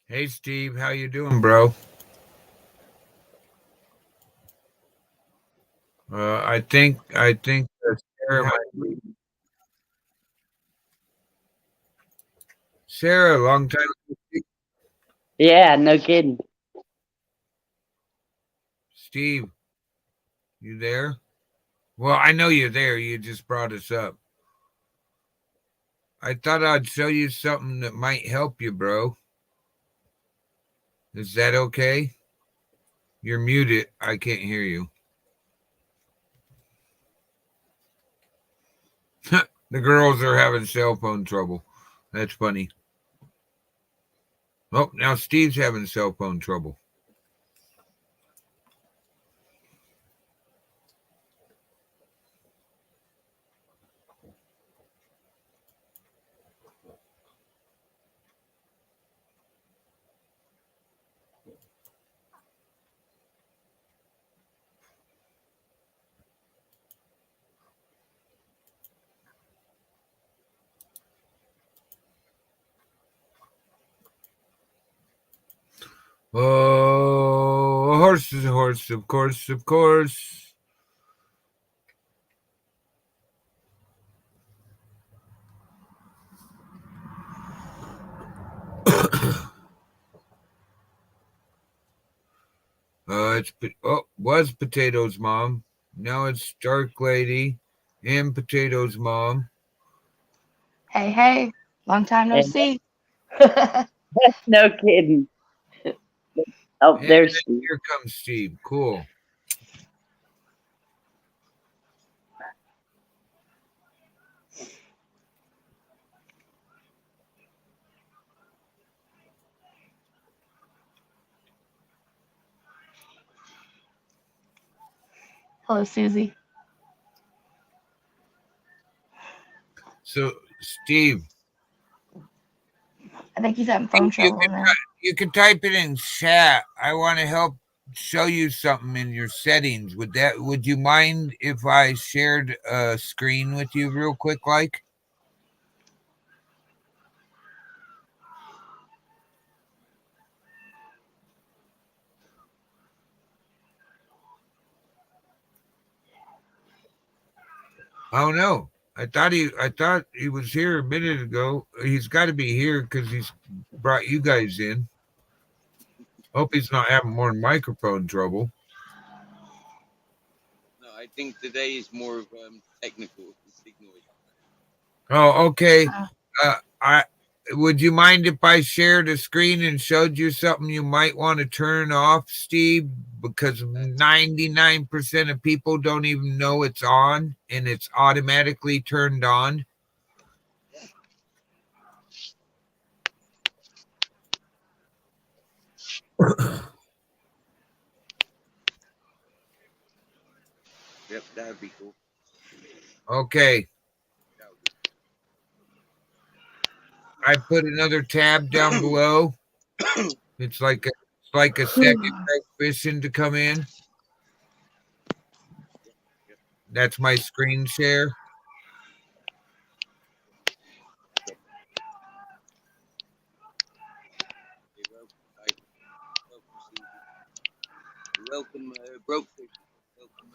Hey Steve, how you doing, bro? I think Sarah might be. Sarah, long time no see. Yeah, no kidding. Steve, you there? Well, I know you're there. You just brought us up. I thought I'd show you something that might help you, bro. Is that okay? You're muted. I can't hear you. The girls are having cell phone trouble. That's funny. Oh, now Steve's having cell phone trouble. Oh, a horse is a horse, of course, of course. Was Potatoes Mom. Now it's Dark Lady and Potatoes Mom. Hey, hey, long time no And see. no kidding. Oh, And there's then Steve. here comes Steve. Cool. Hello, Susie. So, Steve, I think he's having you, phone you trouble can now. you can type it in chat. I want to help show you something in your settings. Would you mind if I shared a screen with you real quick like? Oh no. I thought he was here a minute ago. He's got to be here cuz he's brought you guys in. Hope he's not having more microphone trouble. No, I think today is more of technical signal. Oh, okay. Uh, I would you mind if I shared a screen and showed you something you might want to turn off, Steve? Because That's 99% of people don't even know it's on and it's automatically turned on. yep, that would be cool. Okay. That would be I put another tab down below. It's like a second fishing to come in. yep. That's my screen share. Okay, welcome, Susie. Welcome, Brokefish. Welcome,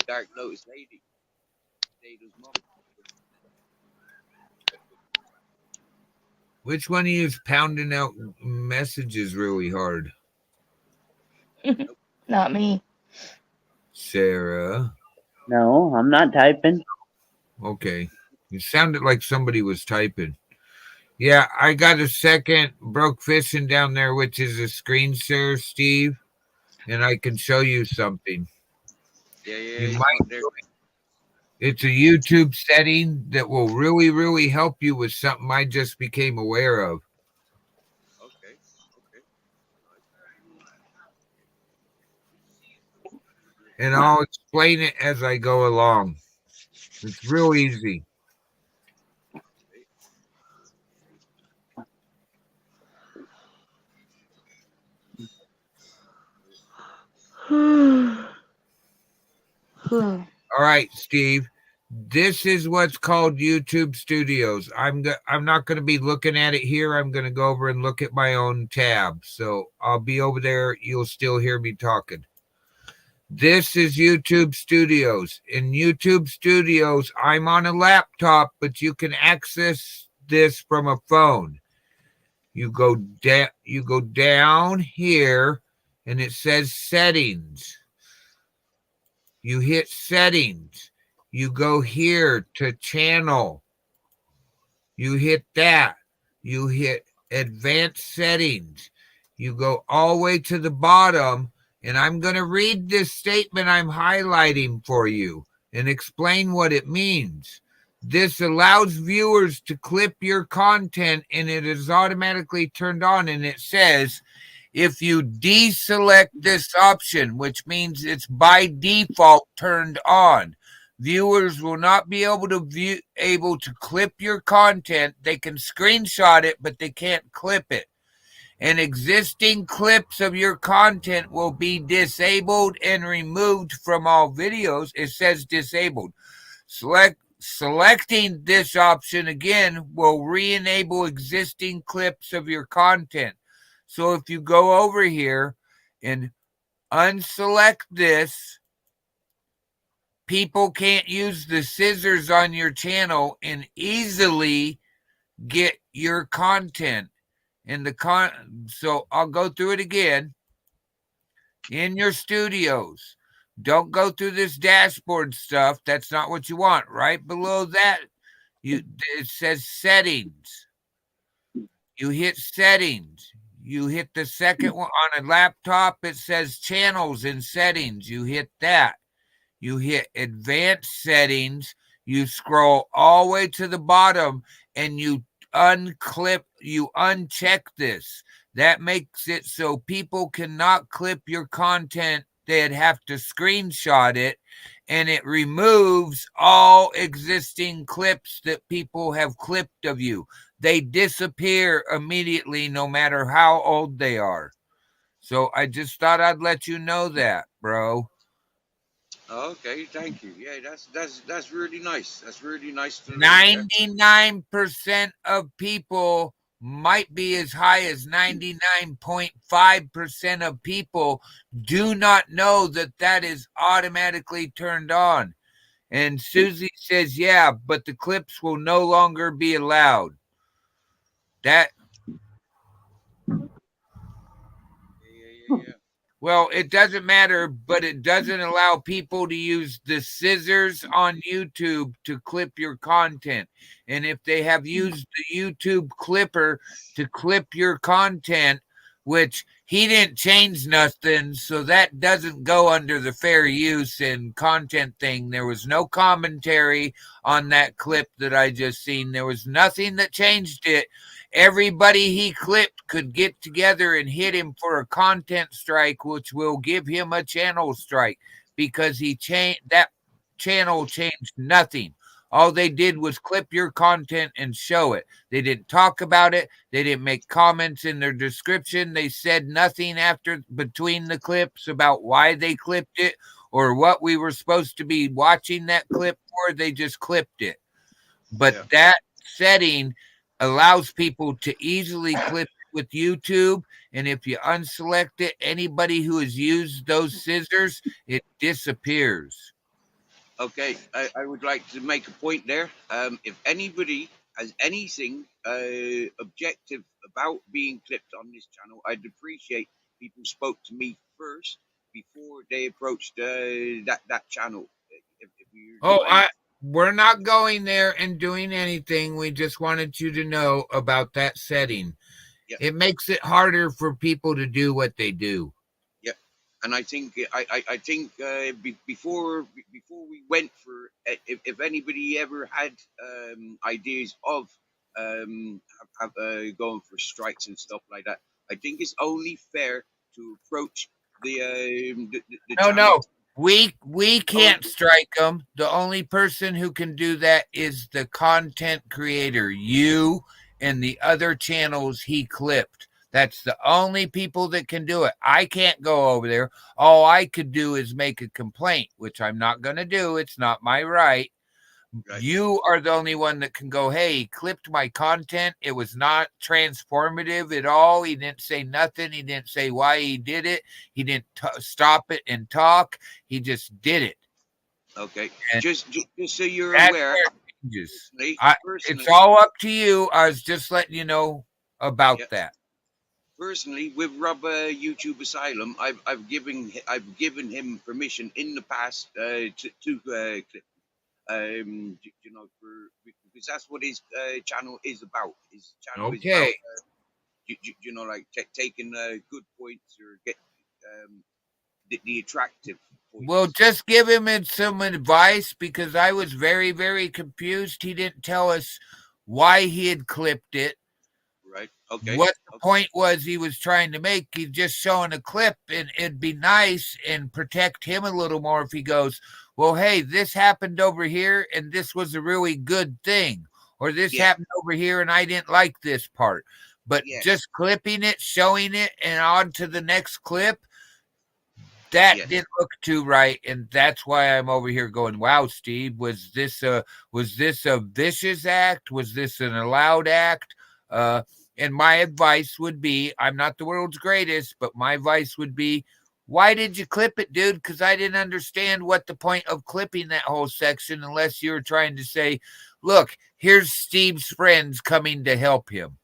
Dark Notice Lady. Potato's mom. Which one of you is pounding out messages really hard? Not me. Sarah. No, I'm not typing. Okay. It sounded like somebody was typing. Yeah, I got a second broke fishing down there, which is a screen share, Steve, and I can show you something. Yeah, You yeah, it's might on there. it's a YouTube setting that will really, really help you with something I just became aware of. Okay, okay. And I'll explain it as I go along. It's real easy. Hmm. All right, Steve. This is what's called YouTube Studios. I'm not going to be looking at it here. I'm going to go over and look at my own tab. So I'll be over there. You'll still hear me talking. This is YouTube Studios. In YouTube Studios, I'm on a laptop, but you can access this from a phone. You go down here, and it says Settings. You hit Settings. You go here to Channel. You hit that. You hit Advanced Settings. You go all the way to the bottom, and I'm going to read this statement I'm highlighting for you and explain what it means. This allows viewers to clip your content, and it is automatically turned on, and it says, if you deselect this option, which means it's by default turned on, viewers will not be able to clip your content. They can screenshot it, but they can't clip it. And existing clips of your content will be disabled and removed from all videos. It says disabled. Selecting this option again will re-enable existing clips of your content. So if you go over here and unselect this, people can't use the scissors on your channel and easily get your content. So I'll go through it again. In your studios, don't go through this dashboard stuff. That's not what you want. Right below that, it says Settings. You hit Settings. You hit the second one on a laptop. It says Channels and Settings. You hit that. You hit Advanced Settings. You scroll all the way to the bottom, and you uncheck this. That makes it so people cannot clip your content. They'd have to screenshot it, and it removes all existing clips that people have clipped of you. They disappear immediately, no matter how old they are. So I just thought I'd let you know that, bro. Okay, thank you. Yeah, that's really nice. That's really nice to know. 99% of people, might be as high as 99.5% of people, do not know that that is automatically turned on. And Susie says, yeah, but the clips will no longer be allowed. Yeah. Well, it doesn't matter, but it doesn't allow people to use the scissors on YouTube to clip your content. And if they have used the YouTube clipper to clip your content, which he didn't change nothing, so that doesn't go under the fair use and content thing. There was no commentary on that clip that I just seen. There was nothing that changed it. Everybody he clipped could get together and hit him for a content strike, which will give him a channel strike, because that channel changed nothing. All they did was clip your content and show it. They didn't talk about it. They didn't make comments in their description. They said nothing between the clips about why they clipped it or what we were supposed to be watching that clip for. They just clipped it. But that setting allows people to easily clip with YouTube, and if you unselect it, anybody who has used those scissors, it disappears. Okay, I would like to make a point there. If anybody has anything objective about being clipped on this channel, I'd appreciate people spoke to me first before they approached that channel. We're not going there and doing anything. We just wanted you to know about that setting. Yeah. It makes it harder for people to do what they do. Yeah, and I think before we went for, if anybody ever had ideas of going for strikes and stuff like that, I think it's only fair to approach the channel. No. We can't strike them. The only person who can do that is the content creator, you and the other channels he clipped. That's the only people that can do it. I can't go over there. All I could do is make a complaint, which I'm not going to do. It's not my right. Right. You are the only one that can go, hey, he clipped my content. It was not transformative at all. He didn't say nothing. He didn't say why he did it. He didn't stop it and talk. He just did it. Okay. And Just so you're that's aware, where it changes. personally, It's all up to you. I was just letting you know about Yeah. that. personally, with Rob YouTube Asylum, I've given him permission in the past to clip. You know, because that's what his channel is about. His channel is about Okay. you know, like taking good points or get the attractive points. Well, just give him some advice because I was very, very confused. He didn't tell us why he had clipped it. Right. Okay. What the point was he was trying to make. He's just showing a clip, and it'd be nice and protect him a little more if he goes, well, hey, this happened over here, and this was a really good thing. Or this Yeah. happened over here, and I didn't like this part. But Yeah. just clipping it, showing it, and on to the next clip, that Yes. didn't look too right. And that's why I'm over here going, wow, Steve, was this a vicious act? Was this an allowed act? And my advice would be, I'm not the world's greatest, but my advice would be, why did you clip it, dude? Because I didn't understand what the point of clipping that whole section, unless you were trying to say, look, here's Steve's friends coming to help him.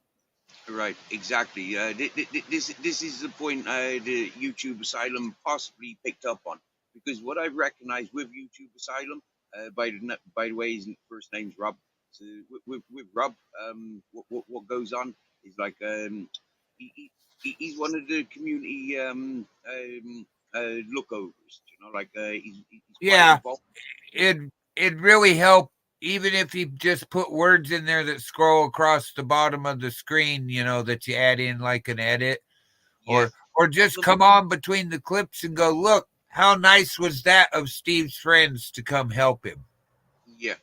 Right, exactly. This is the point the YouTube Asylum possibly picked up on, because what I've recognized with YouTube Asylum, by the way, his first name's Rob. So with Rob, what goes on is like he's one of the community lookovers. You know, like he's quite Yeah. involved. It really helped, even if you just put words in there that scroll across the bottom of the screen, you know, that you add in like an edit, Yeah. or just come on between the clips and go, look, how nice was that of Steve's friends to come help him. Yeah.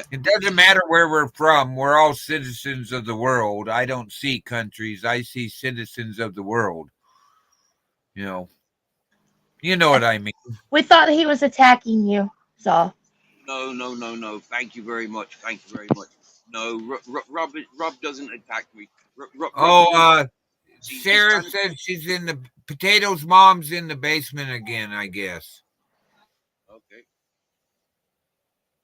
It doesn't matter where we're from. We're all citizens of the world. I don't see countries. I see citizens of the world. You know what I mean. We thought he was attacking you. So No. Thank you very much. No, Rob doesn't attack me. Sarah says she's in the Potatoes mom's in the basement again, I guess. Okay.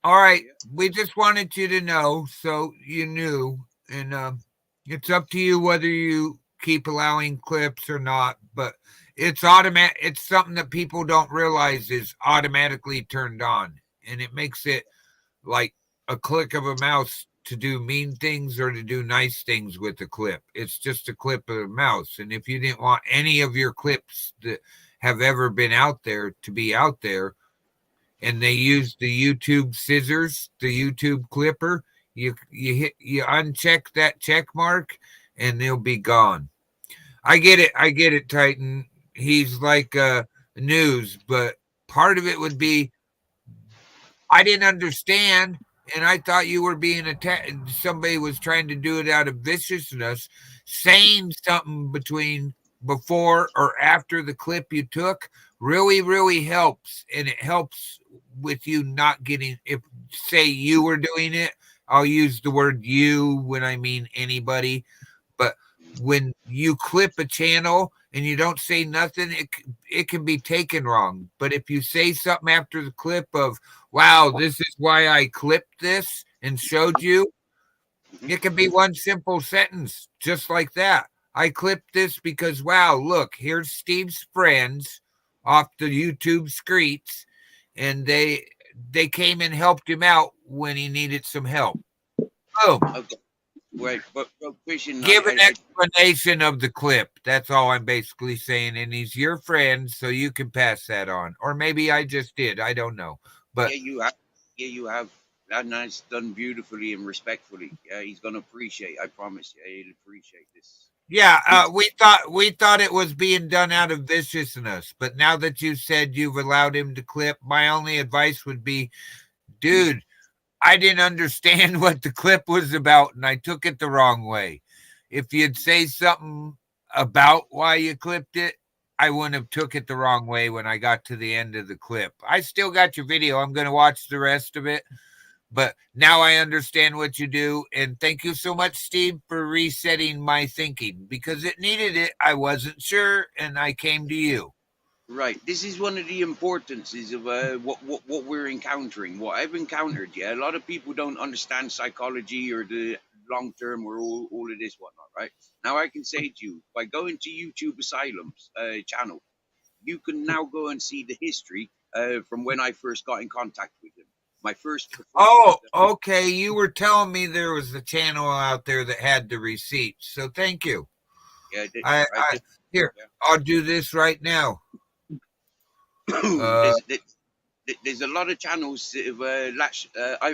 All right. We just wanted you to know so you knew. And it's up to you whether you keep allowing clips or not. But it's automatic. It's something that people don't realize is automatically turned on. And it makes it like a click of a mouse to do mean things or to do nice things with the clip. It's just a clip of a mouse. And if you didn't want any of your clips that have ever been out there to be out there, and they use the YouTube scissors, the YouTube clipper, you uncheck that check mark and they'll be gone. I get it, Titan. He's like news, but part of it would be I didn't understand, and I thought you were being attacked. Somebody was trying to do it out of viciousness, saying something between before or after the clip you took really, really helps. And it helps with you not getting, if say you were doing it, I'll use the word you when I mean anybody. But when you clip a channel and you don't say nothing, it can be taken wrong. But if you say something after the clip of, wow, this is why I clipped this and showed you, it can be one simple sentence, just like that. I clipped this because, wow, look, here's Steve's friends off the YouTube streets, and they came and helped him out when he needed some help. Boom. Okay. Right, but Christian, Give an explanation of the clip. That's all I'm basically saying. And he's your friend, so you can pass that on. Or maybe I just did. I don't know. But yeah, you have. And that's done beautifully and respectfully. He's gonna appreciate. I promise you, he'll appreciate this. yeah, we thought it was being done out of viciousness. But now that you said you've allowed him to clip, my only advice would be, dude, I didn't understand what the clip was about, and I took it the wrong way. If you'd say something about why you clipped it, I wouldn't have took it the wrong way when I got to the end of the clip. I still got your video. I'm going to watch the rest of it. But now I understand what you do. And thank you so much, Steve, for resetting my thinking because it needed it. I wasn't sure, and I came to you. Right. This is one of the importances of what we're encountering. What I've encountered, yeah. A lot of people don't understand psychology or the long term or all of this whatnot. Right. Now I can say to you, by going to YouTube Asylum's channel, you can now go and see the history from when I first got in contact with him. My first. Oh, okay. You were telling me there was a channel out there that had the receipts. So thank you. Yeah. Here, Yeah. I'll do this right now. There's a lot of channels that have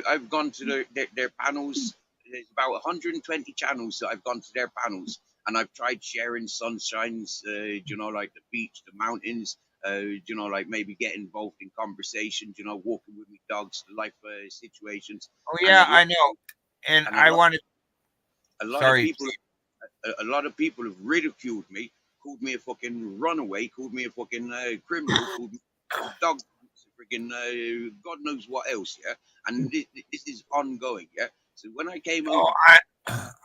I've gone to their panels. There's about 120 channels that I've gone to their panels, and I've tried sharing sunshines, like the beach, the mountains, like maybe get involved in conversations, walking with my dogs, life situations. Oh yeah, I know. And I wanted. A lot Sorry. of people. A lot of people have ridiculed me, called me a fucking runaway, called me a fucking criminal, called me a dog, freaking God knows what else, yeah. And this is ongoing, yeah. So when I came over,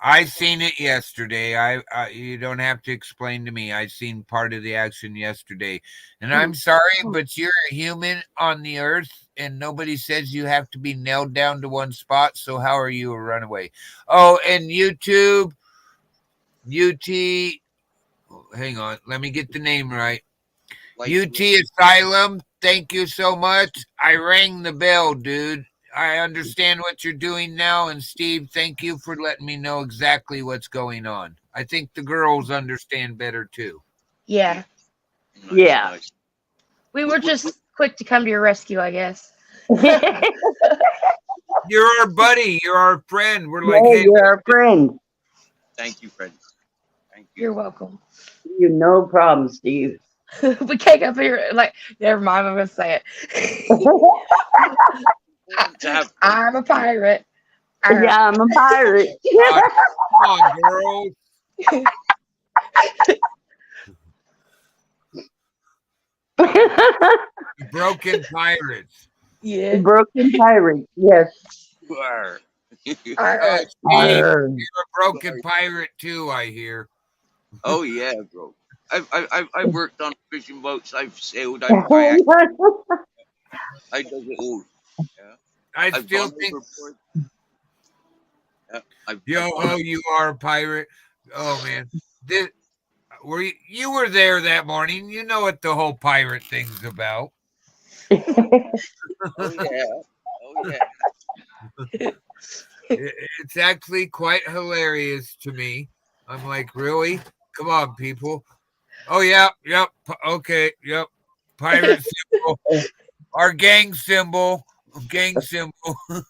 I seen it yesterday. You don't have to explain to me. I seen part of the action yesterday, and I'm sorry, but you're a human on the earth, and nobody says you have to be nailed down to one spot. So how are you a runaway? Oh, and YouTube. UT, hang on, let me get the name right. like, UT Asylum, thank you so much. I rang the bell, dude. I understand what you're doing now. And Steve, thank you for letting me know exactly what's going on. I think the girls understand better too. Yeah. nice, Yeah. nice. We were just quick to come to your rescue, I guess. You're our buddy. You're our friend. We're like, Yeah, hey, you're our friend. Thank you, friends. Thank you. You're welcome. You no problem, Steve. We can't up here like never mind, I'm gonna say it. To have I'm a pirate. Yeah, I'm a pirate. come on, girls. Broken pirates. Yeah. Broken pirate. Yes. Arr. Steve, Arr. you're a broken pirate too, I hear. Oh yeah, bro. I've worked on fishing boats. I've sailed. I've kayaked. I do it all. Yeah. I I've still gone think, overboard. Yeah. you are a pirate. Oh man, this, you were there that morning? You know what the whole pirate thing's about. Oh yeah. Oh yeah. It's actually quite hilarious to me. I'm like, really? Come on, people. Oh yeah, yep, okay, yep. Pirate symbol, our gang symbol. I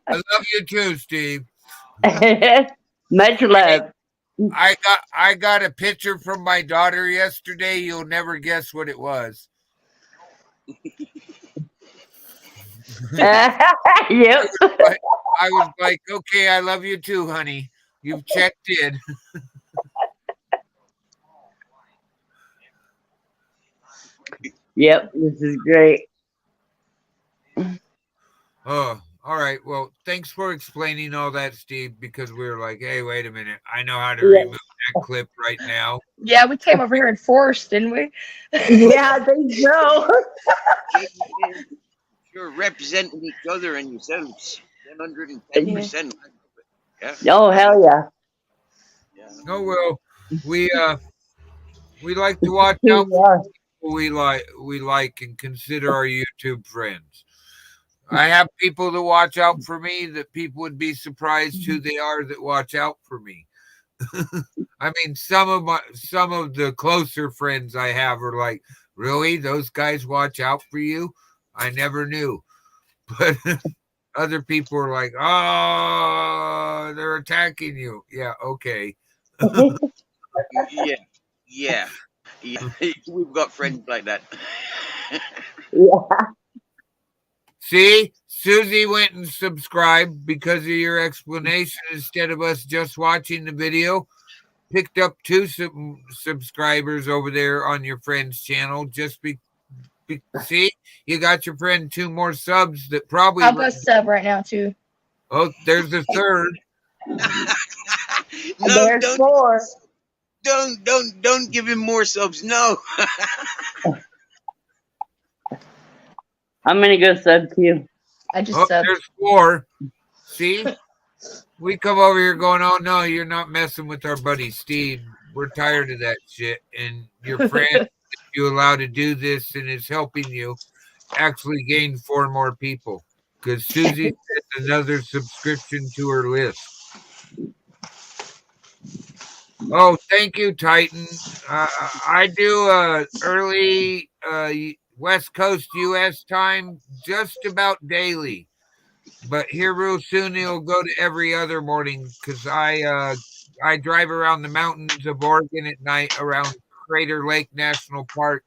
love you too, Steve. Much love. I got a picture from my daughter yesterday. You'll never guess what it was. Yep. I was like, okay, I love you too, honey. You've checked in. Yep. This is great. Oh, all right. Well, thanks for explaining all that, Steve, because we were like, hey, wait a minute. I know how to Yeah. remove that clip right now. Yeah, we came over here in force, didn't we? Yeah, I think so. You're representing each other and yourselves. 110%. Yeah. Oh, hell yeah. Yeah. Oh well, we like to watch out Yeah. for people we like and consider our YouTube friends. I have people that watch out for me that people would be surprised who they are that watch out for me. I mean, some of the closer friends I have are like, really? Those guys watch out for you? I never knew. But other people are like, oh, they're attacking you. Yeah, okay. Yeah. We've got friends like that. Yeah. See, Susie went and subscribed because of your explanation instead of us just watching the video. Picked up 2 subscribers over there on your friend's channel just See, you got your friend 2 more subs that probably. I'll go sub right now too. Oh, there's the third. No, There's 4. don't give him more subs. No. I'm gonna go sub too. I just Oh, subbed. there's 4. See, we come over here going, oh no, you're not messing with our buddy Steve. We're tired of that shit. And your friend that you allow to do this and is helping you actually gain 4 more people because Susie sent another subscription to her list. Oh, thank you, Titan. I do early West Coast U.S. time just about daily. But here real soon it'll go to every other morning because I drive around the mountains of Oregon at night around Crater Lake National Park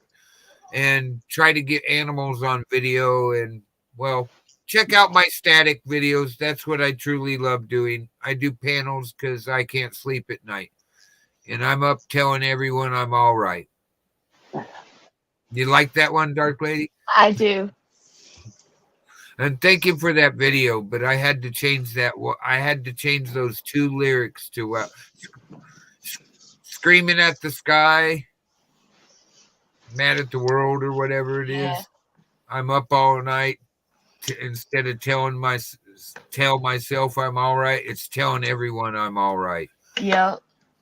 and try to get animals on video. And well, check out my static videos. That's what I truly love doing. I do panels because I can't sleep at night. And I'm up telling everyone I'm all right. You like that one, Dark Lady? I do. And thank you for that video, but I had to change that. I had to change those 2 lyrics to screaming at the sky, mad at the world, or whatever it is. Yeah. I'm up all night. Instead of tell myself I'm all right, it's telling everyone I'm all right. Yep.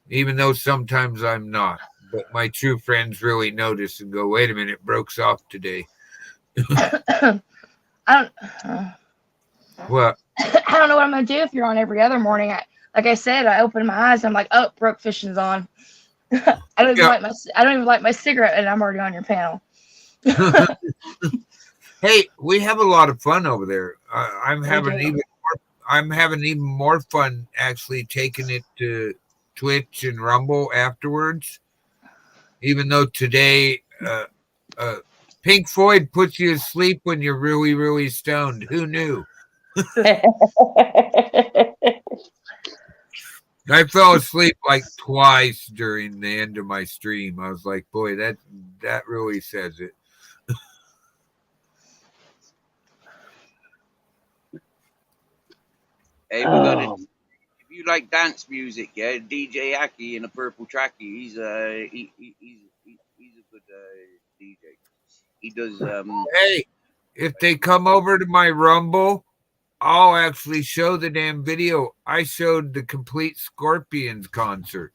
Even though sometimes I'm not. But my true friends really notice and go, wait a minute, Broke's off today. What? I don't know what I'm gonna do if you're on every other morning. Like I said, I open my eyes. I'm like, oh, Broke Fishing's on. I don't even light my cigarette, and I'm already on your panel. Hey, we have a lot of fun over there. I'm We having do. even more fun actually taking it to Twitch and Rumble afterwards. Even though today, Pink Floyd puts you to sleep when you're really, really stoned. Who knew? I fell asleep like twice during the end of my stream. I was like, boy, that really says it. Hey, we got it. If you like dance music, yeah, DJ Aki in a purple trackie. He's a good DJ. He does. Hey, if they come over to my Rumble, I'll actually show the damn video. I showed the complete Scorpions concert.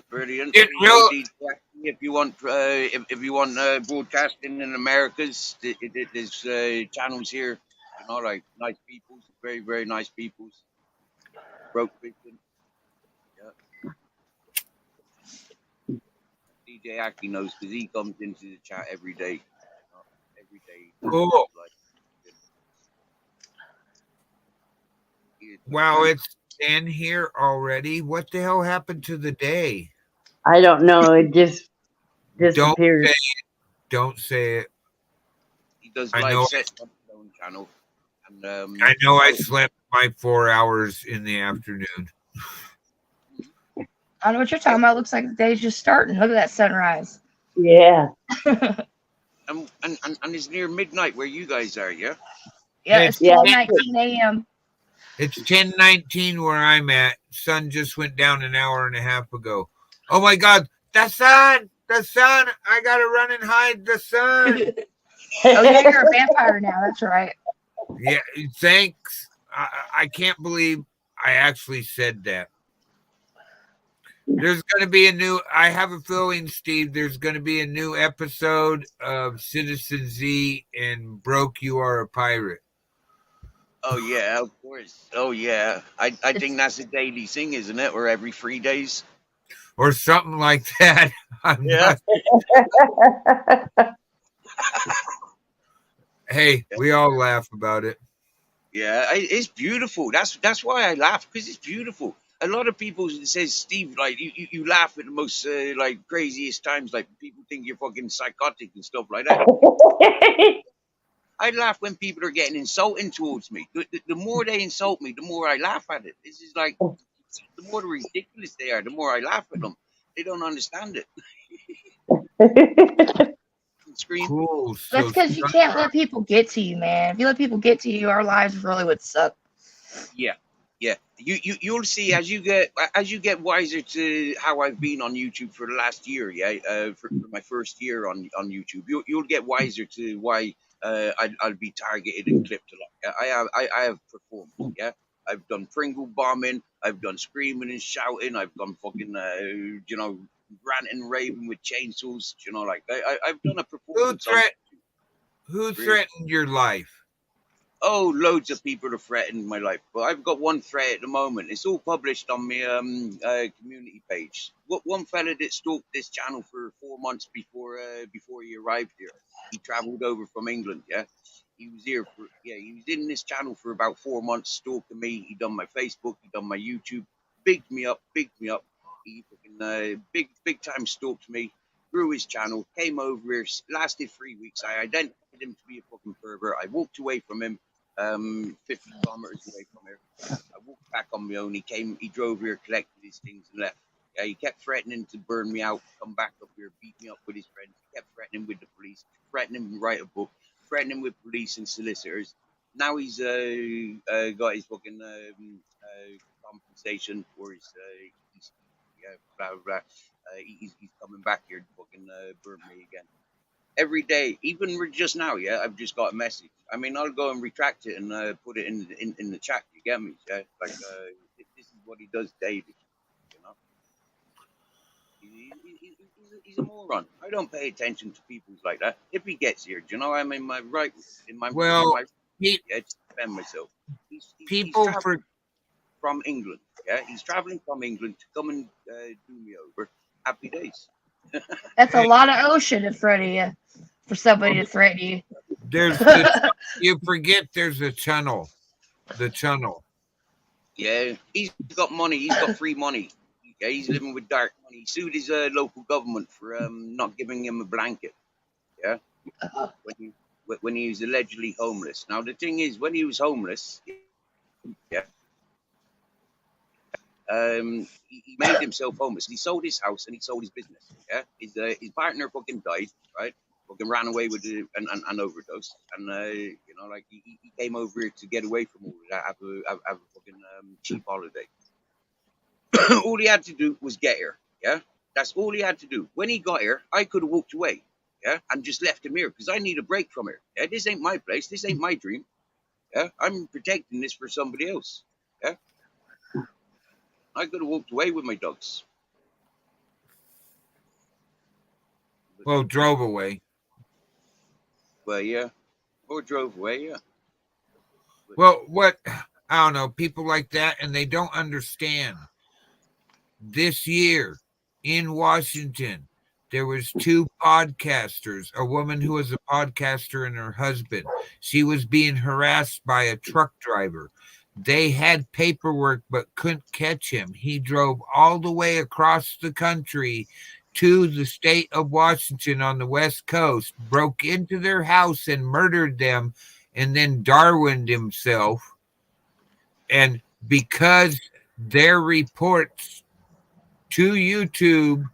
Brilliant. It will- DJ Aki, if you want, if you want broadcasting in Americas, there's channels here. You know, like nice people, very very nice people. Broke Fishing. Yeah. DJ Aki knows because he comes into the chat every day. Every day. Cool. Wow, it's 10 here already. What the hell happened to the day? I don't know. It just Don't disappeared. say it. Don't say it. He does I live know. sets on his own channel. And, I know I slept my 4 hours in the afternoon. I don't know what you're talking about. Looks like the day's just starting. Look at that sunrise. Yeah. and it's near midnight where you guys are, yeah? Yeah, it's Yeah. 12:19 a.m. It's 10:19 where I'm at. Sun just went down an hour and a half ago. Oh my God, the sun! The sun! I gotta run and hide the sun. Oh yeah, you're a vampire now. That's right. Yeah, thanks. I can't believe I actually said that. There's going to be I have a feeling, Steve, there's going to be a new episode of Citizen Z and Broke, You Are a Pirate. Oh yeah, of course. Oh yeah. I think that's a daily thing, isn't it? Or every 3 days. Or something like that. Yeah. Hey, we all laugh about it. Yeah, it's beautiful. That's why I laugh, because it's beautiful. A lot of people say, Steve, like you laugh at the most like craziest times, like people think you're fucking psychotic and stuff like that. I laugh when people are getting insulting towards me. The more they insult me, the more I laugh at it. This is like, the more ridiculous they are, the more I laugh at them. They don't understand it. Scream. Cool. That's So because you can't let people get to you, man. If you let people get to you, our lives really would suck. Yeah, yeah. You'll see as you get wiser to how I've been on YouTube for the last year. Yeah, for my first year on YouTube, you'll get wiser to why I'll be targeted and clipped a lot. Yeah, I have performed. Yeah, I've done Pringle bombing. I've done screaming and shouting. I've done fucking ranting and raving with chainsaws. Like I've done a performance on. who threatened your life? Oh, loads of people have threatened my life, but I've got one threat at the moment. It's all published on my community page. One fella that stalked this channel for 4 months before he arrived here. He travelled over from England. Yeah, he was here for he was in this channel for about 4 months, stalking me. He done my Facebook, he done my YouTube, bigged me up. He fucking big time stalked me. Grew his channel, came over here, lasted 3 weeks. I identified him to be a fucking pervert. I walked away from him. 50 kilometers away from here. I walked back on my own. He drove here, collected his things and left. Yeah, he kept threatening to burn me out, come back up here, beat me up with his friends. He kept threatening with the police, threatening to write a book, threatening with police and solicitors. Now he's got his fucking compensation for his blah blah blah. He's coming back here to fucking burn me again. Every day, even just now, yeah, I've just got a message. I mean, I'll go and retract it and put it in the chat. You get me? Yeah, like this is what he does daily. You know, he's a moron. I don't pay attention to people like that. If he gets here, do you know, I'm in my right, He, to defend myself. He's people traveling from England. Yeah, he's traveling from England to come and do me over. Happy days. That's a lot of ocean in front of you for somebody to threaten you. You forget there's a channel. The channel. Yeah, he's got money. He's got free money. Yeah, he's living with dark money. He sued his local government for not giving him a blanket. Yeah, when he was allegedly homeless. Now the thing is, when he was homeless, yeah, he made himself homeless. He sold his house and he sold his business. Yeah, his partner fucking died, right? Fucking ran away with an overdose, and like he came over here to get away from all of that, have a fucking cheap holiday. All he had to do was get here. Yeah, that's all he had to do. When he got here, I could have walked away. Yeah, and just left him here because I need a break from here. Yeah, this ain't my place. This ain't my dream. Yeah, I'm protecting this for somebody else. Yeah, I could have walked away with my dogs. Well, drove away. Well, yeah, or drove away. Yeah. Well, what I don't know, people like that, and they don't understand. This year in Washington, there was 2 podcasters, a woman who was a podcaster and her husband. She was being harassed by a truck driver. They had paperwork but couldn't catch him. He drove all the way across the country to the state of Washington on the West Coast, broke into their house and murdered them, and then Darwined himself. And because their reports to YouTube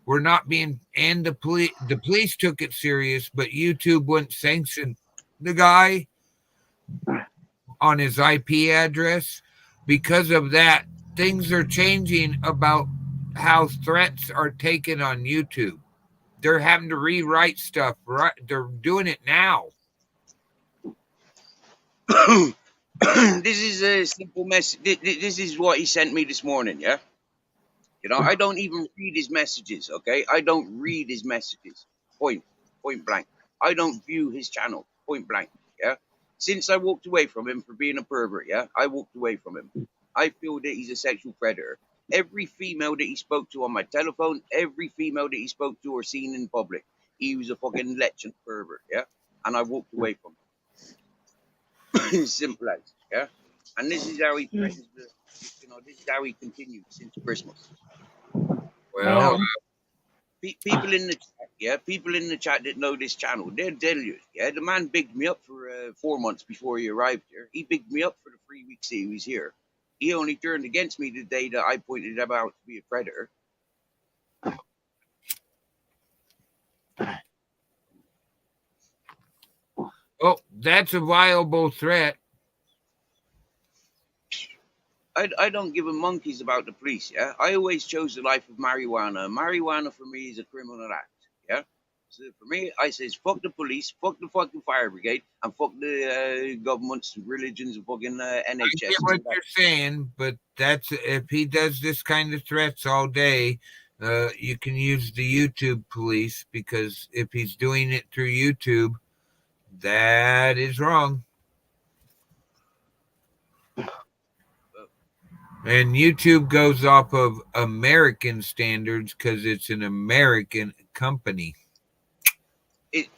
were not being, and the police took it serious, but YouTube wouldn't sanction the guy on his IP address. Because of that, things are changing about how threats are taken on YouTube. They're having to rewrite stuff, right? They're doing it now. This is a simple message. This is what he sent me this morning. Yeah. I don't even read his messages, okay? I don't read his messages. Point blank. I don't view his channel. Point blank. Yeah. Since I walked away from him for being a pervert, yeah, I walked away from him. I feel that he's a sexual predator. Every female that he spoke to on my telephone, every female that he spoke to or seen in public, he was a fucking legend pervert, yeah. And I walked away from him. Simple as, yeah. And this is how he threatens this is how he continued since Christmas. Well, people in the chat, yeah, people in the chat that know this channel, they'll tell you, yeah, the man bigged me up for 4 months before he arrived here. He bigged me up for the 3 weeks he was here. He only turned against me the day that I pointed him out to be a predator. that's a viable threat. I don't give a monkeys about the police. Yeah, I always chose the life of marijuana. Marijuana for me is a criminal act. Yeah, so for me, I says fuck the police, fuck the fucking fire brigade, and fuck the governments, religions, and fucking I NHS. get what you're saying, but that's if he does this kind of threats all day, you can use the YouTube police, because if he's doing it through YouTube, that is wrong. And YouTube goes off of American standards because it's an American company.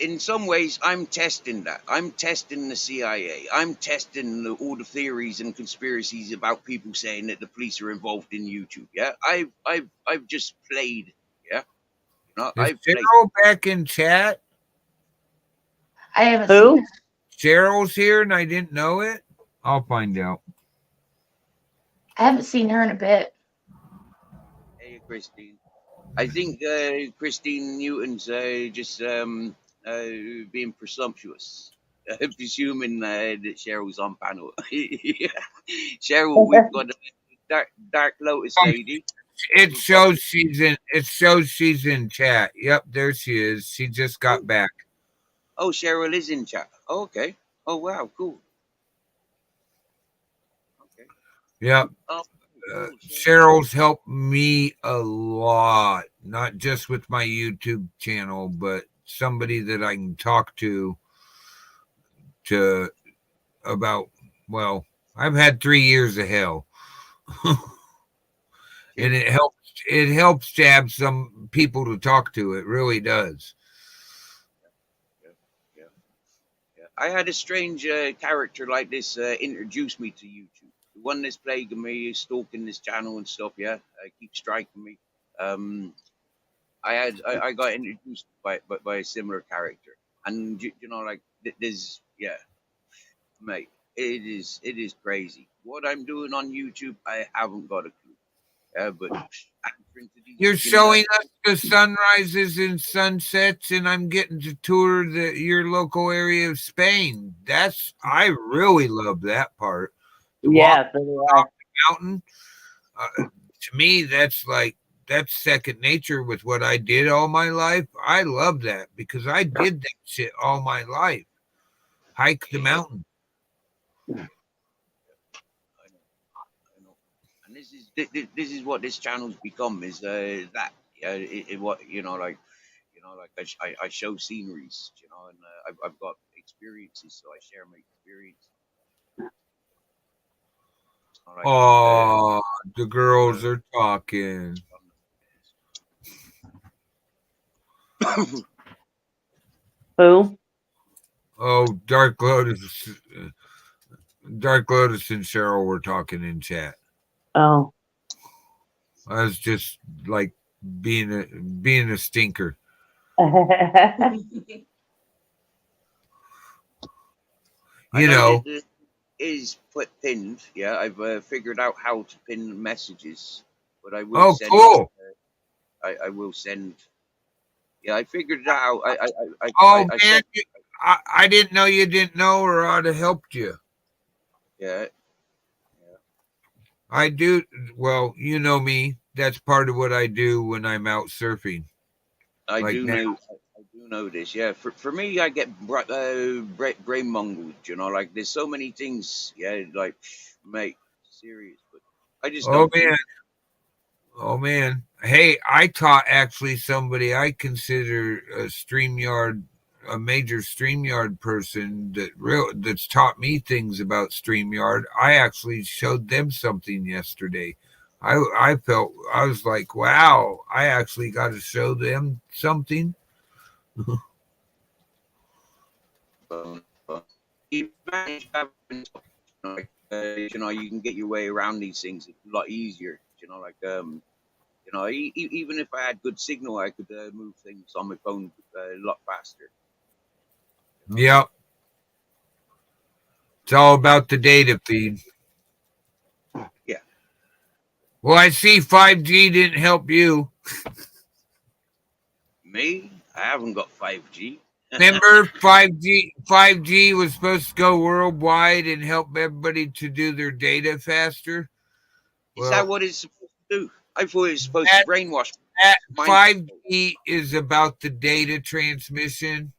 In some ways, I'm testing that. I'm testing the CIA. I'm testing all the theories and conspiracies about people saying that the police are involved in YouTube. Yeah, I've just played. Yeah, you know, Is I've played. Cheryl back in chat? I haven't Who? seen Cheryl's here and I didn't know it? I'll find out. I haven't seen her in a bit. Hey, Christine. I think Christine Newton's just being presumptuous, presuming that Cheryl's on panel. Cheryl, we've got a Dark Lotus lady. It shows she's in chat. Yep, there she is. She just got back. Oh, Cheryl is in chat. Oh, okay. Oh, wow, cool. Okay. Yep. Oh, cool. Cheryl's helped me a lot, not just with my YouTube channel, but somebody that I can talk to about, well, I've had 3 years of hell. And it helps to have some people to talk to. It really does. Yeah. I had a strange character like this introduce me to YouTube. The one that's plaguing me, stalking this channel and stuff. Yeah, keep striking me. I got introduced by a similar character, and you know, like there's mate, it is crazy. What I'm doing on YouTube, I haven't got a clue. But you're showing us the sunrises and sunsets, and I'm getting to tour your local area of Spain. I really love that part. Yeah, so do I. Mountain. To me, that's second nature with what I did all my life. I love that because I did that shit all my life. Hike the mountain. I know. And this is what this channel's become, is that what I show sceneries, and I've got experiences, so I share my experience. Oh, the girls are talking. Who? Oh, Dark Lotus and Cheryl were talking in chat. Oh. I was just like being a stinker. You know. It is put pinned. Yeah, I've figured out how to pin messages, but I will. Oh, send, cool. I will send. Yeah, I figured it out. Man, I didn't know you didn't know, or I'd have helped you. Yeah. I do. Well, you know me. That's part of what I do when I'm out surfing. I do know this. Yeah, for me, I get brain mungled. Like there's so many things. Yeah, like mate, serious. But I just. Oh man. Hey, I taught actually somebody I consider a major StreamYard person that's taught me things about StreamYard. I actually showed them something yesterday. I felt, I was like, wow, I actually got to show them something. You can get your way around these things a lot easier. Even if I had good signal, I could move things on my phone a lot faster. Yep. It's all about the data feed. Yeah. Well, I see 5G didn't help you. Me? I haven't got 5G. Remember 5G was supposed to go worldwide and help everybody to do their data faster. Is that what it's supposed to do? I thought it was supposed that- to brainwash. That Mind 5G is about the data transmission.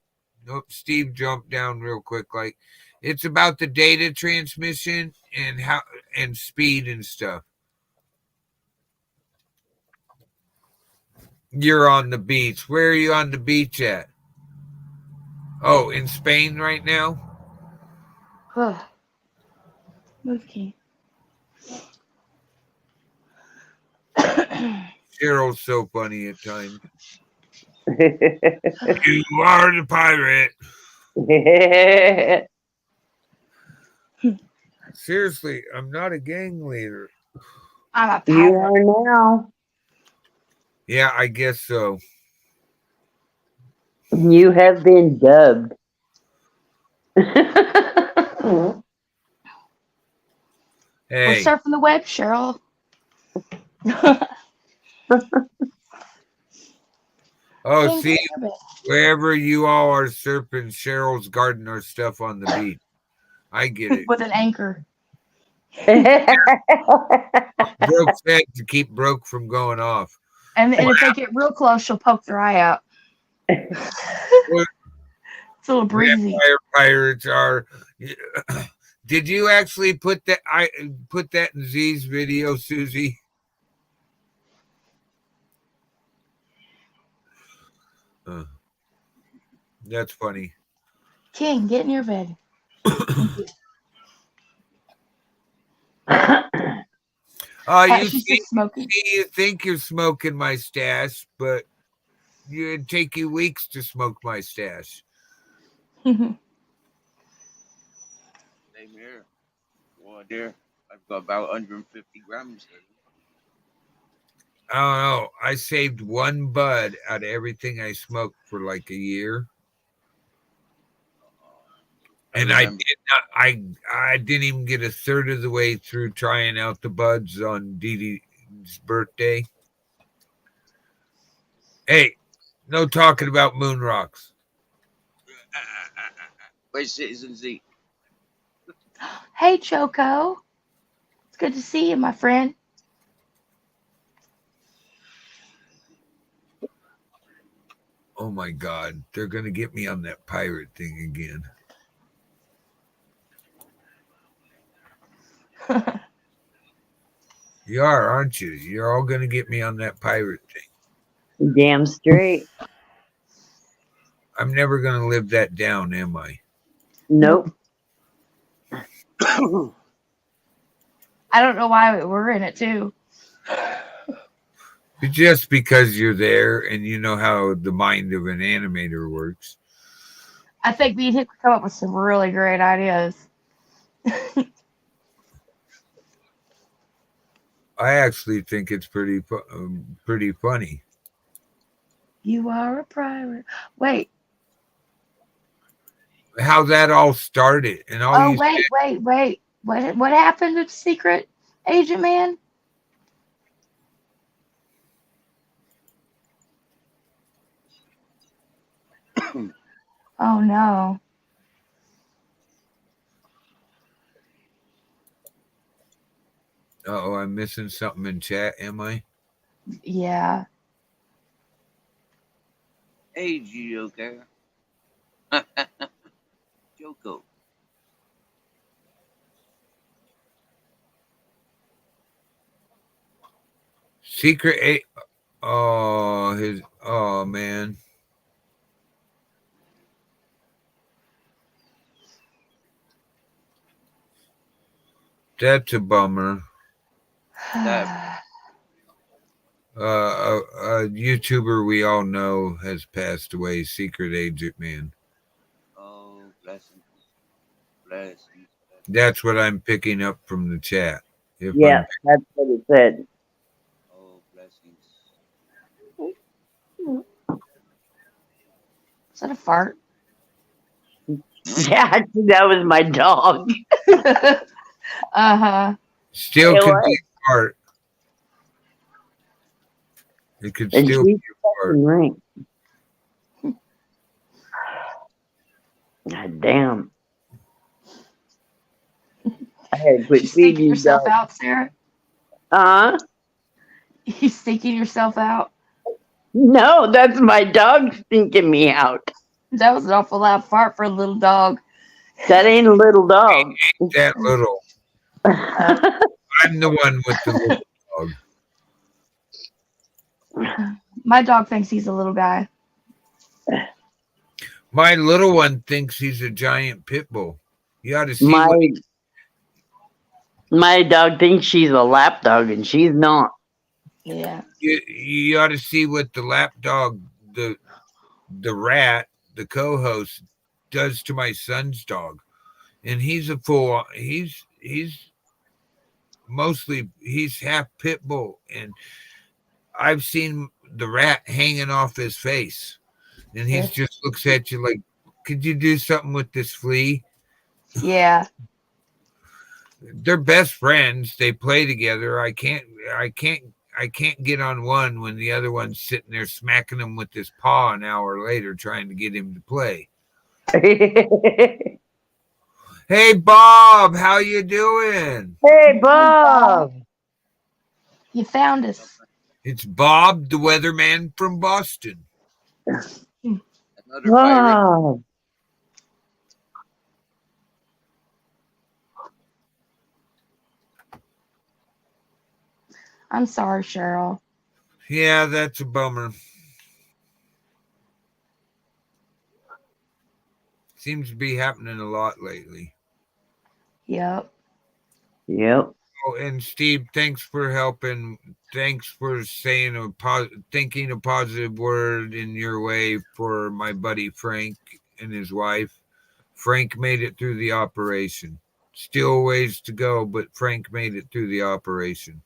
Nope, Steve jumped down real quick. Like, it's about the data transmission and how and speed and stuff. You're on the beach. Where are you on the beach at? Oh, in Spain right now? Move key. Cheryl's so funny at times. You are the pirate. Seriously, I'm not a gang leader. I'm a You pirate. are now. Yeah, I guess so. You have been dubbed. We're Hey, surfing the web, Cheryl. oh, see, wherever you all are surfing, Cheryl's garden or stuff on the beach. I get it. With an anchor. Broke's head to keep Broke from going off. And if they get real close, she'll poke their eye out. It's a little breezy. Vampire pirates are. Did you actually put that? I put that in Z's video, Susie. That's funny. King, get in your bed. You She's just smoking. you think you're smoking my stash, but it'd take you weeks to smoke my stash. Same here. Well, dear, I've got about 150 grams. I don't know. I saved one bud out of everything I smoked for like a year. And I remember. did not. I didn't even get a third of the way through trying out the buds on Dee Dee's birthday. Hey, no talking about moon rocks. Where's Citizen Z? Hey, Choco. It's good to see you, my friend. Oh my God, they're gonna get me on that pirate thing again. You are, aren't you? You're all gonna get me on that pirate thing. Damn straight. I'm never gonna live that down, am I? Nope. I don't know why we're in it too. Just because you're there and you know how the mind of an animator works. I think me and him could come up with some really great ideas. I actually think it's pretty funny. You are a pirate. Wait. How that all started and all Oh, you wait. What happened to Secret Agent Man? Oh no. Oh, I'm missing something in chat, am I? Yeah. Hey, Joker. Joko. Secret oh man. That's a bummer. That- A YouTuber we all know has passed away, Secret Agent Man. Oh, blessings. Blessings. That's what I'm picking up from the chat. If Yeah, that's what it said. Oh, blessings. Is that a fart? Yeah, that was my dog. Uh-huh. still It could was. be a part. It could And still she's be a part. fucking right. God damn. I had to quit You stinking feeding you, yourself dog. out, Sarah? You stinking yourself out? No, that's my dog stinking me out. That was an awful loud fart for a little dog. That ain't a little dog. That little. I'm the one with the little dog. My dog thinks he's a little guy. My little one thinks he's a giant pit bull. You ought to see my what my dog thinks she's a lap dog and she's not. Yeah. you ought to see what the lap dog, the rat, the co-host does to my son's dog. And he's a full he's mostly he's half pit bull, and I've seen the rat hanging off his face, and he just looks at you like, could you do something with this flea? Yeah. They're best friends. They play together. I can't get on one when the other one's sitting there smacking him with his paw an hour later trying to get him to play. Hey Bob, how you doing? Hey, Bob. You found us. It's Bob, the weatherman from Boston. Another pirate. Wow. I'm sorry, Cheryl. Yeah, that's a bummer. Seems to be happening a lot lately. Yep. Yep. Oh, and Steve, thanks for helping. Thanks for saying thinking a positive word in your way for my buddy Frank and his wife. Frank made it through the operation. Still a ways to go, but Frank made it through the operation.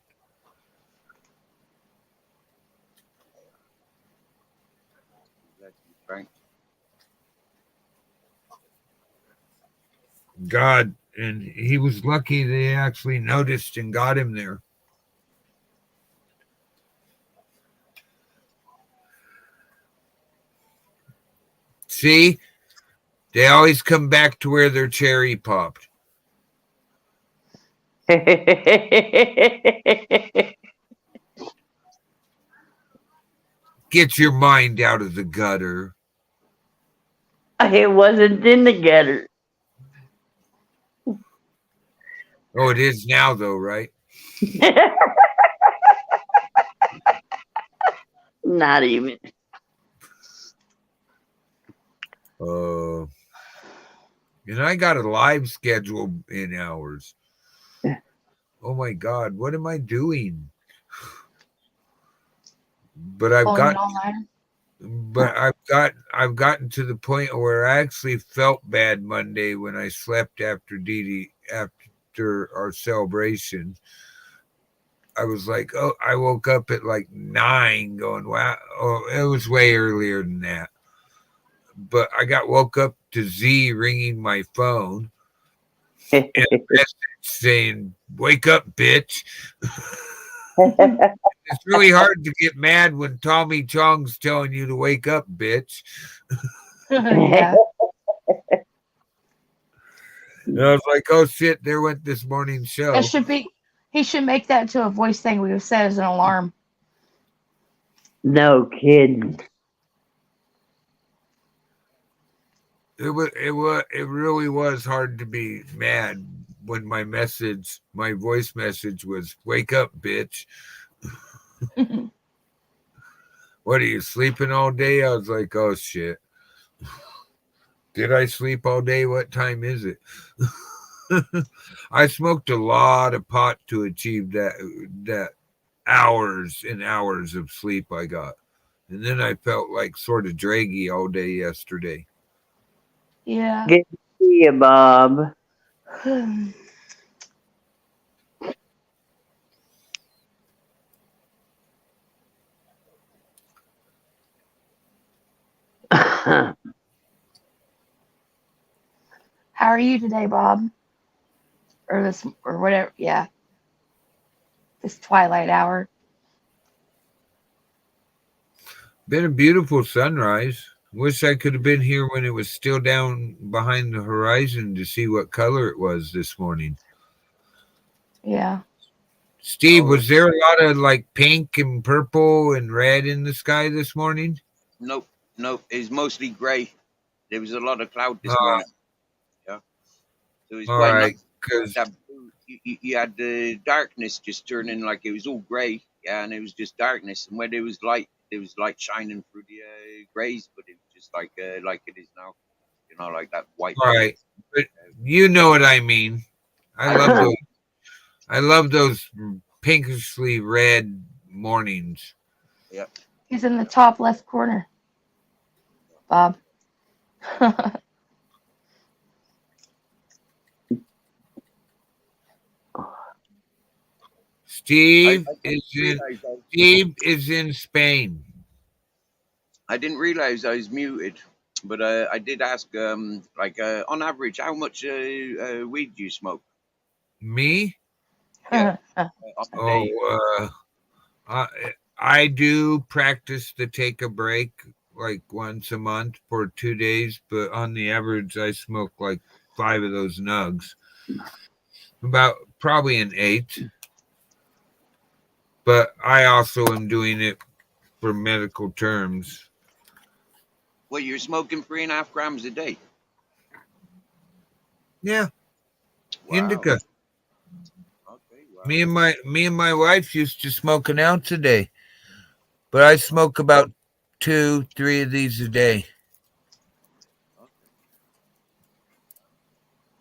Frank. God, and he was lucky they actually noticed and got him there. See, they always come back to where their cherry popped. Get your mind out of the gutter. It wasn't in the gutter. Oh, it is now, though, right? Not even. And I got a live schedule in hours. Oh my God, what am I doing? But I've gotten to the point where I actually felt bad Monday when I slept after after our celebration. I was like, oh, I woke up at like 9 going, wow. Oh, it was way earlier than that. But I woke up to Z ringing my phone and a message saying, wake up, bitch. It's really hard to get mad when Tommy Chong's telling you to wake up, bitch. Yeah. And I was like, oh shit, there went this morning's show. It should be. He should make that to a voice thing we would set as an alarm. No kidding. It really was hard to be mad when my voice message was, wake up, bitch. What are you sleeping all day? I was like, oh shit. Did I sleep all day? What time is it? I smoked a lot of pot to achieve that hours and hours of sleep I got. And then I felt like sort of draggy all day yesterday. Yeah. Good to see you, Bob. How are you today, Bob? Or whatever. Yeah. This twilight hour. Been a beautiful sunrise. Wish I could have been here when it was still down behind the horizon to see what color it was this morning. Yeah. Steve, Oh. was there a lot of like pink and purple and red in the sky this morning? Nope. It was mostly grey. There was a lot of cloud this Ah. morning. Yeah. So it was All quite right, nice. because That blue- you had the darkness just turning like it was all grey, yeah, and it was just darkness. And where there was light shining through the greys, but it was just like it is now, you know, like that white. all right, but you know what I mean. I love those. I love those pinkishly red mornings. He's in the top left corner. Bob. Steve I is didn't in. realize I- Steve is in Spain. I didn't realize I was muted, but I did ask, on average, how much weed do you smoke Me? on a day? Oh, I do practice to take a break like once a month for 2 days, but on the average, I smoke like 5 of those nugs. About probably an 8. But I also am doing it for medical terms. Well, you're smoking 3.5 grams a day. Yeah, Wow. indica. Okay, wow. Me and my wife used to smoke an ounce a day, but I smoke about 2-3 of these a day.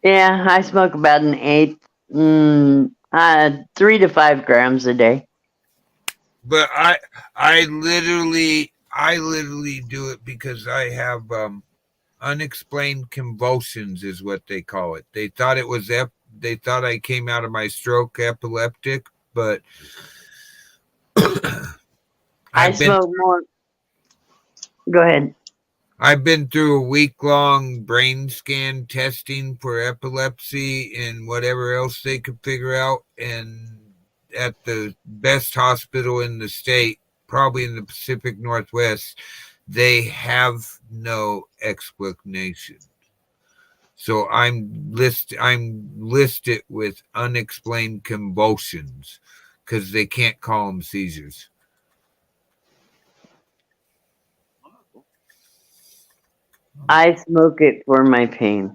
Yeah, I smoke about an 3 to 5 grams a day. But I literally do it because I have unexplained convulsions is what they call it. They thought it was they thought I came out of my stroke epileptic, but I I've been smoke more. Go ahead. I've been through a week-long brain scan testing for epilepsy and whatever else they could figure out, and at the best hospital in the state, probably in the Pacific Northwest, they have no explanation. So I'm listed with unexplained convulsions because they can't call them seizures. I smoke it for my pain.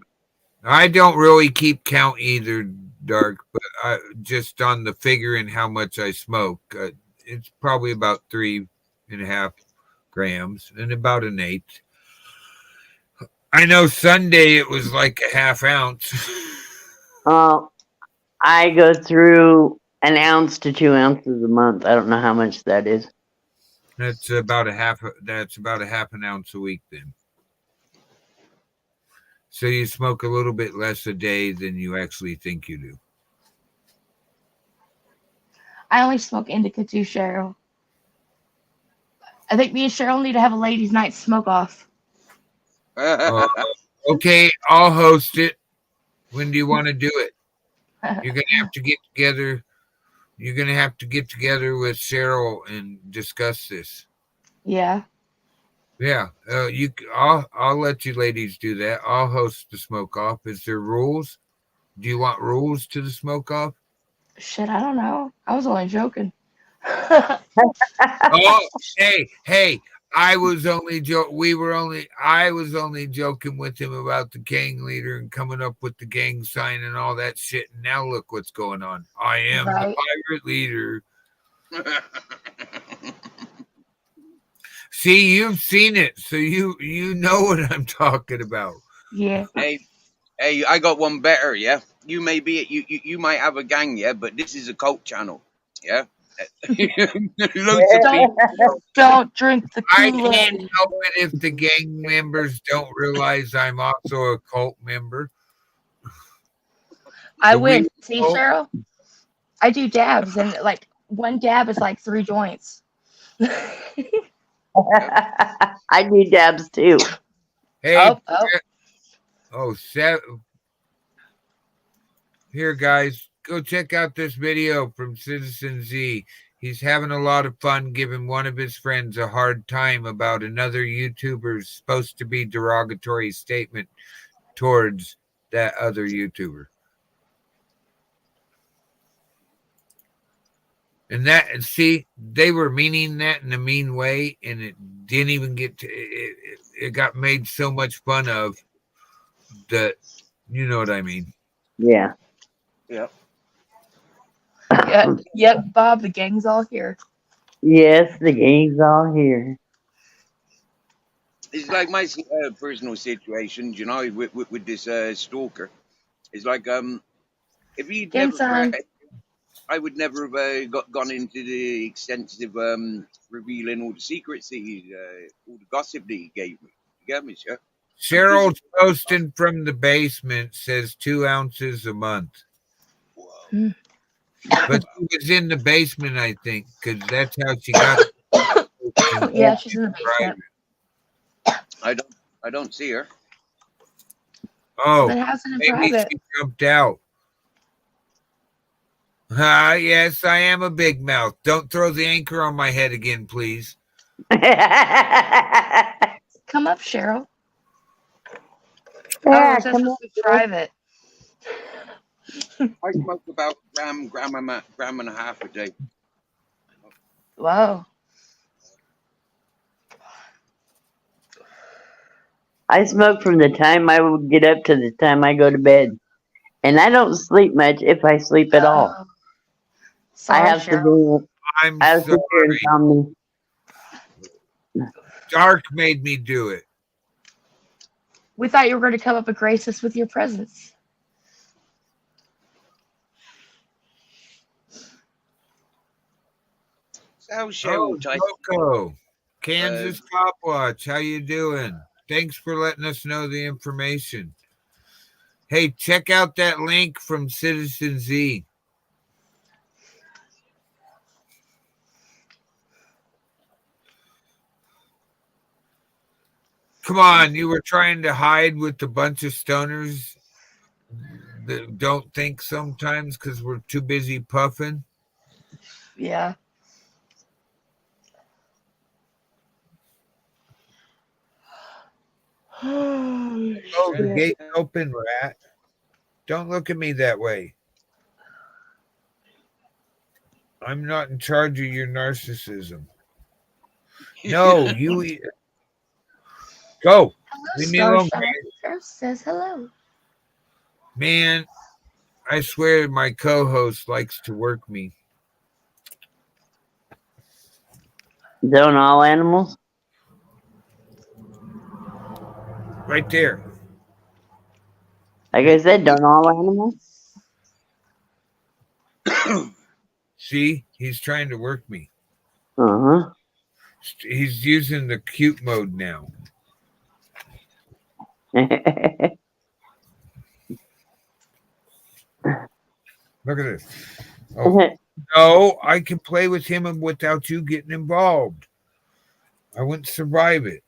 I don't really keep count either, Dark, but I just on the figure and how much I smoke. It's probably about 3.5 grams and about an 8. I know Sunday it was like a half ounce. I go through an ounce to 2 ounces a month. I don't know how much that is. That's about a half an ounce a week then. So you smoke a little bit less a day than you actually think you do. I only smoke indica too, Cheryl. I think me and Cheryl need to have a ladies' night smoke off. Okay, I'll host it. When do you want to do it? You're gonna have to get together. You're gonna have to get together with Cheryl and discuss this. Yeah. Yeah, I'll let you ladies do that. I'll host the smoke off. Is there rules? Do you want rules to the smoke off? Shit, I don't know. I was only joking. Oh, hey! I was only joking with him about the gang leader and coming up with the gang sign and all that shit. And now look what's going on. I am the Right. pirate leader. See, you've seen it, so you know what I'm talking about. Yeah. Hey, I got one better, yeah. You may be you might have a gang, yeah, but this is a cult channel, yeah. Loads of people. Don't drink the I Kool-Aid. can't help it if the gang members don't realize I'm also a cult member. I The win. weed See, cult? Cheryl? I do dabs, and like one dab is like 3 joints. I do dabs too. Hey, Oh. Here, guys, go check out this video from Citizen Z. He's having a lot of fun giving one of his friends a hard time about another YouTuber's supposed to be derogatory statement towards that other YouTuber. And that, see, they were meaning that in a mean way, and it didn't even get to, it got made so much fun of that, you know what I mean? Yeah. Yeah. Yep, Bob, the gang's all here. Yes, the gang's all here. It's like my personal situation, you know, with this stalker. It's like if he'd Gang never sign. I would never have gone into the extensive revealing all the secrets that all the gossip that he gave me. You get me, sir? Cheryl's posting from the basement says 2 ounces a month. Whoa. But she was in the basement, I think, because that's how she got it. Yeah, she's in the basement. I don't see her. Oh, But how's it in maybe private? she jumped out. Yes, I am a big mouth. Don't throw the anchor on my head again, please. Come up, Cheryl. Yeah, That's come supposed on, to be private. I smoke about gram and a half a day. Whoa. I smoke from the time I would get up to the time I go to bed. And I don't sleep much if I sleep at all. Oh. Sorry, I have Cheryl. I'm severe sorry. insomnia. Dark made me do it. We thought you were going to come up and grace us with your presence. So Cheryl, Coco, Kansas Cop Watch, how you doing? Thanks for letting us know the information. Hey, check out that link from Citizen Z. Come on, you were trying to hide with a bunch of stoners that don't think sometimes because we're too busy puffing. Yeah. Oh, the gate's open, rat. Don't look at me that way. I'm not in charge of your narcissism. No, you go. Hello, Leave me Star alone, Shadow. man. Star says hello. Man, I swear my co-host likes to work me. Don't all animals? Right there. Like I said, don't all animals? See, he's trying to work me. Uh-huh. He's using the cute mode now. Look at this. Oh, no, I can play with him without you getting involved. I wouldn't survive it.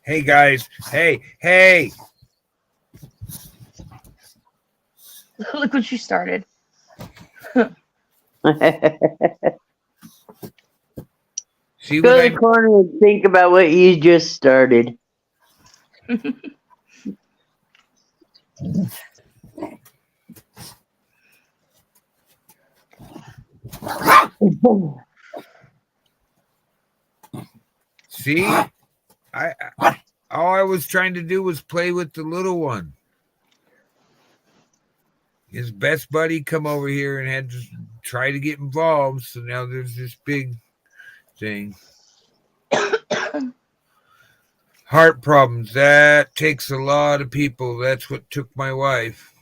Hey guys, hey. Look what you started. See Go what to the corner and think about what you just started. See? I all I was trying to do was play with the little one. His best buddy come over here and had to try to get involved, so now there's this big thing. Heart problems, that takes a lot of people. That's what took my wife.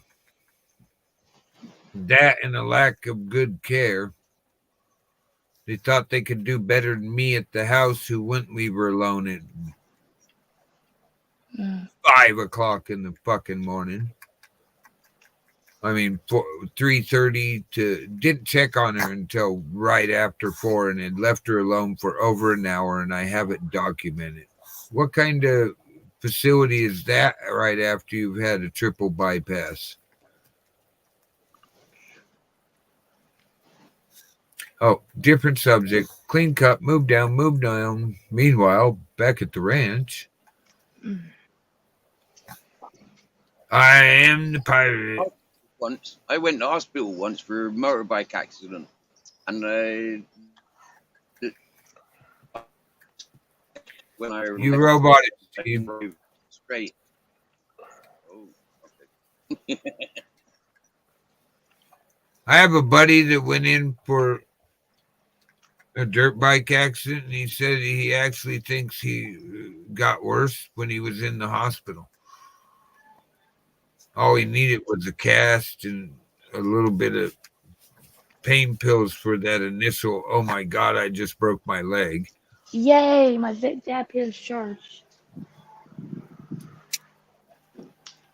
That and a lack of good care. They thought they could do better than me at the house who wouldn't leave her alone. Mm. 5 o'clock in the fucking morning. I mean, 3:30 to didn't check on her until right after 4 and had left her alone for over an hour, and I have it documented. What kind of facility is that right after you've had a triple bypass? Oh, different subject. Clean cut, move down, move down. Meanwhile, back at the ranch, Mm. I am the pirate. Once I went to hospital once for a motorbike accident, and when I You roboted, I Steve. drove straight. Oh, okay. I have a buddy that went in for a dirt bike accident, and he said he actually thinks he got worse when he was in the hospital. All he needed was a cast and a little bit of pain pills for that initial, oh my God, I just broke my leg. Yay, my Vic Dap is charged.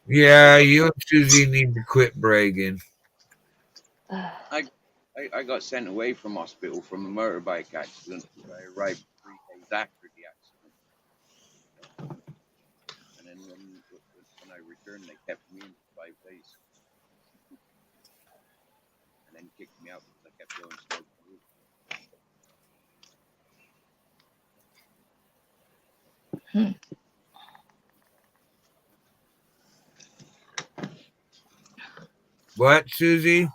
Yeah, you and Susie need to quit bragging. I got sent away from hospital from a motorbike accident. I arrived 3 days after the accident, and then when I returned, they kept me in for 5 days, and then kicked me out because I kept going smoking. What, Susie?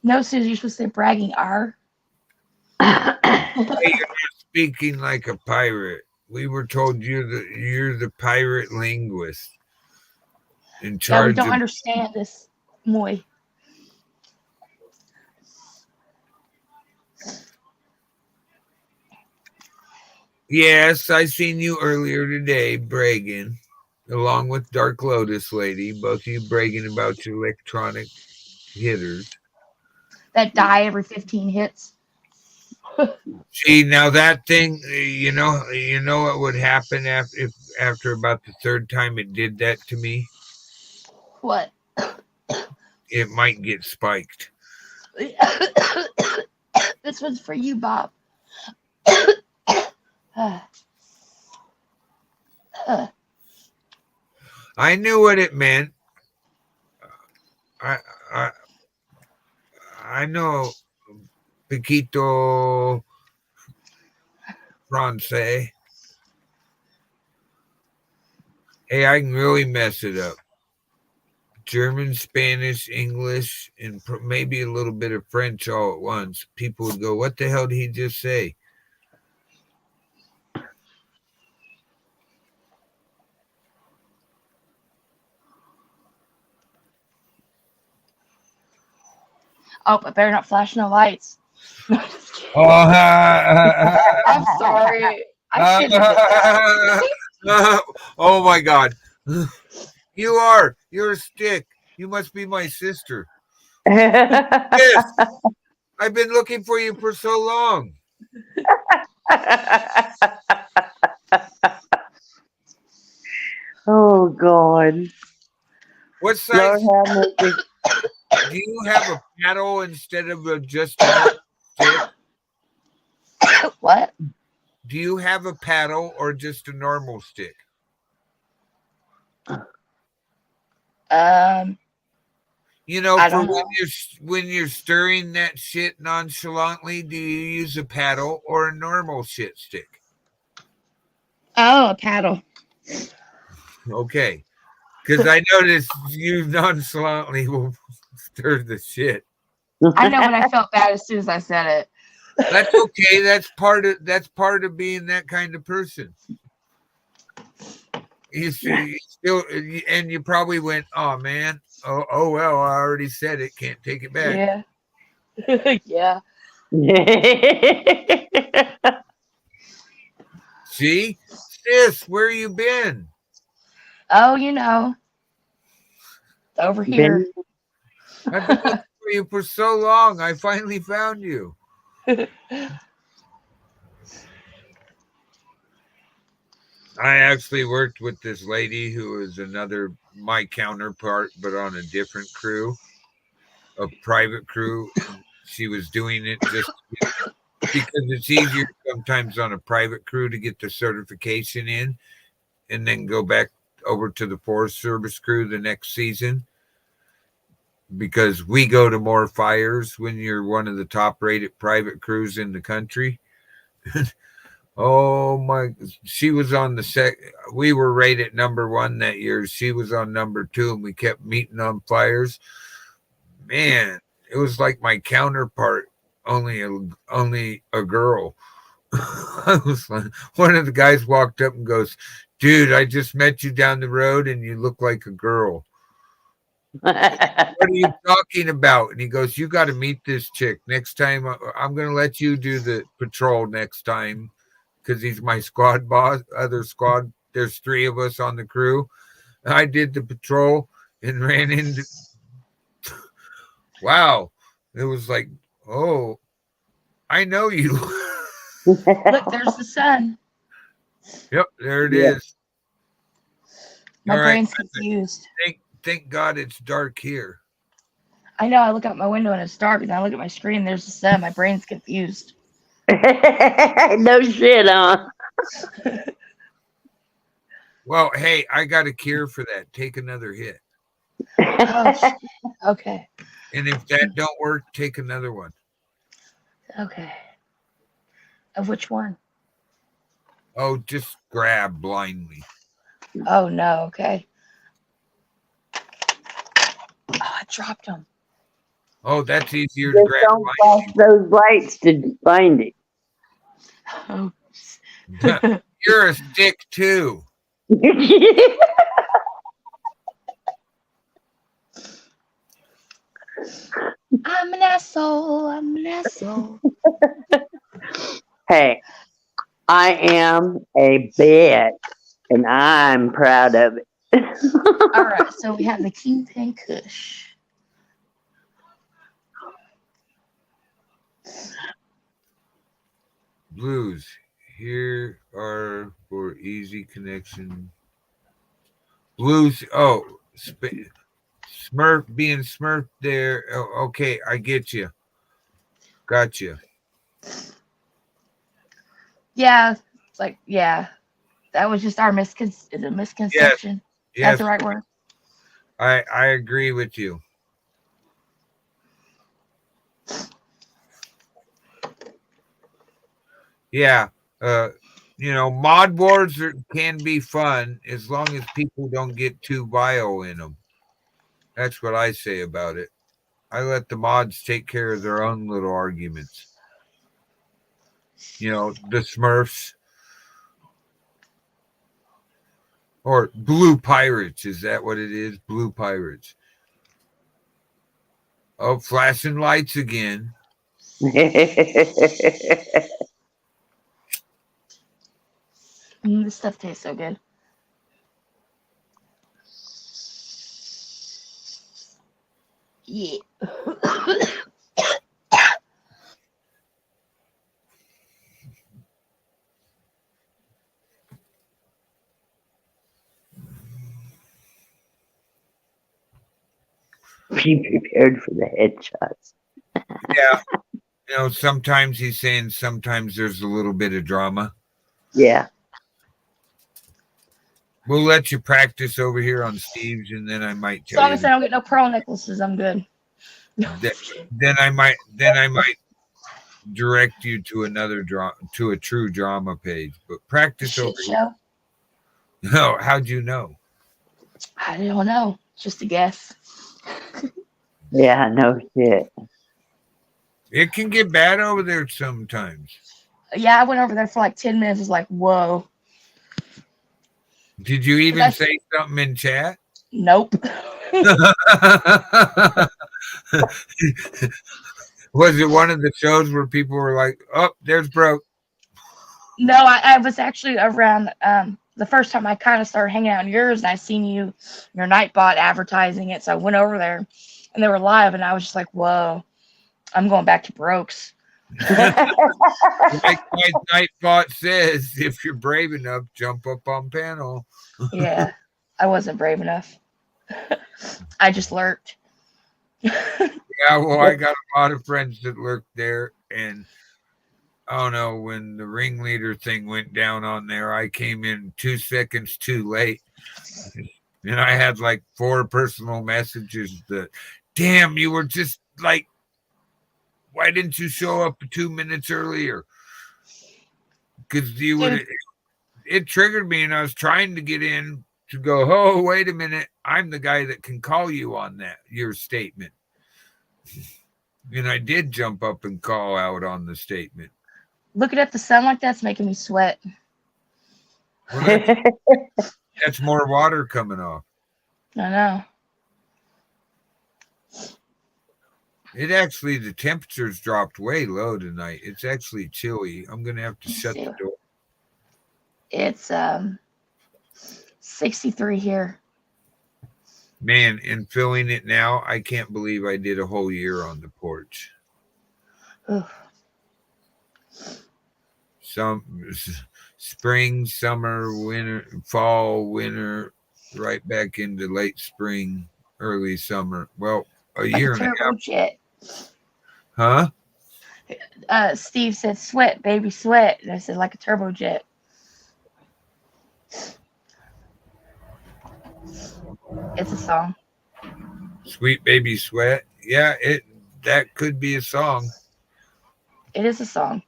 No, Susie, you're supposed to say bragging R. Hey, you're not speaking like a pirate. We were told you're the pirate linguist in Yeah, we charge don't of. understand this, Moy. Yes, I seen you earlier today bragging, along with Dark Lotus Lady, both of you bragging about your electronic hitters. That die every 15 hits. See, now that thing, you know what would happen after about the third time it did that to me? What? It might get spiked. This one's for you, Bob. I knew what it meant. I know Piquito Francais. Hey, I can really mess it up. German, Spanish, English, and maybe a little bit of French all at once. People would go, what the hell did he just say? Oh, I better not flash no lights. Oh, I'm sorry. I shouldn't have done oh my God. You're a stick. You must be my sister. Yes. I've been looking for you for so long. Oh God. What size? Lord have mercy. Do you have a paddle instead of just a stick? that. What? Do you have a paddle or just a normal stick? You know, I for don't know. when you're stirring that shit nonchalantly, do you use a paddle or a normal shit stick? Oh, a paddle. Okay, because I noticed you nonchalantly will stir the shit. I know when I felt bad as soon as I said it. That's okay. That's part of being that kind of person. You still, and you probably went, oh man, oh well, I already said it, can't take it back. Yeah. Yeah. See, sis, where you been? Oh, you know. Over here. I've been looking for you for so long. I finally found you. I actually worked with this lady who was my counterpart, but on a different crew, a private crew. She was doing it just because it's easier sometimes on a private crew to get the certification in and then go back over to the Forest Service crew the next season, because we go to more fires when you're one of the top rated private crews in the country. Oh my, she was on the we were rated #1 that year. She was on #2 and we kept meeting on fires. Man, it was like my counterpart, only a girl. I was like, one of the guys walked up and goes, "Dude, I just met you down the road and you look like a girl." What are you talking about? And he goes, "You got to meet this chick next time. I'm going to let you do the patrol next time, because he's my squad boss." Other squad, there's 3 of us on the crew. I did the patrol and ran into. Wow, it was like, oh, I know you. Look, there's the sun. Yep, there it Yeah. is. My All right. brain's confused. Thank God it's dark here. I know. I look out my window and it's dark, and I look at my screen. There's the sun. My brain's confused. No shit, huh? Well, hey, I got a cure for that. Take another hit. Oh, okay. And if that don't work, take another one. Okay. Of which one? Oh, just grab blindly. Oh no. Okay. Oh, I dropped them. Oh, that's easier to Just grab don't blindly. flash those lights to find it. Oh. You're a stick too. I'm an asshole. I'm an asshole. Hey, I am a bitch, and I'm proud of it. All right. So we have the Kingpin Kush. Blues. Here are for easy connection. Blues. Oh, Smurf being Smurf there. Oh, okay, I get you. Gotcha. Yeah. It's like, yeah. That was just our misconception. Yes, That's the right word. I agree with you. Yeah. Mod wars can be fun as long as people don't get too vile in them. That's what I say about it. I let the mods take care of their own little arguments. The Smurfs or Blue Pirates. Is that what it is? Blue Pirates. Oh, flashing lights again. This stuff tastes so good. Yeah. Be prepared for the headshots. Yeah. Sometimes he's saying sometimes there's a little bit of drama. Yeah. We'll let you practice over here on Steve's, and then I might So tell obviously I don't get no pearl necklaces. I'm good. Then I might direct you to to a true drama page. But practice Shit over here. show. No, how'd you know? I don't know. Just a guess. Yeah, no shit. It can get bad over there sometimes. Yeah, I went over there for like 10 minutes. It was like, whoa. Did you even That's- say something in chat? Nope. Was it one of the shows where people were like, "Oh, there's broke"? No, I was actually around the first time I kind of started hanging out in yours, and I seen your Nightbot advertising it. So I went over there, and they were live, and I was just like, whoa, I'm going back to Brokes. Like my Nightbot says, if you're brave enough, jump up on panel. Yeah, I wasn't brave enough. I just lurked. Yeah, well, I got a lot of friends that lurked there, and I don't know, when the ringleader thing went down on there, I came in 2 seconds too late. And I had like 4 personal messages that, damn, you were just like, why didn't you show up 2 minutes earlier? Because you would, it triggered me, and I was trying to get in to go, oh, wait a minute, I'm the guy that can call you on that, your statement. And I did jump up and call out on the statement. Looking at the sun like that's making me sweat. Well, that's more water coming off. I know. It actually, the temperature's dropped way low tonight. It's actually chilly. I'm going to have to shut the door. It's 63 here. Man, and feeling it now, I can't believe I did a whole year on the porch. Ooh. Spring, summer, winter, fall, winter, right back into late spring, early summer. Well, a Like year a and a half. turbojet. Huh? Steve said, "Sweat, baby, sweat." And I said, "Like a turbojet." It's a song. Sweet Baby Sweat. Yeah, that could be a song. It is a song.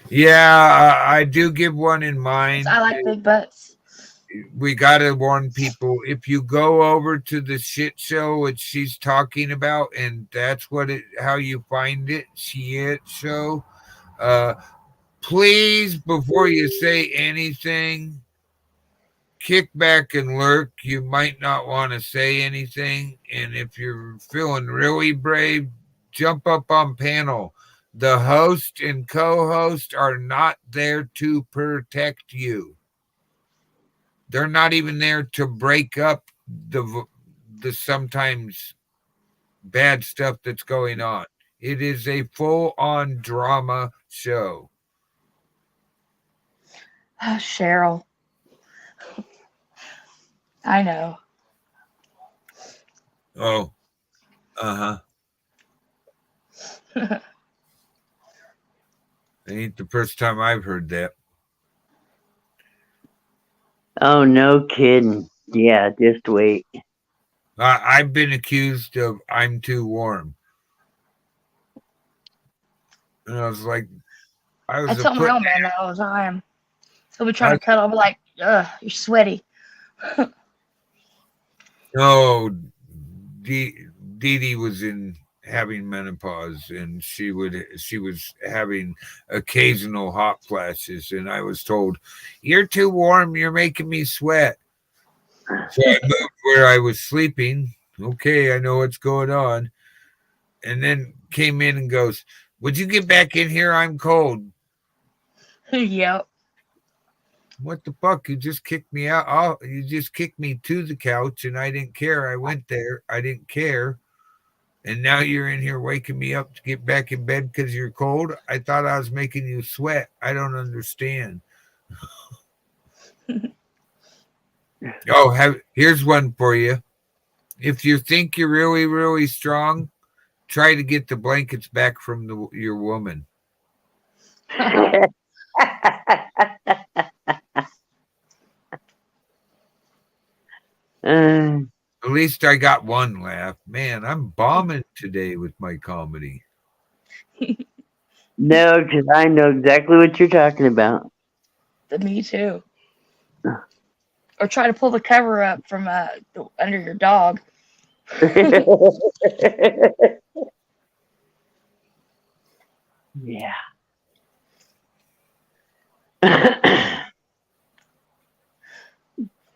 Yeah, I do give one in mind. I like big butts. We got to warn people, if you go over to the shit show which she's talking about, and that's how you find it, shit show, please, before you say anything, kick back and lurk. You might not want to say anything, and if you're feeling really brave, jump up on panel. The host and co-host are not there to protect you. They're not even there to break up the sometimes bad stuff that's going on. It is a full-on drama show. Oh, Cheryl. I know. Oh, uh-huh. It ain't the first time I've heard that. Oh, no kidding. Yeah, just wait. I've been accused of I'm too warm. And I was like, I tell my own man that all the time. He'll be trying to cuddle. I'll be like, ugh, you're sweaty. No, Dee Dee was having menopause, and she was having occasional hot flashes, and I was told, "You're too warm. You're making me sweat." So I moved where I was sleeping. Okay, I know what's going on. And then came in and goes, "Would you get back in here? I'm cold." Yep. What the fuck? You just kicked me out. Oh, you just kicked me to the couch, and I didn't care. I went there. I didn't care. And now you're in here waking me up to get back in bed because you're cold. I thought I was making you sweat. I don't understand. Here's one for you. If you think you're really, really strong, try to get the blankets back from your woman. At least I got one laugh. Man, I'm bombing today with my comedy. No, because I know exactly what you're talking about. Me too. Or try to pull the cover up from under your dog. Yeah.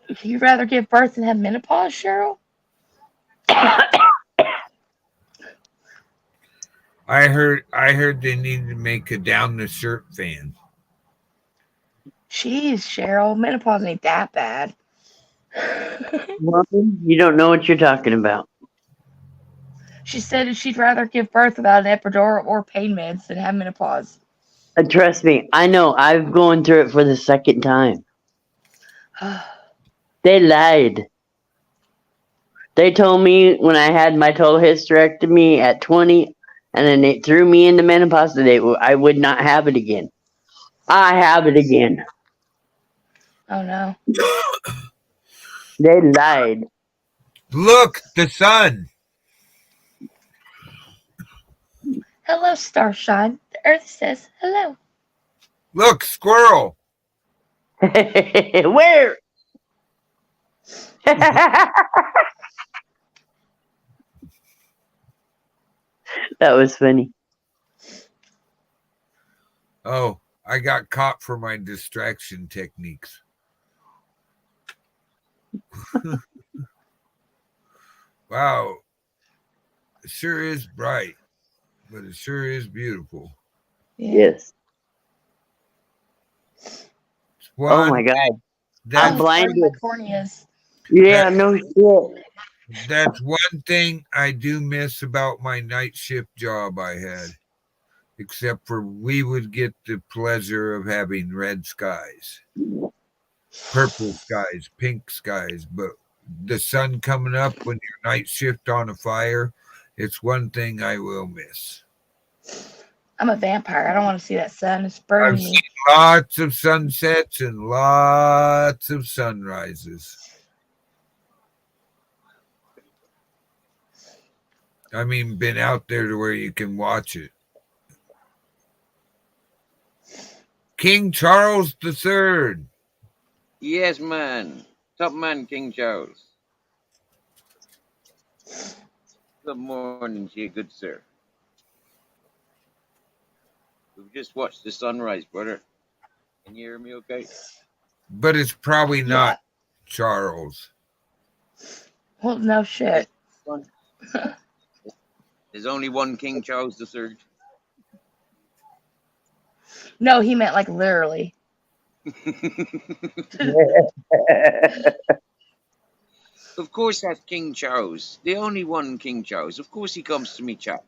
Would you rather give birth than have menopause, Cheryl? I heard they need to make a down the shirt fan. Jeez, Cheryl, menopause ain't that bad. Woman, you don't know what you're talking about. She said she'd rather give birth without an epidural or pain meds than have menopause. Trust me, I know. I've gone through it for the second time. They lied. They told me when I had my total hysterectomy at 20, and then they threw me into menopause, that I would not have it again. I have it again. Oh no. They lied. Look, the sun. Hello, Starshine. The Earth says hello. Look, squirrel. Where? That was funny. Oh, I got caught for my distraction techniques. Wow. It sure is bright, but it sure is beautiful. Yes. It's Oh one my God. Oh, that's, it's burning my blinded. corneas. Yeah, no shit. that's one thing I do miss about my night shift job I had. Except for we would get the pleasure of having red skies, purple skies, pink skies, but the sun coming up when your night shift on a fire, it's one thing I will miss. I'm a vampire. I don't want to see that sun. It's I've burning seen me. lots of sunsets and lots of sunrises. I mean, been out there to where you can watch it. King Charles III. Yes, man. Top man, King Charles. Good morning to you, good sir. We've just watched the sunrise, brother. Can you hear me okay? But it's probably Yeah. not Charles. Well, no shit. There's only one King Charles III. No, he meant like literally. Of course, that's King Charles. The only one King Charles. Of course, he comes to me, chap.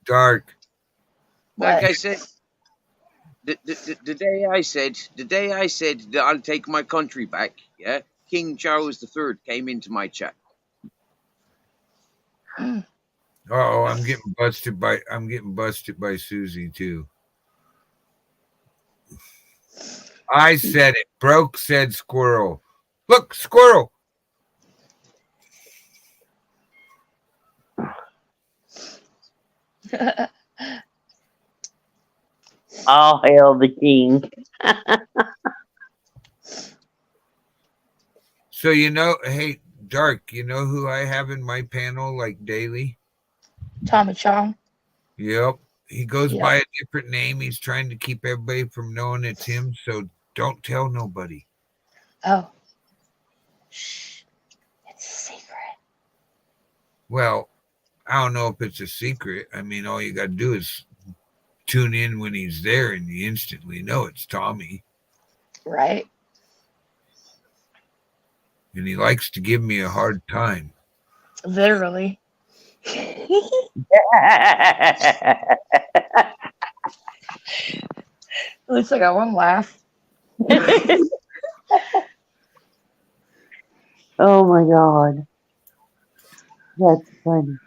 Dark. Like But I said, the day I said that I'll take my country back, yeah, King Charles III came into my chat. Oh, I'm getting busted by Susie too. I said it. Broke said squirrel. Look, squirrel. All hail the king. So hey, Dark, you know who I have in my panel like daily? Tommy Chong. Yep. He goes Yep. by a different name. He's trying to keep everybody from knowing it's him, so don't tell nobody. Oh. Shh. It's a secret. Well, I don't know if it's a secret. I mean, all you got to do is tune in when he's there and you instantly know it's Tommy. Right? And he likes to give me a hard time. Literally. At least I got one laugh. Oh my God. That's funny.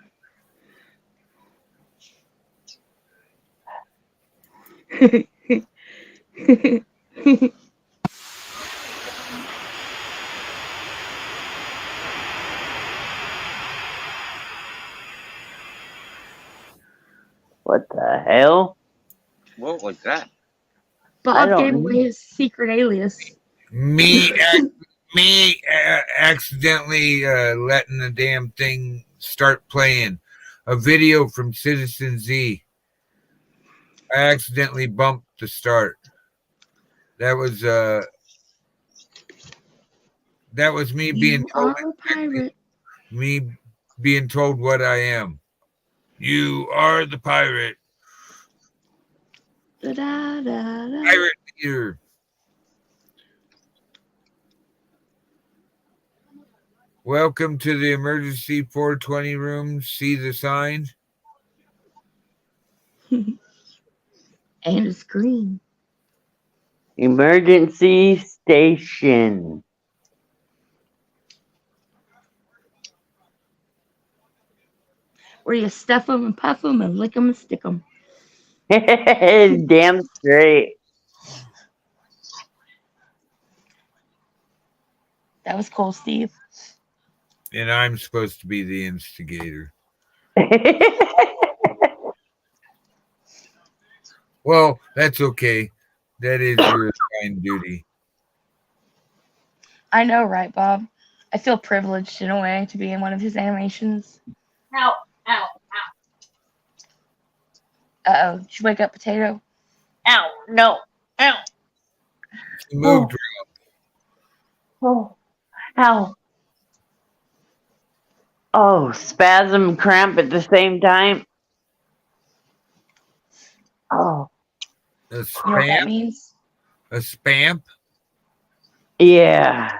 What the hell? What was that? I Bob don't gave know. away his secret alias. Me accidentally letting the damn thing start playing a video from Citizen Z. I accidentally bumped the start. That was me being You told are a pirate. me being told what I am. You are the pirate. Da, da, da, da. Pirate leader. Welcome to the emergency 420 room. See the sign? And a screen. Emergency station. Where you stuff them and puff them and lick them and stick them. Damn straight. That was cool, Steve. And I'm supposed to be the instigator. Well, that's okay. That is your assigned duty. I know, right, Bob? I feel privileged in a way to be in one of his animations. Ow, ow, Uh-oh. Did you wake up, Potato? ow, no, ow, She moved. Oh, ow. Oh, spasm, cramp at the same time. Oh, A You know what that spam? means? A spam? yeah.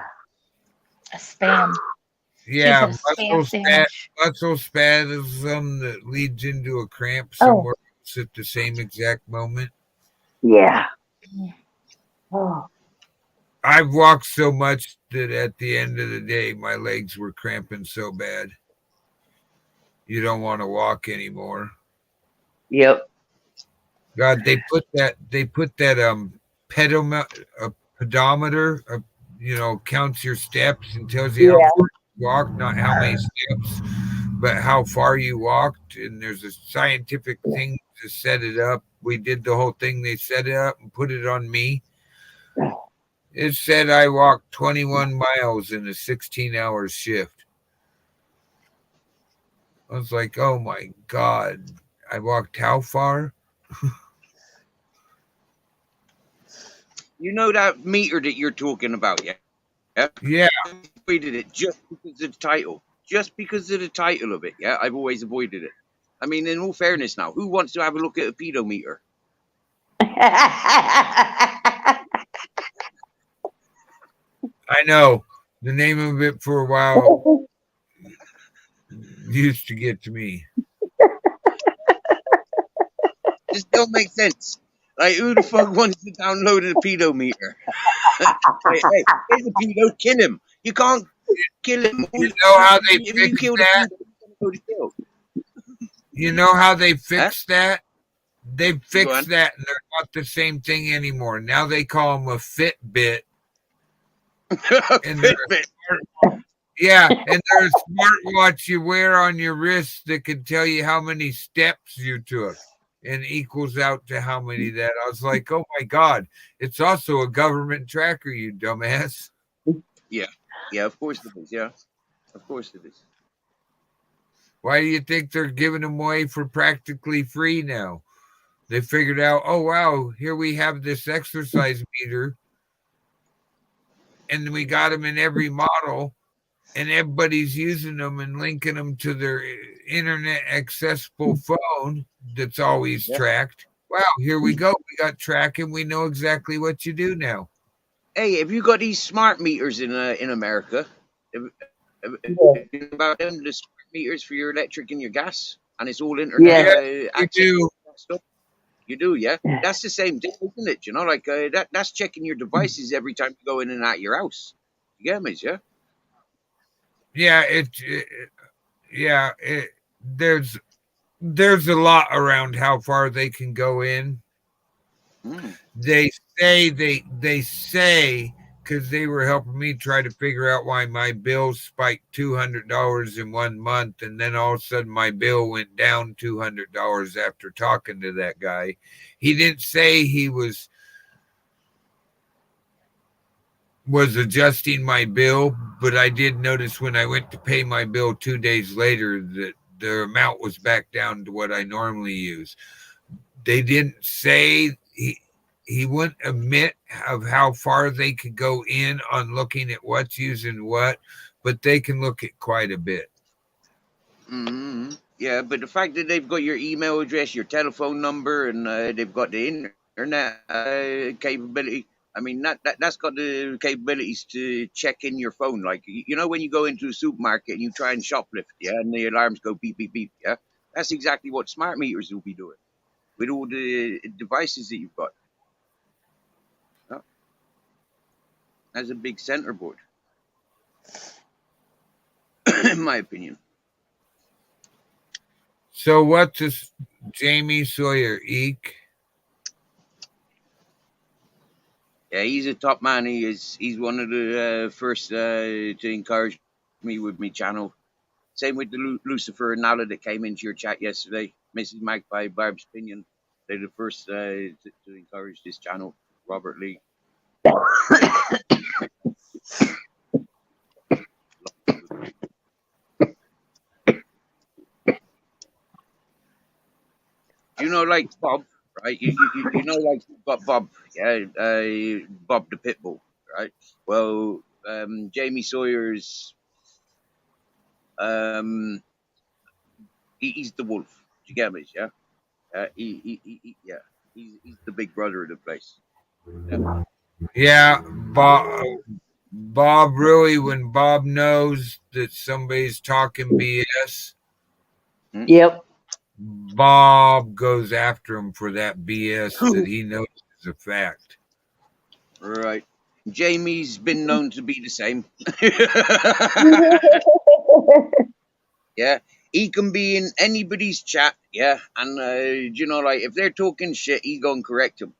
A spam. Yeah, She's a spam sandwich. muscle spasm that leads into a cramp Oh. somewhere else at the same exact moment. Yeah. Oh. I've walked so much that at the end of the day, my legs were cramping so bad. You don't want to walk anymore. Yep. God, they put that pedometer, counts your steps and tells you how Yeah. far you walk, not how many steps, but how far you walked. And there's a scientific thing to set it up. We did the whole thing. They set it up and put it on me. It said I walked 21 miles in a 16-hour shift. I was like, oh my God. I walked how far? You know that meter that you're talking about, yeah? Yeah. I avoided it just because of the title. Just because of the title of it, yeah? I've always avoided it. I mean, in all fairness now, who wants to have a look at a pedometer? I know. The name of it for a while used to get to me. This don't make sense. Like, who the fuck wants to download a pedometer? Hey, here's a pedo, kill him. You can't kill him. You know how they If you fixed kill the that? pedo, he's gonna go to jail. You know how they fixed that? They on. fixed that and they're not the same thing anymore. Now they call them a Fitbit. And they're Yeah, and there's a smartwatch you wear on your wrist that can tell you how many steps you took and equals out to how many that. I was like, oh my God, it's also a government tracker, you dumbass. Yeah, of course it is. Yeah, of course it is. Why do you think they're giving them away for practically free now? They figured out, oh, wow, here we have this exercise meter, and we got them in every model, and everybody's using them and linking them to their internet accessible phone that's always tracked. Wow, here we go. We got tracking. We know exactly what you do now. Hey, have you got these smart meters in America? Have you heard about them? The smart meters for your electric and your gas, and it's all internet. You access do. stuff. You do, yeah. That's the same thing, isn't it? You know, like that's checking your devices every time you go in and out your house. You get me, yeah? Yeah, there's a lot around how far they can go in. They say because they were helping me try to figure out why my bill spiked $200 in 1 month, and then all of a sudden my bill went down $200 after talking to that guy. He didn't say he was adjusting my bill, but I did notice when I went to pay my bill 2 days later that the amount was back down to what I normally use. They didn't say he wouldn't admit of how far they could go in on looking at what's using what, but they can look at quite a bit. Mm-hmm. Yeah, but the fact that they've got your email address, your telephone number, and they've got the internet capability, I mean, that's got the capabilities to check in your phone. Like, you know, when you go into a supermarket and you try and shoplift, yeah, and the alarms go beep, beep, beep, yeah? That's exactly what smart meters will be doing with all the devices that you've got. Yeah? That's a big center board, in my opinion. So what's this Jamie Sawyer Eek? Yeah, he's a top man. He's one of the first to encourage me with my channel. Same with the Lucifer and Nala that came into your chat yesterday. Mrs. Magpie, Barb's Opinion. They're the first to encourage this channel. Robert Lee. You know, like Bob, right? You know, like Bob, yeah, Bob the Pitbull, right? Well, Jamie Sawyer's, he's the wolf. Do you get me? Yeah, yeah. He's the big brother of the place. Yeah. Yeah, Bob really, when Bob knows that somebody's talking BS, Yep. Bob goes after him for that BS that he knows is a fact. Right. Jamie's been known to be the same. Yeah. He can be in anybody's chat, yeah. And, you know, like, if they're talking shit, he's going to correct them.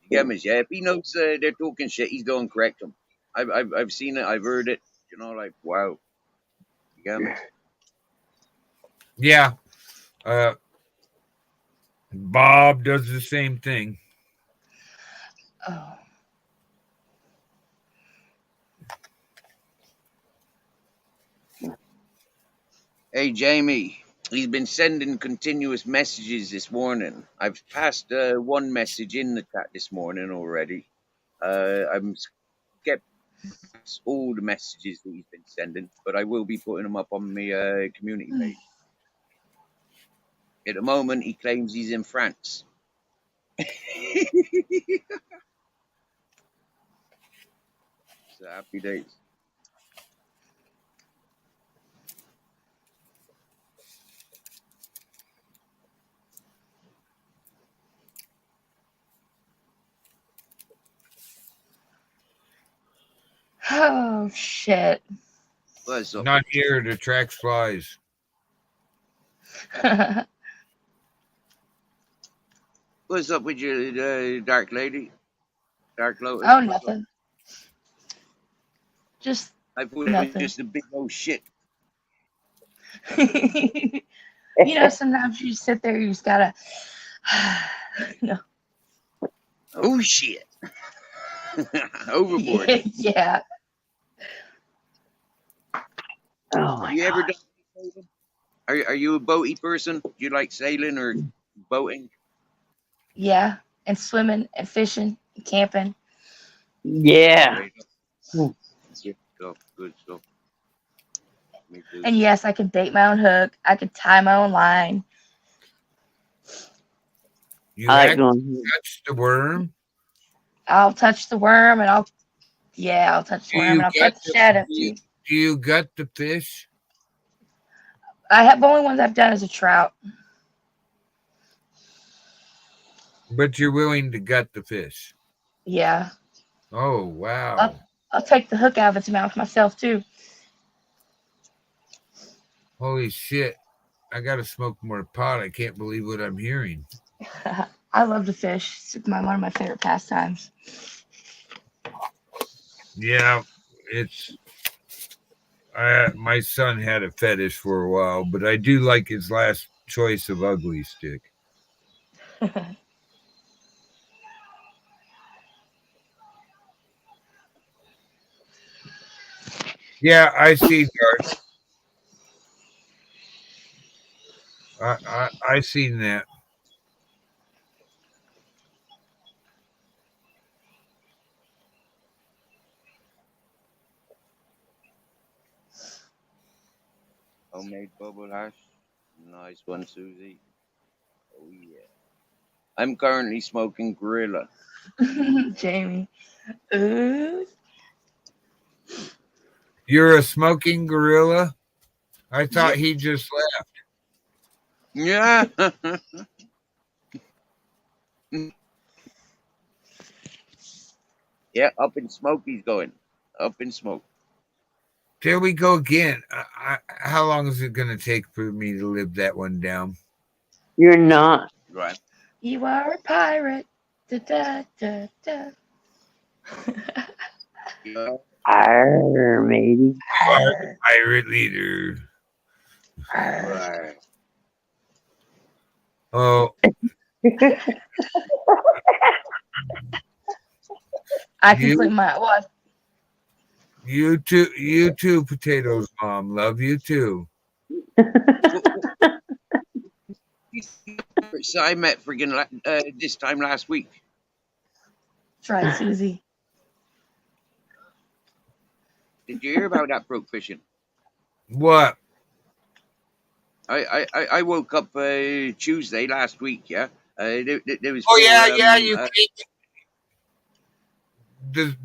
You get me? Yeah. If he knows they're talking shit, he's going to correct them. I've seen it. I've heard it. You know, like, wow. You get me? Yeah. Bob does the same thing. Oh. Hey, Jamie. He's been sending continuous messages this morning. I've passed one message in the chat this morning already. I'm kept all the messages that he's been sending, but I will be putting them up on my community page. At the moment, he claims he's in France. So happy days. Oh shit. What's up? Not here to attract flies. What's up with you, Dark Lady? Dark Lotus? Oh, what's up? nothing. Just I thought it was nothing. just a big old shit. You know, sometimes you sit there, you just gotta. No. Oh shit! Overboard. Yeah. Oh my Have you ever God. done sailing? Are you a boaty person? Do you like sailing or boating? Yeah. And swimming and fishing and camping. Yeah. Great. Hmm. Good stuff. Good stuff. Me too. And yes, I could bait my own hook. I could tie my own line. You I like actually going. touch the worm? I'll touch the worm and I'll touch the Do worm you and I'll get touch the shadow the, too. do you gut the fish? The only ones I've done is a trout. But you're willing to gut the fish. Yeah. Oh wow. I'll take the hook out of its mouth myself too. Holy shit. I gotta smoke more pot. I can't believe what I'm hearing. I love to fish. It's one of my favorite pastimes. Yeah, it's my son had a fetish for a while, but I do like his last choice of ugly stick. Yeah, I see, Dark. I seen that. Homemade bubble hash. Nice one, Susie. Oh yeah. I'm currently smoking Gorilla. Jamie. Ooh. You're a smoking gorilla? I thought Yeah. he just left. Yeah. Yeah, up in smoke he's going. Up in smoke. There we go again. How long is it going to take for me to live that one down? You're not. Right. You are a pirate. Da, da, da, da. Yeah. Arr, matey. Our pirate leader. Right. Oh, I can You- sleep my what? you too, Potatoes Mom. Love you too. So I met friggin' this time last week. That's right, Susie. Did you hear about that broke fishing? What? I woke up Tuesday last week. Yeah. There was. Oh yeah, four, yeah. You came.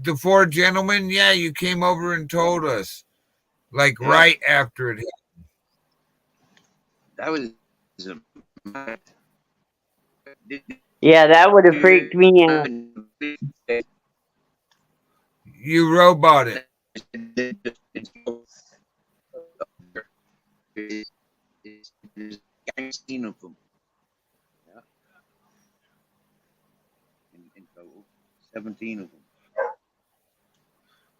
The four gentlemen. Yeah, you came over and told us, like Yeah. right after it. That was. Did Yeah, that would have freaked me out. You robot it. There's 16 of them. Yeah. In total, 17 of them.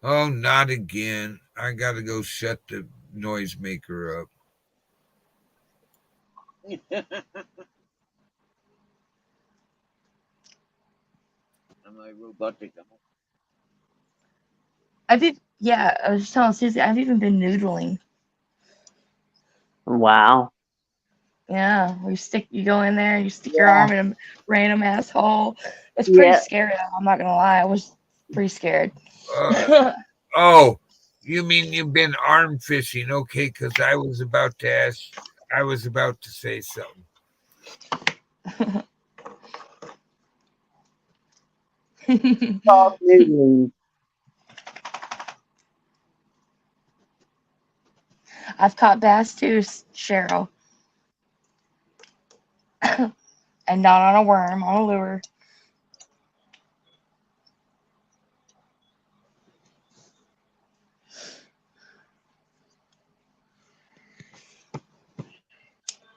Oh, not again. I got to go shut the noisemaker up. Am I robotic? I did. Yeah, I was just telling Susie. I've even been noodling. Wow. Yeah, you go in there, you stick your arm in a random asshole. It's pretty Yeah. scary. Though, I'm not gonna lie. I was pretty scared. Oh, you mean you've been arm fishing? Okay, because I was about to ask. I was about to say something. Soft noodling. I've caught bass too, Cheryl. And not on a worm, on a lure.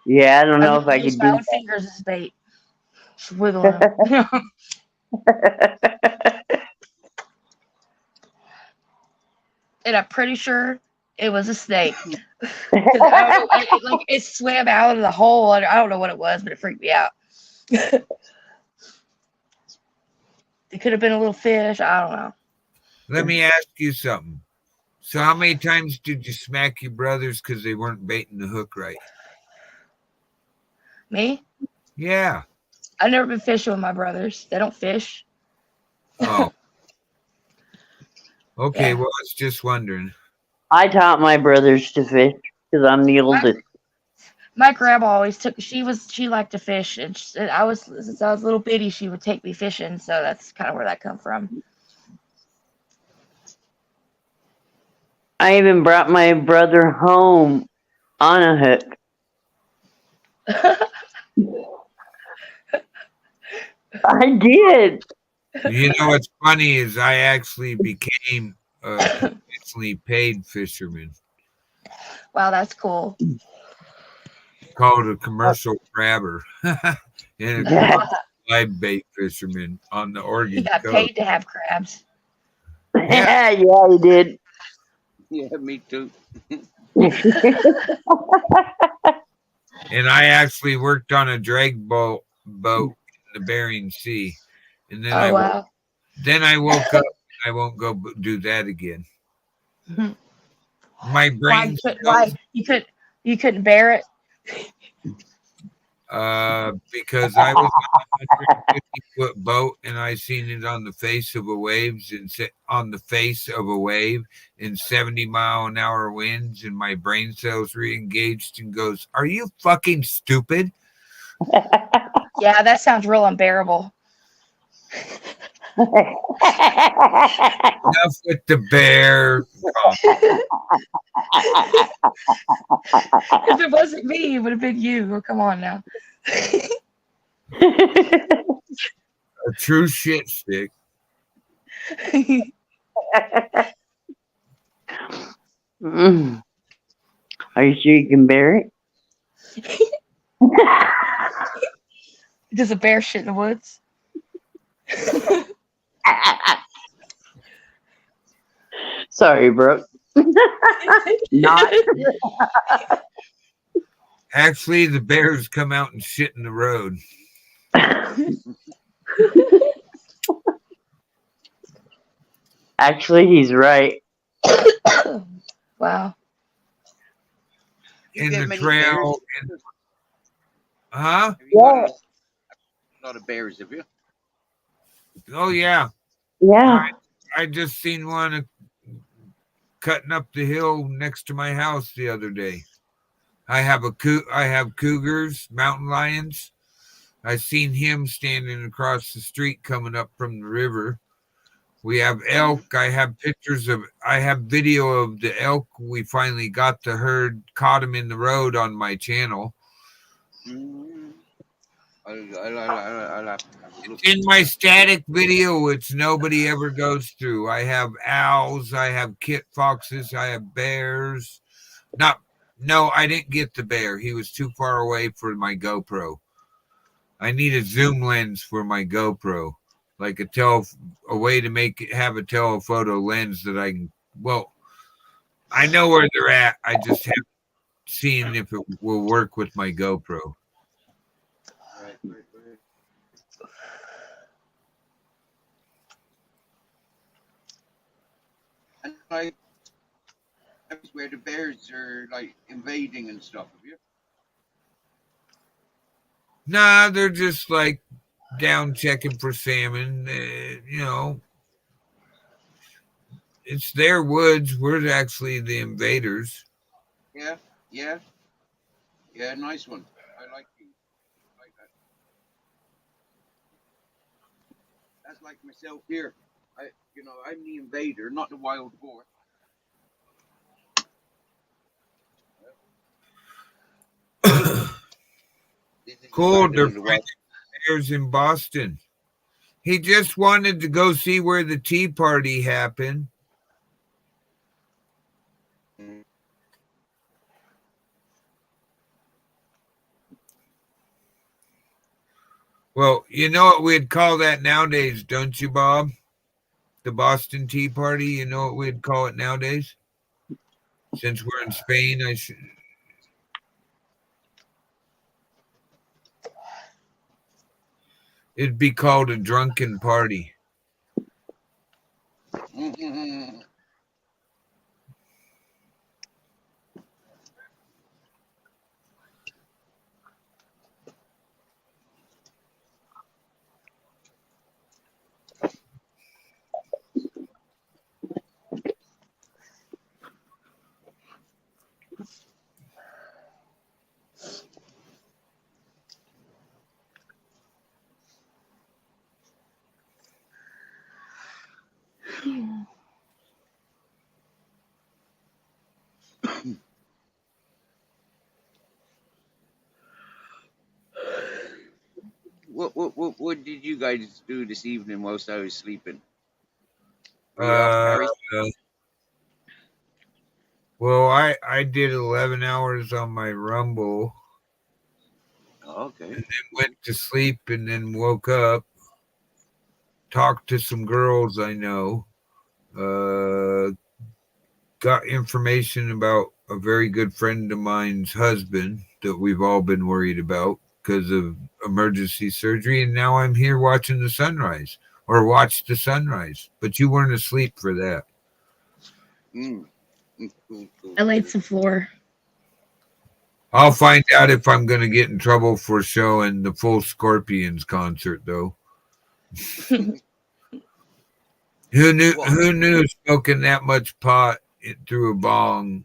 Yeah, I don't know if I use could my do own fingers as bait. Just wiggling them. that. And I'm pretty sure it was a snake. 'Cause I don't know, it swam out of the hole. I don't know what it was, but it freaked me out. It could have been a little fish. I don't know. Let me ask you something. So, how many times did you smack your brothers because they weren't baiting the hook right? Me? Yeah. I've never been fishing with my brothers. They don't fish. Oh. Okay. Yeah. Well, I was just wondering. I taught my brothers to fish because I'm the oldest. My grandma always she liked to fish, and since I was a little bitty, she would take me fishing. So that's kind of where that come from. I even brought my brother home on a hook. I did. You know what's funny is I actually became a professionally paid fisherman, Wow, that's cool. called a commercial crabber, and a live bait fisherman on the He Oregon got coast. paid to have crabs. Yeah, he did. Yeah, me too. And I actually worked on a drag boat in the Bering Sea, and then Oh wow. then I woke up. I won't go do that again. Mhm. My brain, You couldn't bear it? because I was on a 150-foot boat and I seen it on the face of a waves and on the face of a wave in 70-mile-an-hour winds, and my brain cells re-engaged and goes, "Are you fucking stupid?" Yeah, that sounds real unbearable. Enough with the bear. If it wasn't me, it would have been you. Oh, come on now. A true shit stick. Mm. Are you sure you can bear it? Does a bear shit in the woods? Sorry, Brooke. Not. Actually, the bears come out and shit in the road. Actually, he's right. Wow. You In get the many trail. bears? Huh? Have you got a lot of bears, have you? Oh, yeah. Yeah. I just seen one cutting up the hill next to my house the other day. I have cougars, mountain lions. I seen him standing across the street coming up from the river. We have elk. I have video of the elk. We finally got the herd, caught him in the road on my channel. Mm. I'll have to have a look. In my static video, which nobody ever goes through. I have owls, I have kit foxes, I have bears. No, I didn't get the bear. He was too far away for my GoPro. I need a zoom lens for my GoPro, like a way to have a telephoto lens that I can. Well, I know where they're at. I just haven't seen if it will work with my GoPro. Right. And like, that's where the bears are like invading and stuff, have you? Nah, they're just like down checking for salmon. It's their woods. We're actually the invaders. Yeah. Nice one. I like you. I like that. That's like myself here. I'm the invader, not the wild boar. This is Cool. the They're wild boar. bears in Boston. He just wanted to go see where the Tea Party happened. Well, you know what we'd call that nowadays, don't you, Bob? The Boston Tea Party, you know what we'd call it nowadays? Since we're in Spain, it'd be called a drunken party. What did you guys do this evening whilst I was sleeping? Were you off, Harry? Well, I did 11 hours on my Rumble. Oh, okay. And then went to sleep and then woke up, talked to some girls I know, got information about a very good friend of mine's husband that we've all been worried about because of emergency surgery. And now I'm here watching the sunrise, or watched the sunrise. But you weren't asleep for that. Cool. I laid some floor. I'll find out if I'm going to get in trouble for showing the full Scorpions concert, though. Who knew smoking that much pot through a bong,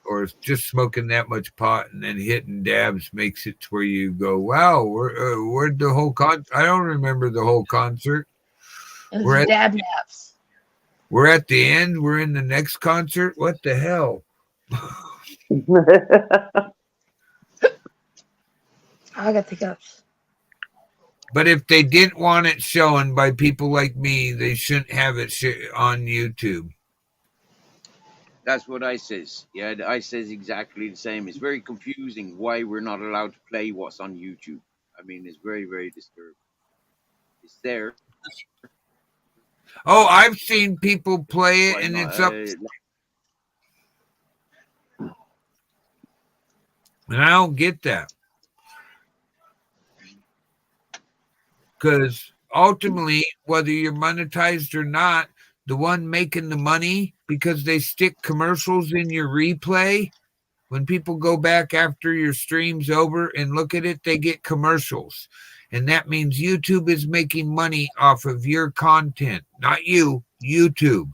or just smoking that much pot and then hitting dabs makes it to where you go, wow, where'd the whole I don't remember the whole concert. It We're was at- dab naps. We're at the end. We're in the next concert. What the hell? I got the cups. But if they didn't want it shown by people like me, they shouldn't have it on YouTube. That's what I says. Yeah, I says exactly the same. It's very confusing why we're not allowed to play what's on YouTube. I mean, it's very, very disturbing. It's there. Oh, I've seen people play it, Why and not? it's up. And I don't get that. Because ultimately, whether you're monetized or not, the one making the money, because they stick commercials in your replay, when people go back after your stream's over and look at it, they get commercials. And that means YouTube is making money off of your content, not you, YouTube.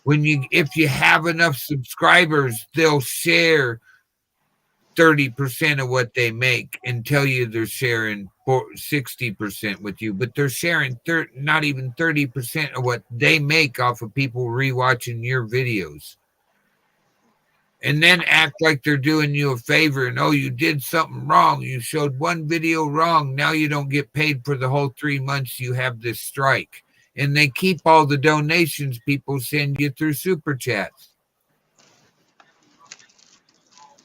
If you have enough subscribers, they'll share 30% of what they make and tell you they're sharing 60% with you, but they're sharing not even 30% of what they make off of people rewatching your videos. And then act like they're doing you a favor and, oh, you did something wrong. You showed one video wrong. Now you don't get paid for the whole 3 months you have this strike. And they keep all the donations people send you through Super Chats.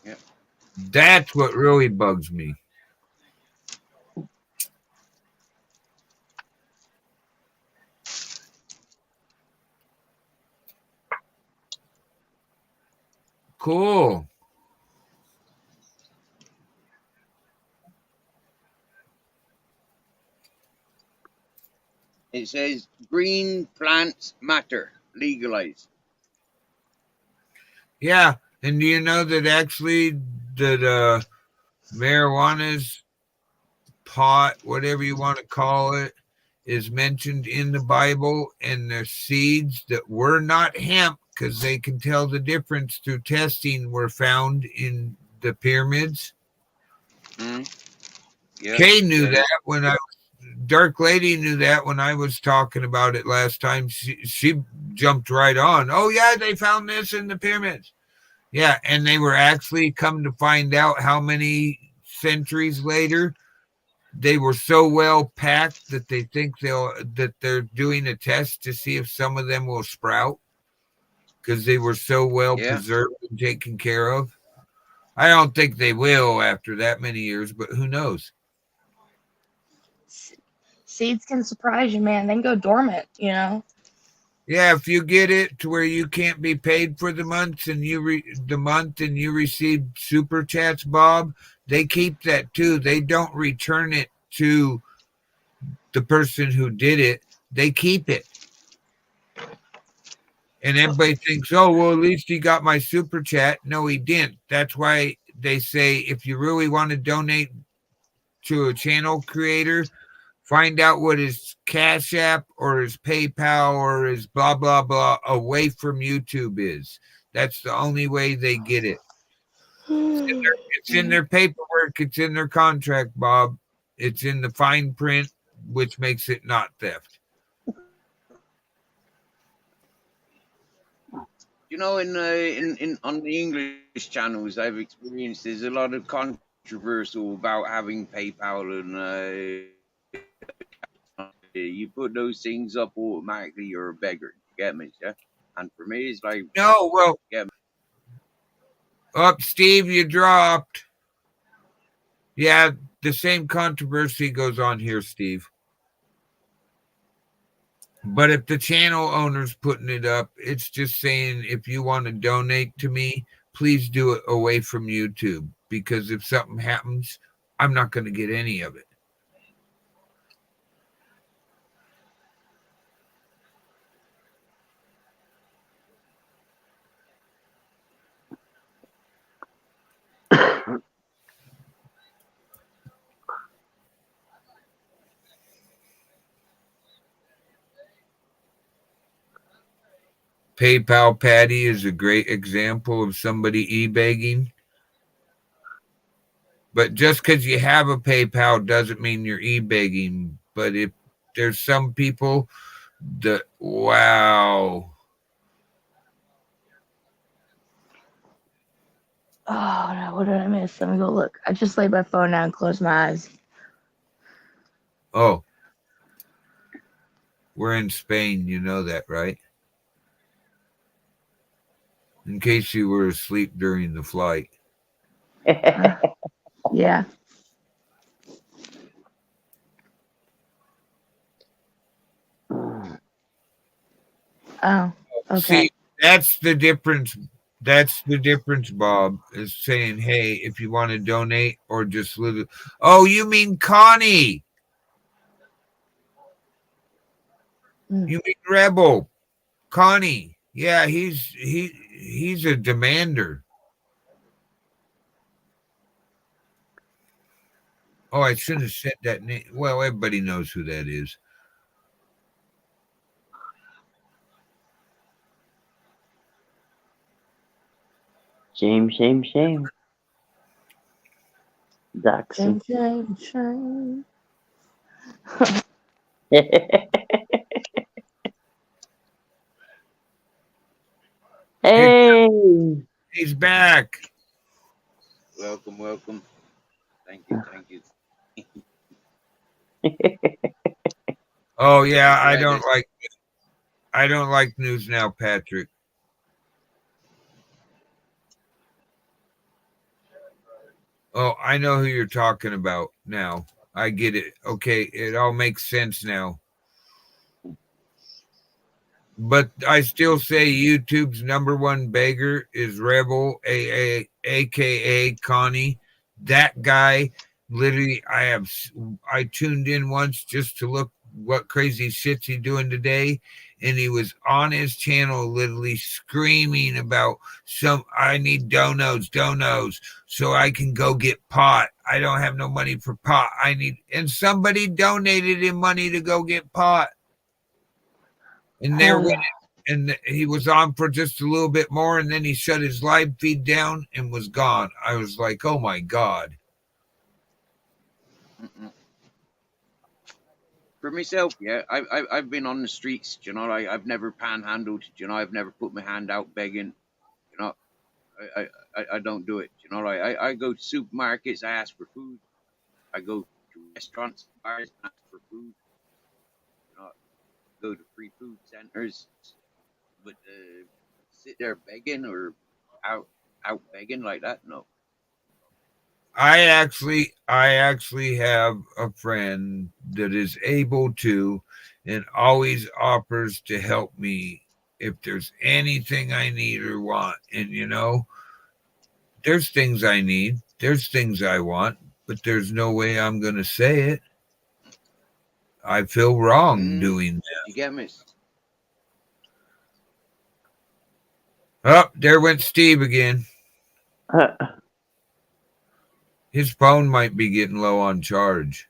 Yep. That's what really bugs me. Cool. It says green plants matter. Legalized. Yeah, and do you know that actually that marijuana's pot, whatever you want to call it, is mentioned in the Bible, and the seeds that were not hemp, because they can tell the difference through testing, were found in the pyramids. Yeah. Kay knew that when Dark Lady knew that when I was talking about it last time. She jumped right on. Oh yeah, they found this in the pyramids. Yeah, and they were actually come to find out how many centuries later they were so well packed that they think they're doing a test to see if some of them will sprout because they were so well preserved and taken care of. I don't think they will after that many years, but who knows? Seeds can surprise you, man. They can go dormant, you know. Yeah, if you get it to where you can't be paid for the month and you receive Super Chats, Bob, they keep that too. They don't return it to the person who did it. They keep it. And everybody thinks, oh, well, at least he got my Super Chat. No, he didn't. That's why they say if you really want to donate to a channel creator, find out what his Cash App or his PayPal or his blah, blah, blah away from YouTube is. That's the only way they get it. It's in their paperwork. It's in their contract, Bob. It's in the fine print, which makes it not theft. You know, in on the English channels, I've experienced there's a lot of controversial about having PayPal and you put those things up automatically, you're a beggar. You get me? Yeah. And for me, it's like no. Well, up, Steve, you dropped. Yeah, the same controversy goes on here, Steve. But if the channel owner's putting it up, it's just saying if you want to donate to me, please do it away from YouTube. Because if something happens, I'm not going to get any of it. PayPal Patty is a great example of somebody e-begging. But just because you have a PayPal doesn't mean you're e-begging. But if there's some people that, wow. Oh no, what did I miss? Let me go look. I just laid my phone down and closed my eyes. Oh, we're in Spain. You know that, right? In case you were asleep during the flight. Yeah. Oh, okay. See, that's the difference. That's the difference, Bob, is saying, hey, if you want to donate or just little. Oh, you mean Connie? You mean Rebel? Connie. Yeah, he's a demander. Oh, I shouldn't have said that name. Well, everybody knows who that is. Shame. Dachshund. Shame. Hey. He's back. Welcome. Thank you. Oh yeah, I Glad don't like news now, Patrick. Oh, I know who you're talking about now. I get it. Okay, it all makes sense now. But I still say YouTube's #1 beggar is Rebel, aka Connie. That guy, literally, I tuned in once just to look what crazy shit's he doing today, and he was on his channel literally screaming about I need donos, so I can go get pot. I don't have no money for pot. And somebody donated him money to go get pot. And there went it. And he was on for just a little bit more, and then he shut his live feed down and was gone. I was like, oh my God. For myself, yeah, I've been on the streets, you know. I've never panhandled, you know. I've never put my hand out begging, you know. I don't do it, you know. I go to supermarkets, I ask for food. I go to restaurants, bars, and ask for food. You know, go to free food centers, but sit there begging or out begging like that, no. I actually have a friend that is able to and always offers to help me if there's anything I need or want. And you know, there's things I need, there's things I want, but there's no way I'm gonna say it. I feel wrong doing that. You get me? Oh, there went Steve again. His phone might be getting low on charge.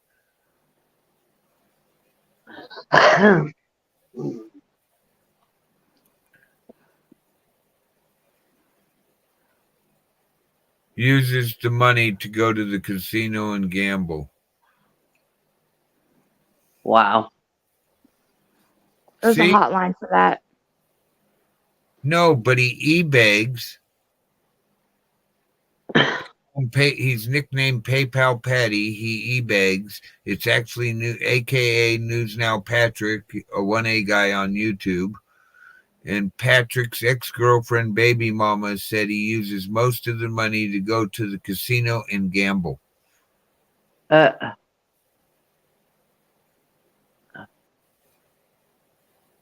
Uses the money to go to the casino and gamble. Wow. There's See? a hotline for that. No, but he e-begs. He's nicknamed PayPal Patty. He e-begs. It's actually new, aka News Now Patrick, a 1A guy on YouTube. And Patrick's ex-girlfriend, baby mama, said he uses most of the money to go to the casino and gamble.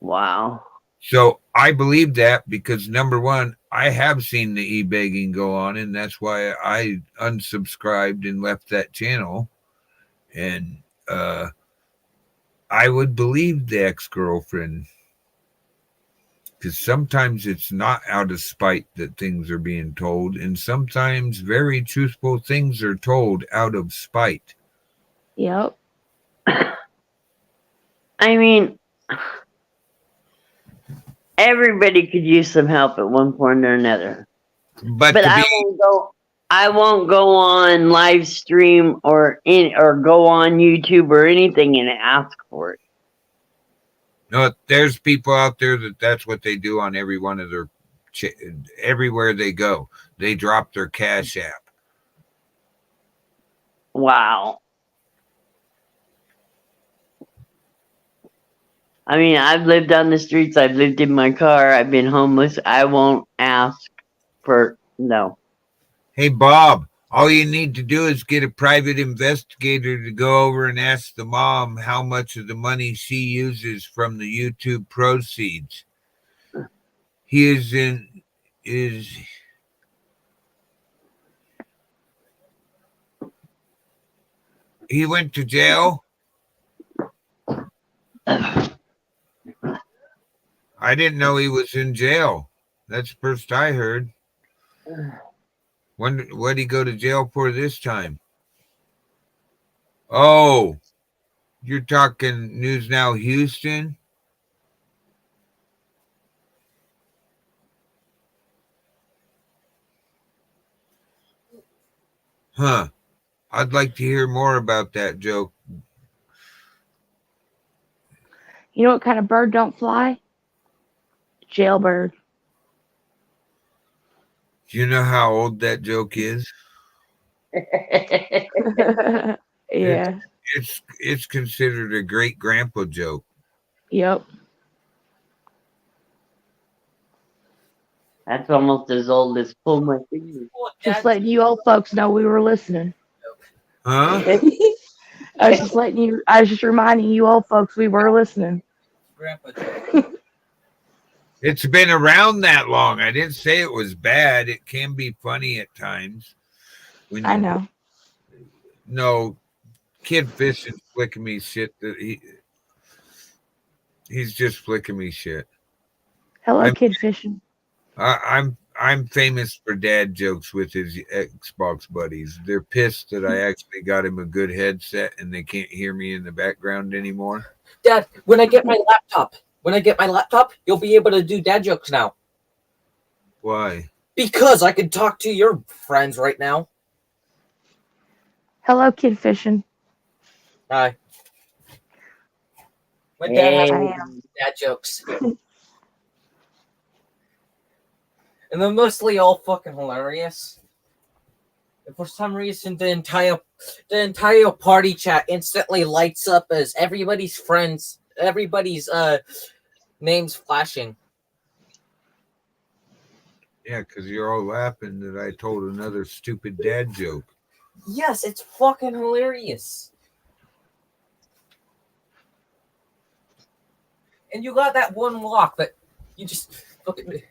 Wow. So I believe that because #1, I have seen the e-begging go on, and that's why I unsubscribed and left that channel. And I would believe the ex-girlfriend, because sometimes it's not out of spite that things are being told, and sometimes very truthful things are told out of spite. Yep. I mean, everybody could use some help at one point or another. But I won't go on live stream or go on YouTube or anything and ask for it. No, there's people out there that's what they do on every one of their everywhere they go. They drop their Cash App. Wow. I mean, I've lived on the streets. I've lived in my car. I've been homeless. I won't ask for no. Hey, Bob, all you need to do is get a private investigator to go over and ask the mom how much of the money she uses from the YouTube proceeds. He went to jail. I didn't know he was in jail. That's the first I heard. What did he go to jail for this time? Oh, you're talking News Now Houston? Huh. I'd like to hear more about that joke. You know what kind of bird don't fly? Jailbird. Do you know how old that joke is? Yeah. It's considered a great grandpa joke. Yep. That's almost as old as Pull My Finger. Just letting you old folks know we were listening. Huh? I was just reminding you old folks we were listening. Grandpa joke. It's been around that long. I didn't say it was bad. It can be funny at times. I know. No, Kid Fish is flicking me shit. He's just flicking me shit. Hello, Kid Fishing. I'm famous for dad jokes with his Xbox buddies. They're pissed that I actually got him a good headset and they can't hear me in the background anymore. Dad, when I get my laptop, you'll be able to do dad jokes now. Why? Because I can talk to your friends right now. Hello, Kid Fishing. Hi. My dad has I am. dad jokes. And they're mostly all fucking hilarious. And for some reason, the entire party chat instantly lights up as everybody's names flashing. Yeah, because you're all laughing that I told another stupid dad joke. Yes, it's fucking hilarious. And you got that one walk that you just fucking.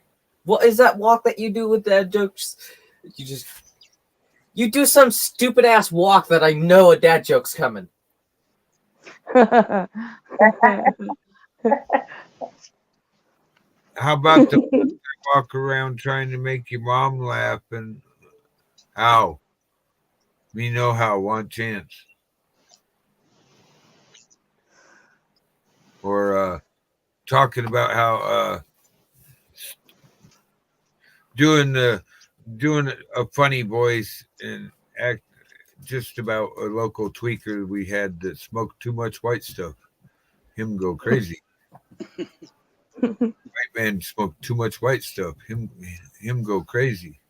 What is that walk that you do with dad jokes? You do some stupid ass walk that I know a dad joke's coming. How about the walk around trying to make your mom laugh and how? Me know how, one chance. Or talking about how doing a funny voice and act just about a local tweaker we had that smoked too much white stuff. Him go crazy. White man smoked too much white stuff. Him go crazy.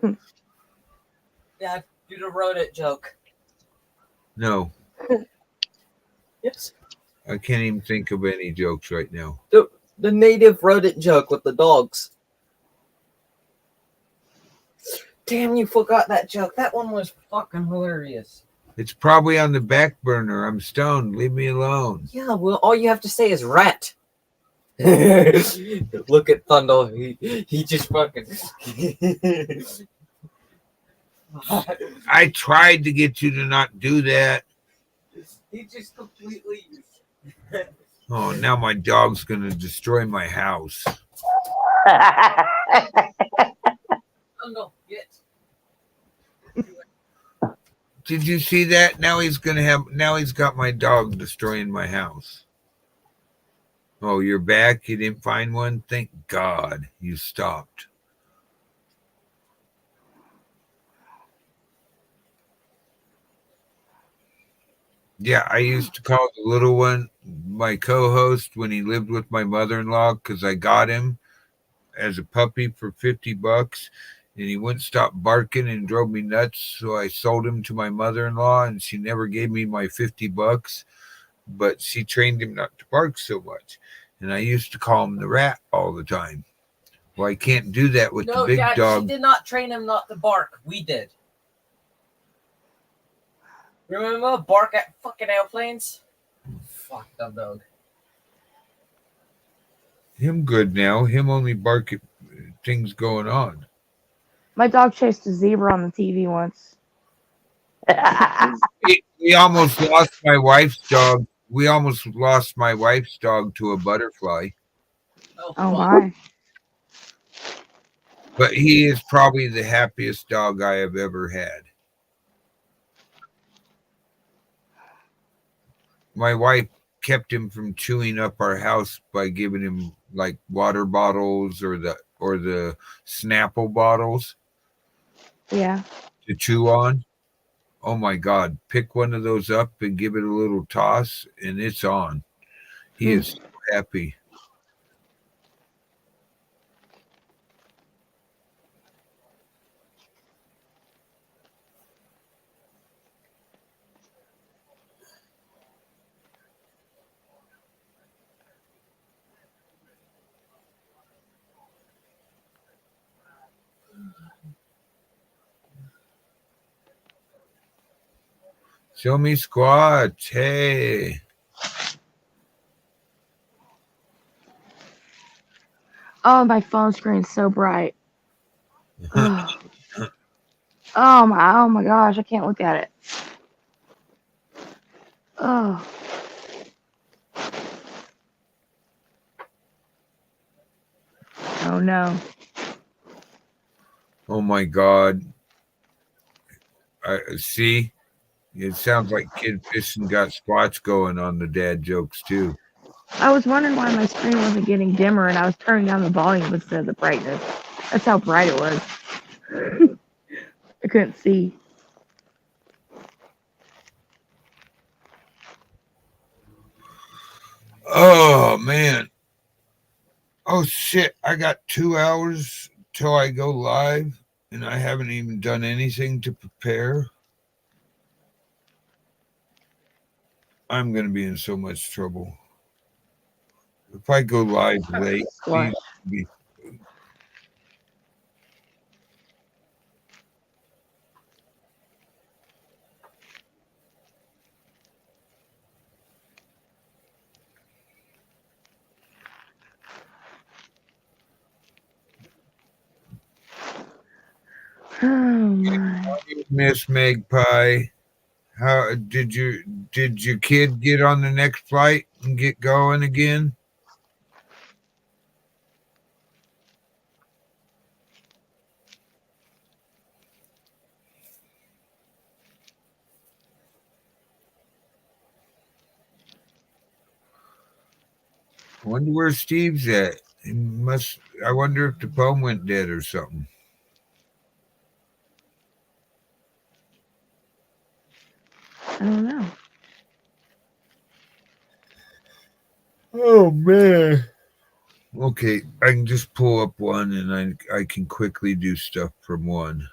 Dad, do the wrote it joke. No, Yes. I can't even think of any jokes right now. The native rodent joke with the dogs. Damn, you forgot that joke. That one was fucking hilarious. It's probably on the back burner. I'm stoned. Leave me alone. Yeah, well, all you have to say is rat. Look at Thunder. He just fucking. I tried to get you to not do that. He just completely. Oh, now my dog's going to destroy my house. Thunder, get. Did you see that? Now he's got my dog destroying my house. Oh, you're back? You didn't find one? Thank God you stopped. Yeah, I used to call the little one my co-host when he lived with my mother-in-law because I got him as a puppy for $50, and he wouldn't stop barking and drove me nuts. So I sold him to my mother-in-law, and she never gave me my $50, but she trained him not to bark so much. And I used to call him the rat all the time. Well, I can't do that with No, the big Dad, dog. she did not train him not to bark. We did. Remember bark at fucking airplanes? Fuck that dog. Him good now. Him only bark at things going on. My dog chased a zebra on the TV once. We almost lost my wife's dog. We almost lost my wife's dog to a butterfly. Oh fuck. my. But he is probably the happiest dog I have ever had. My wife kept him from chewing up our house by giving him like water bottles or the Snapple bottles Yeah. to chew on. Oh my God. Pick one of those up and give it a little toss and it's on. He is so happy. Show me squats. Hey. Oh, my phone screen's so bright. Ugh. Oh my gosh, I can't look at it. Oh. Oh no. Oh my God. I see. It sounds like Kid Fishing got squats going on the dad jokes too. I was wondering why my screen wasn't getting dimmer and I was turning down the volume instead of the brightness. That's how bright it was. I couldn't see. Oh man. Oh shit. I got 2 hours till I go live and I haven't even done anything to prepare. I'm going to be in so much trouble. If I go live late, Squash. please be. Oh my. Miss Magpie, how did your kid get on the next flight and get going again? I wonder where Steve's at. He must. I wonder if the phone went dead or something. I don't know. Oh man. Okay, I can just pull up one and I can quickly do stuff from one.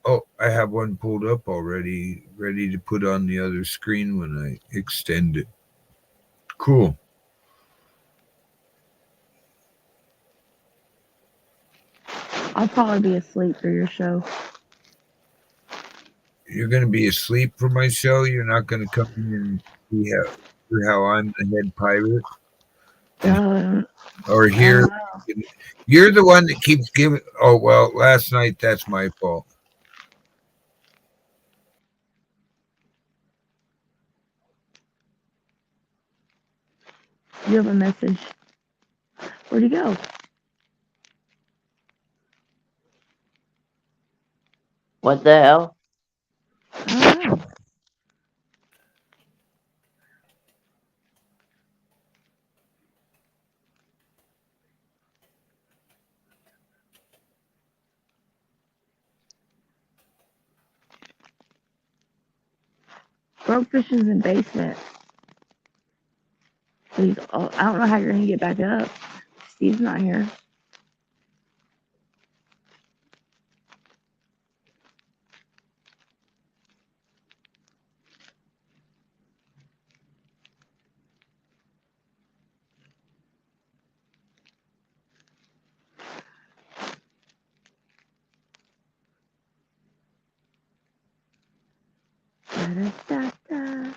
Oh, I have one pulled up already, ready to put on the other screen when I extend it. Cool. I'll probably be asleep for your show. You're going to be asleep for my show. You're not going to come in and see how I'm the head pirate or here. You're the one that keeps giving. Oh, well, last night, that's my fault. You have a message. Where'd he go? What the hell? I don't know. Broke Fishing's in basement. Oh, I don't know how you're gonna get back up. Steve's not here. Da-da-da-da.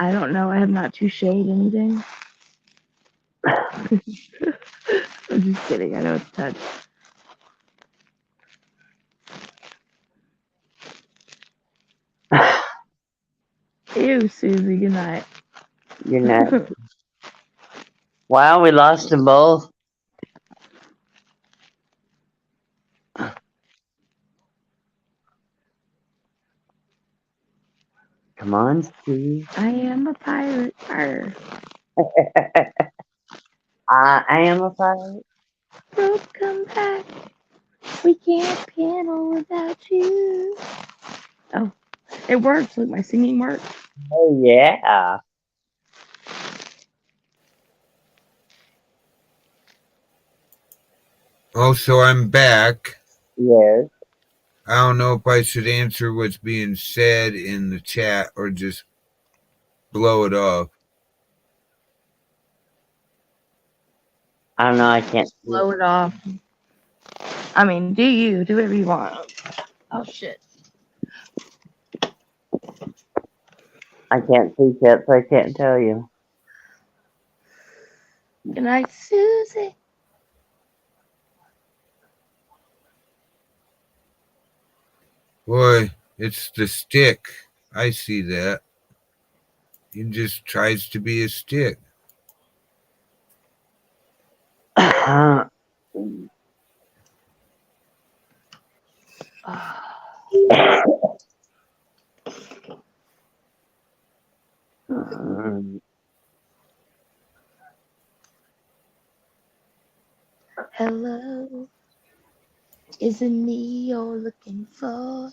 I don't know. I have not toucheed anything. I'm just kidding. I know it's touch. Ew, Susie. Good night. You're not. Wow, we lost them both. Come on, Steve. I am a pirate. Arr. I am a pirate. Rope, come back. We can't panel without you. Oh, it works. Look, my singing works. Oh yeah. Oh, so I'm back. Yes. I don't know if I should answer what's being said in the chat or just blow it off. I don't know. I can't. Blow it off. I mean, do you? Do whatever you want. Oh, shit. I can't see yet, so I can't tell you. Good night, Susie. Boy, it's the stick. I see that. He just tries to be a stick. Hello. Is it me you're looking for?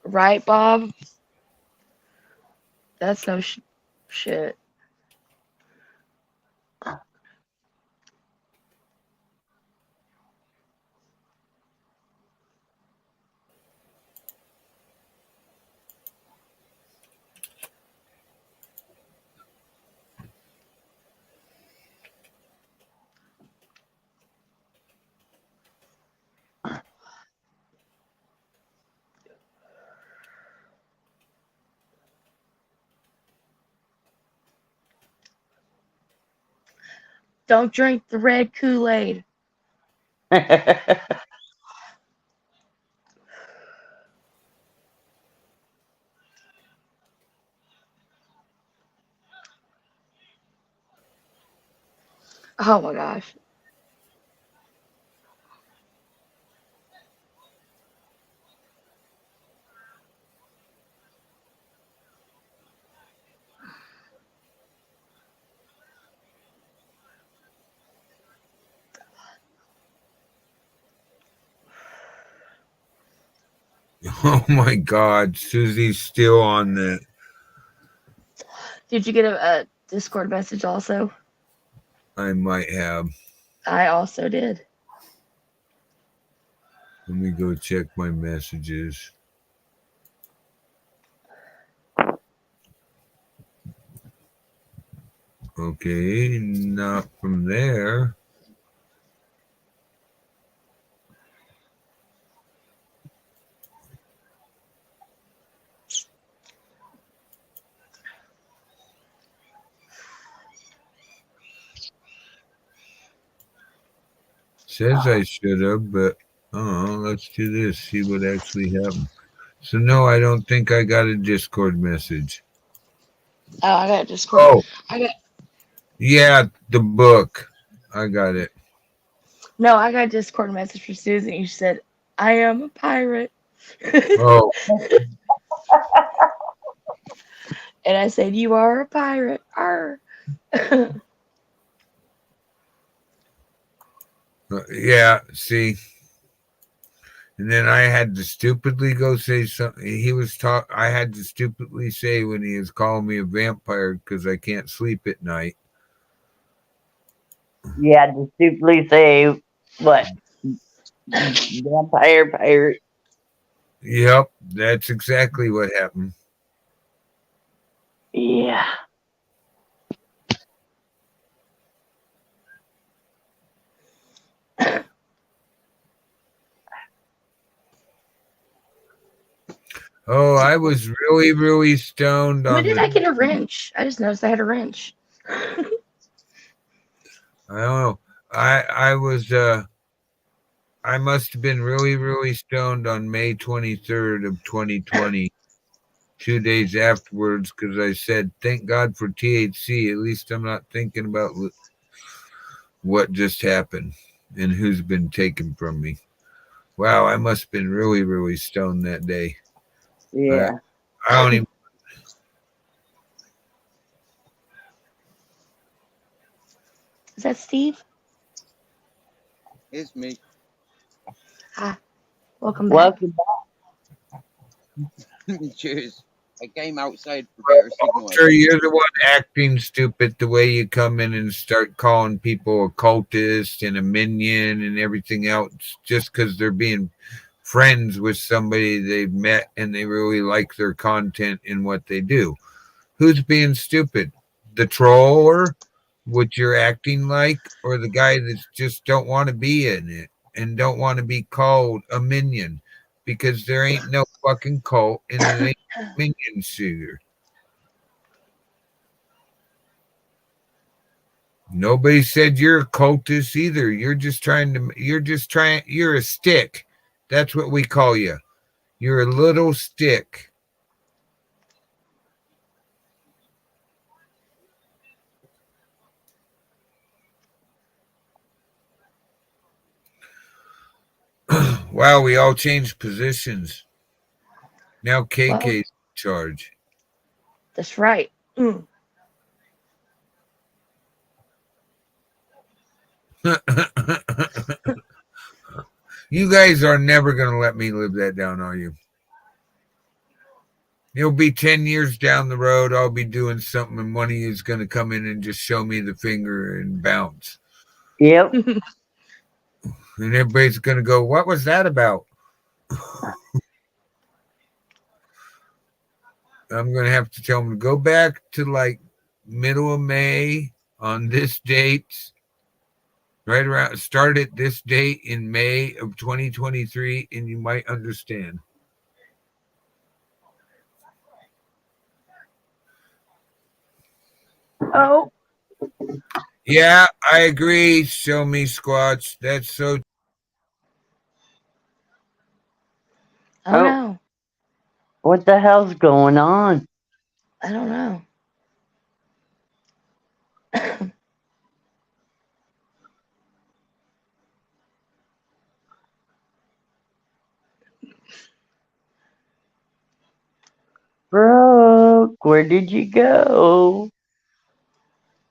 Right, Bob? That's no shit. Don't drink the red Kool-Aid. Oh my gosh. Oh my God, Susie's still on that. Did you get a Discord message also? I might have. I also did. Let me go check my messages. Okay, not from there. Says I should have, but Oh, let's do this. See what actually happened. So no, I don't think I got a Discord message. Oh, I got Discord. Oh, I got yeah, the book. I got it. no, I got a Discord message from Susan. You said, "I am a pirate," Oh, and I said, "You are a pirate." Arr. yeah. See, and then I had to stupidly go say something. He was talk. I had to stupidly say when he was calling me a vampire because I can't sleep at night. You had to stupidly say what? Vampire pirate. Yep, that's exactly what happened. Yeah. Oh, I was really, really stoned When on did the. I get a wrench? I just noticed I had a wrench. I don't know. I was I must have been really, really stoned on May 23rd of 2020, 2 days afterwards, because I said, thank God for THC. At least I'm not thinking about what just happened and who's been taken from me. Wow, I must have been really, really stoned that day. Yeah. I don't even. Is that Steve? It's me. Welcome back. Welcome Cheers. I came outside for better signal. Sure, you're the one acting stupid the way you come in and start calling people a cultist and a minion and everything else just because they're being friends with somebody they've met and they really like their content and what they do. Who's being stupid? The troller, what you're acting like, or the guy that just don't want to be in it and don't want to be called a minion? Because there ain't no fucking cult and it ain't minion shooter. Nobody said you're a cultist either. You're a stick. That's what we call you. You're a little stick. Wow, we all changed positions. Now KK's in charge. That's right. Mm. You guys are never going to let me live that down, are you? It'll be 10 years down the road. I'll be doing something, and one of you is going to come in and just show me the finger and bounce. Yep. And everybody's going to go, what was that about? I'm going to have to tell them to go back to like middle of May on this date. Right around, start at this date in May of 2023, and you might understand. Oh. Yeah, I agree. Show me Squatch. That's so. Oh, Oh. no. What the hell's going on? I don't know. Brooke, where did you go?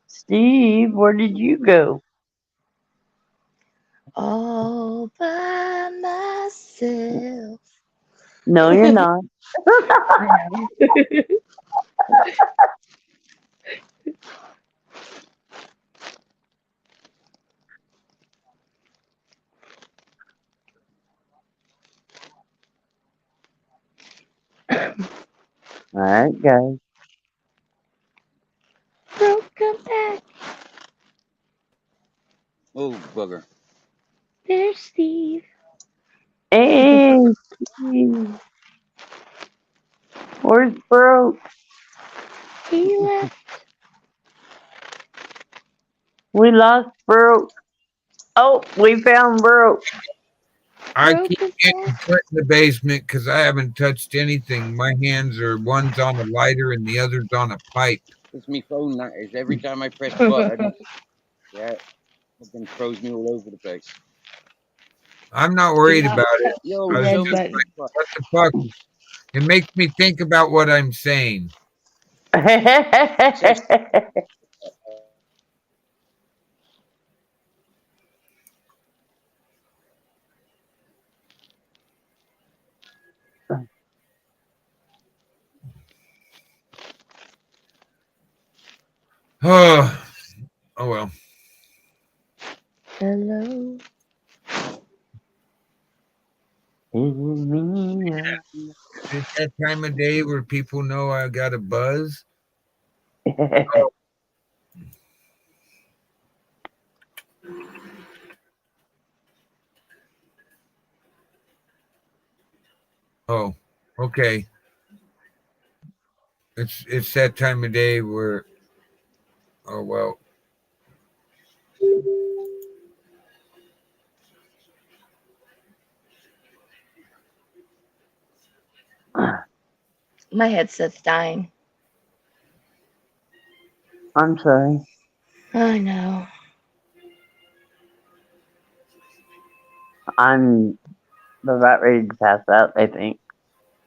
Steve, where did you go? All by myself. No, you're not. I know. All right, guys. Welcome back. Oh, bugger. There's Steve. Hey, Steve. Where's Brooke? He left. We lost Brooke. Oh, we found Brooke. I keep getting put in the basement because I haven't touched anything. My hands are one's on a lighter and the other's on a pipe. It's me phone, that is. Every time I press the button, yeah, fucking throws me all over the place. I'm not worried about it. Yo, I was Red so just button. What the fuck? It makes me think about what I'm saying. Oh, oh well. Hello. It's that time of day where people know I got a buzz. Oh, okay. It's that time of day where, oh well. My headset's dying. I'm sorry. I know. I'm about ready to pass out, I think.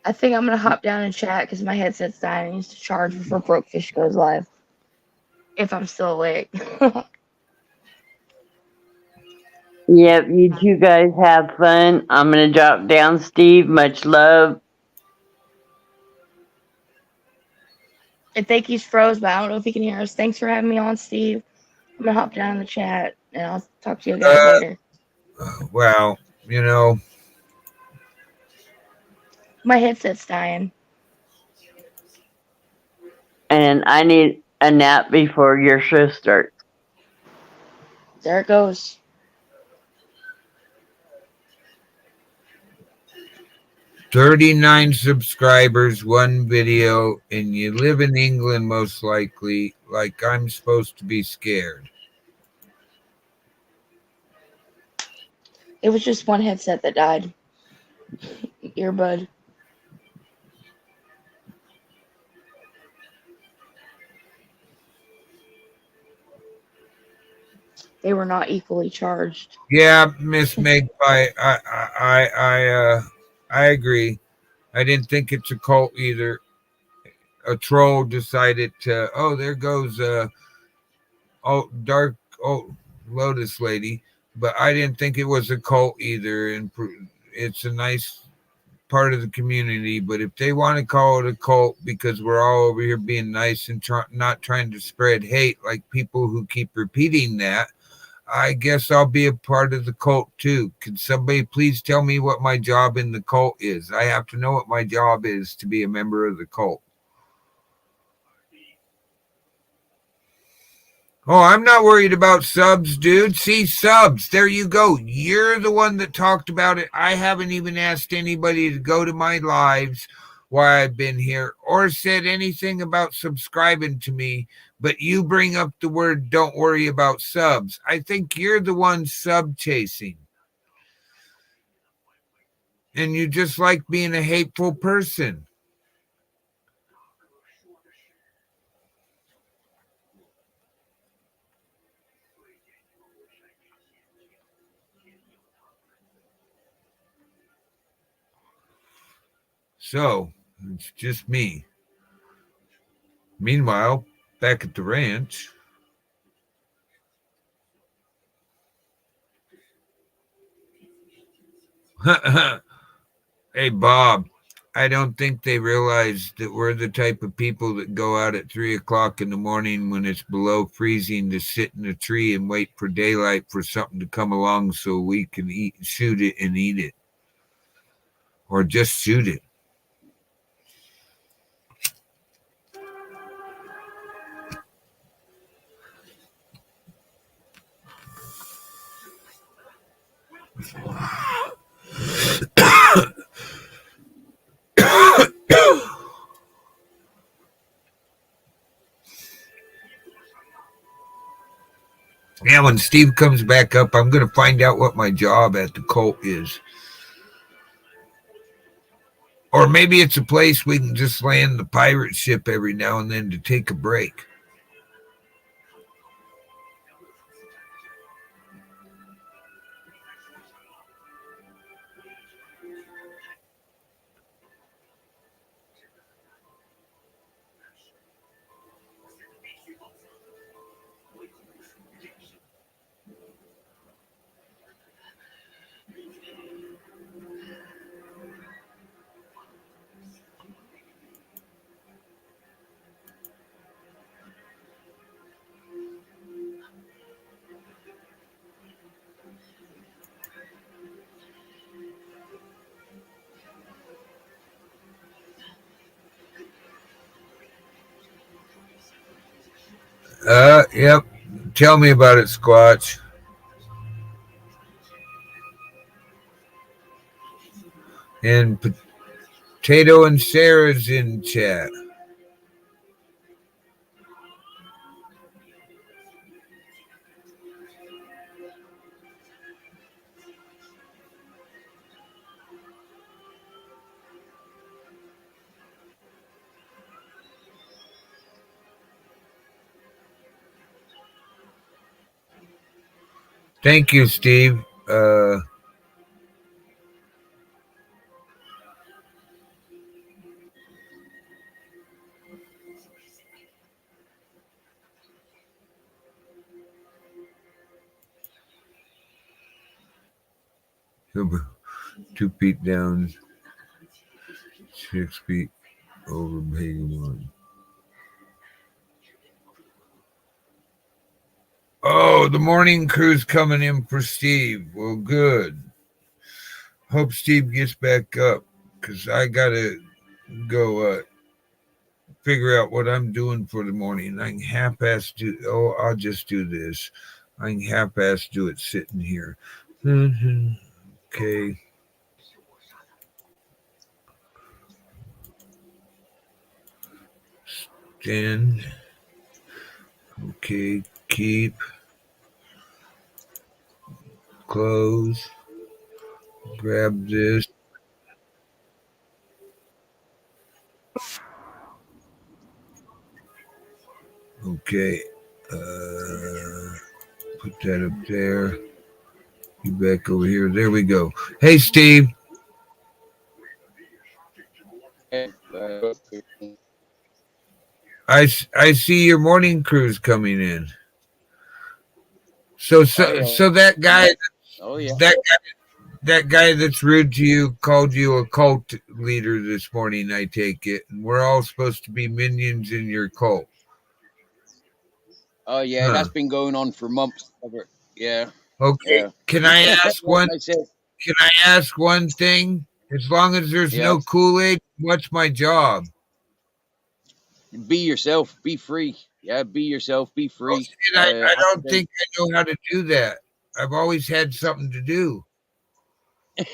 I think I'm gonna hop down and chat because my headset's dying. I need to charge before Brokefish goes live. If I'm still awake. Yep, you two guys have fun. I'm gonna drop down, Steve. Much love. I think he's froze, but I don't know if he can hear us. Thanks for having me on, Steve. I'm gonna hop down in the chat and I'll talk to you guys later. Well, you know, My headset's dying. And I need a nap before your show starts. There it goes. 39 subscribers, one video, and you live in England most likely, like I'm supposed to be scared. It was just one headset that died. Earbud. They were not equally charged. Yeah, Miss Magpie, I agree. I didn't think it's a cult either. A troll decided to, oh, there goes dark Lotus lady, but I didn't think it was a cult either. And it's a nice part of the community, but if they want to call it a cult because we're all over here being nice and not trying to spread hate like people who keep repeating that, I guess I'll be a part of the cult too. Can somebody please tell me what my job in the cult is? I have to know what my job is to be a member of the cult. Oh, I'm not worried about subs, dude. See, subs. There you go. You're the one that talked about it. I haven't even asked anybody to go to my lives while I've been here or said anything about subscribing to me, but you bring up the word don't worry about subs. I think you're the one sub chasing. And you just like being a hateful person. So, it's just me. Meanwhile, back at the ranch, hey, Bob, I don't think they realize that we're the type of people that go out at 3 o'clock in the morning when it's below freezing to sit in a tree and wait for daylight for something to come along so we can shoot it and eat it. Or just shoot it. Yeah, when Steve comes back up, I'm going to find out what my job at the cult is. Or maybe it's a place we can just land the pirate ship every now and then to take a break. Yep. Tell me about it, Squatch. And Potato and Sarah's in chat. Thank you, Steve. Number 2 feet down, 6 feet over Peggy 1. Oh, the morning crew's coming in for Steve. Well, good. Hope Steve gets back up because I got to go figure out what I'm doing for the morning. I can half-ass do. Oh, I'll just do this. I can half-ass do it sitting here. Okay. Stand. Okay. Keep. Close. Grab this. Okay. Put that up there. You back over here. There we go. Hey, Steve. I see your morning crew's coming in. So that guy, that guy that's rude to you called you a cult leader this morning. I take it, and we're all supposed to be minions in your cult. Oh yeah, that's been going on for months. Yeah. Okay. Yeah. Can I ask one? I said, Can I ask one thing? As long as there's no Kool-Aid, what's my job? Be yourself. Be free. Yeah, be yourself. Be free. I don't think I know how to do that. I've always had something to do. And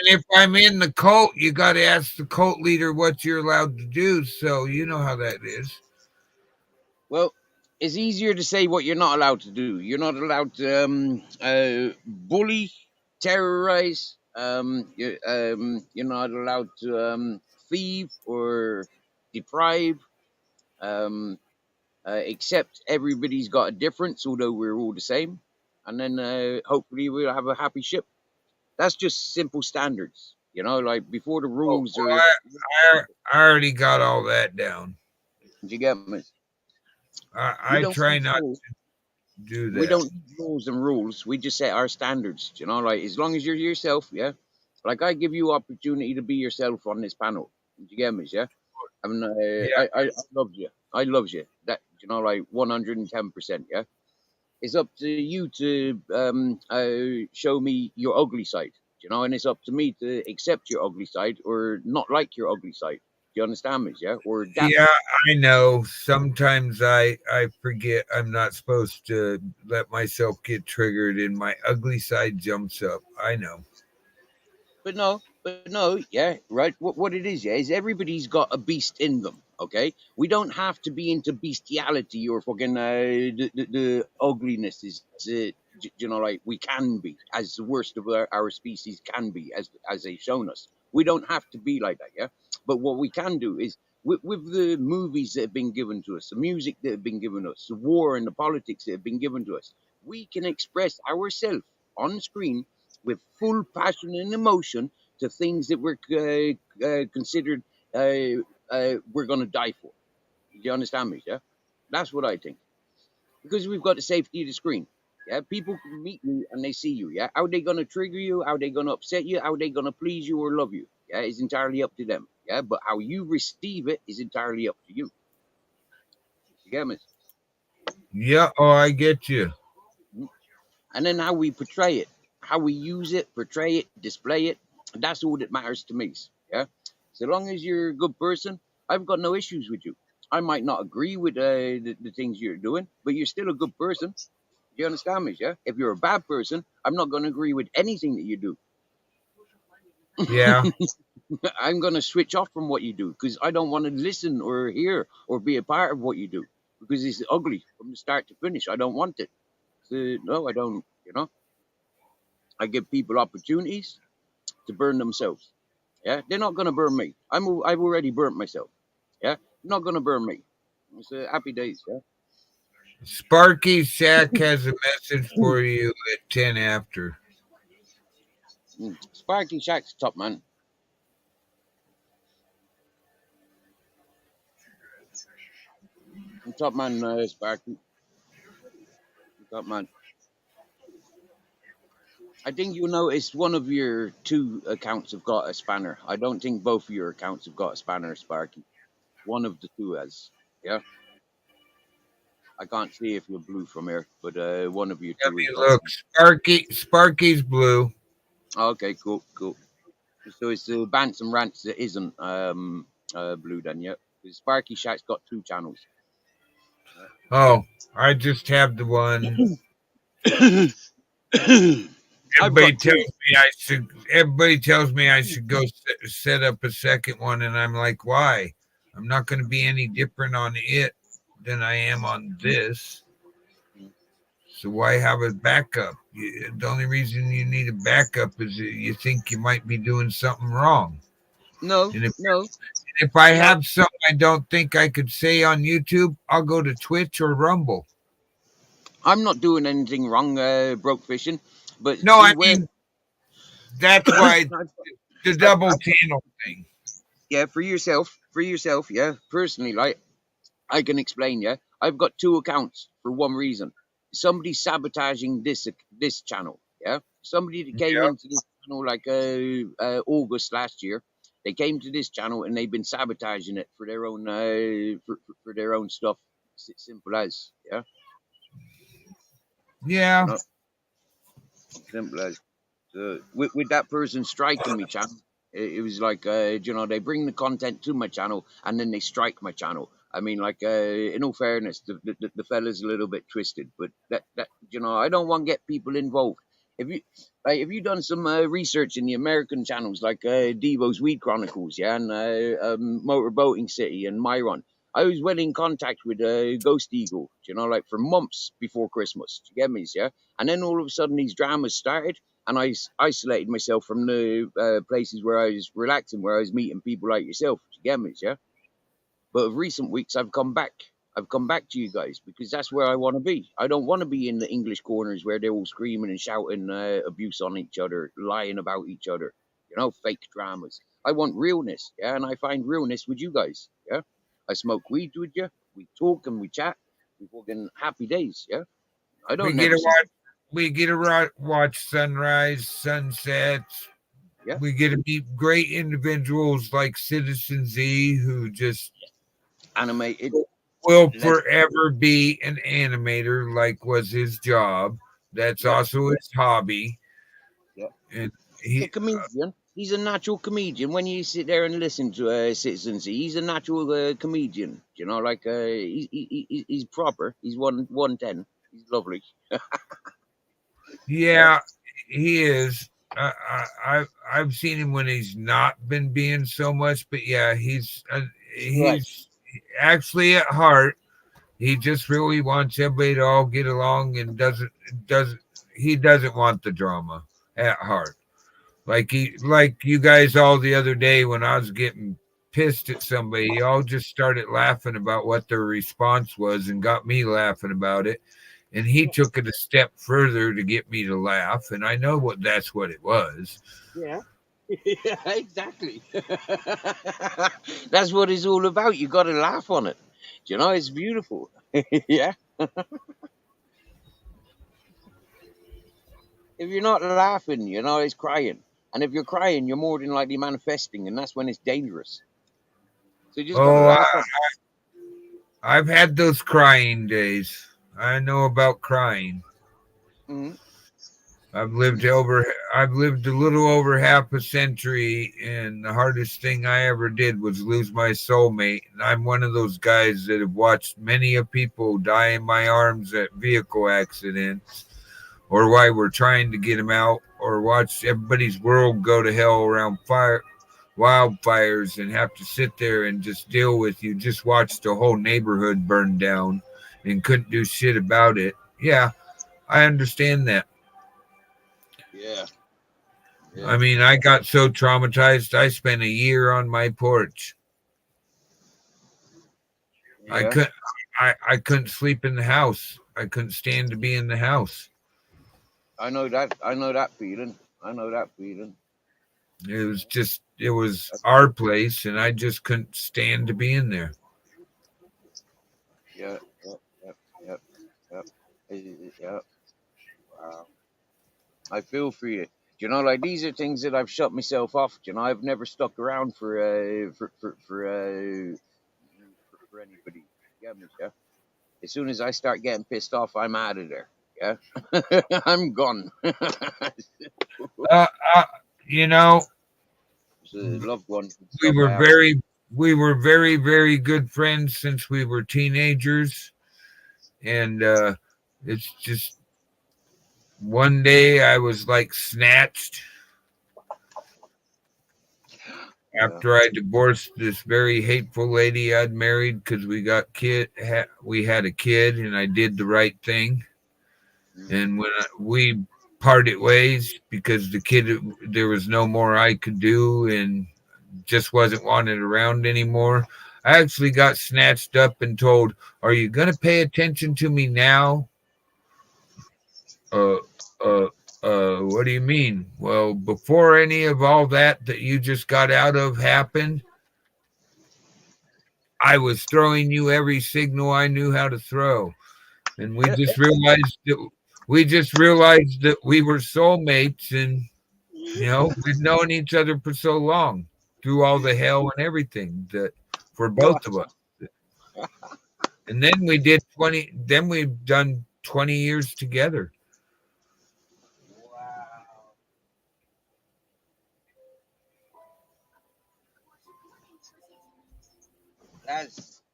if I'm in the cult, you got to ask the cult leader what you're allowed to do. So you know how that is. Well, it's easier to say what you're not allowed to do. You're not allowed to bully, terrorize. You're not allowed to thieve or deprive. Except everybody's got a difference, although we're all the same. And then hopefully we'll have a happy ship. That's just simple standards, you know. Like before the rules are. I already got all that down. Did you get me? I try not to do that. We don't need rules and rules. We just set our standards, you know. Like as long as you're yourself, yeah. Like I give you opportunity to be yourself on this panel. Did you get me? Yeah. I mean, I love you. I love you. That you know, like 110%. Yeah. It's up to you to show me your ugly side, you know, and it's up to me to accept your ugly side or not like your ugly side. Do you understand me? Yeah. Or yeah, I know. Sometimes I forget I'm not supposed to let myself get triggered, and my ugly side jumps up. I know. But no, yeah, right. What it is, yeah, is everybody's got a beast in them. Okay, we don't have to be into bestiality or fucking the ugliness is you know, like we can be as the worst of our species can be as they've shown us. We don't have to be like that, yeah. But what we can do is with the movies that have been given to us, the music that have been given us, the war and the politics that have been given to us, we can express ourselves on screen with full passion and emotion to things that we're considered we're going to die for. Do you understand me? Yeah, that's what I think. Because we've got the safety of the screen. Yeah, people can meet you and they see you. Yeah, how they gonna trigger you? How they gonna upset you? How they gonna please you or love you? Yeah, it's entirely up to them. Yeah, but how you receive it is entirely up to you. You get me? Yeah. Oh, I get you. And then how we portray it, how we use it, portray it, display it. That's all that matters to me. Yeah. So long as you're a good person, I've got no issues with you. I might not agree with the things you're doing, but you're still a good person. You understand me? Yeah. If you're a bad person, I'm not going to agree with anything that you do. Yeah. I'm going to switch off from what you do because I don't want to listen or hear or be a part of what you do because it's ugly from the start to finish. I don't want it. So, no, I don't. You know, I give people opportunities to burn themselves. Yeah, they're not going to burn me. I've already burnt myself. Yeah, not going to burn me. It's happy days. Yeah. Sparky Shack has a message for you at 10 after. Sparky Shack's top man. Top man, Sparky. Top man. I think you'll notice one of your two accounts have got a spanner. I don't think both of your accounts have got a spanner, Sparky. One of the two has. Yeah. I can't see if you're blue from here, but one of you two. Let me look. Sparky's blue. Okay, cool. So it's the Bants and Rants that isn't blue then, yeah. Sparky Shack's got two channels. Oh, I just have the one. Everybody tells me I should go set up a second one, and I'm like, why? I'm not going to be any different on it than I am on this. So why have a backup? The only reason you need a backup is that you think you might be doing something wrong. No. If I have something I don't think I could say on YouTube, I'll go to Twitch or Rumble. I'm not doing anything wrong, broke fishing. But no, I mean that's why the double channel thing. Yeah, for yourself, yeah. Personally, like I can explain, yeah. I've got two accounts for one reason. Somebody's sabotaging this channel, yeah. Somebody that came into this channel like August last year. They came to this channel and they've been sabotaging it for their own for their own stuff. Simple as, yeah. Yeah. No. Simple as. So with that person striking me channel, it was like you know, they bring the content to my channel and then they strike my channel. I mean, like in all fairness, the fella's a little bit twisted, but that you know, I don't want to get people involved. If you done some research in the American channels like Devo's Weed Chronicles, yeah, and Motor Boating City and Myron, I was well in contact with Ghost Eagle, you know, like for months before Christmas. Do you get me? Yeah, and then all of a sudden these dramas started, and I isolated myself from the places where I was relaxing, where I was meeting people like yourself. Do you get me? Yeah. But of recent weeks, I've come back. I've come back to you guys because that's where I want to be. I don't want to be in the English corners where they're all screaming and shouting abuse on each other, lying about each other, you know, fake dramas. I want realness, yeah, and I find realness with you guys, yeah. I smoke weed with you, we talk and we chat, we fucking happy days, yeah. I don't. We get to watch sunrise, sunsets. Yeah. We get to meet great individuals like Citizen Z, who just animated. Will forever be an animator, like was his job. That's also his hobby. Yeah. And he's a comedian. He's a natural comedian. When you sit there and listen to Citizen Z, he's a natural comedian. You know, like he's proper. He's 110. He's lovely. Yeah, he is. I've seen him when he's not been being so much, but yeah, he's right. Actually at heart, he just really wants everybody to all get along and doesn't want the drama at heart. Like you guys all the other day when I was getting pissed at somebody, you all just started laughing about what their response was and got me laughing about it. And he took it a step further to get me to laugh, and I know that's what it was. Yeah. Yeah, exactly. That's what it's all about. You got to laugh on it. You know, it's beautiful. Yeah. If you're not laughing, you know, it's crying. And if you're crying, you're more than likely manifesting, and that's when it's dangerous. So you just got to Oh, laugh on it. I've had those crying days. I know about crying. Mhm. I've lived a little over half a century, and the hardest thing I ever did was lose my soulmate. And I'm one of those guys that have watched many of people die in my arms at vehicle accidents, or while we're trying to get them out, or watch everybody's world go to hell around wildfires, and have to sit there and just deal with you. Just watch the whole neighborhood burn down and couldn't do shit about it. Yeah, I understand that. Yeah. I mean, I got so traumatized, I spent a year on my porch. I Yeah. couldn't I couldn't sleep in the house. I couldn't stand to be in the house. I know that. I know that feeling. I know that feeling. It was our place, and I just couldn't stand to be in there. Yeah. Yep. Yep. Yep. Yep. Yep. Wow. I feel for you. You know, like these are things that I've shut myself off. You know, I've never stuck around for anybody. Yeah, Michelle. As soon as I start getting pissed off, I'm out of there. Yeah, I'm gone. Uh, uh, you know, So loved ones and we stuff. were very, very good friends since we were teenagers, and it's just one day I was like snatched after I divorced this very hateful lady I'd married because we had a kid, and I did the right thing. And when we parted ways because there was no more I could do, and just wasn't wanted around anymore. I actually got snatched up and told, "Are you going to pay attention to me now?" Uh, uh, what do you mean? Well, before any of all that you just got out of happened, I was throwing you every signal I knew how to throw. And we just realized that we were soulmates, and we'd known each other for so long through all the hell and everything that for both of us. And then we've done 20 years together. Wow.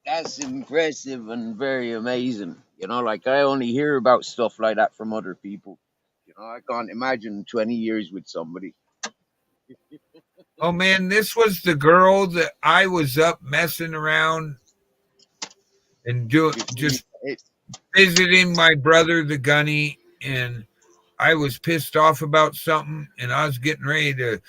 That's impressive and very amazing. You know, like I only hear about stuff like that from other people. You know, I can't imagine 20 years with somebody. Oh man, this was the girl that I was up messing around and just visiting my brother, the gunny, and I was pissed off about something, and I was getting ready to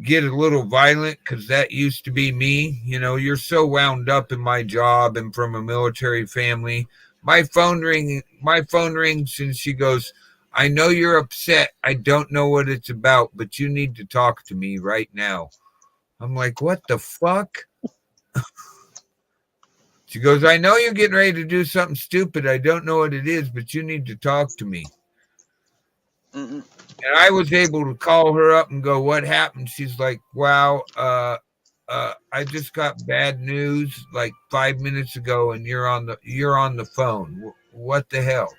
get a little violent because that used to be me. You're so wound up in my job and from a military family. My phone rings, and she goes, "I know you're upset. I don't know what it's about, but you need to talk to me right now." I'm like, "What the fuck?" She goes, "I know you're getting ready to do something stupid. I don't know what it is, but you need to talk to me." Mm-mm. And I was able to call her up and go, "What happened?" She's like, "Wow, I just got bad news like 5 minutes ago, and you're on the phone. What the hell?"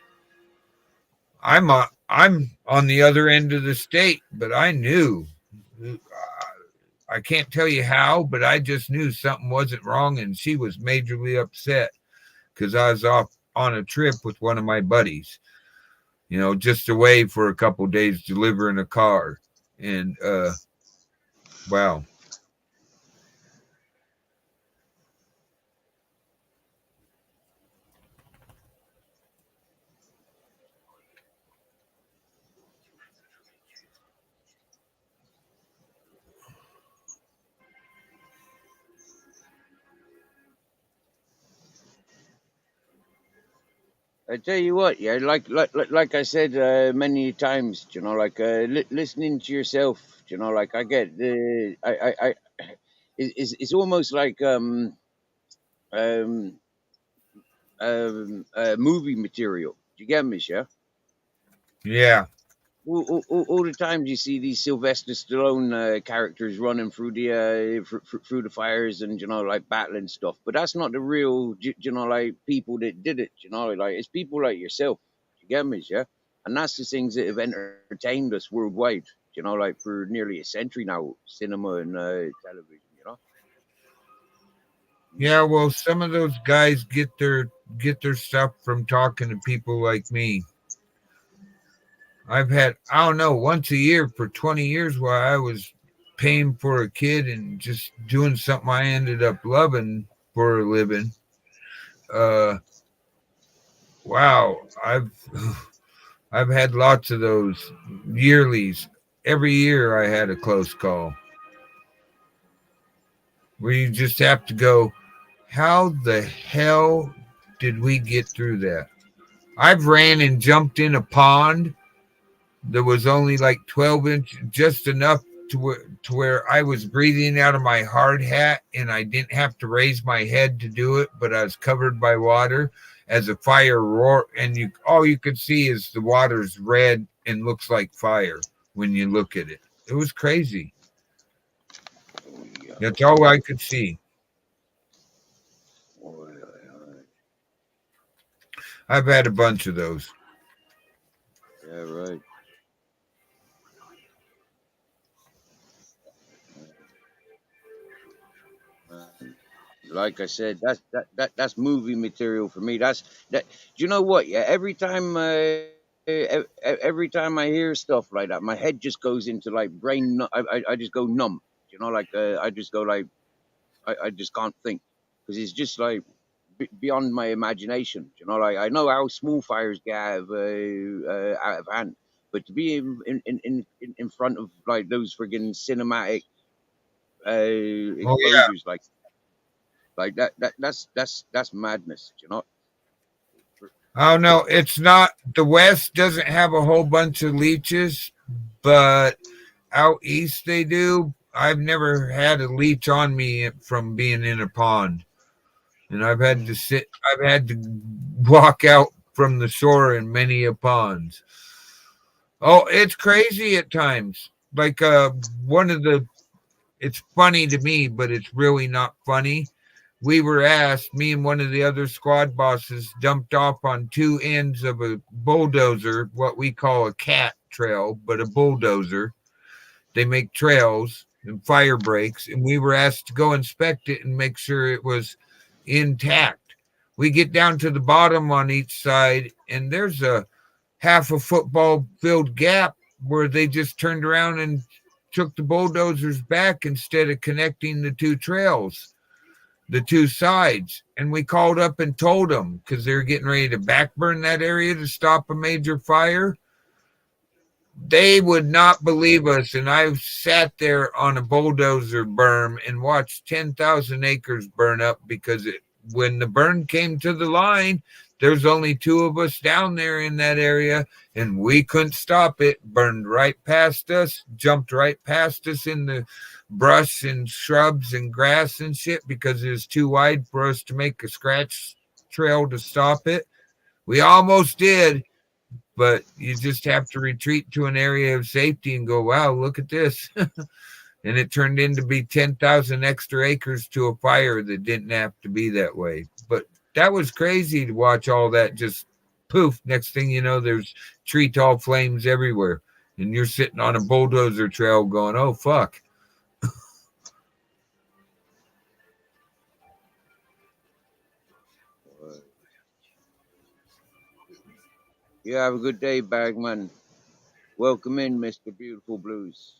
I'm on the other end of the state, but I knew. I can't tell you how, but I just knew something wasn't wrong, and she was majorly upset because I was off on a trip with one of my buddies, just away for a couple days delivering a car. And wow. I tell you what, yeah, like I said many times, you know, like listening to yourself, you know, like I get the, I it's almost like um movie material. Do you get me, yeah? Yeah. All the times you see these Sylvester Stallone characters running through the through the fires and, you know, like battling stuff, but that's not the real, you know, like people that did it. You know, like it's people like yourself. You get me, yeah? And that's the things that have entertained us worldwide. You know, like for nearly a century now, cinema and television. You know. Yeah, well, some of those guys get their stuff from talking to people like me. I've had, I don't know, once a year for 20 years while I was paying for a kid and just doing something I ended up loving for a living. Wow, I've had lots of those yearlies. Every year I had a close call where you just have to go, how the hell did we get through that? I've ran and jumped in a pond that was only like 12 inches, just enough to where I was breathing out of my hard hat and I didn't have to raise my head to do it, but I was covered by water as a fire roar. And all you could see is the water's red and looks like fire when you look at it. It was crazy. Oh, yeah. That's all I could see. Oh, yeah. I've had a bunch of those. Yeah, right. Like I said, that's movie material for me. That's that. Do you know what? Yeah, every time I hear stuff like that, my head just goes into like brain. I just go numb. You know, like I just go like I just can't think because it's just like beyond my imagination. You know, like I know how small fires get out of hand, but to be in front of like those friggin' cinematic Oh yeah. exposures like that's madness, you know. Oh no, it's not. The West doesn't have a whole bunch of leeches, but out east they do. I've never had a leech on me from being in a pond, and I've had to walk out from the shore in many a ponds. Oh, it's crazy at times. Like it's funny to me, but it's really not funny. We were asked, me and one of the other squad bosses dumped off on two ends of a bulldozer, what we call a cat trail, but a bulldozer. They make trails and fire breaks, and we were asked to go inspect it and make sure it was intact. We get down to the bottom on each side, and there's a half a football filled gap where they just turned around and took the bulldozers back instead of connecting the two trails, the two sides. And we called up and told them because they're getting ready to backburn that area to stop a major fire. They would not believe us. And I've sat there on a bulldozer berm and watched 10,000 acres burn up because when the burn came to the line, there's only two of us down there in that area, and we couldn't stop it. Burned right past us, jumped right past us in the brush and shrubs and grass and shit because it was too wide for us to make a scratch trail to stop it. We almost did, but you just have to retreat to an area of safety and go, wow, look at this. And it turned into be 10,000 extra acres to a fire that didn't have to be that way. But that was crazy to watch all that just poof. Next thing you know, there's tree tall flames everywhere. And you're sitting on a bulldozer trail going, oh, fuck. You have a good day, Bagman. Welcome in, Mr. Beautiful Blues.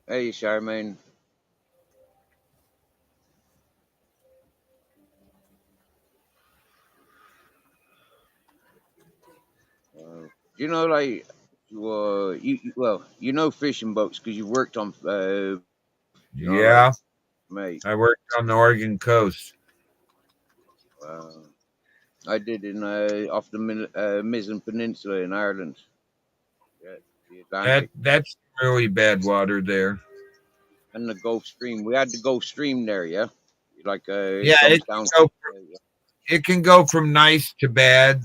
Hey, Charmaine. You know, like, you know fishing boats because you worked on, Yeah. Mate. I worked on the Oregon coast. Wow. I did in off the Mizen Peninsula in Ireland. Yeah, the Atlantic That's really bad water there. and the Gulf Stream. We had the Gulf Stream there. Yeah, like Yeah, it comes down. it can go from nice to bad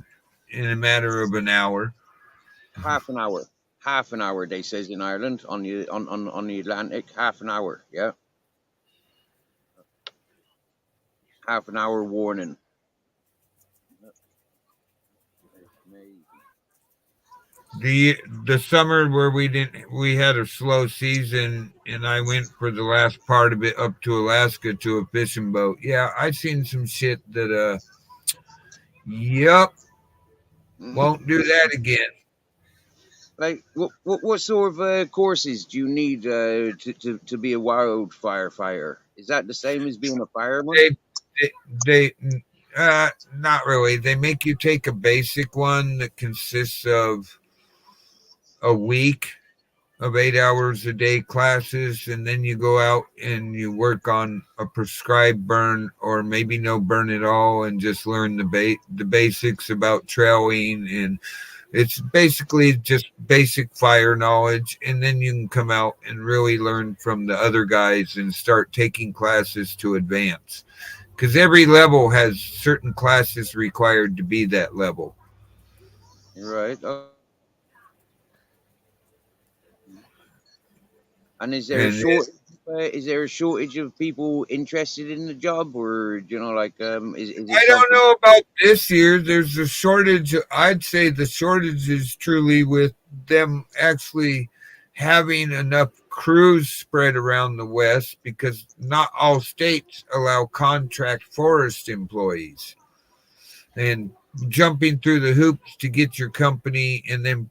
in a matter of an hour. Half an hour. Half an hour. They says in Ireland on the Atlantic. Half an hour. Yeah. Half an hour warning. The summer where we had a slow season, and I went for the last part of it up to Alaska to a fishing boat. Yeah, I seen some shit that yep, won't do that again. Like what sort of courses do you need to be a wildfire fighter? Is that the same as being a fireman? They not really. They make you take a basic one that consists of a week of 8 hours a day classes, and then you go out and you work on a prescribed burn or maybe no burn at all, and just learn the basics about trailing, and it's basically just basic fire knowledge. And then you can come out and really learn from the other guys and start taking classes to advance, because every level has certain classes required to be that level. Right. And is there a shortage of people interested in the job, or is it I don't know about this year. There's a shortage. I'd say the shortage is truly with them actually having enough crews spread around the West, because not all states allow contract forest employees, and jumping through the hoops to get your company. And then,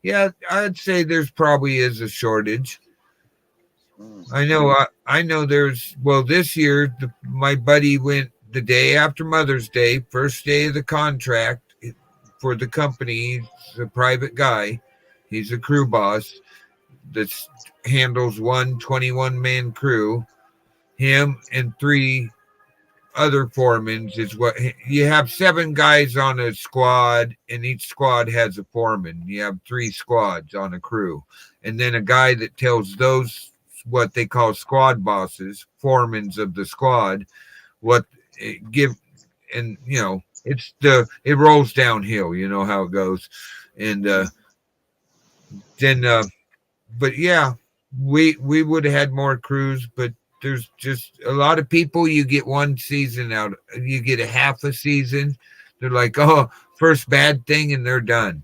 yeah, I'd say there's probably is a shortage. I know there's, well, this year, my buddy went the day after Mother's Day, first day of the contract for the company. He's a private guy. He's a crew boss that handles 21-man crew. Him and 3 other foremen is what you have. 7 guys on a squad, and each squad has a foreman. You have 3 squads on a crew, and then a guy that tells those what they call squad bosses, foremans of the squad, what give, and it rolls downhill. You know how it goes, and then but yeah, we would have had more crews, but there's just a lot of people. You get one season out, you get a half a season. They're like, oh, first bad thing, and they're done.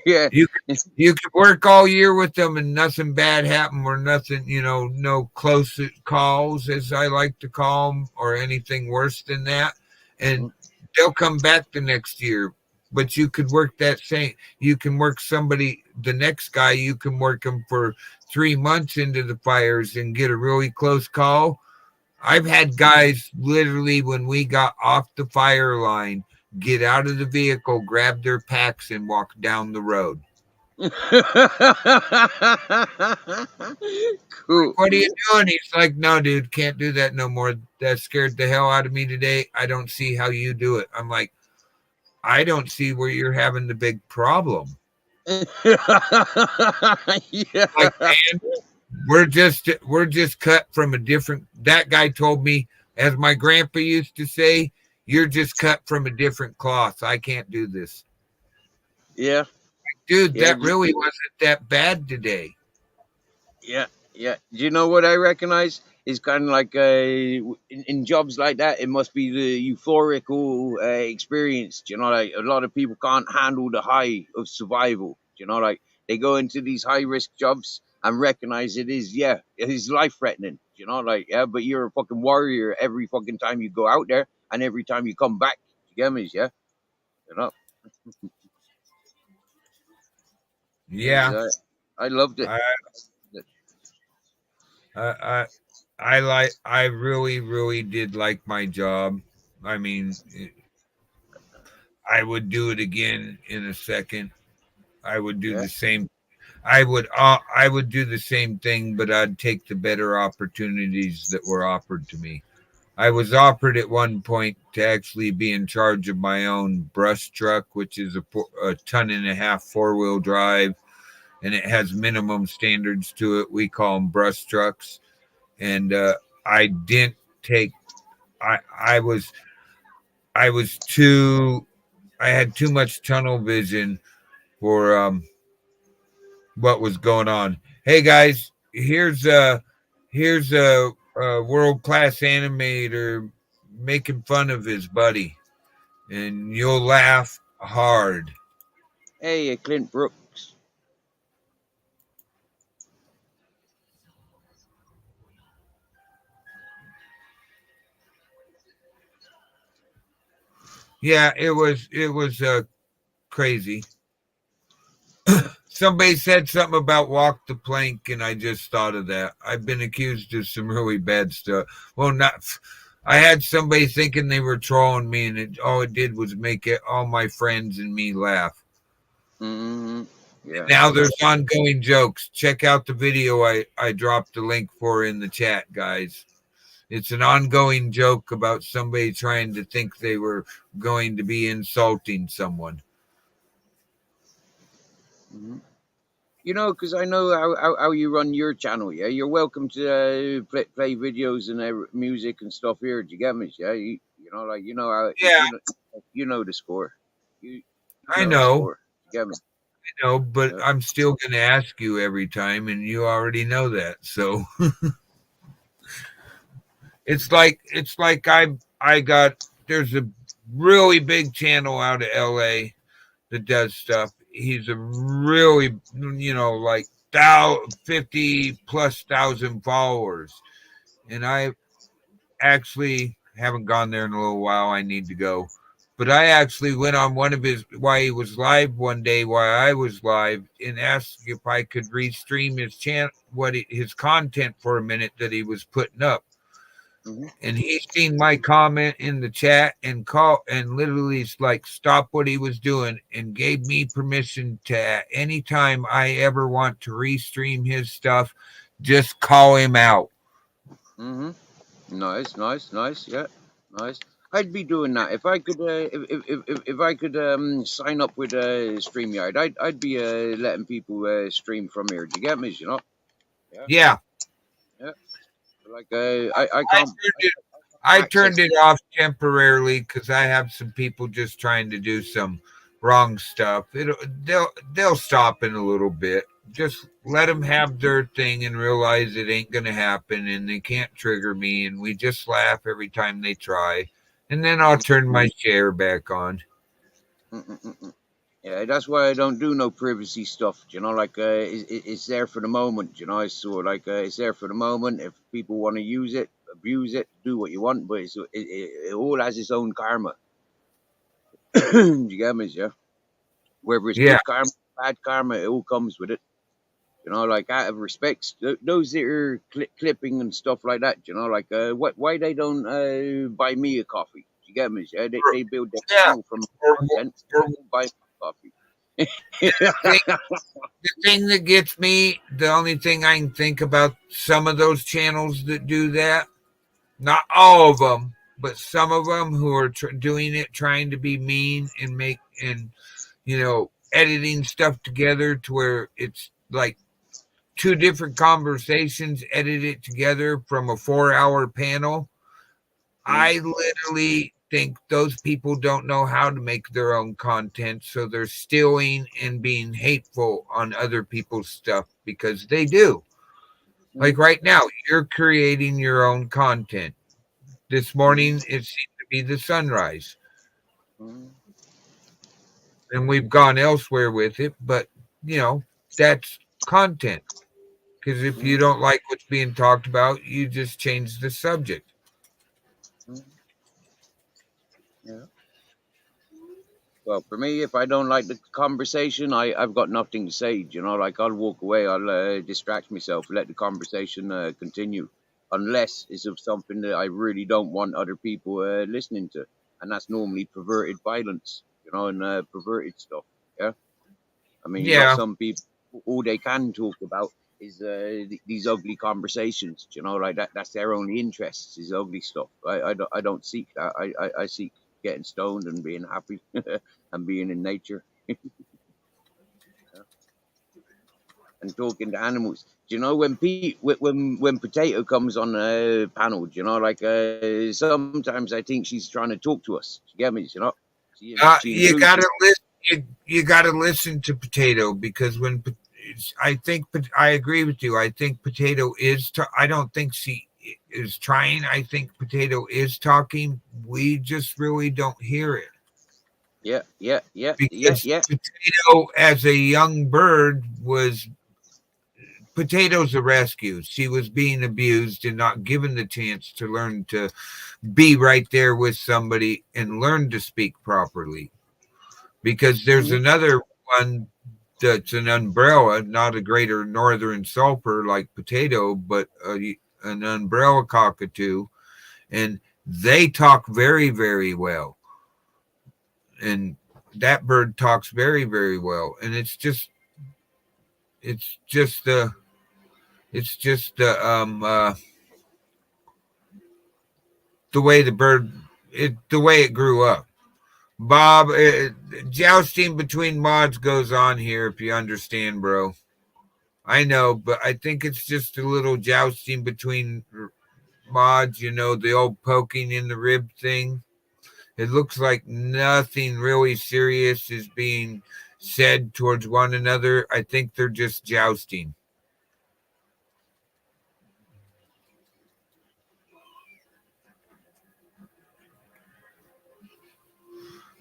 Yeah, you could work all year with them and nothing bad happen, or nothing, no close calls, as I like to call them, or anything worse than that, and they'll come back the next year. But you could work you can work somebody, the next guy, you can work them for 3 months into the fires and get a really close call. I've had guys literally, when we got off the fire line, get out of the vehicle, grab their packs, and walk down the road. Cool. What are you doing? He's like, no, dude, can't do that no more. That scared the hell out of me today. I don't see how you do it. I'm like, I don't see where you're having the big problem. Yeah. Like, man, we're just cut from a different. That guy told me, as my grandpa used to say, you're just cut from a different cloth. I can't do this. Yeah. Dude, Yeah, that really wasn't that bad today. Yeah. Do you know what I recognize? Is kind of like in jobs like that, it must be the euphorical experience. Like a lot of people can't handle the high of survival. Like they go into these high risk jobs and recognize it is life threatening. But you're a fucking warrior every fucking time you go out there, and every time you come back. You get me? Yeah. Yeah. I loved it. I really, really did like my job. I mean, I would do it again in a second. I would do the same. I would do the same thing, but I'd take the better opportunities that were offered to me. I was offered at one point to actually be in charge of my own brush truck, which is a ton and a half 4-wheel drive, and it has minimum standards to it. We call them brush trucks, and I didn't take. I was too. I had too much tunnel vision for what was going on. Hey guys, here's a world class animator making fun of his buddy, and you'll laugh hard. Hey, Clint Brooks. Yeah, it was crazy. Somebody said something about walk the plank, and I just thought of that. I've been accused of some really bad stuff. Well, not. I had somebody thinking they were trolling me, and all it did was make all my friends and me laugh. Mm-hmm. Yeah. Now there's ongoing jokes. Check out the video I dropped the link for in the chat, guys. It's an ongoing joke about somebody trying to think they were going to be insulting someone. Mm-hmm. You know, because I know how you run your channel. Yeah, you're welcome to play videos and music and stuff here. Do you get me? Yeah, you know, like you know how. Yeah. You know the score. I know. The score. You get me? I know, but I'm still going to ask you every time, and you already know that. So it's like I got. There's a really big channel out of LA that does stuff. He's a really, like 50,000+ followers, and I actually haven't gone there in a little while. I need to go, but I actually went on one of his while he was live one day while I was live and asked if I could restream his channel, his content for a minute that he was putting up. Mm-hmm. And he seen my comment in the chat and literally stop what he was doing and gave me permission to anytime I ever want to restream his stuff, just call him out. Mm-hmm. Nice. Yeah, nice. I'd be doing that if I could. If I could sign up with StreamYard, I'd be letting people stream from here. Do you get me? You know? Yeah. Like I can't. I turned it off temporarily because I have some people just trying to do some wrong stuff. They'll stop in a little bit. Just let them have their thing and realize it ain't gonna happen, and they can't trigger me. And we just laugh every time they try, and then I'll turn my share back on. Yeah, that's why I don't do no privacy stuff. You know, like it's there for the moment. You know, it's sort of like it's there for the moment. If people want to use it, abuse it, do what you want, but it all has its own karma. You get me? Yeah. Whether it's good karma, bad karma, it all comes with it. You know, like out of respect, those that are clipping and stuff like that. You know, like why they don't buy me a coffee? You get me? Yeah, they build their channel from content. They won't buy coffee. The thing that gets me, the only thing I can think about some of those channels that do that, not all of them, but some of them who are doing it, trying to be mean and editing stuff together to where it's like 2 different conversations edited together from a 4-hour panel. I literally think those people don't know how to make their own content, so they're stealing and being hateful on other people's stuff because they do. Like right now, you're creating your own content. This morning, it seemed to be the sunrise. And we've gone elsewhere with it, but, that's content. Because if you don't like what's being talked about, you just change the subject. Yeah. Well, for me, if I don't like the conversation, I've got nothing to say. You know, like I'll walk away, I'll distract myself, let the conversation continue, unless it's of something that I really don't want other people listening to, and that's normally perverted violence, and perverted stuff. Yeah, I mean, you got some people all they can talk about these ugly conversations. You know, like that. That's their only interests is ugly stuff. I don't seek that. I seek getting stoned and being happy and being in nature and talking to animals. Do you know when when Potato comes on a panel? Do you know, like sometimes I think she's trying to talk to us. You get me? You know, she You includes gotta us. listen. You gotta listen to Potato because when I think I agree with you. I think Potato is. I don't think she is trying. I think Potato is talking. We just really don't hear it Yeah. because Potato, as a young bird, was Potato's a rescue. She was being abused and not given the chance to learn to be right there with somebody and learn to speak properly. Because there's another one that's an umbrella, not a greater northern sulfur like Potato, but an umbrella cockatoo, and they talk very, very well. And that bird talks very, very well. And it's just the way the way it grew up. Bob, jousting between mods goes on here, if you understand, bro. I know, but I think it's just a little jousting between mods, you know, the old poking in the rib thing. It looks like nothing really serious is being said towards one another. I think they're just jousting.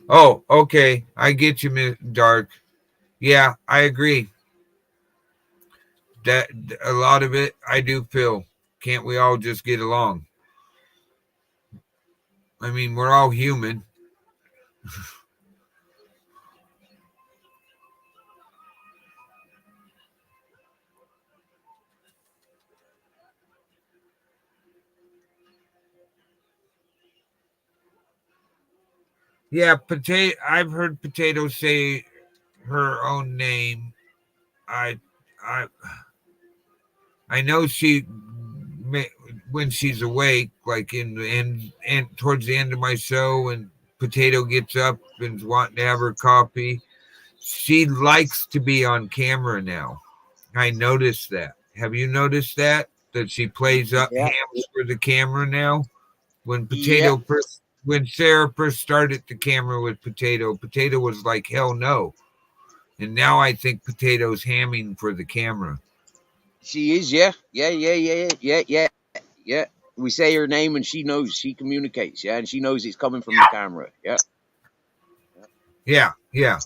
Oh, okay. I get you, Miss Dark. Yeah, I agree. That a lot of it I do feel. Can't we all just get along? I mean, we're all human. Yeah, Potato. I've heard Potato say her own name. I, I, I know she, when she's awake, like in the end, and towards the end of my show, when Potato gets up and wanting to have her coffee, she likes to be on camera now. I noticed that. Have you noticed that? That she plays up Yeah. hams for the camera now? When Yeah. when Sarah first started the camera with Potato, Potato was like, hell no. And now I think Potato's hamming for the camera. She is, yeah. We say her name and she knows, she communicates, yeah, and she knows it's coming from the camera, yeah. Yeah.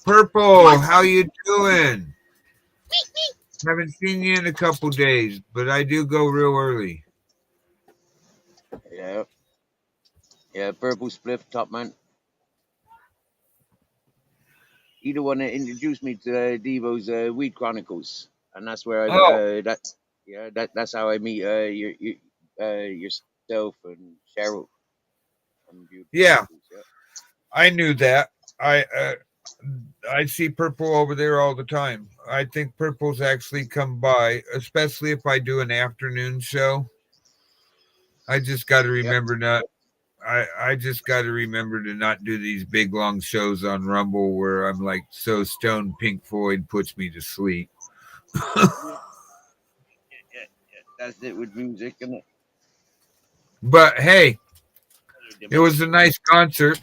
Purple, how you doing? Haven't seen you in a couple days, but I do go real early. Yeah, Purple Spliff, top man. He the one that introduced me to Devo's Weed Chronicles, and that's where that's how I meet yourself and Cheryl. And Yeah. I knew that. I see Purple over there all the time. I think Purple's actually come by, especially if I do an afternoon show. I just got to remember I just got to remember to not do these big long shows on Rumble where I'm like so stoned Pink Floyd puts me to sleep. That's it with music, isn't it? But hey, it was a nice concert.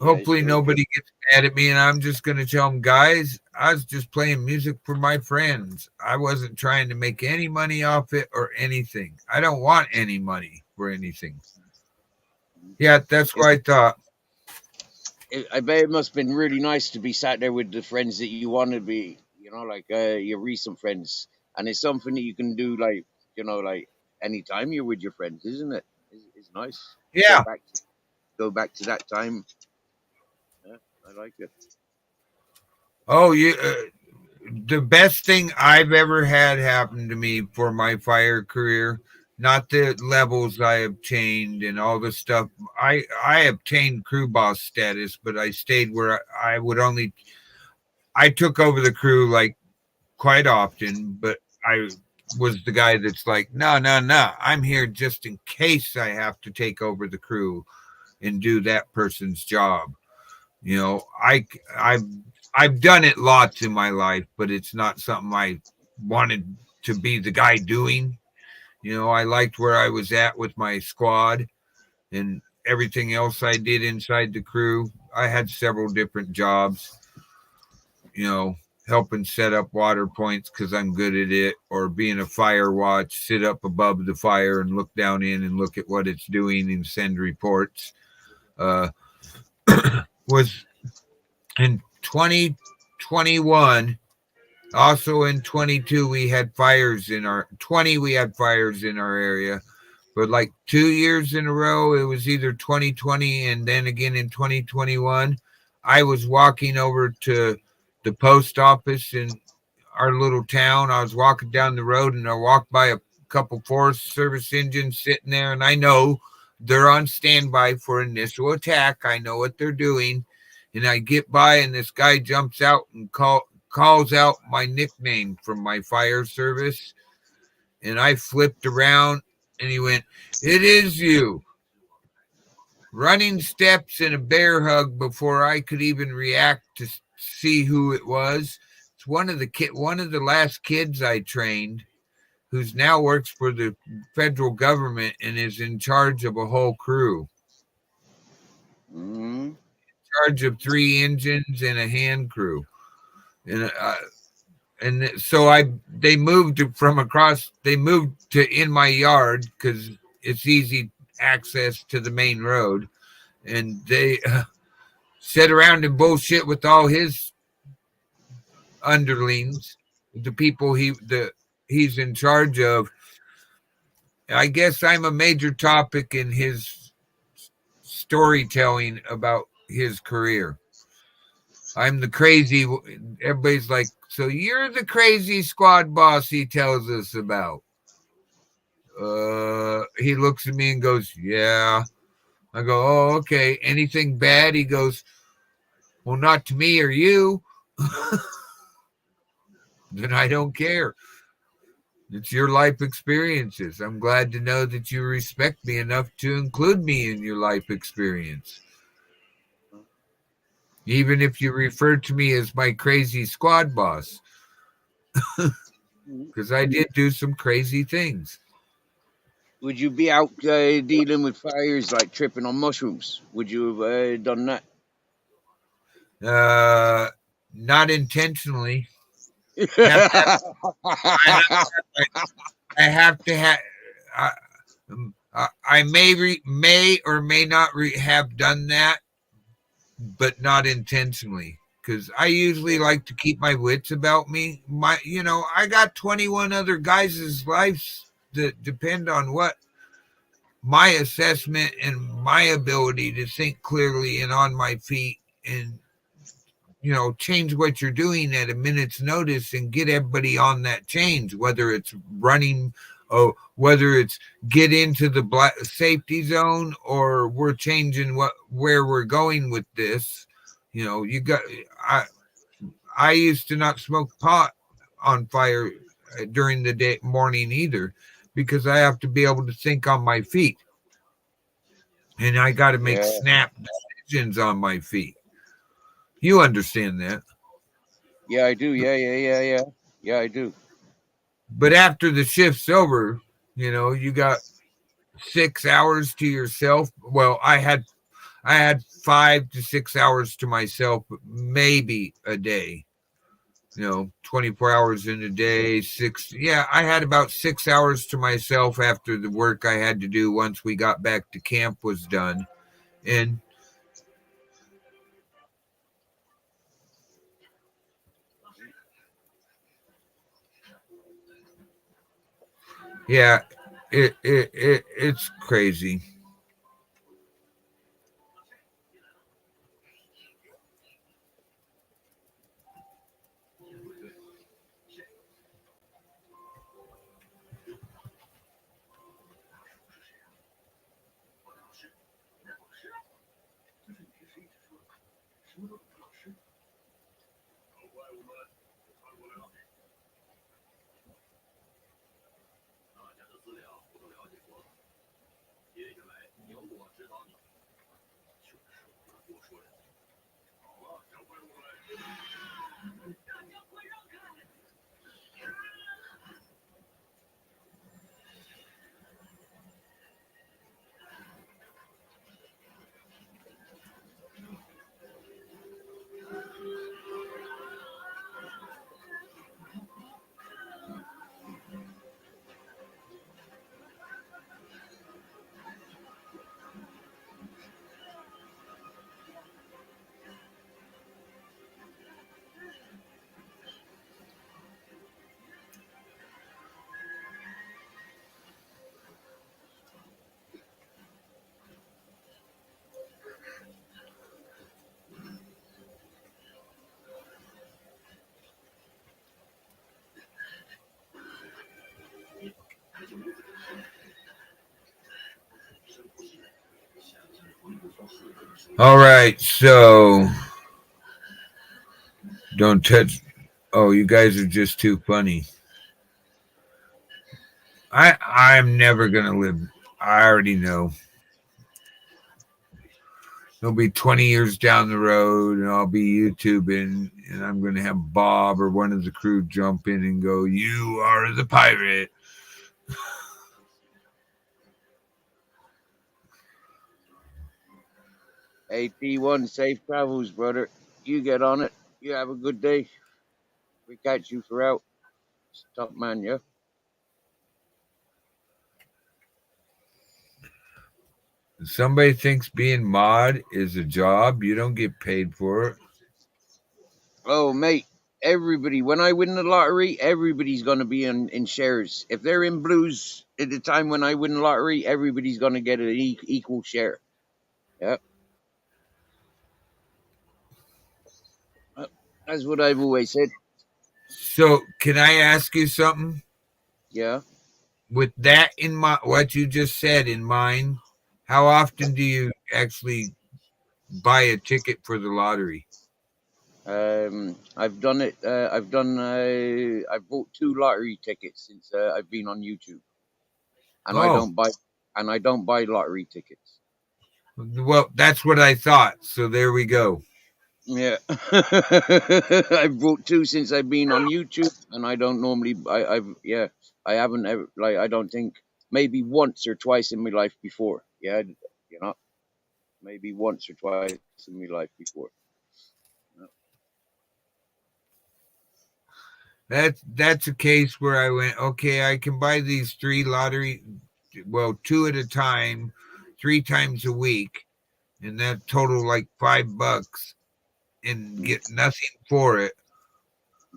Hopefully nobody gets mad at me, and I'm just going to tell them, guys, I was just playing music for my friends. I wasn't trying to make any money off it or anything. I don't want any money for anything. Yeah, that's what I thought. I bet it must have been really nice to be sat there with the friends that you want to be, you know, like your recent friends. And it's something that you can do, like, you know, like anytime you're with your friends, isn't it? It's nice. Yeah. Go back to that time. Yeah, I like it. Oh, the best thing I've ever had happen to me for my fire career, not the levels I obtained and all the stuff. I obtained crew boss status, but I stayed where I would only I took over the crew like quite often, but I was the guy that's like, no, no, no, I'm here just in case I have to take over the crew and do that person's job. You know, I've done it lots in my life, but it's not something I wanted to be the guy doing. You know, I liked where I was at with my squad and everything else I did inside the crew. I had several different jobs, you know, helping set up water points because I'm good at it, or being a fire watch, sit up above the fire and look down in and look at what it's doing and send reports. Was in 2021. Also in 22, we had fires in our 20. We had fires in our area, but like 2 years in a row, it was either 2020 and then again in 2021. I was walking over to the post office in our little town. I was walking down the road and I walked by a couple Forest Service engines sitting there, and I know they're on standby for initial attack. I know what they're doing. And I get by, and this guy jumps out and calls out my nickname from my fire service. And I flipped around, and he went, "It is you." Running steps and a bear hug before I could even react to see who it was. It's one of the last kids I trained, who's now works for the federal government and is in charge of a whole crew. Mm-hmm. Charge of 3 engines and a hand crew. And so they moved to in my yard because it's easy access to the main road, and they sit around and bullshit with all his underlings, the people he's in charge of. I guess I'm a major topic in his storytelling about his career. I'm the crazy. Everybody's like, so you're the crazy squad boss he tells us about. He looks at me and goes, yeah. I go, oh, okay. Anything bad? He goes, well, not to me or you. Then I don't care. It's your life experiences. I'm glad to know that you respect me enough to include me in your life experience. Even if you refer to me as my crazy squad boss. Because I did do some crazy things. Would you be out dealing with fires like tripping on mushrooms? Would you have done that? Not intentionally. I have to have. I may or may not have done that, but not intentionally. Because I usually like to keep my wits about me. I got 21 other guys' lives that depend on what my assessment and my ability to think clearly and on my feet and change what you're doing at a minute's notice and get everybody on that change, whether it's running, whether it's get into the safety zone, or we're changing where we're going with this. I used to not smoke pot on fire during the morning either, because I have to be able to think on my feet, and I got to make snap decisions on my feet. You understand that? Yeah, I do. Yeah, I do. But after the shift's over, you got 6 hours to yourself. Well, I had 5 to 6 hours to myself, maybe a day. 24 hours in a day, 6. Yeah, I had about 6 hours to myself after the work I had to do once we got back to camp was done. And yeah, it's crazy. All right, so don't touch. Oh, you guys are just too funny. I'm never gonna live. I already know. It'll be 20 years down the road, and I'll be YouTubing, and I'm gonna have Bob or one of the crew jump in and go, "You are the pirate." Hey, P1, safe travels, brother. You get on it. You have a good day. We catch you for out. Top man, yeah? If somebody thinks being mod is a job, you don't get paid for it. Oh, mate, everybody, when I win the lottery, everybody's going to be in shares. If they're in blues at the time when I win the lottery, everybody's going to get an equal share. Yeah. That's what I've always said. So, can I ask you something? Yeah. With that in mind, what you just said in mind, how often do you actually buy a ticket for the lottery? I've done it. I've bought 2 lottery tickets since I've been on YouTube, and I don't buy lottery tickets. Well, that's what I thought. So there we go. Yeah, I've bought 2 since I've been on YouTube, and I don't normally. I haven't ever, like, I don't think, maybe once or twice in my life before. Yeah, you know, maybe once or twice in my life before. That's a case where I went, okay, I can buy these 3 lottery, well, 2 at a time, 3 times a week, and that total like $5 and get nothing for it.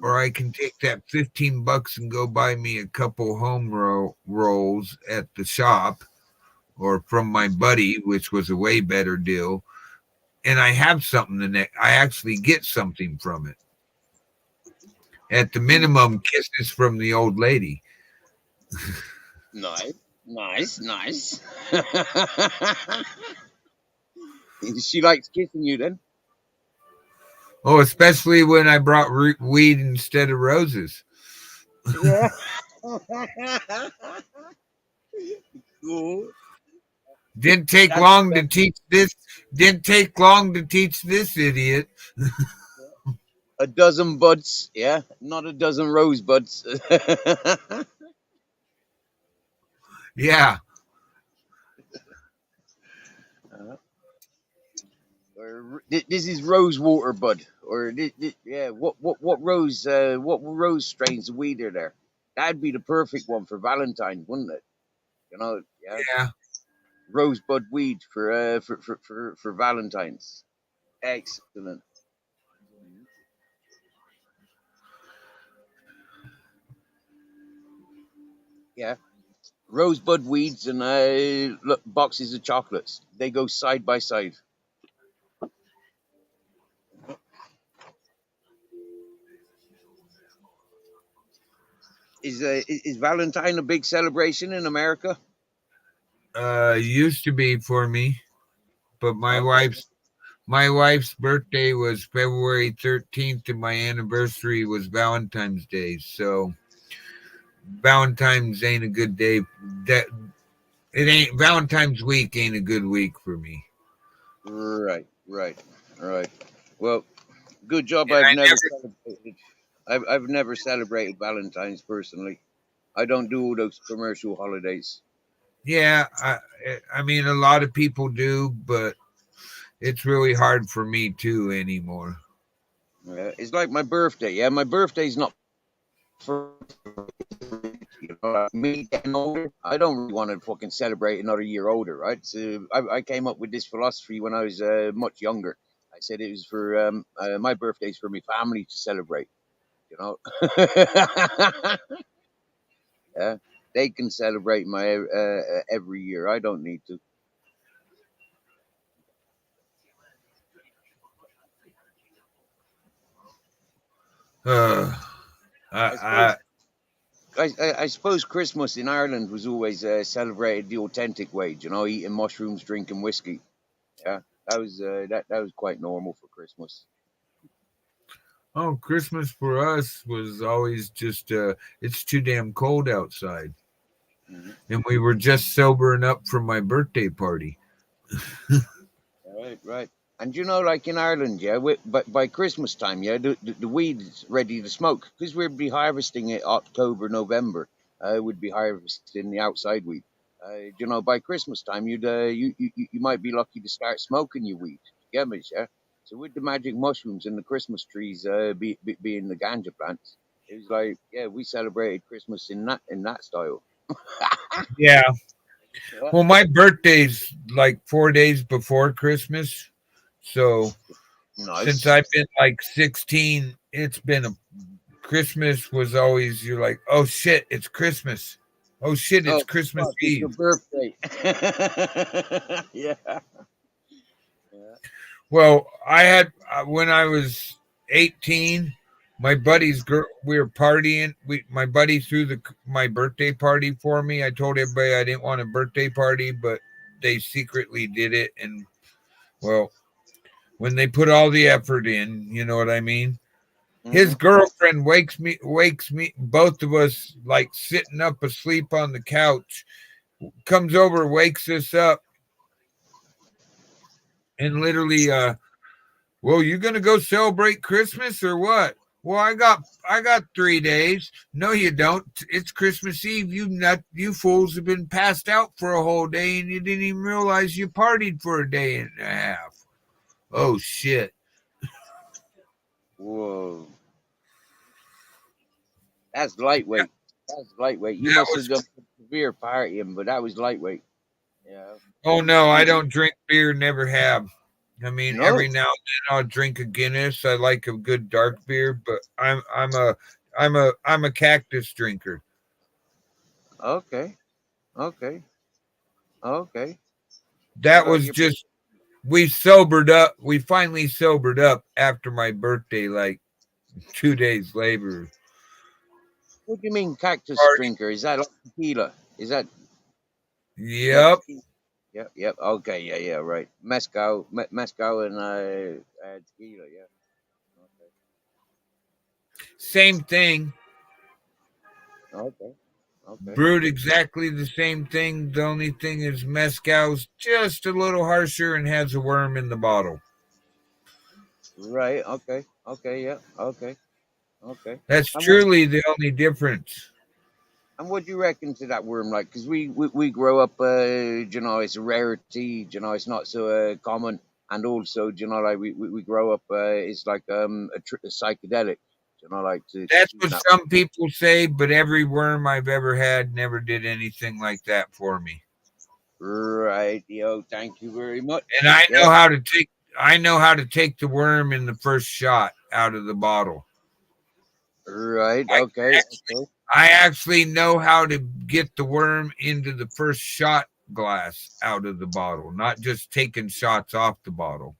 Or I can take that $15 and go buy me a couple home rolls at the shop or from my buddy, which was a way better deal. And I have something in it. I actually get something from it. At the minimum, kisses from the old lady. Nice. She likes kissing you then? Oh, especially when I brought weed instead of roses. Yeah. Cool. Didn't take long to teach this idiot. A dozen buds, yeah, not a dozen rosebuds. Yeah. This is rose water bud, or yeah. What rose strains of weed are there? That'd be the perfect one for Valentine's, wouldn't it? You know, Yeah. Rosebud weed for Valentine's. Excellent. Yeah. Rosebud weeds and boxes of chocolates. They go side by side. Is Valentine a big celebration in America? Used to be for me, but my wife's birthday was February 13th and my anniversary was Valentine's Day. So Valentine's ain't a good day. Valentine's week ain't a good week for me. Right. Well, Good job. And I I've never celebrated. I've never celebrated Valentine's personally. I don't do all those commercial holidays. Yeah, I mean, a lot of people do, but it's really hard for me too anymore. It's like my birthday. Yeah, my birthday's not for me getting older. I don't really want to fucking celebrate another year older, right? So I came up with this philosophy when I was much younger. I said it was for my birthday's for my family to celebrate. You know, yeah, they can celebrate my every year. I don't need to. I I suppose Christmas in Ireland was always celebrated the authentic way. You know, eating mushrooms, drinking whiskey. Yeah, that was that was quite normal for Christmas. Oh, Christmas for us was always just it's too damn cold outside. Mhm. And we were just sobering up from my birthday party. Right, right. And you know, like in Ireland, yeah, but by Christmas time, yeah, the weed's ready to smoke because we'd be harvesting it October, November. We'd be harvesting the outside weed. You know, by Christmas time, you might be lucky to start smoking your weed. You get me, yeah? So with the magic mushrooms and the Christmas trees being the ganja plants, it was like, yeah, we celebrated Christmas in that style. Yeah. Yeah. Well, my birthday's like 4 days before Christmas. So Nice. since I've been like 16, it's been a Christmas was always you're like, oh shit, it's Christmas. Oh shit, it's Oh, Christmas fuck, it's Eve. your birthday. Yeah. Yeah. Well, I had when I was 18, my buddy's girl. We were partying. My buddy threw my birthday party for me. I told everybody I didn't want a birthday party, but they secretly did it. And well, when they put all the effort in, you know what I mean. His girlfriend wakes me, both of us like sitting up asleep on the couch. Comes over, wakes us up, and literally, well, you gonna go celebrate Christmas or what? Well, I got 3 days. No, you don't. It's Christmas Eve. You fools have been passed out for a whole day and you didn't even realize you partied for a day and a half. Oh shit. Whoa. That's lightweight. That's lightweight. You That must was- have done severe partying, but that was lightweight. Yeah. Oh no, I don't drink beer, never have. I mean, No? every now and then I'll drink a Guinness. I like a good dark beer, but I'm a cactus drinker. Okay. Okay. Okay. That So was you're- just we sobered up. We finally sobered up after my birthday, like 2 days later. What do you mean cactus Party. drinker? Is that like tequila? Is that Yep. Yep, yep. Okay, yeah, right. Mezcal and tequila, yeah. Okay. Same thing. Okay. Okay. Brewed exactly the same thing. The only thing is mezcal's just a little harsher and has a worm in the bottle. Right, okay. Okay, yeah. Okay. Okay. That's And truly the only difference. And what do you reckon to that worm like? Because we grow up, you know, it's a rarity, you know, it's not so common. And also, you know, like we grow up, it's like a psychedelic, you know, like to That's do what that. some people say, but every worm I've ever had never did anything like that for me. Right, yo, thank you very much. And I Yeah. know how to take the worm in the first shot out of the bottle. Right, I okay. I actually know how to get the worm into the first shot glass out of the bottle, not just taking shots off the bottle.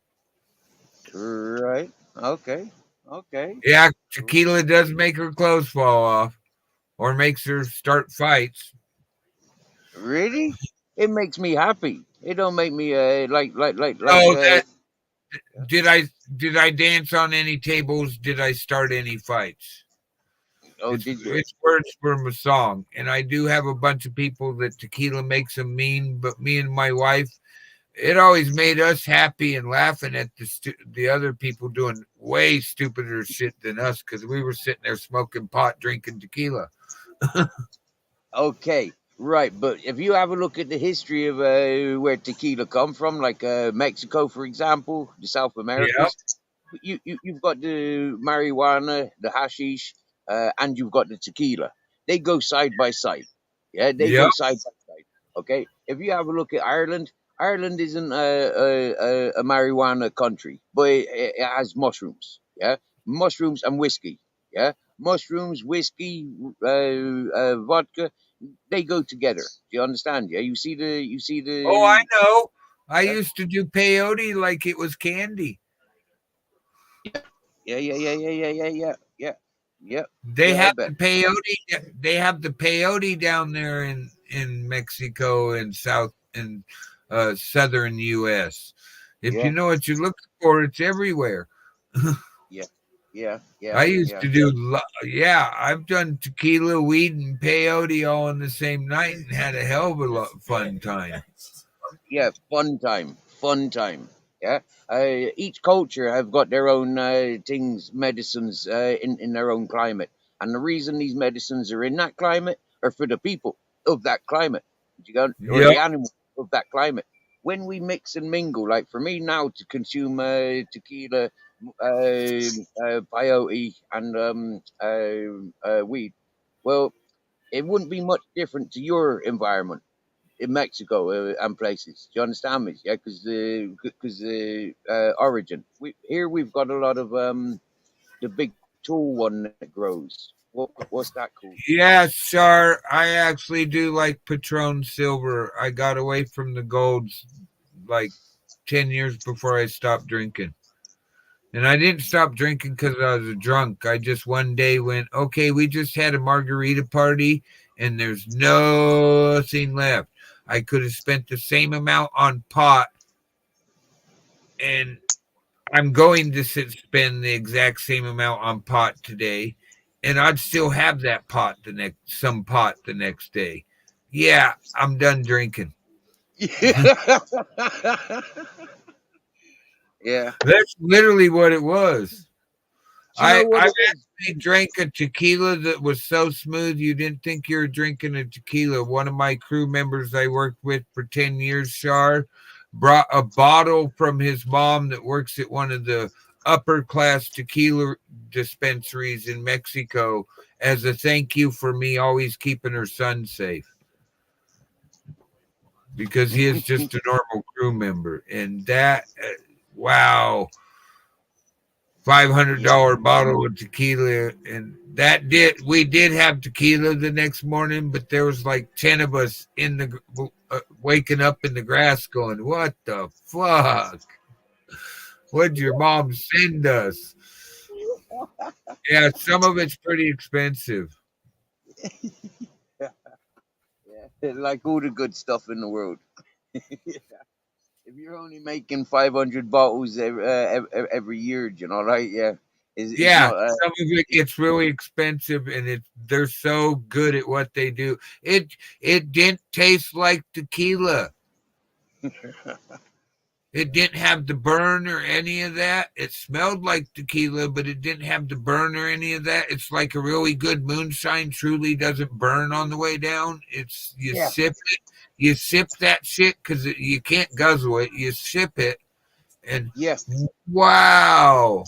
Right, okay. Okay. Yeah, tequila does make her clothes fall off or makes her start fights. Really? It makes me happy. It don't make me Oh, did I dance on any tables? Did I start any fights? oh, it's, did you? it's words from a song, and I do have a bunch of people that tequila makes them mean, but me and my wife, it always made us happy and laughing at the other people doing way stupider shit than us because we were sitting there smoking pot, drinking tequila. Okay, right. But if you have a look at the history of where tequila come from, like Mexico, for example, the South Americas, you've got the marijuana, the hashish, and you've got the tequila. They go side by side. Yeah, they go Yep. side by side. Okay. If you have a look at Ireland, Ireland isn't a marijuana country, but it has mushrooms. Yeah, mushrooms and whiskey. Yeah, mushrooms, whiskey, vodka. They go together. Do you understand? Yeah, you see the. Oh, I know. I Yeah. used to do peyote like it was candy. Yeah. They Yeah, I have bet. the peyote. They have the peyote down there in Mexico and southern U.S. If Yeah. you know what you're looking for, it's everywhere. Yeah. I used to do. I've done tequila, weed, and peyote all in the same night and had a hell of a fun time. Yeah, fun time. Yeah, each culture have got their own things, medicines in their own climate, and the reason these medicines are in that climate are for the people of that climate, or Yep. the animals of that climate. When we mix and mingle, like for me now to consume tequila, peyote, and weed, well, it wouldn't be much different to your environment in Mexico and places. Do you understand me? Yeah, because the origin. We've got a lot of the big tall one that grows. What's that called? Yeah, sir. I actually do like Patron Silver. I got away from the golds like 10 years before I stopped drinking. And I didn't stop drinking because I was a drunk. I just one day went, okay, we just had a margarita party and there's nothing left. I could have spent the same amount on pot, and I'm going to spend the exact same amount on pot today, and I'd still have that pot the next day. Yeah, I'm done drinking. Yeah. That's literally what it was. Do you know what I it is? actually drank a tequila that was so smooth you didn't think you were drinking a tequila. One of my crew members I worked with for 10 years, Shar, brought a bottle from his mom that works at one of the upper class tequila dispensaries in Mexico as a thank you for me always keeping her son safe. Because he is just a normal crew member. And that, wow. $500 bottle of tequila, and we did have tequila the next morning, but there was like 10 of us in the waking up in the grass going, what the fuck, what'd your mom send us? Yeah, some of it's pretty expensive. Yeah, like all the good stuff in the world. If you're only making 500 bottles every year, you know, right? Yeah. It's Yeah, not, some of it gets really expensive, and they're so good at what they do. It didn't taste like tequila. It didn't have the burn or any of that. It smelled like tequila, but it didn't have the burn or any of that. It's like a really good moonshine truly doesn't burn on the way down. It's sip it. You sip that shit because you can't guzzle it. You sip it, and yeah. wow,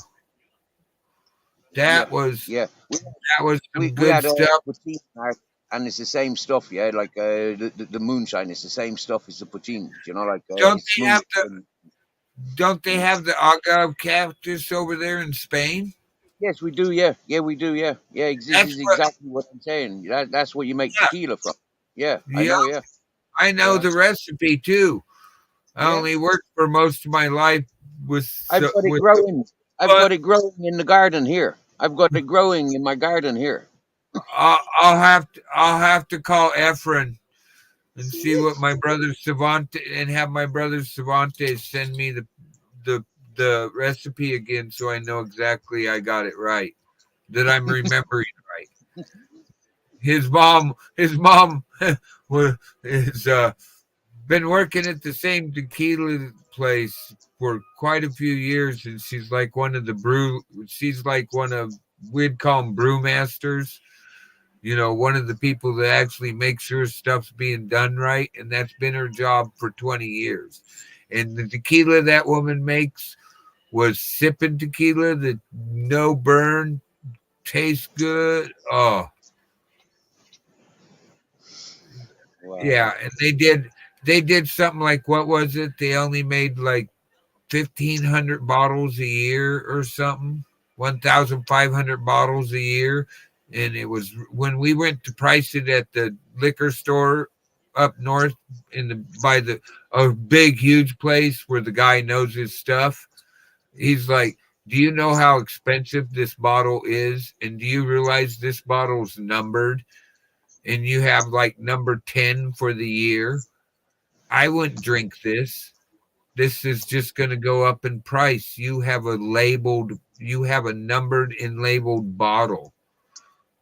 that was Yeah. some We good had stuff. poutine, and it's the same stuff, yeah. Like the moonshine is the same stuff as the poutine, you know. Like Don't it's they have smooth. Don't they have the agave cactus over there in Spain? Yes, we do. Yeah, we do. Yeah. This That's is what- exactly what I'm saying. That's what you make Yeah. tequila from. Yeah, I Yeah. know. Yeah. I know Yeah. the recipe too. I Yeah. only worked for most of my life I've got it growing. I've got it growing in the garden here. I've got it growing in my garden here. I'll have to call Efren and see what my brother Savante and have my brother Savante send me the recipe again so I know exactly I got it right, that I'm remembering right. His mom was been working at the same tequila place for quite a few years, and she's like one of we'd call them brewmasters. You know, one of the people that actually makes sure stuff's being done right, and that's been her job for 20 years. And the tequila that woman makes was sipping tequila that no burn, tastes good. Oh, Wow. yeah, and they did something like, what was it? They only made like 1,500 bottles a year or something, 1,500 bottles a year. And it was when we went to price it at the liquor store up north by a big, huge place where the guy knows his stuff. He's like, do you know how expensive this bottle is? And do you realize this bottle's numbered? And you have like number 10 for the year. I wouldn't drink this. This is just going to go up in price. You have a numbered and labeled bottle.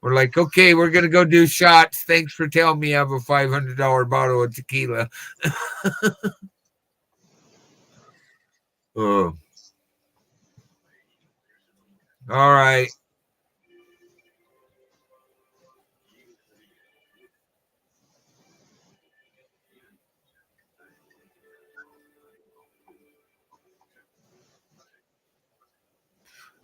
We're like, okay, we're going to go do shots. Thanks for telling me I have a $500 bottle of tequila. Oh. All right.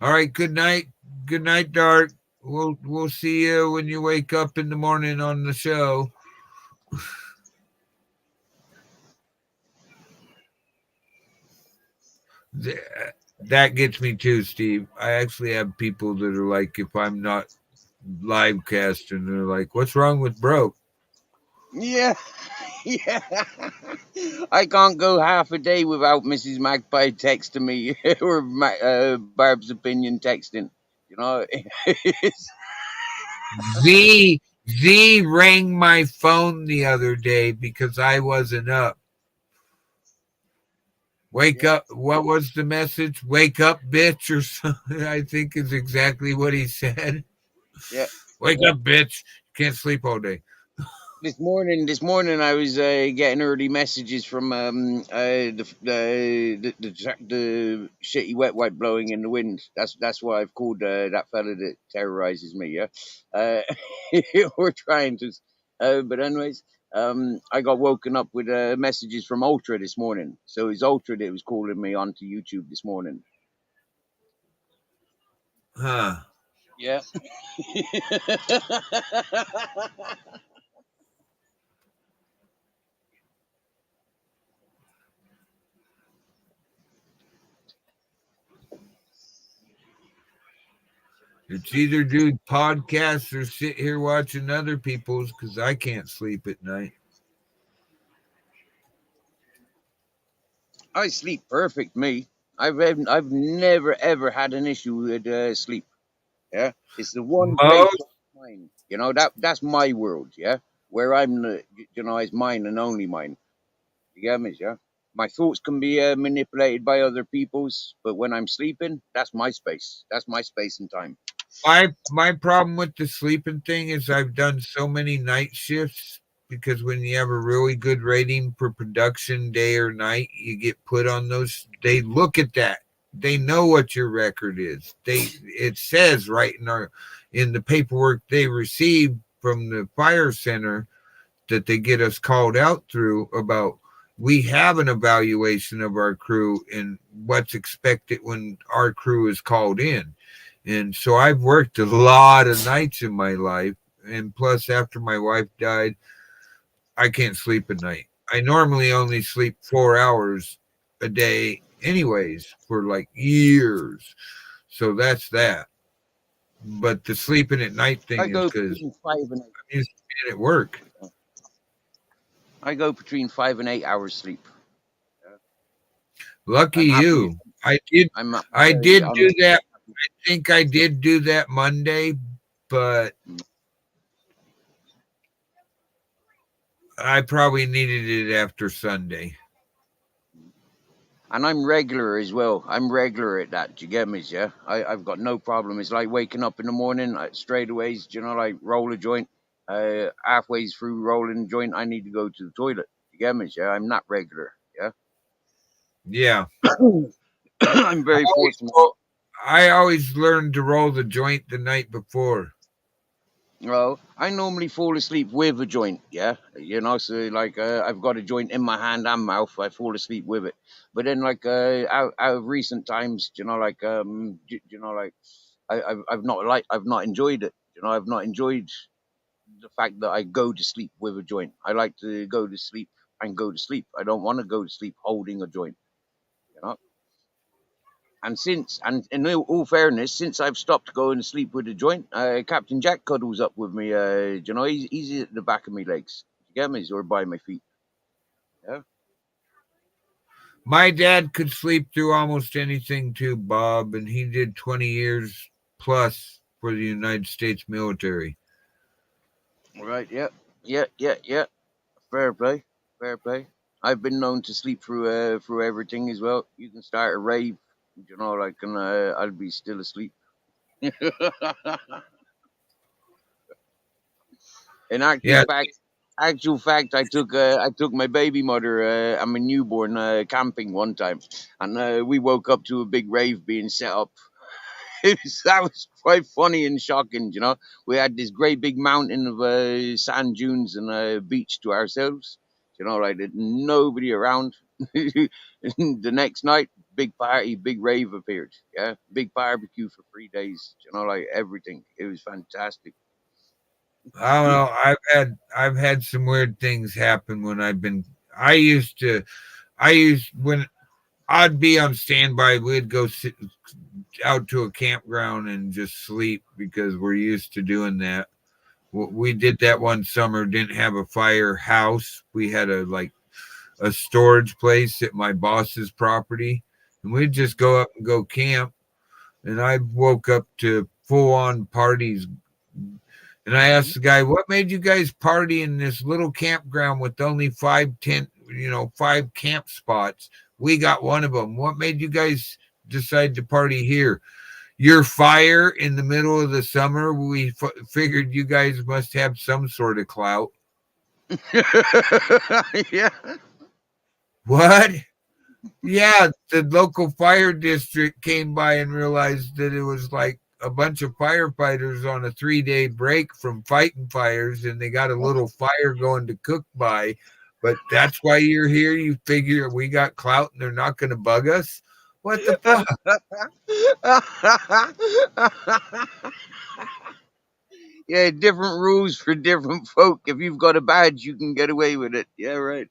All right. Good night. Good night, Dart. We'll see you when you wake up in the morning on the show. That gets me too, Steve. I actually have people that are like, if I'm not live casting, they're like, what's wrong with Broke? Yeah. Yeah. I can't go half a day without Mrs. Magpie texting me or Barb's Opinion texting. You know, Z rang my phone the other day because I wasn't up. Wake up. What was the message? Wake up, bitch, or something, I think is exactly what he said. Yeah. Wake up, bitch. Can't sleep all day. This morning, I was getting early messages from the shitty wet wipe blowing in the wind. That's why I've called that fella that terrorizes me. Yeah, we're trying to. But anyways, I got woken up with messages from Ultra this morning. So it's Ultra that was calling me onto YouTube this morning. Huh. Yeah. It's either do podcasts or sit here watching other people's because I can't sleep at night. I sleep perfect, me. I've never ever had an issue with sleep. Yeah, it's the one place Most mine. You know that's my world. Yeah, where I'm, it's mine and only mine. You get me? Yeah. My thoughts can be manipulated by other people's, but when I'm sleeping, that's my space. That's my space and time. my problem with the sleeping thing is I've done so many night shifts because when you have a really good rating for production day or night, you get put on those. They look at that. They know what your record is. It says right in the paperwork they receive from the fire center that they get us called out through about. We have an evaluation of our crew and what's expected when our crew is called in. And so I've worked a lot of nights in my life. And plus, after my wife died, I can't sleep at night. I normally only sleep 4 hours a day, anyways, for like years. So that's that. But the sleeping at night thing I is go because between 5 and 8. I'm used to being at work. I go between 5 and 8 hours sleep. Lucky I'm happy. you. I did do that. I think I did do that Monday, but I probably needed it after Sunday. And I'm regular as well. I'm regular at that. Do you get me? Yeah, I've got no problem. It's like waking up in the morning, straight away, like roll a joint. Halfway through rolling a joint, I need to go to the toilet. You get me? Yeah, I'm not regular. Yeah, Yeah. I'm very fortunate. Well, I always learned to roll the joint the night before. Well, I normally fall asleep with a joint, yeah. So like I've got a joint in my hand and mouth. I fall asleep with it. But then like out of recent times, like I've not enjoyed it. I've not enjoyed the fact that I go to sleep with a joint. I like to go to sleep and go to sleep. I don't want to go to sleep holding a joint. You know. And in all fairness, since I've stopped going to sleep with a joint, Captain Jack cuddles up with me. He's at the back of my legs. You get me? Or by my feet. Yeah. My dad could sleep through almost anything too, Bob, and he did 20 years plus for the United States military. Right. Yeah. Yeah. Fair play. Fair play. I've been known to sleep through everything as well. You can start a rave, and I'll be still asleep. In actual fact, I took my baby mother and my newborn camping one time, and we woke up to a big rave being set up. That was quite funny and shocking. We had this great big mountain of sand dunes and a beach to ourselves. Like nobody around. The next night, big party, big rave appeared. Yeah, big barbecue for 3 days. Like everything. It was fantastic. I don't know. I've had some weird things happen when when I'd be on standby, we'd go sit out to a campground and just sleep because we're used to doing that. We did that one summer, didn't have a firehouse. We had a storage place at my boss's property, and we'd just go up and go camp. And I woke up to full on parties. And I asked the guy, what made you guys party in this little campground with only 5 camp spots? We got one of them. What made you guys decide to party here? Your fire in the middle of the summer. We figured you guys must have some sort of clout. Yeah. What? Yeah, the local fire district came by and realized that it was like a bunch of firefighters on a 3-day break from fighting fires, and they got a little fire going to cook by. But that's why you're here. You figure we got clout and they're not going to bug us. What the fuck? Yeah, different rules for different folk. If you've got a badge, you can get away with it. Yeah, right.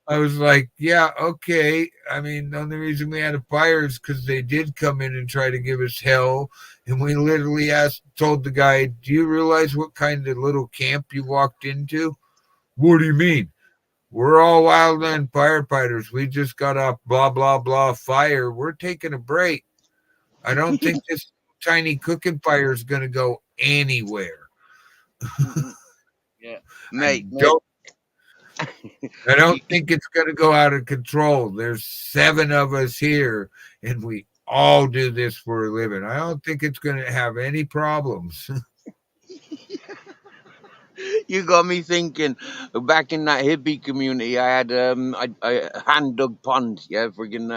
I was like, yeah, okay. I mean, the only reason we had a fire is because they did come in and try to give us hell. And we literally told the guy, do you realize what kind of little camp you walked into? What do you mean? We're all wildland firefighters. We just got off blah, blah, blah fire. We're taking a break. I don't think this tiny cooking fire is going to go anywhere. Yeah, mate. I don't think it's going to go out of control. There's 7 of us here, and we all do this for a living. I don't think it's going to have any problems. You got me thinking. Back in that hippie community, I had I hand dug pond. Yeah, friggin'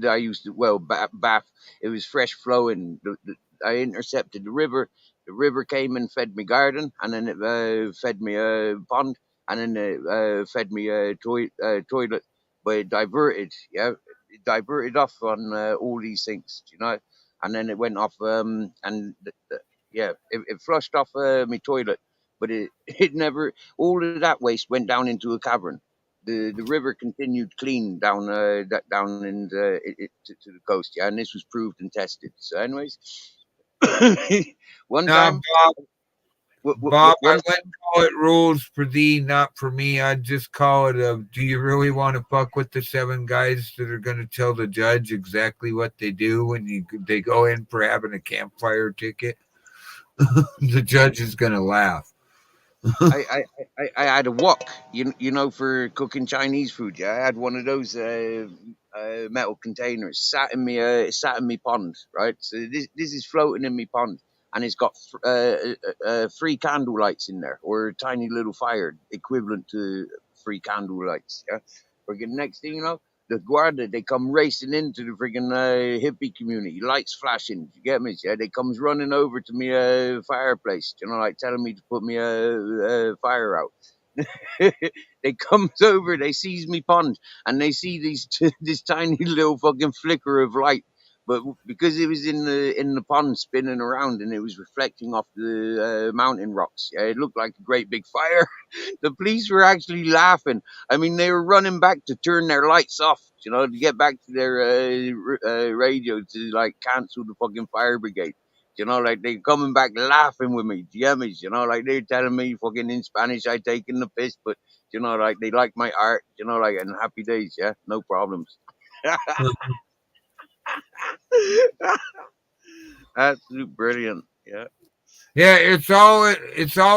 I used to bath. It was fresh flowing. I intercepted the river. The river came and fed me garden, and then it fed me a pond, and then it fed me a toilet. But it diverted. Yeah, it diverted off on all these things. And then it went off. It flushed off my toilet. But it never, all of that waste went down into a cavern. The river continued clean down down to the coast, yeah, and this was proved and tested. So, anyways, one time, Bob, I wouldn't call it rules for thee, not for me. I'd just call it do you really want to fuck with the 7 guys that are going to tell the judge exactly what they do when they go in for having a campfire ticket? The judge is going to laugh. I had a wok, for cooking Chinese food. Yeah, I had one of those metal containers sat in me pond, right? So this is floating in me pond, and it's got 3 candle lights in there, or a tiny little fire equivalent to free candle lights. Yeah, friggin' next thing you know, the Guardia, they come racing into the friggin' hippie community, lights flashing. You get me? Yeah, they comes running over to me fireplace, you know, like telling me to put me fire out. They comes over, they sees me pond, and they see this tiny little fucking flicker of light. But because it was in the pond spinning around and it was reflecting off the mountain rocks, yeah, it looked like a great big fire. The police were actually laughing. I mean, they were running back to turn their lights off, you know, to get back to their radio to like cancel the fucking fire brigade. You know, like they coming back laughing with me, do you get me? You know, like they're telling me fucking in Spanish I taking the piss, but you know, like they like my art, you know, like and happy days, yeah, no problems. Absolute brilliant, yeah. Yeah, it's all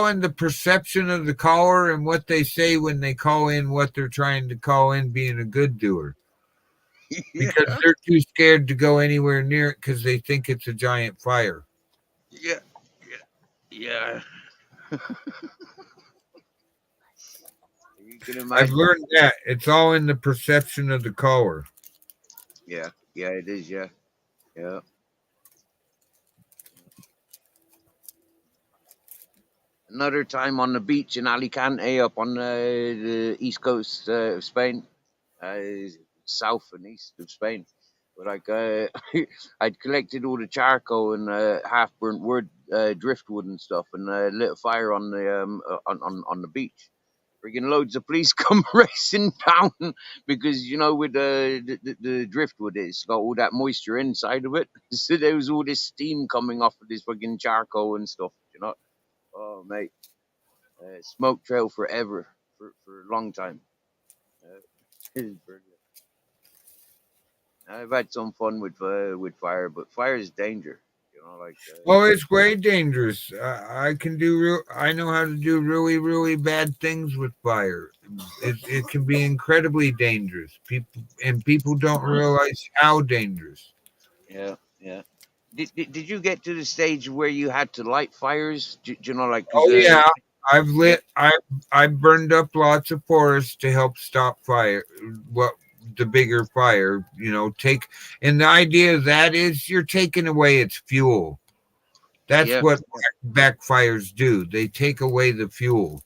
in the perception of the caller and what they say when they call in what they're trying to call in being a good doer. Because they're too scared to go anywhere near it because they think it's a giant fire. Yeah, yeah. You can I've imagine. learned that. It's all in the perception of the caller. Yeah, it is, yeah. Another time on the beach in Alicante, up on the east coast of Spain, south and east of Spain. But like, I'd collected all the charcoal and half burnt wood, driftwood and stuff, and lit a fire on the beach. Friggin' loads of police come racing down because you know with the driftwood, it's got all that moisture inside of it, so there was all this steam coming off of this fucking charcoal and stuff. You know, oh mate, smoke trail forever for a long time. It is brilliant. I've had some fun with fire, but fire is danger. You know, like. Oh, it's way dangerous. I know how to do really, really bad things with fire. It can be incredibly dangerous. People don't realize how dangerous. Yeah. Did you get to the stage where you had to light fires? Do you know, like? 'Cause, Oh yeah, I've burned up lots of forests to help stop fire. What the bigger fire, you know, and the idea of that is you're taking away its fuel. That's Yeah. what backfires do. They take away the fuel.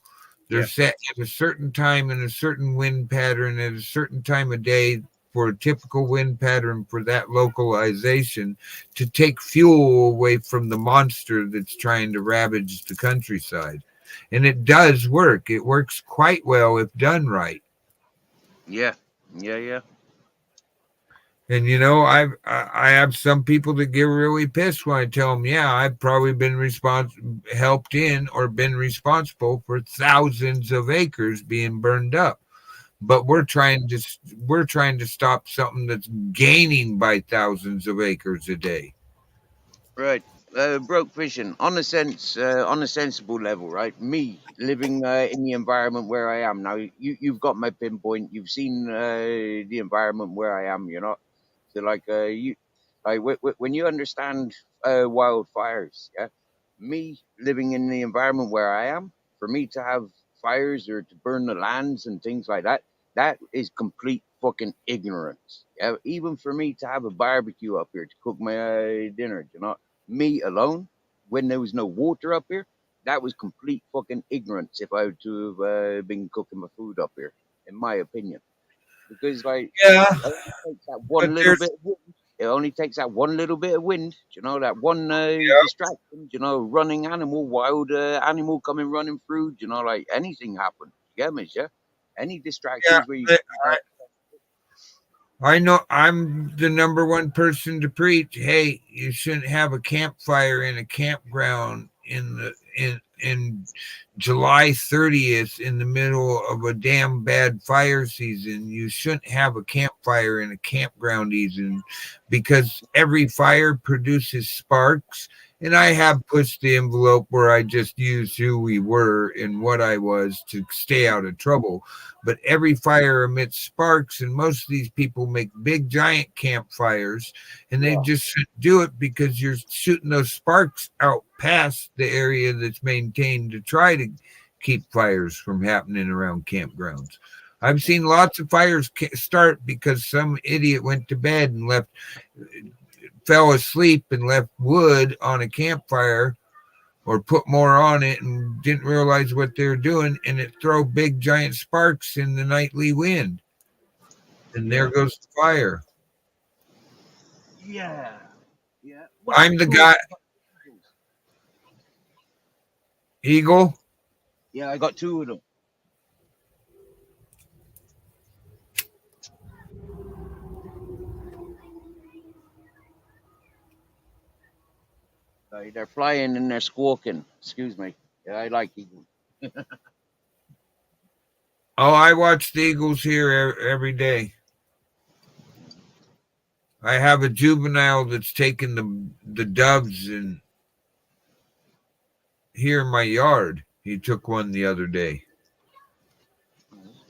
They're Yeah. set at a certain time in a certain wind pattern at a certain time of day for a typical wind pattern for that localization to take fuel away from the monster that's trying to ravage the countryside. And it does work. It works quite well if done right. Yeah. And you know, I have some people that get really pissed when I tell them, yeah, I've probably been helped in or been responsible for thousands of acres being burned up. But we're trying to stop something that's gaining by thousands of acres a day. Right. Broke fishing on a sensible level, right? Me living in the environment where I am now. You've got my pinpoint. You've seen the environment where I am. You know, so like when you understand wildfires, yeah. Me living in the environment where I am, for me to have fires or to burn the lands and things like that, that is complete fucking ignorance. Yeah? Even for me to have a barbecue up here to cook my dinner, you know, me alone, when there was no water up here, that was complete fucking ignorance if I were to have been cooking my food up here, in my opinion. Because, like, Yeah, it only takes that one little bit of wind, you know, that one distraction, you know, running animal, wild animal coming running through, you know, like anything happen. You get me, yeah? Any distractions where you. I know I'm the number one person to preach. Hey, you shouldn't have a campfire in a campground in July 30th in the middle of a damn bad fire season. You shouldn't have a campfire in a campground season because every fire produces sparks. And I have pushed the envelope where I just used who we were and what I was to stay out of trouble. But every fire emits sparks, and most of these people make big, giant campfires, and they just shouldn't do it because you're shooting those sparks out past the area that's maintained to try to keep fires from happening around campgrounds. I've seen lots of fires start because some idiot went to bed and fell asleep and left wood on a campfire or put more on it and didn't realize what they were doing, and it throw big giant sparks in the nightly wind. And there goes the fire. Yeah. Yeah. I'm the guy. Eagle? Yeah, I got 2 of them. They're flying and they're squawking. Excuse me. Yeah, I like eagles. Oh, I watch the eagles here every day. I have a juvenile that's taking the doves and here in my yard. He took one the other day.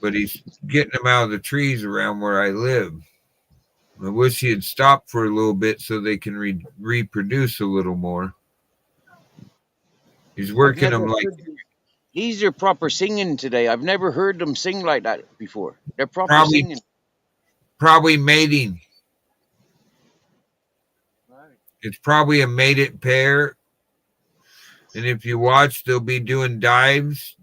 But he's getting them out of the trees around where I live. I wish he had stopped for a little bit so they can reproduce a little more. He's working them like... These are proper singing today. I've never heard them sing like that before. They're proper singing. Probably mating. Right. It's probably a mated pair. And if you watch, they'll be doing dives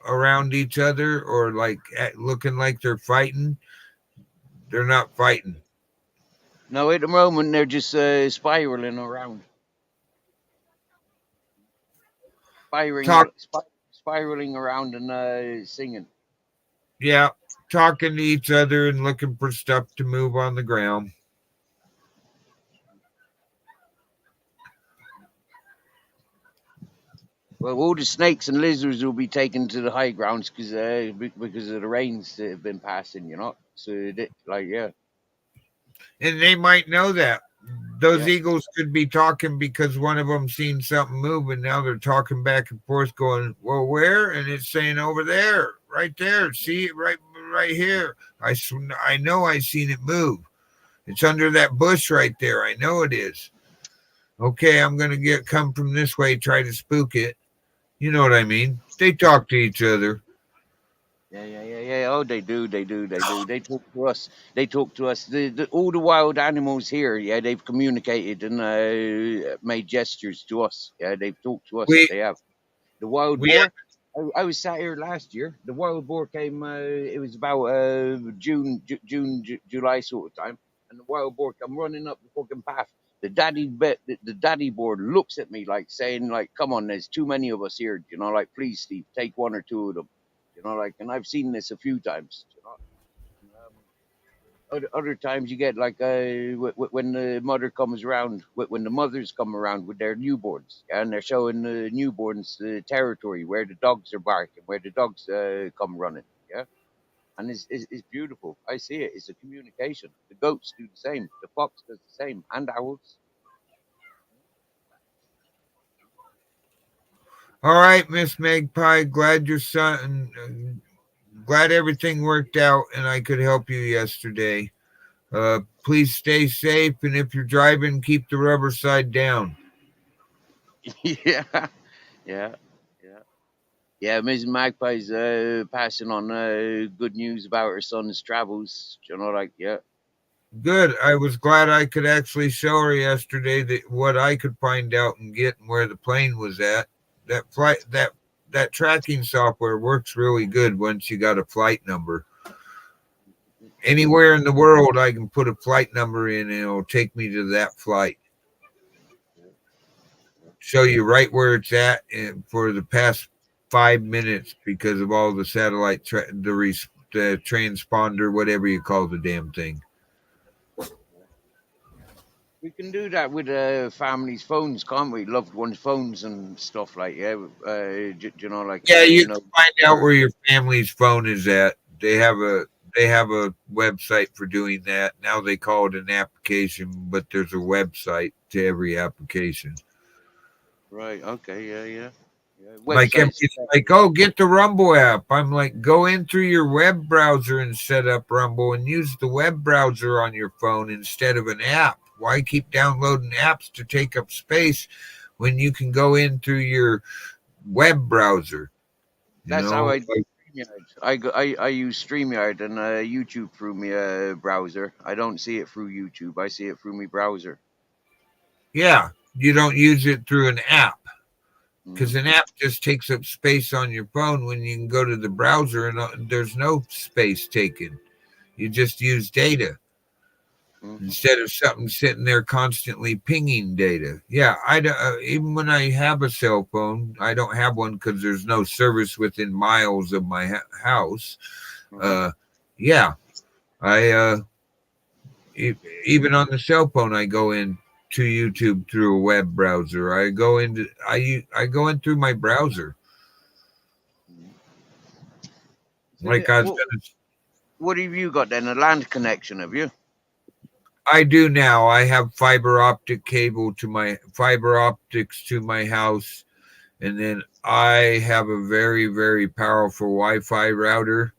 around each other or like looking like they're fighting. They're not fighting. No, at the moment, they're just spiraling around. Spiraling around and singing. Yeah, talking to each other and looking for stuff to move on the ground. Well, all the snakes and lizards will be taken to the high grounds because of the rains that have been passing, you know. So, yeah. And they might know that. Those eagles could be talking because one of them seen something move, and now they're talking back and forth going, well, where? And it's saying over there, right there. See it right here. I know I seen it move. It's under that bush right there. I know it is. Okay, I'm going to come from this way, try to spook it. You know what I mean? They talk to each other. Yeah. Oh, they do. They talk to us. All the wild animals here, yeah, they've communicated and made gestures to us. Yeah, they've talked to us. They have. The wild boar. I was sat here last year. The wild boar came. It was about July sort of time, and the wild boar come running up the fucking path. The daddy boar looks at me like saying, like, "Come on, there's too many of us here. You know, like, please, Steve, take 1 or 2 of them." You know, like, and I've seen this a few times. You know, other times you get like when the mother comes around, when the mothers come around with their newborns, and they're showing the newborns the territory where the dogs are barking, where the dogs come running. Yeah, and it's beautiful. I see it. It's a communication. The goats do the same. The fox does the same, and owls. All right, Miss Magpie, glad your son, glad everything worked out and I could help you yesterday. Please stay safe, and if you're driving, keep the rubber side down. Yeah. Ms. Magpie's passing on good news about her son's travels. You know, like, yeah. Good. I was glad I could actually show her yesterday what I could find out and get and where the plane was at. That tracking software works really good once you got a flight number. Anywhere in the world, I can put a flight number in and it'll take me to that flight. Show you right where it's at for the past 5 minutes because of all the satellite, the transponder, whatever you call the damn thing. We can do that with families' phones, can't we? Loved ones' phones and stuff like you know, like you can find out where your family's phone is at. They have a website for doing that. Now they call it an application, but there's a website to every application. Right. Okay. Yeah. Like it's like, oh, get the Rumble app. I'm like, go in through your web browser and set up Rumble and use the web browser on your phone instead of an app. Why keep downloading apps to take up space when you can go in through your web browser? That's how I do like, StreamYard. I use StreamYard and YouTube through my browser. I don't see it through YouTube. I see it through my browser. yeah, you don't use it through an app Mhm. because an app just takes up space on your phone when you can go to the browser and there's no space taken. You just use data Mhm. instead of something sitting there constantly pinging data. Yeah, even when I have a cell phone, I don't have one because there's no service within miles of my house. Mhm. Yeah, I even on the cell phone, I go in to YouTube through a web browser. I go go in through my browser. So Like I was what, gonna, what have you got then? A land connection, have you? I do now. I have fiber optic cable to my fiber optics to my house, and then I have a very very powerful Wi-Fi router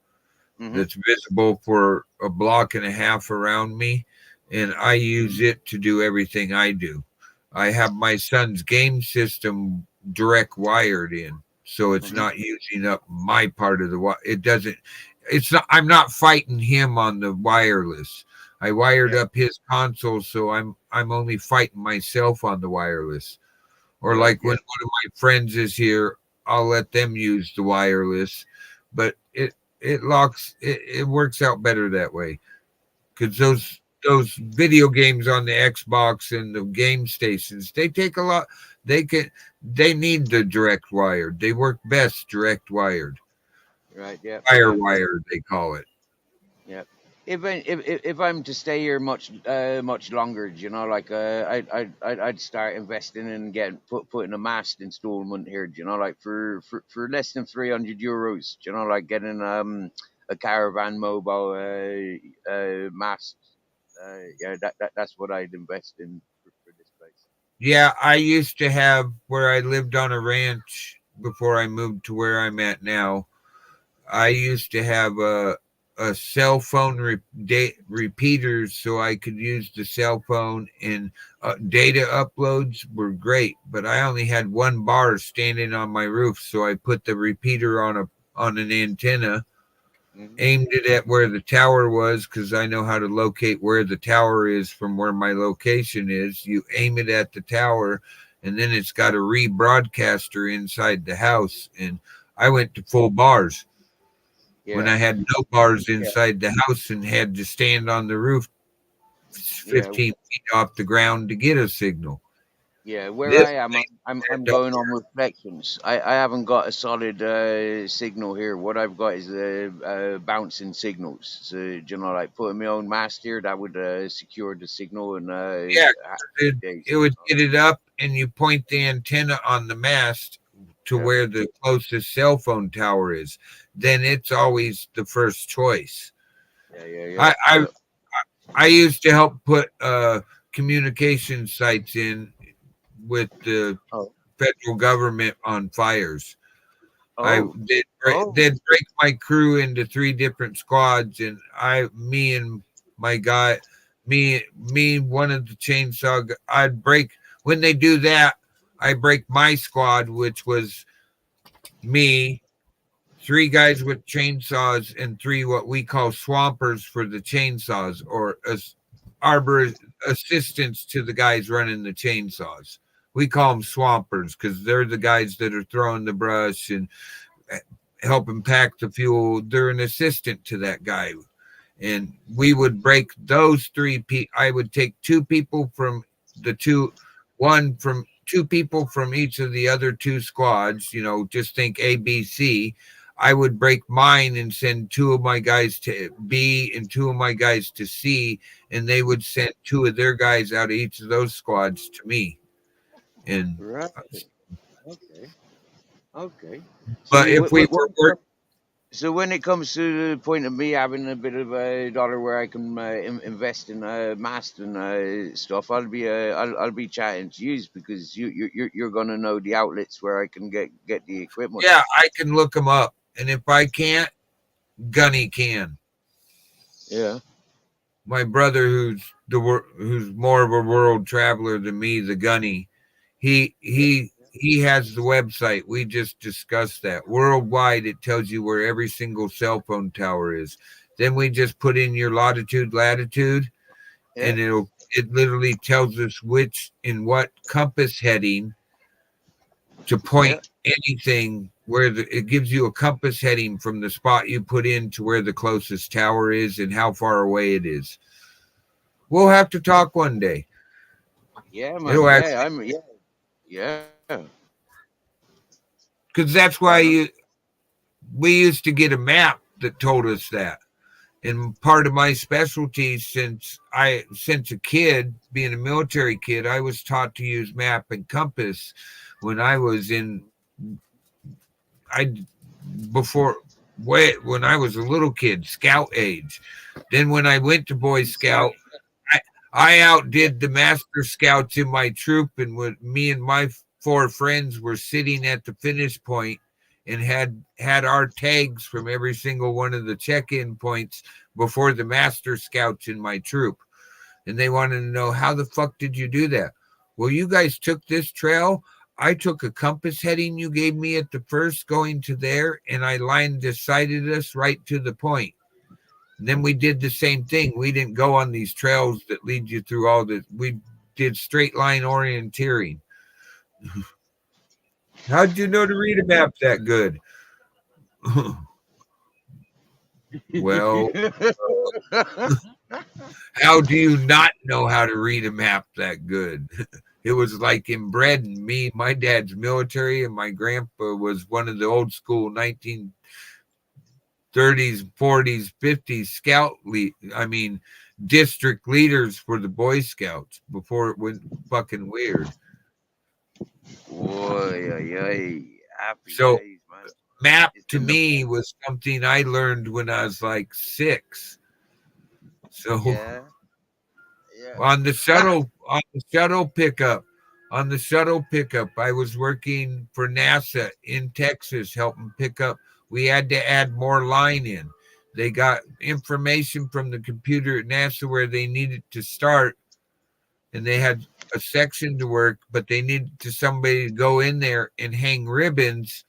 Hmm. that's visible for a block and a half around me, and I use it to do everything I do. I have my son's game system direct wired in, so it's Mhm. not using up my part of the it doesn't it's not I'm not fighting him on the wireless. I wired Yeah. up his console, so I'm only fighting myself on the wireless. Or Right. like when one of my friends is here, I'll let them use the wireless, but it works out better that way because those video games on the Xbox and the game stations, they take a lot. They need the direct wired. They work best direct wired, Right. Yeah. fire Yeah. wired they call it. Yeah. If I'm to stay here much longer, you know, like I'd start investing in putting a mast installment here, you know, like for less than €300, you know, like getting a caravan mobile mast. Yeah, that's what I'd invest in for this place. Yeah, I used to have where I lived on a ranch before I moved to where I'm at now. I used to have a cell phone repeaters so I could use the cell phone, and data uploads were great, but I only had one bar standing on my roof, so I put the repeater on an antenna, Hmm. aimed it at where the tower was because I know how to locate where the tower is from where my location is. You aim it at the tower, and then it's got a rebroadcaster inside the house, and I went to full bars when Yeah. I had no bars inside the house and had to stand on the roof Yeah. 15 feet off the ground to get a signal. Yeah, where This I am, I'm don't- going on reflections. I haven't got a solid signal here. What I've got is bouncing signals. So, you know, like putting my own mast here, that would secure the signal and yeah, it, days. it would get it up, and you point the antenna on the mast to Yeah. where the closest cell phone tower is. Then it's always the first choice. Yeah, yeah, yeah. I used to help put communication sites in with the Oh, federal government on fires. I oh, did oh. they'd break my crew into 3 different squads, and me and my guy, me one of the chainsaw. I'd break when they do that. I break my squad, which was me, 3 guys with chainsaws, and 3 what we call swampers for the chainsaws, or as arbor assistants to the guys running the chainsaws. We call them swampers because they're the guys that are throwing the brush and helping pack the fuel. They're an assistant to that guy. And we would break those 3 I would take 2 people from the one from 2 people from each of the other 2 squads, you know, just think A, B, C. I would break mine and send 2 of my guys to B and 2 of my guys to C, and they would send 2 of their guys out of each of those squads to me. And Right. Okay. Okay. but if we were So when it comes to the point of me having a bit of a dollar where I can invest in mast and stuff, I'll be chatting to you because you're gonna know the outlets where I can get the equipment. yeah, I can look them up, and if I can't, Gunny can. Yeah. My brother, who's more of a world traveler than me, the Gunny, he he has the website. We just discussed that. Worldwide, it tells you where every single cell phone tower is. Then we just put in your latitude, latitude, and it literally tells us which in what compass heading to point anything where it gives you a compass heading from the spot you put in to where the closest tower is and how far away it is. We'll have to talk one day. Yeah, man. It'll Yeah. Because that's why we used to get a map that told us that. And part of my specialty since a kid, being a military kid, I was taught to use map and compass when I was when I was a little kid, scout age. Then when I went to Boy Scout, I outdid the master scouts in my troop, and me and my 4 friends were sitting at the finish point and had our tags from every single one of the check-in points before the master scouts in my troop. And they wanted to know, how the fuck did you do that? Well, you guys took this trail. I took a compass heading you gave me at the first going to there, and I decided us right to the point. And then we did the same thing. We didn't go on these trails that lead you through all the, we did straight line orienteering. How'd you know to read a map that good? Well, how do you not know how to read a map that good? It was like inbred in me. My dad's military, and my grandpa was one of the old school 1930s, 40s, 50s scout district leaders for the Boy Scouts before it went fucking weird. Happy So, days, man. Map to me was something I learned when I was like 6. So on the shuttle pickup, I was working for NASA in Texas, helping pick up. We had to add more line in. They got information from the computer at NASA where they needed to start, and they had a section to work, but they needed somebody to go in there and hang ribbons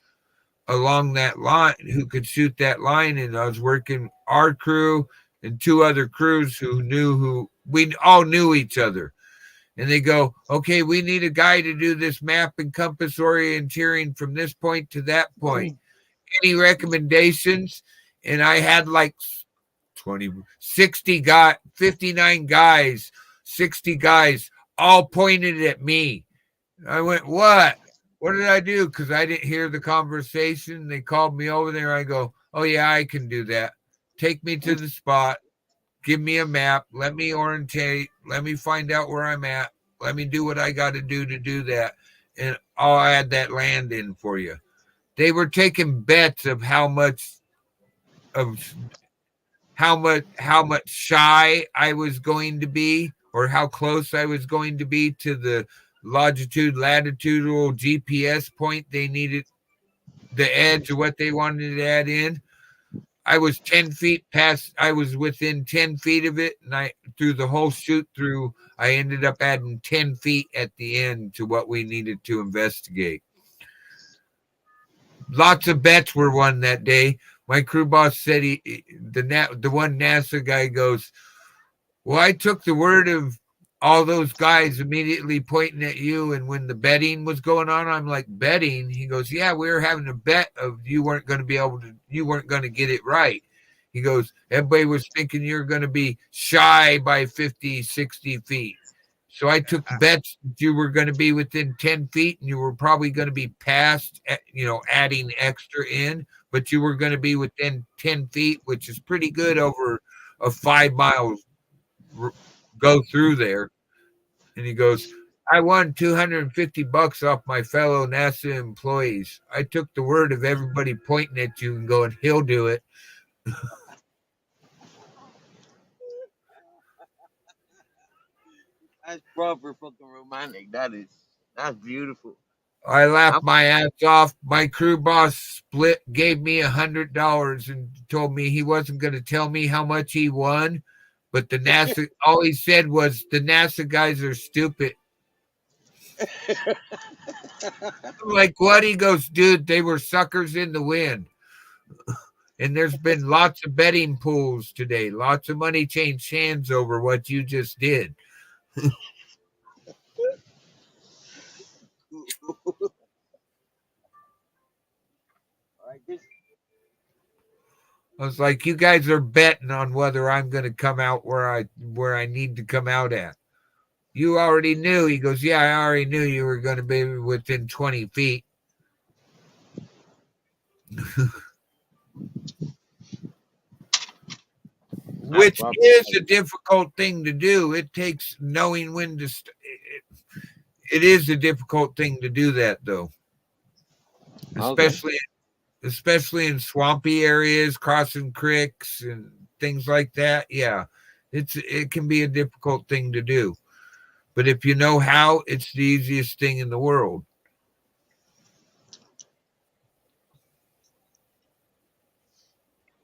along that line who could shoot that line. And I was working our crew and 2 other crews we all knew each other. And they go, okay, we need a guy to do this map and compass orienteering from this point to that point. Any recommendations? And I had like 59 guys, 60 guys all pointed at me. I went, what? What did I do? Because I didn't hear the conversation. They called me over there. I go, oh, yeah, I can do that. Take me to the spot. Give me a map. Let me orientate. Let me find out where I'm at. Let me do what I got to do that. And I'll add that land in for you. They were taking bets of how much shy I was going to be, or how close I was going to be to the latitudinal GPS point they needed, the edge of what they wanted to add in. I was 10 feet past, I was within 10 feet of it, and through the whole shoot through, I ended up adding 10 feet at the end to what we needed to investigate. Lots of bets were won that day. My crew boss said the one NASA guy goes, well, I took the word of all those guys immediately pointing at you, and when the betting was going on, I'm like, betting? He goes, yeah, we were having a bet of you weren't going to get it right. He goes, everybody was thinking you're going to be shy by 50, 60 feet. So I took bets that you were going to be within 10 feet, and you were probably going to be past, adding extra in, but you were going to be within 10 feet, which is pretty good over a 5 mile go through there. And he goes, I won $250 off my fellow NASA employees. I took the word of everybody pointing at you and going, he'll do it. That's proper fucking romantic. That's beautiful. I laughed my ass off. My crew boss gave me $100 and told me he wasn't going to tell me how much he won. But the NASA, all he said was, the NASA guys are stupid. Like what? He goes, dude, they were suckers in the wind. And there's been lots of betting pools today. Lots of money changed hands over what you just did. I guess I was like, you guys are betting on whether I'm going to come out where I need to come out at. You already knew. He goes, yeah, I already knew you were going to be within 20 feet. Which is a difficult thing to do. It takes knowing when to. It is a difficult thing to do that, though, especially in swampy areas, crossing creeks and things like that. Yeah, it can be a difficult thing to do, but if you know how, it's the easiest thing in the world.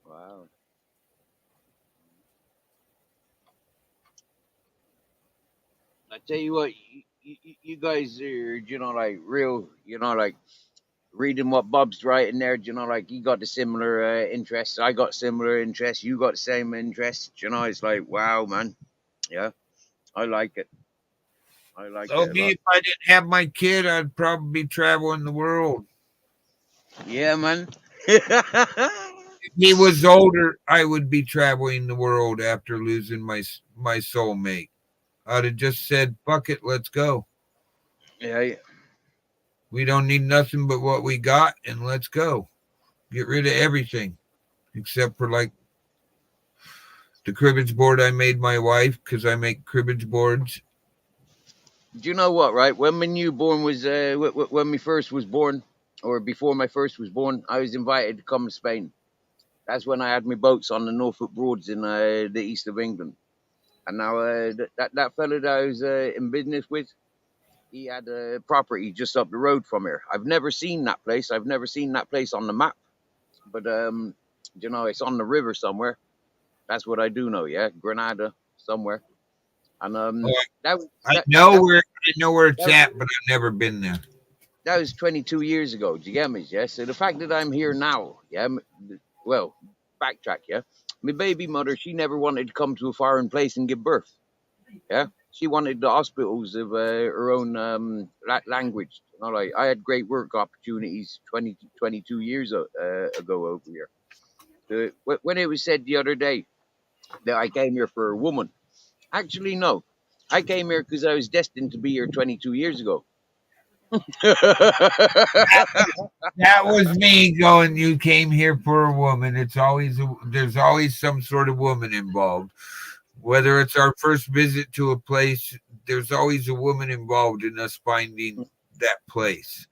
Wow. I tell you what, you guys are, like real, like reading what Bob's writing there, like he got the similar interests. I got similar interests. You got the same interests. It's like, wow, man. Yeah, I like it. I like So it a me, lot. if I didn't have my kid, I'd probably be traveling the world. Yeah, man. If he was older, I would be traveling the world after losing my soulmate. I'd have just said, fuck it, let's go. Yeah. We don't need nothing but what we got, and let's go. Get rid of everything except for like the cribbage board I made my wife because I make cribbage boards. Do you know what? Right when my newborn was, when my first was born, or before my first was born, I was invited to come to Spain. That's when I had my boats on the Norfolk Broads in the east of England. And now that fella that I was in business with, he had a property just up the road from here. I've never seen that place. I've never seen that place on the map, but it's on the river somewhere. That's what I do know. Yeah, Granada somewhere. And I know where it's at, but I've never been there. That was 22 years ago. Do you get me? Yeah. So the fact that I'm here now, yeah. Well, backtrack. Yeah. My baby mother, she never wanted to come to a foreign place and give birth. Yeah. She wanted the hospitals of her own language. Like I had great work opportunities 22 years ago over here. When it was said the other day that I came here for a woman, actually no, I came here because I was destined to be here 22 years ago. That was me going, you came here for a woman. There's always some sort of woman involved. Whether it's our first visit to a place, there's always a woman involved in us finding that place.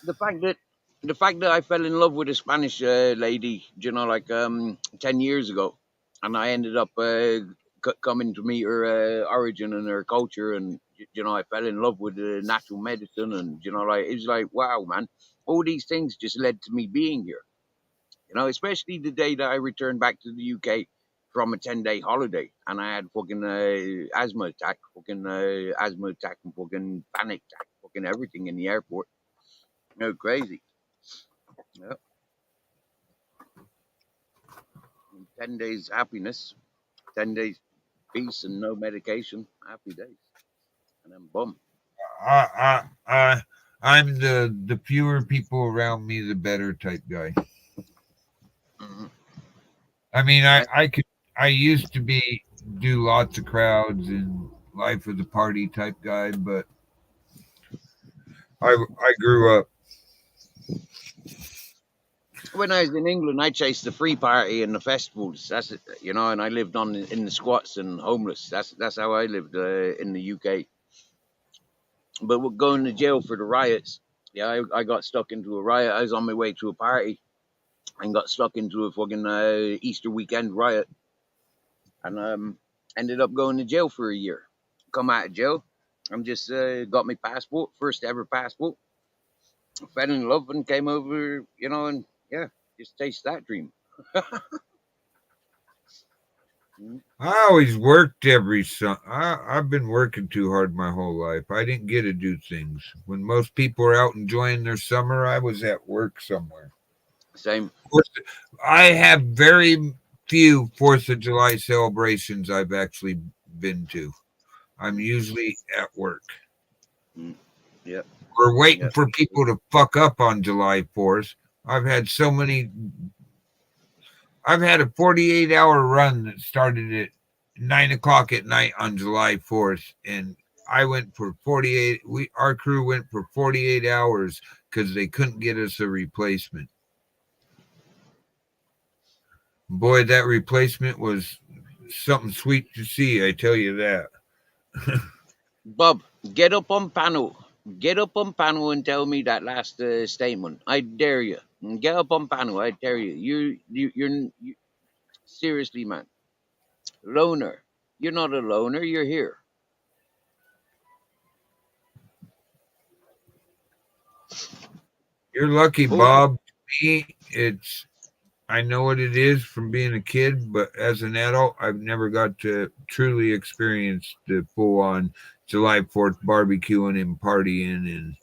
The fact that I fell in love with a Spanish lady, 10 years ago, and I ended up coming to meet her origin and her culture, and I fell in love with natural medicine, and it was like, wow, man, all these things just led to me being here. Especially the day that I returned back to the UK from a 10-day holiday, and I had fucking asthma attack, and fucking panic attack, fucking everything in the airport. Crazy. Yeah. 10 days happiness, 10 days peace and no medication, happy days. And then boom. I'm the fewer people around me, the better type guy. Mm-hmm. I mean, I used to do lots of crowds and life of the party type guy, but I grew up. When I was in England, I chased the free party and the festivals. That's it, and I lived in the squats and homeless. That's how I lived in the UK. But going to jail for the riots, yeah, I got stuck into a riot. I was on my way to a party and got stuck into a fucking Easter weekend riot, and ended up going to jail for a year. Come out of jail, I'm just got my passport, first ever passport. Fell in love and came over, and yeah, just taste that dream. I always worked I've been working too hard my whole life. I didn't get to do things. When most people are out enjoying their summer, I was at work somewhere. Same. I have very few 4th of July celebrations I've actually been to. I'm usually at work. Yep. We're waiting Yep. for people to fuck up on July 4th. I've had a 48-hour run that started at 9 o'clock at night on July 4th. And I went for 48. Our crew went for 48 hours because they couldn't get us a replacement. Boy, that replacement was something sweet to see. I tell you that. Bob, get up on panel. Get up on panel and tell me that last statement. I dare you. Get up on panel. I dare you. You're seriously, man. Loner. You're not a loner. You're here. You're lucky, Oh. Bob. Me, I know what it is from being a kid, but as an adult, I've never got to truly experience the full-on July 4th barbecuing and partying, and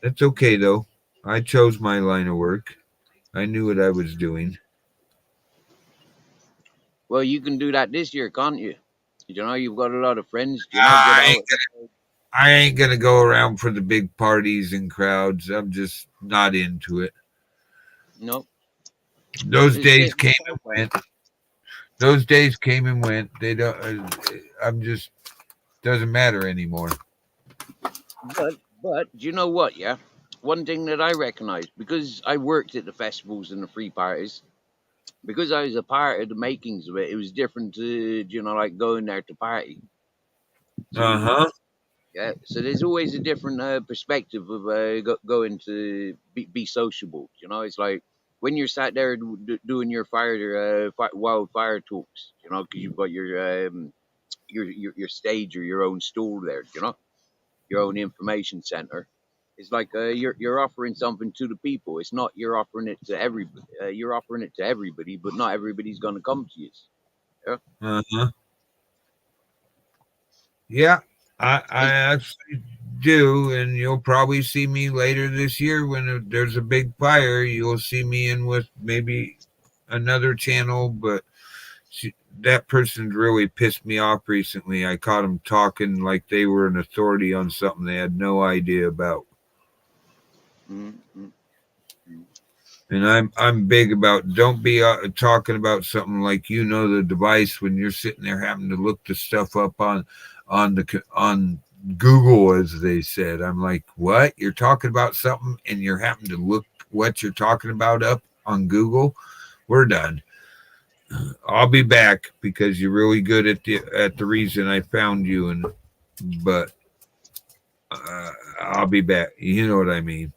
that's okay though. I chose my line of work. I knew what I was doing. Well, you can do that this year, can't you? You know, you've got a lot of friends. You know, I ain't gonna go around for the big parties and crowds. I'm just not into it. No. Those It's days just- came and went. Those days came and went. They don't. I'm just doesn't matter anymore. But do you know what? Yeah, one thing that I recognize, because I worked at the festivals and the free parties, because I was a part of the makings of it. It was different to like going there to party. Uh-huh. Yeah, so there's always a different perspective of going to be sociable. You know, it's like when you're sat there doing your wildfire talks. You know, because you've got your stage or your own stall there. You know, your own information center. It's like you're offering something to the people. It's not you're offering it to everybody. You're offering it to everybody, but not everybody's going to come to you. Yeah. Uh-huh. Yeah, I actually do, and you'll probably see me later this year when there's a big fire. You'll see me in with maybe another channel, but that person's really pissed me off recently. I caught them talking like they were an authority on something they had no idea about. Mm-hmm. And I'm big about don't be talking about something like the device when you're sitting there having to look the stuff up on Google, as they said. I'm like, what? You're talking about something and you're having to look what you're talking about up on Google? We're done. I'll be back because you're really good at the reason I found you, but I'll be back. You know what I mean?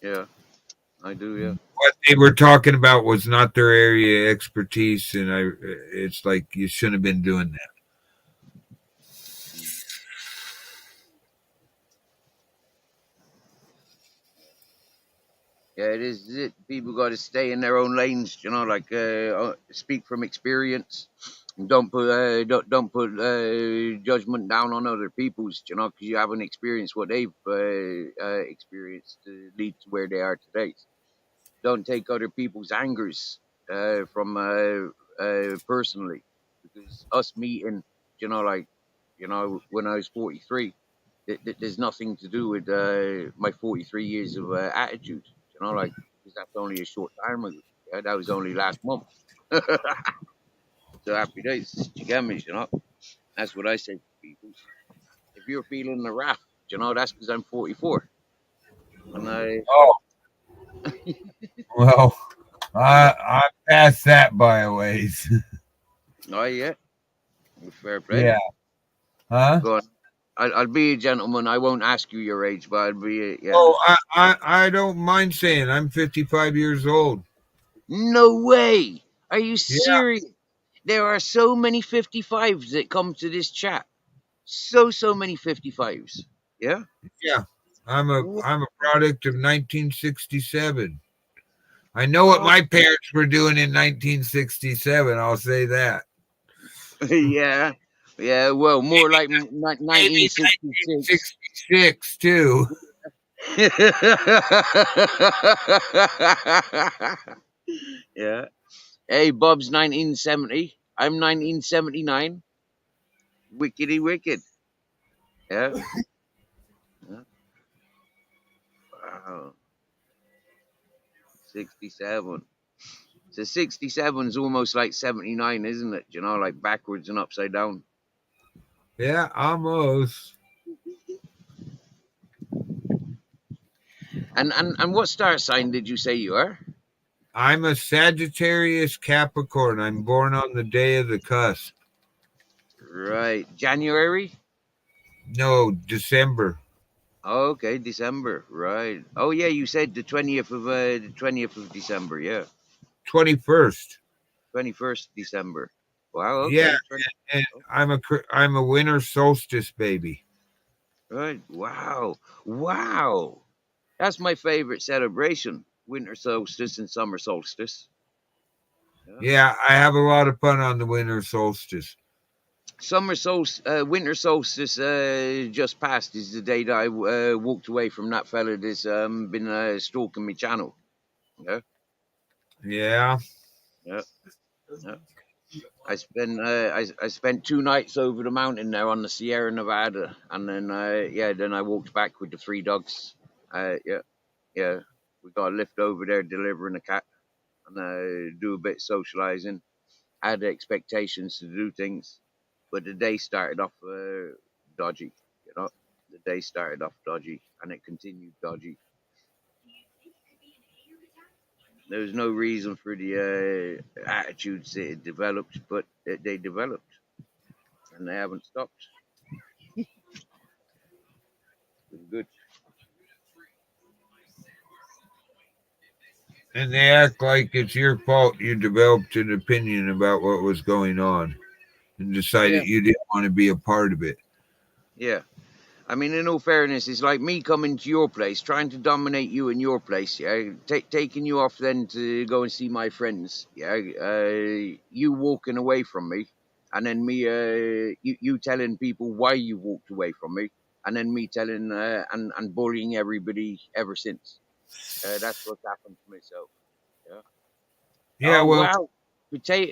Yeah, I do. Yeah. What they were talking about was not their area of expertise, and it's like you shouldn't have been doing that. Yeah, it is. It people got to stay in their own lanes. You know, like speak from experience. And don't put judgment down on other people's. You know, because you haven't experienced what they've experienced to lead to where they are today. Don't take other people's angers from personally, because us meeting, when I was 43, there's nothing to do with my 43 years of attitude. You know, like, because that's only a short time ago. Yeah, that was only last month. So happy days, you get me? You know, that's what I say to people. If you're feeling the wrath, that's because I'm 44. And Well, I passed that by a ways. oh yeah, fair play. Yeah. Huh? Go on. I'll be a gentleman. I won't ask you your age, but I'll be yeah. Oh, I don't mind saying I'm 55 years old. No way. Are you serious? There are so many 55s that come to this chat. So many 55s. Yeah? Yeah. I'm a product of 1967. I know what my parents were doing in 1967. I'll say that. Yeah. Yeah, well, more like Maybe 1966. 1966 too. Yeah. Hey, Bob's 1970. I'm 1979. Wickedy wicked. Yeah. Yeah. Wow. 67. So 67 is almost like 79, isn't it? You know, like backwards and upside down. Yeah, almost. And what star sign did you say you are? I'm a Sagittarius Capricorn. I'm born on the day of the cusp. Right. January? No, December. Oh, okay, December. Right. Oh yeah, you said the 20th of December, yeah. 21st. 21st December. Wow, okay. Yeah, and I'm a winter solstice baby. Right. Wow. Wow. That's my favorite celebration. Winter solstice and summer solstice. Yeah, I have a lot of fun on the winter solstice. Winter solstice just passed is the day that I walked away from that fella that's been stalking my channel. Yeah. Yeah. Yeah. Yeah. I spent 2 nights over the mountain there on the Sierra Nevada, and then then I walked back with the 3 dogs. Yeah, we got a lift over there delivering a cat, and do a bit of socializing. I had expectations to do things, but the day started off dodgy. You know, the day started off dodgy, and it continued dodgy. There was no reason for the attitudes that it developed, but they developed, and they haven't stopped. It's good. And they act like it's your fault you developed an opinion about what was going on and decided you didn't want to be a part of it. Yeah. I mean, in all fairness, it's like me coming to your place, trying to dominate you in your place, yeah? Taking you off then to go and see my friends, yeah? You walking away from me, and then me, you telling people why you walked away from me, and then me telling, and bullying everybody ever since. That's what's happened to myself, yeah? Yeah, Oh, well, wow.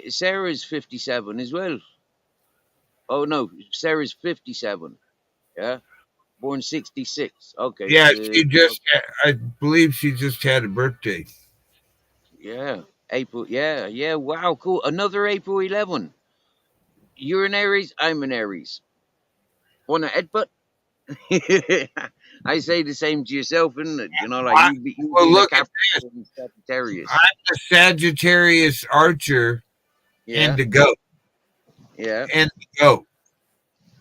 Sarah's 57 as well. Oh, no, Sarah's 57, yeah? Born 66. Okay. yeah, I believe she just had a birthday. Yeah. April. Yeah. Yeah. Wow. Cool. Another April 11. You're an Aries. I'm an Aries. Want a headbutt? I say the same to yourself, isn't it? You know, like you Well, being look a at this. Capricorn Sagittarius. I'm a Sagittarius Archer Yeah. and the goat. Yeah. And the goat.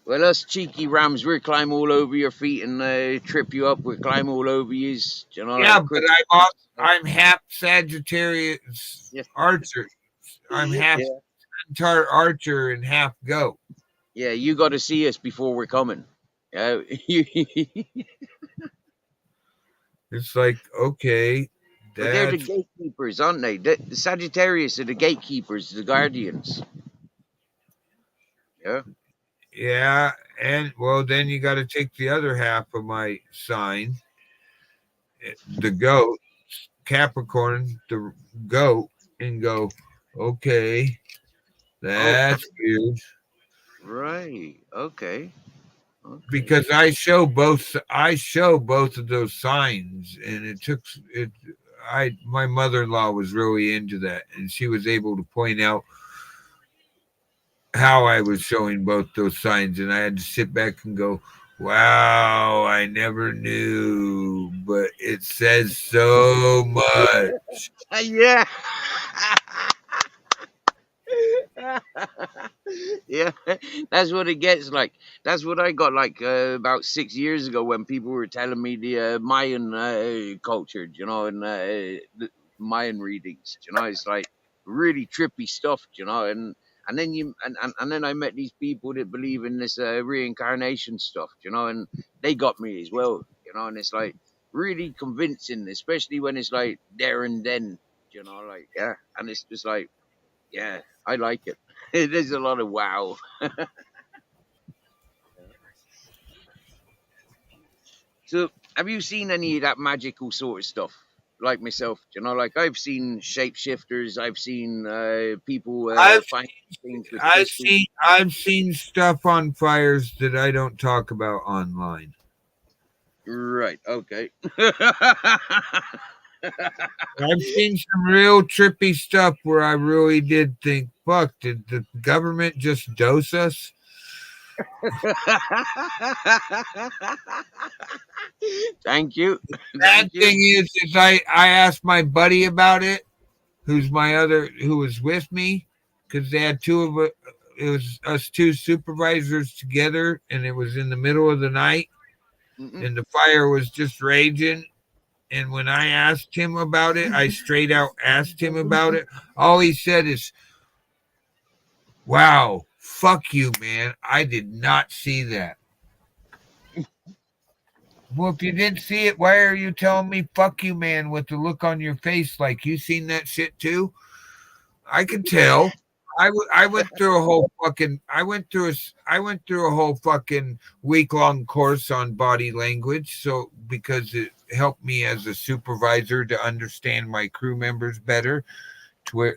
Well, us cheeky rams, we'll climb all over your feet and trip you up. We'll climb all over you. You know, Yeah, like but I'm half Sagittarius Yes. Archer. I'm half Yeah. Centaur Archer and half goat. Yeah, you got to see us before we're coming. Yeah. It's like, okay, But they're the that's gatekeepers, aren't they? The Sagittarius are the gatekeepers, the guardians. Yeah. yeah, and well, then you got to take the other half of my sign, the goat, Capricorn, the goat, and go, okay, that's weird. Right. Okay. Because I show both of those signs, and it took it. My mother-in-law was really into that, and she was able to point out how I was showing both those signs, and I had to sit back and go, wow, I never knew, but it says so much. Yeah. Yeah, that's what it gets like. That's what I got like about 6 years ago when people were telling me the Mayan culture, you know, and the Mayan readings, you know, it's like really trippy stuff, you know, and then and then I met these people that believe in this reincarnation stuff, you know, and they got me as well, you know, and it's like really convincing, especially when it's like there and then, You know, like yeah, and it's just like yeah, I like it. There's a lot of wow. So, have you seen any of that magical sort of stuff? Like myself, you know, like I've seen shapeshifters, I've seen people I've find things with I've crystals. seen stuff on fires that I don't talk about online. Right. Okay. I've seen some real trippy stuff where I really did think, fuck, did the government just dose us? Thank you. Bad Thank you. thing is I asked my buddy about it, who was with me, because they had two of it. It was us two supervisors together, and it was in the middle of the night, Mm-mm. and the fire was just raging. And when I asked him about it, I straight out asked him about it. All he said is, "Wow, fuck you, man. I did not see that." Well, if you didn't see it, why are you telling me "fuck you, man" with the look on your face like you seen that shit too? I can tell. I went through a whole fucking I went through a whole fucking week-long course on body language, so because it helped me as a supervisor to understand my crew members better, to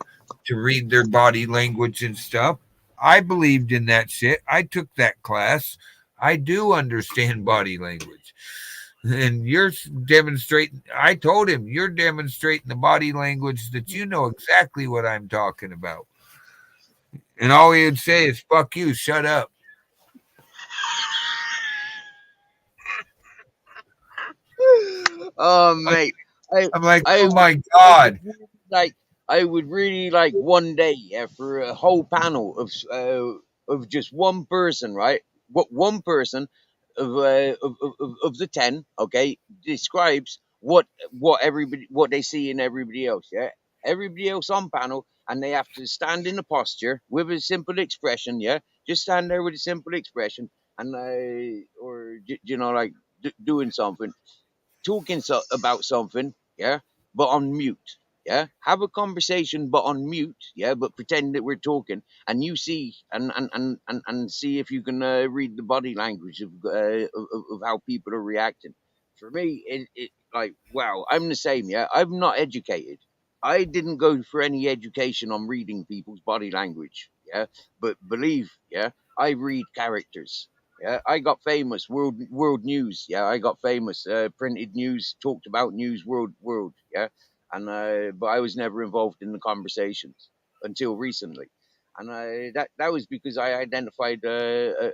read their body language and stuff. I believed in that shit. I took that class. I do understand body language. And you're demonstrating, I told him, you're demonstrating the body language that you know exactly what I'm talking about. And all he would say is, fuck you, shut up. Oh, mate. I'm like, I oh my would God. like I would really like one day for a whole panel of just one person, right? What one person of the 10, okay, describes what they see in everybody else, yeah. Everybody else on panel, and they have to stand in a posture with a simple expression, yeah. Just stand there with a simple expression, and you know, like doing something, talking about something, yeah, but on mute, yeah. Have a conversation, but on mute, yeah, but pretend that we're talking, and you see and see if you can read the body language of how people are reacting. For me, it like wow, I'm the same, yeah. I'm not educated. I didn't go for any education on reading people's body language, yeah. But believe, yeah, I read characters. Yeah, I got famous. World news. Yeah, I got famous. Printed news, talked about news. World. Yeah, and but I was never involved in the conversations until recently, and that was because I identified a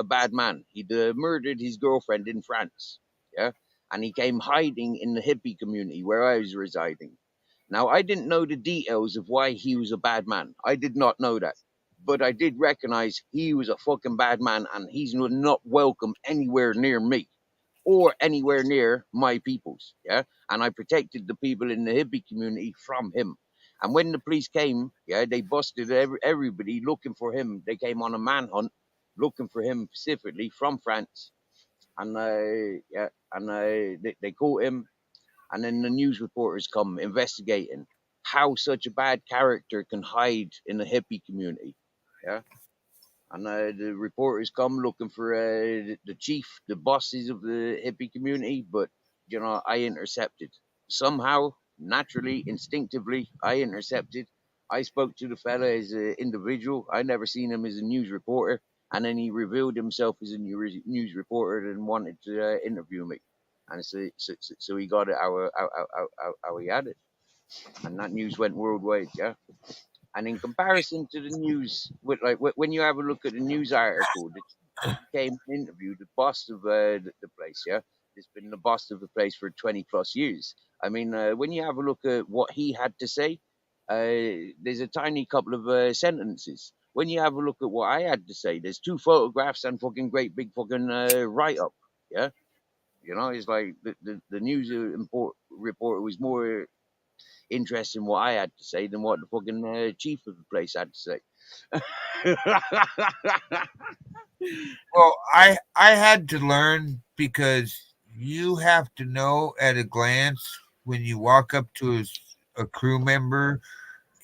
bad man. He'd murdered his girlfriend in France. Yeah, and he came hiding in the hippie community where I was residing. Now, I didn't know the details of why he was a bad man. I did not know that. But I did recognize he was a fucking bad man and he's not welcome anywhere near me or anywhere near my peoples. Yeah. And I protected the people in the hippie community from him. And when the police came, yeah, they busted everybody looking for him. They came on a manhunt looking for him specifically from France. And they caught him, and then the news reporters come investigating how such a bad character can hide in the hippie community. Yeah, and the reporters come looking for the chief, the bosses of the hippie community, but you know I intercepted somehow, naturally, instinctively. I intercepted. I spoke to the fella as an individual. I never seen him as a news reporter, and then he revealed himself as a news reporter and wanted to interview me. And so he got it how he had it, and that news went worldwide. Yeah, and in comparison to the news, with like when you have a look at the news article that came and interviewed the boss of the place, yeah, it's been the boss of the place for 20 plus years. I mean, when you have a look at what he had to say, there's a tiny couple of sentences. When you have a look at what I had to say, there's two photographs and fucking great big fucking write up. Yeah. You know, it's like the news reporter was more interested in what I had to say than what the fucking chief of the place had to say. Well, I had to learn because you have to know at a glance when you walk up to a crew member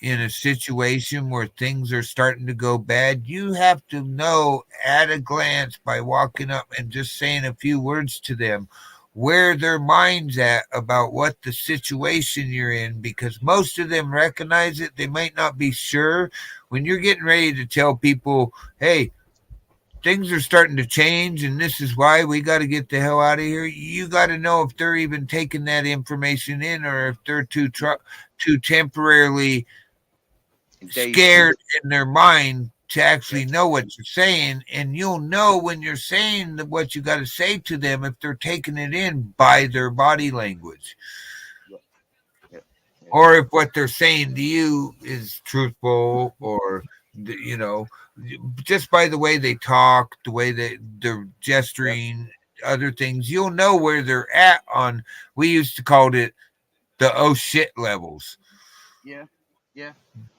in a situation where things are starting to go bad, you have to know at a glance by walking up and just saying a few words to them where their mind's at about what the situation you're in, because most of them recognize it. They might not be sure. When you're getting ready to tell people, hey, things are starting to change and this is why we got to get the hell out of here, you got to know if they're even taking that information in or if they're too temporarily scared in their mind to actually know what you're saying. And you'll know when you're saying what you got to say to them if they're taking it in by their body language. Or if what they're saying to you is truthful, or just by the way they talk, the way they're gesturing, other things, you'll know where they're at on. We used to call it the oh shit levels.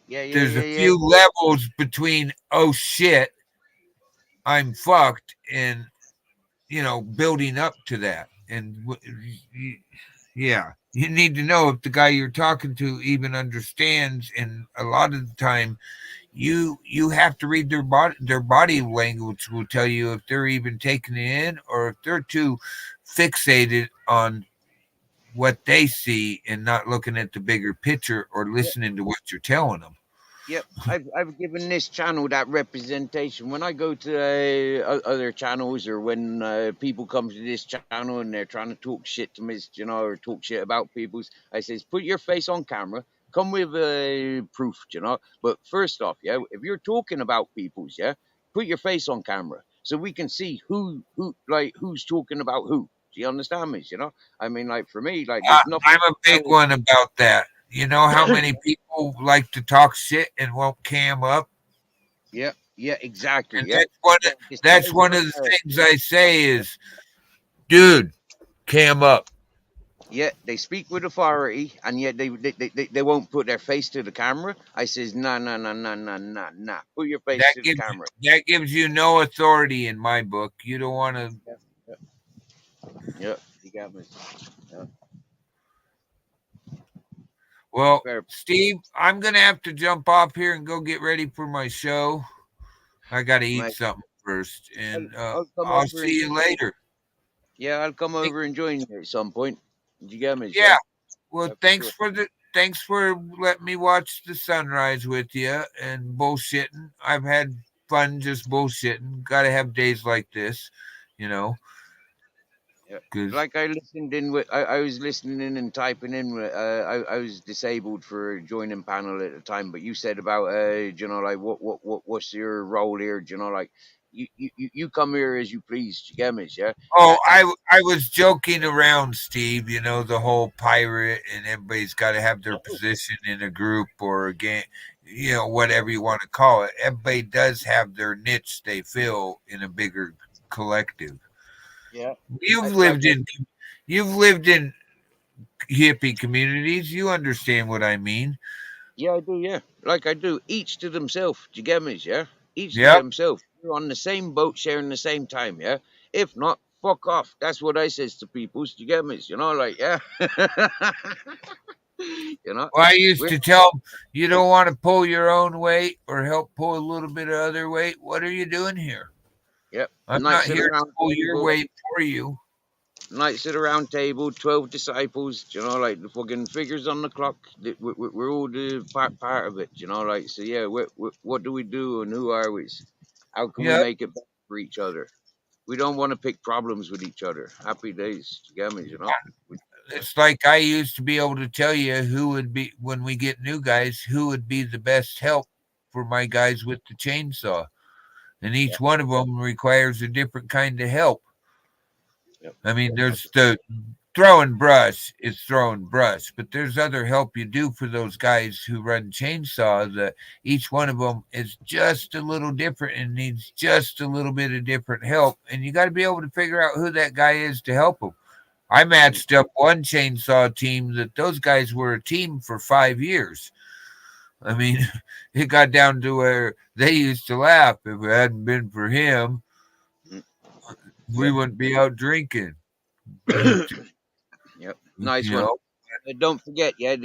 There's a few levels between oh shit, I'm fucked, and building up to that. And yeah, you need to know if the guy you're talking to even understands. And a lot of the time, you have to read their body language will tell you if they're even taking it in or if they're too fixated on what they see and not looking at the bigger picture or listening to what you're telling them. Yep, I've given this channel that representation. When I go to other channels, or when people come to this channel and they're trying to talk shit to me, or talk shit about people's, I says, put your face on camera, come with proof, But first off, if you're talking about people's, put your face on camera so we can see who's talking about who. Do you understand me? I mean, like for me, like there's nothing. I'm a big one about that. You know how many people like to talk shit and won't cam up? Yeah, exactly. And that's one of the things I say is, dude, cam up. Yeah, they speak with authority, and yet they won't put their face to the camera. I says, nah. Put your face to the camera. That gives you no authority in my book. You don't want to. Yeah, you got me. Yeah. Well, Steve, I'm going to have to jump off here and go get ready for my show. I got to eat something first, and I'll see you later. Yeah, I'll come over and join you at some point. Did you get me? Yeah. Well, thanks for letting me watch the sunrise with you and bullshitting. I've had fun just bullshitting. Got to have days like this, Yeah. Like I listened in with, I was listening in and typing in. I was disabled for joining panel at the time, but you said about like what's your role here? Like you come here as you please. You get me? Yeah. Oh, I was joking around, Steve. The whole pirate and everybody's got to have their position in a group or a game. Whatever you want to call it. Everybody does have their niche they fill in a bigger collective. Yeah, you've lived in hippie communities. You understand what I mean? Yeah, I do. Yeah, like I do. Each to themselves. Do you get me? Yeah, each to themselves. We're on the same boat, sharing the same time. Yeah. If not, fuck off. That's what I says to people. Do you get me? Like yeah. Well, I used to tell them, you don't want to pull your own weight or help pull a little bit of other weight. What are you doing here? Yep. I'm not here to pull your weight for you. Knights at the round table, 12 disciples, like the fucking figures on the clock. We're all the part of it, like, so yeah, what do we do and who are we? How can we make it better for each other? We don't want to pick problems with each other. Happy days, you get me, It's like I used to be able to tell you who would be, when we get new guys, who would be the best help for my guys with the chainsaw. And each one of them requires a different kind of help. Yep. I mean, there's the throwing brush, it's throwing brush, but there's other help you do for those guys who run chainsaw that each one of them is just a little different and needs just a little bit of different help. And you got to be able to figure out who that guy is to help them. I matched up one chainsaw team that those guys were a team for 5 years. I mean, it got down to where they used to laugh. If it hadn't been for him, we wouldn't be out drinking. Yep, nice one. don't forget, yeah,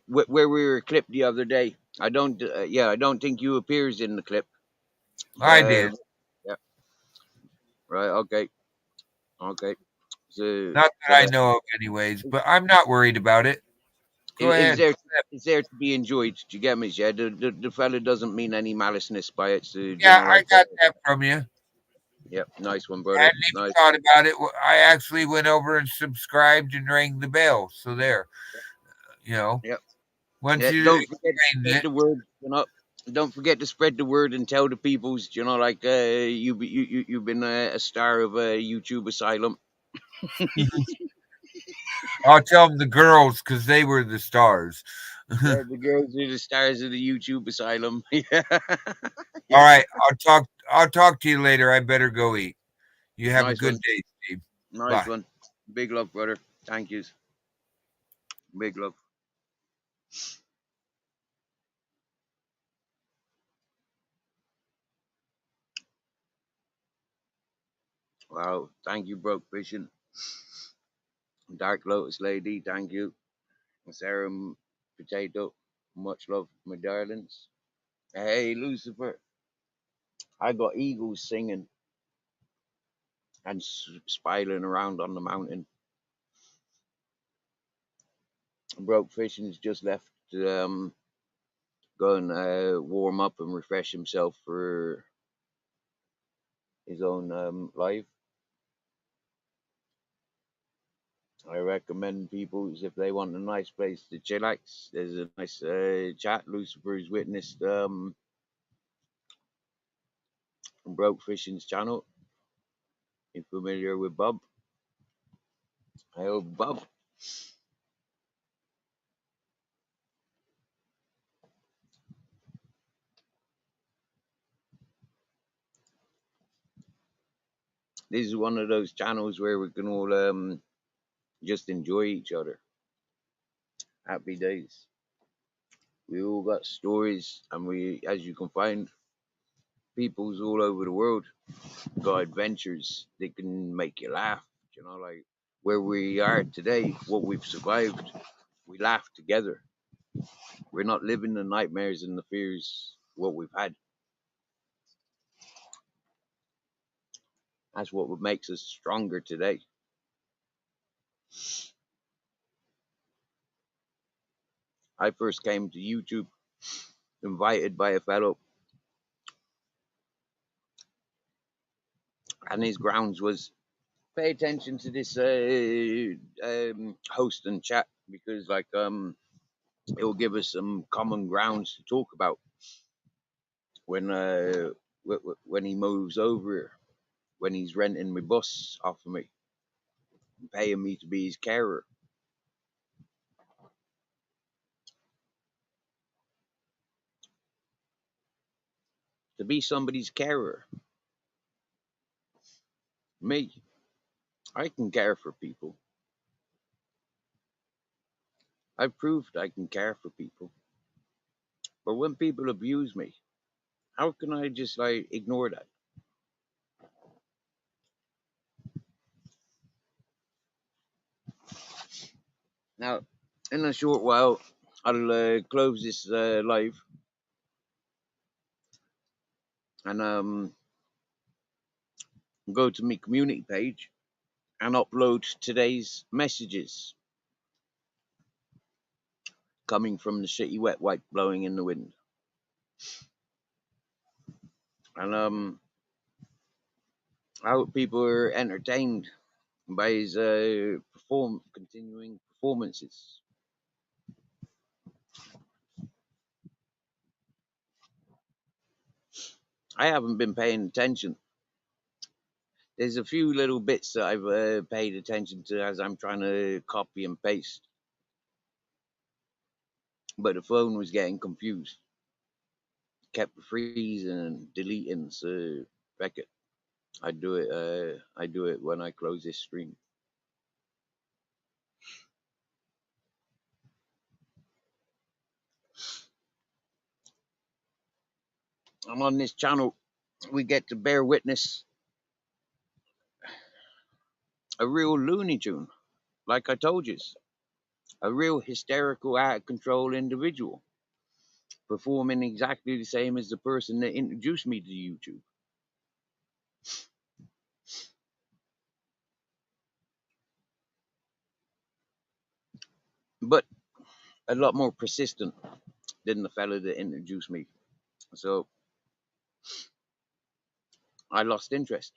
where we were clipped the other day. I don't think you appears in the clip. I did. Yeah, right. Okay, okay. So, Not so that I that know of, anyways. But I'm not worried about it. Go it's ahead. there. It's there to be enjoyed. Do you get me? Yeah, the fella doesn't mean any maliceness by it. So, Yeah, I got that from you. yeah, nice one, I brother. hadn't even Nice. thought about it. I actually went over and subscribed and rang the bell. So there, you know, Yep. once Yeah, you don't forget to explained spread it, the word. Don't forget to spread the word and tell the peoples. Like you've been a star of YouTube Asylum. I'll tell them the girls because they were the stars. Yeah, the girls are the stars of the YouTube Asylum. Yeah. All right, I'll talk to you later. I better go eat. You have a Nice good one. day, Steve. Nice Bye. one. Big love, brother. Thank yous. Big love. Wow. Thank you, Broke Fishing. Dark Lotus Lady. Thank you. Sarah Potato. Much love, my darlings. Hey, Lucifer. I got eagles singing and spiraling around on the mountain. Broke Fishing's just left to go and warm up and refresh himself for his own live. I recommend people if they want a nice place to chillax. There's a nice chat. Lucifer's witnessed Broke Fishing's channel. You familiar with Bob? I hope Bob. This is one of those channels where we can all just enjoy each other. Happy days. We all got stories, and as you can find, peoples all over the world got adventures that can make you laugh. Like where we are today, what we've survived, we laugh together. We're not living the nightmares and the fears what we've had. That's what makes us stronger today. I first came to YouTube invited by a fellow, and his grounds was pay attention to this host and chat because it will give us some common grounds to talk about when when he moves over, when he's renting my bus off of me, and paying me to be his carer. To be somebody's carer. Me, I can care for people. I've proved I can care for people. But when people abuse me, how can I just ignore that? Now, in a short while, I'll close this live and go to my community page and upload today's messages coming from the shitty wet wipe blowing in the wind. And I hope people are entertained by his continuing performances. I haven't been paying attention. There's a few little bits that I've paid attention to as I'm trying to copy and paste, but the phone was getting confused, kept freezing and deleting. So, wreck it. I do it. I do it when I close this stream. I'm on this channel. We get to bear witness a real Looney Tune. like I told you, a real hysterical, out of control individual, performing exactly the same as the person that introduced me to YouTube. But a lot more persistent than the fella that introduced me. So I lost interest.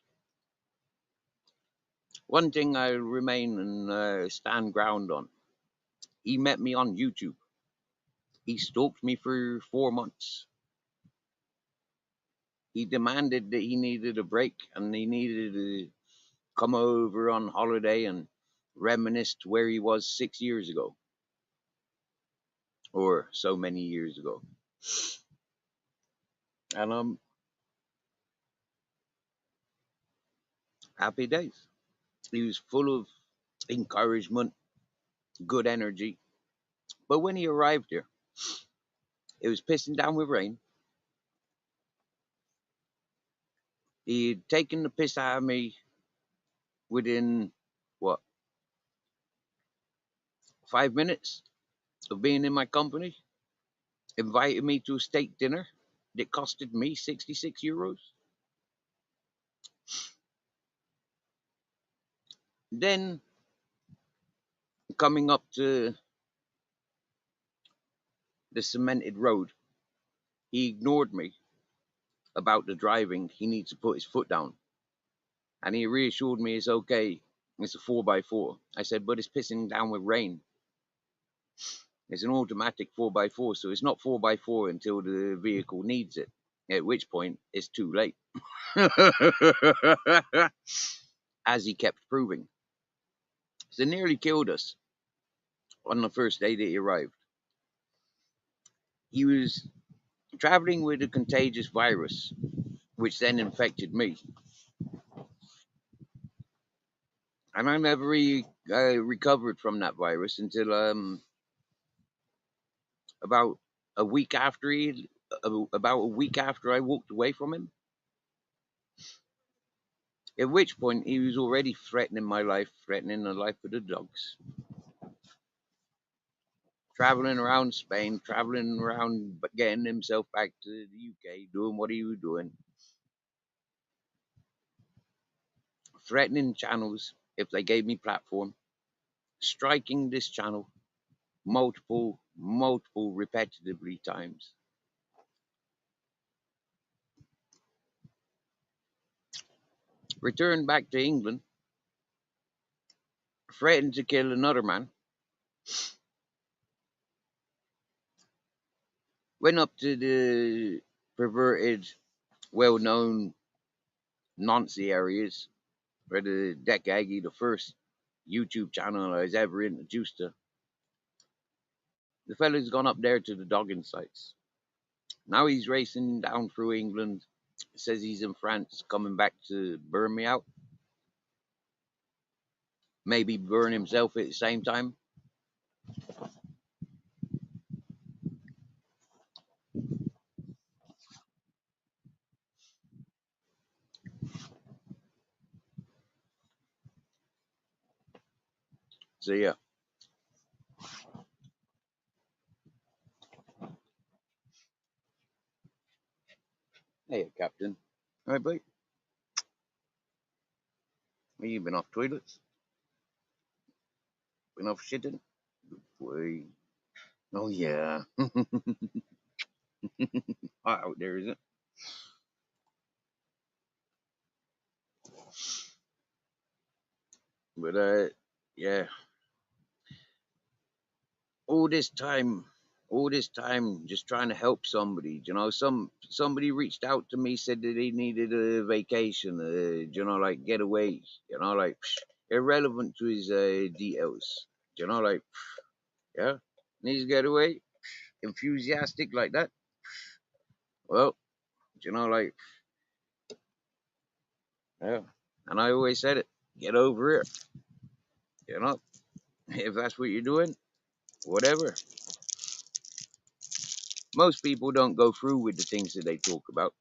One thing I remain and stand ground on. He met me on YouTube. He stalked me for 4 months. He demanded that he needed a break and he needed to come over on holiday and reminisce where he was 6 years ago, or so many years ago. And happy days. He was full of encouragement, good energy. But when he arrived here, it was pissing down with rain. He'd taken the piss out of me within, what, 5 minutes of being in my company, invited me to a steak dinner that costed me €66. Then, coming up to the cemented road, he ignored me about the driving. He needs to put his foot down. And he reassured me it's okay. It's a 4x4. I said, but it's pissing down with rain. It's an automatic 4x4, so it's not 4x4 until the vehicle needs it, at which point it's too late. As he kept proving. So it nearly killed us on the first day that he arrived. He was traveling with a contagious virus, which then infected me. And I never recovered from that virus until about a week after I walked away from him. At which point he was already threatening my life, threatening the life of the dogs. Traveling around Spain, traveling around, but getting himself back to the UK, doing what he was doing. Threatening channels if they gave me platform. Striking this channel multiple, repetitively times. Returned back to England. Threatened to kill another man. Went up to the perverted, well-known Nancy areas where the Deck Aggie, the first YouTube channel I was ever introduced to. The fella's gone up there to the dogging sites. Now he's racing down through England. Says he's in France, coming back to burn me out. Maybe burn himself at the same time. So yeah. Hey, Captain. All right, buddy. Have you been off toilets? Been off shitting? Good boy. Oh yeah. Hot out there, is it? But yeah. All this time, just trying to help somebody. You know, somebody reached out to me, said that they needed a vacation. You know, like get away. You know, like irrelevant to his details. You know, like yeah, needs to get away. Enthusiastic like that. Well, you know, like yeah. And I always said it. Get over it. You know, if that's what you're doing, whatever. Most people don't go through with the things that they talk about.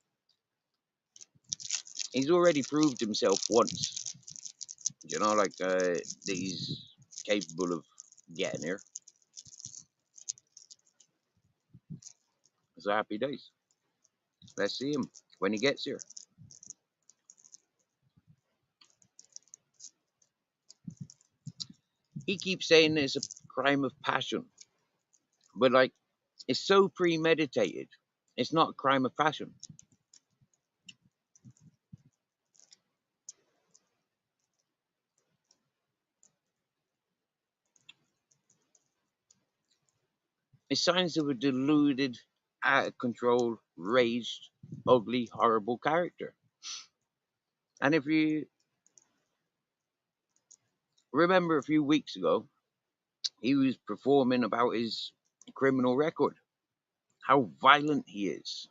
He's already proved himself once. You know, like these. capable of getting here. So happy days. Let's see him when he gets here. He keeps saying it's a crime of passion, but like it's so premeditated. It's not a crime of passion. It's signs of a deluded, out of control, raged, ugly, horrible character. And if you remember a few weeks ago, he was performing about his criminal record, how violent he is.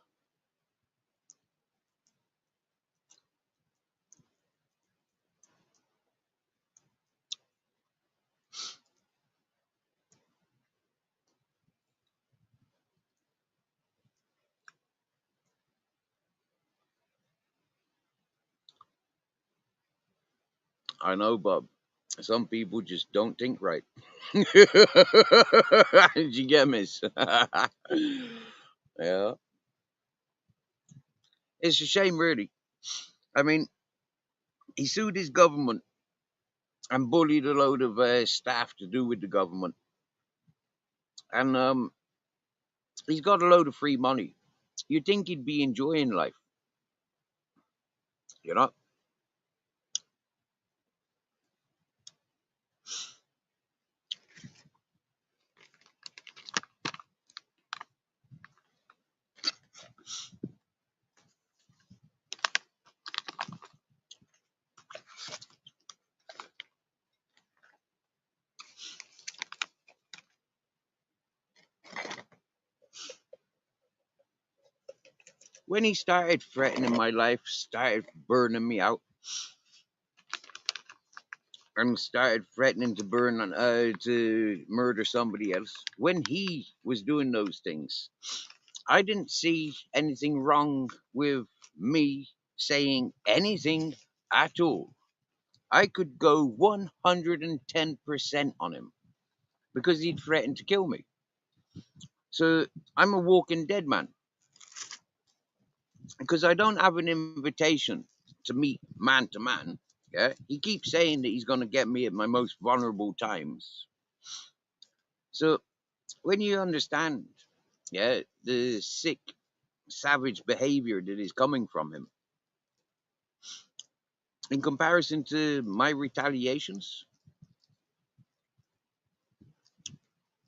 I know, Bob. Some people just don't think right. Did you get me? Yeah. It's a shame, really. I mean, he sued his government and bullied a load of staff to do with the government. And he's got a load of free money. You'd think he'd be enjoying life, you know? When he started threatening my life, started burning me out, and started threatening to murder somebody else, when he was doing those things, I didn't see anything wrong with me saying anything at all. I could go 110% on him because he'd threatened to kill me. So I'm a walking dead man because I don't have an invitation to meet man to man. Yeah, he keeps saying that he's going to get me at my most vulnerable times. So when you understand, yeah, the sick, savage behavior that is coming from him, in comparison to my retaliations,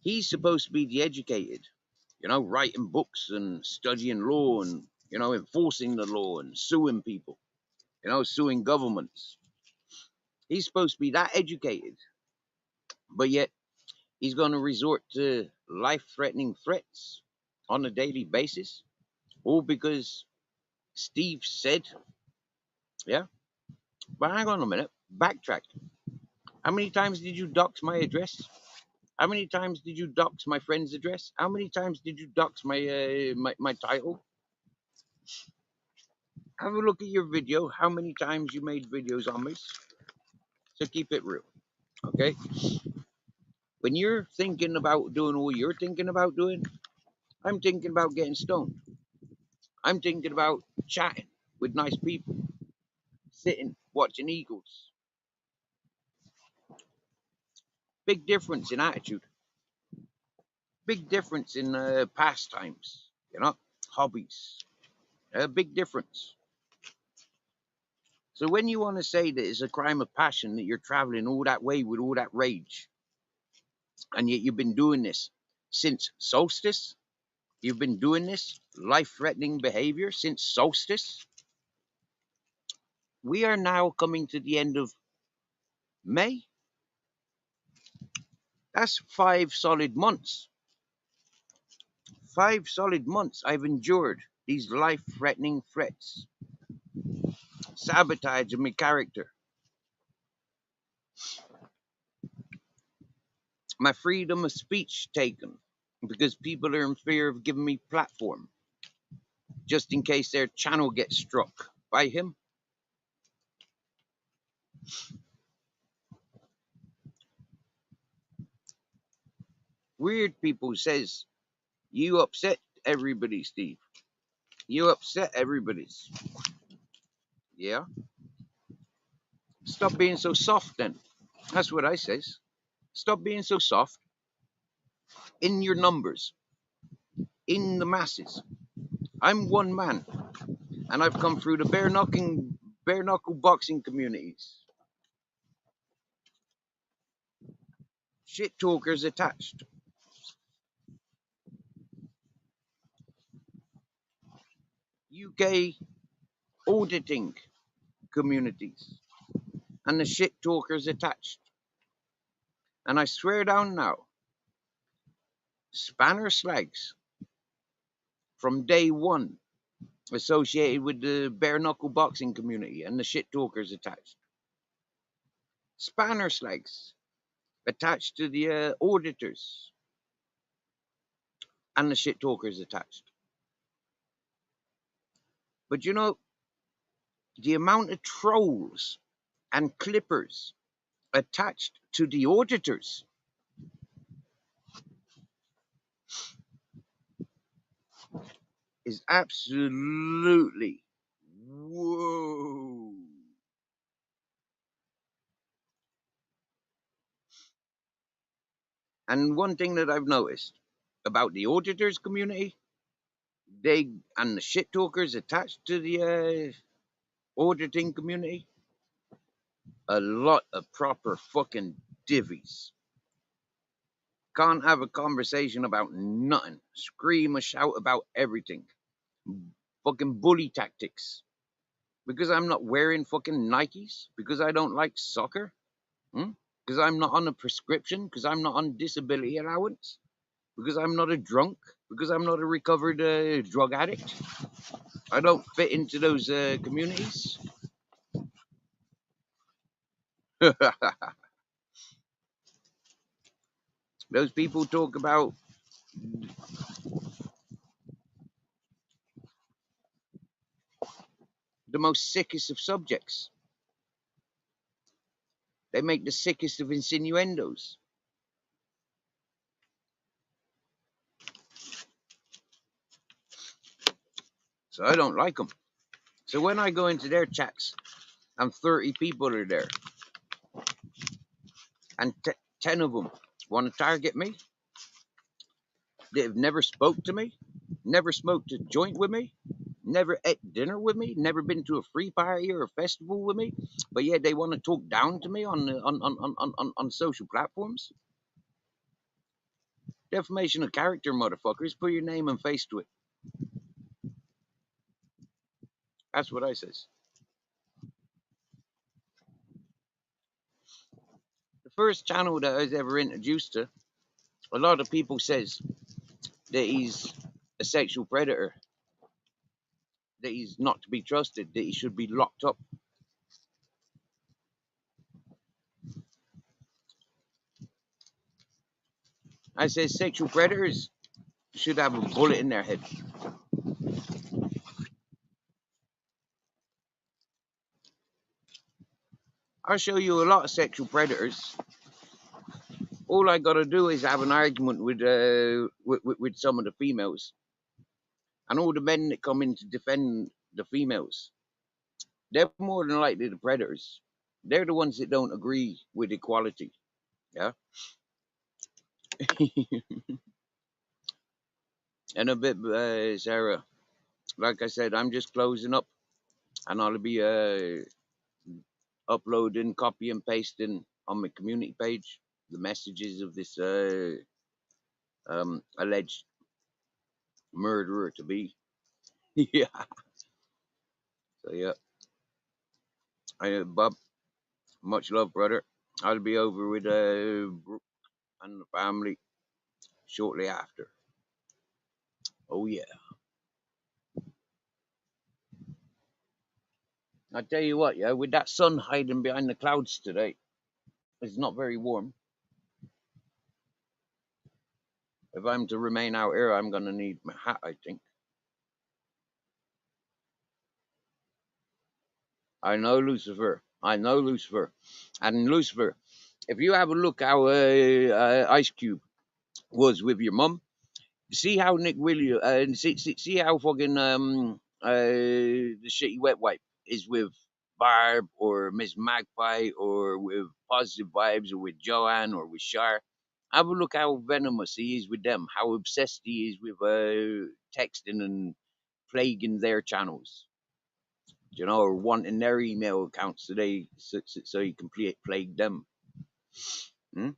he's supposed to be the educated, writing books and studying law and, enforcing the law and suing people, suing governments. He's supposed to be that educated, but yet he's going to resort to life-threatening threats on a daily basis, all because Steve said, yeah. But hang on a minute, backtrack. How many times did you dox my address? How many times did you dox my friend's address? How many times did you dox my title? Have a look at your video. How many times you made videos on me? So keep it real, okay? When you're thinking about doing what you're thinking about doing, I'm thinking about getting stoned. I'm thinking about chatting with nice people, sitting, watching eagles. Big difference in attitude. Big difference in pastimes, hobbies. A big difference. So when you want to say that it's a crime of passion that you're traveling all that way with all that rage, and yet you've been doing this since solstice, you've been doing this life-threatening behavior since solstice, we are now coming to the end of May. That's 5 solid months. 5 solid months I've endured these life-threatening threats, sabotage of my character, my freedom of speech taken because people are in fear of giving me platform just in case their channel gets struck by him. Weird people says, you upset everybody, Steve. You upset everybody's. Yeah? Stop being so soft then. That's what I says. Stop being so soft in your numbers, in the masses. I'm one man, and I've come through the bare knuckle boxing communities. Shit talkers attached. UK auditing communities, and the shit talkers attached. And I swear down now, spanner slags from day one associated with the bare knuckle boxing community and the shit talkers attached. Spanner slags attached to the auditors and the shit talkers attached. But you know, the amount of trolls and clippers attached to the auditors is absolutely whoa. And one thing that I've noticed about the auditors community, they and the shit talkers attached to the auditing community, a lot of proper fucking divvies. Can't have a conversation about nothing. Scream or shout about everything. Fucking bully tactics. Because I'm not wearing fucking Nikes? Because I don't like soccer? Because I'm not on a prescription? Because I'm not on disability allowance? Because I'm not a drunk? Because I'm not a recovered drug addict? I don't fit into those communities? Those people talk about the most sickest of subjects. They make the sickest of insinuendos. So I don't like them. So when I go into their chats and 30 people are there and 10 of them want to target me, they've never spoke to me, never smoked a joint with me, never ate dinner with me, never been to a free party or a festival with me, but yet they want to talk down to me on social platforms. Defamation of character, motherfuckers. Put your name and face to it. That's what I says. The first channel that I was ever introduced to, a lot of people says that he's a sexual predator, that he's not to be trusted, that he should be locked up. I say sexual predators should have a bullet in their head. I'll show you a lot of sexual predators. All I gotta do is have an argument with some of the females, and all the men that come in to defend the females, they're more than likely the predators. They're the ones that don't agree with equality. Yeah. And a bit, Sarah. Like I said, I'm just closing up, and I'll be uploading, copy and pasting on my community page the messages of this alleged murderer to be. Yeah. So yeah. Bob, much love, brother. I'll be over with Brooke and the family shortly after. Oh yeah. I tell you what, yeah, with that sun hiding behind the clouds today, it's not very warm. If I'm to remain out here, I'm gonna need my hat, I think. I know Lucifer. I know Lucifer. And Lucifer, if you have a look how Ice Cube was with your mum. See how Nick Williams, see how fucking the shitty wet wipe is with Barb or Miss Magpie or with Positive Vibes or with Joanne or with Shar. Have a look how venomous he is with them. How obsessed he is with texting and plaguing their channels. You know, or wanting their email accounts so he can plague them. Hmm?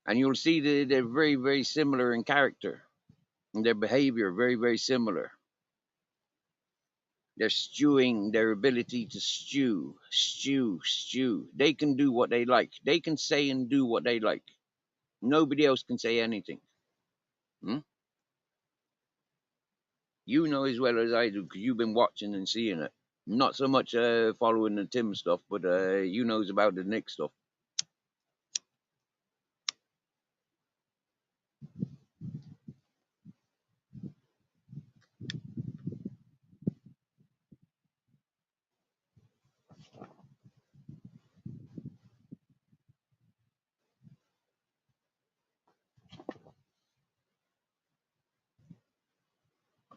And you'll see that they're very, very similar in character. And their behavior very, very similar. Their stewing, their ability to stew. They can do what they like. They can say and do what they like. Nobody else can say anything. Hmm? You know as well as I do, because you've been watching and seeing it. Not so much following the Tim stuff, but you knows about the Nick stuff.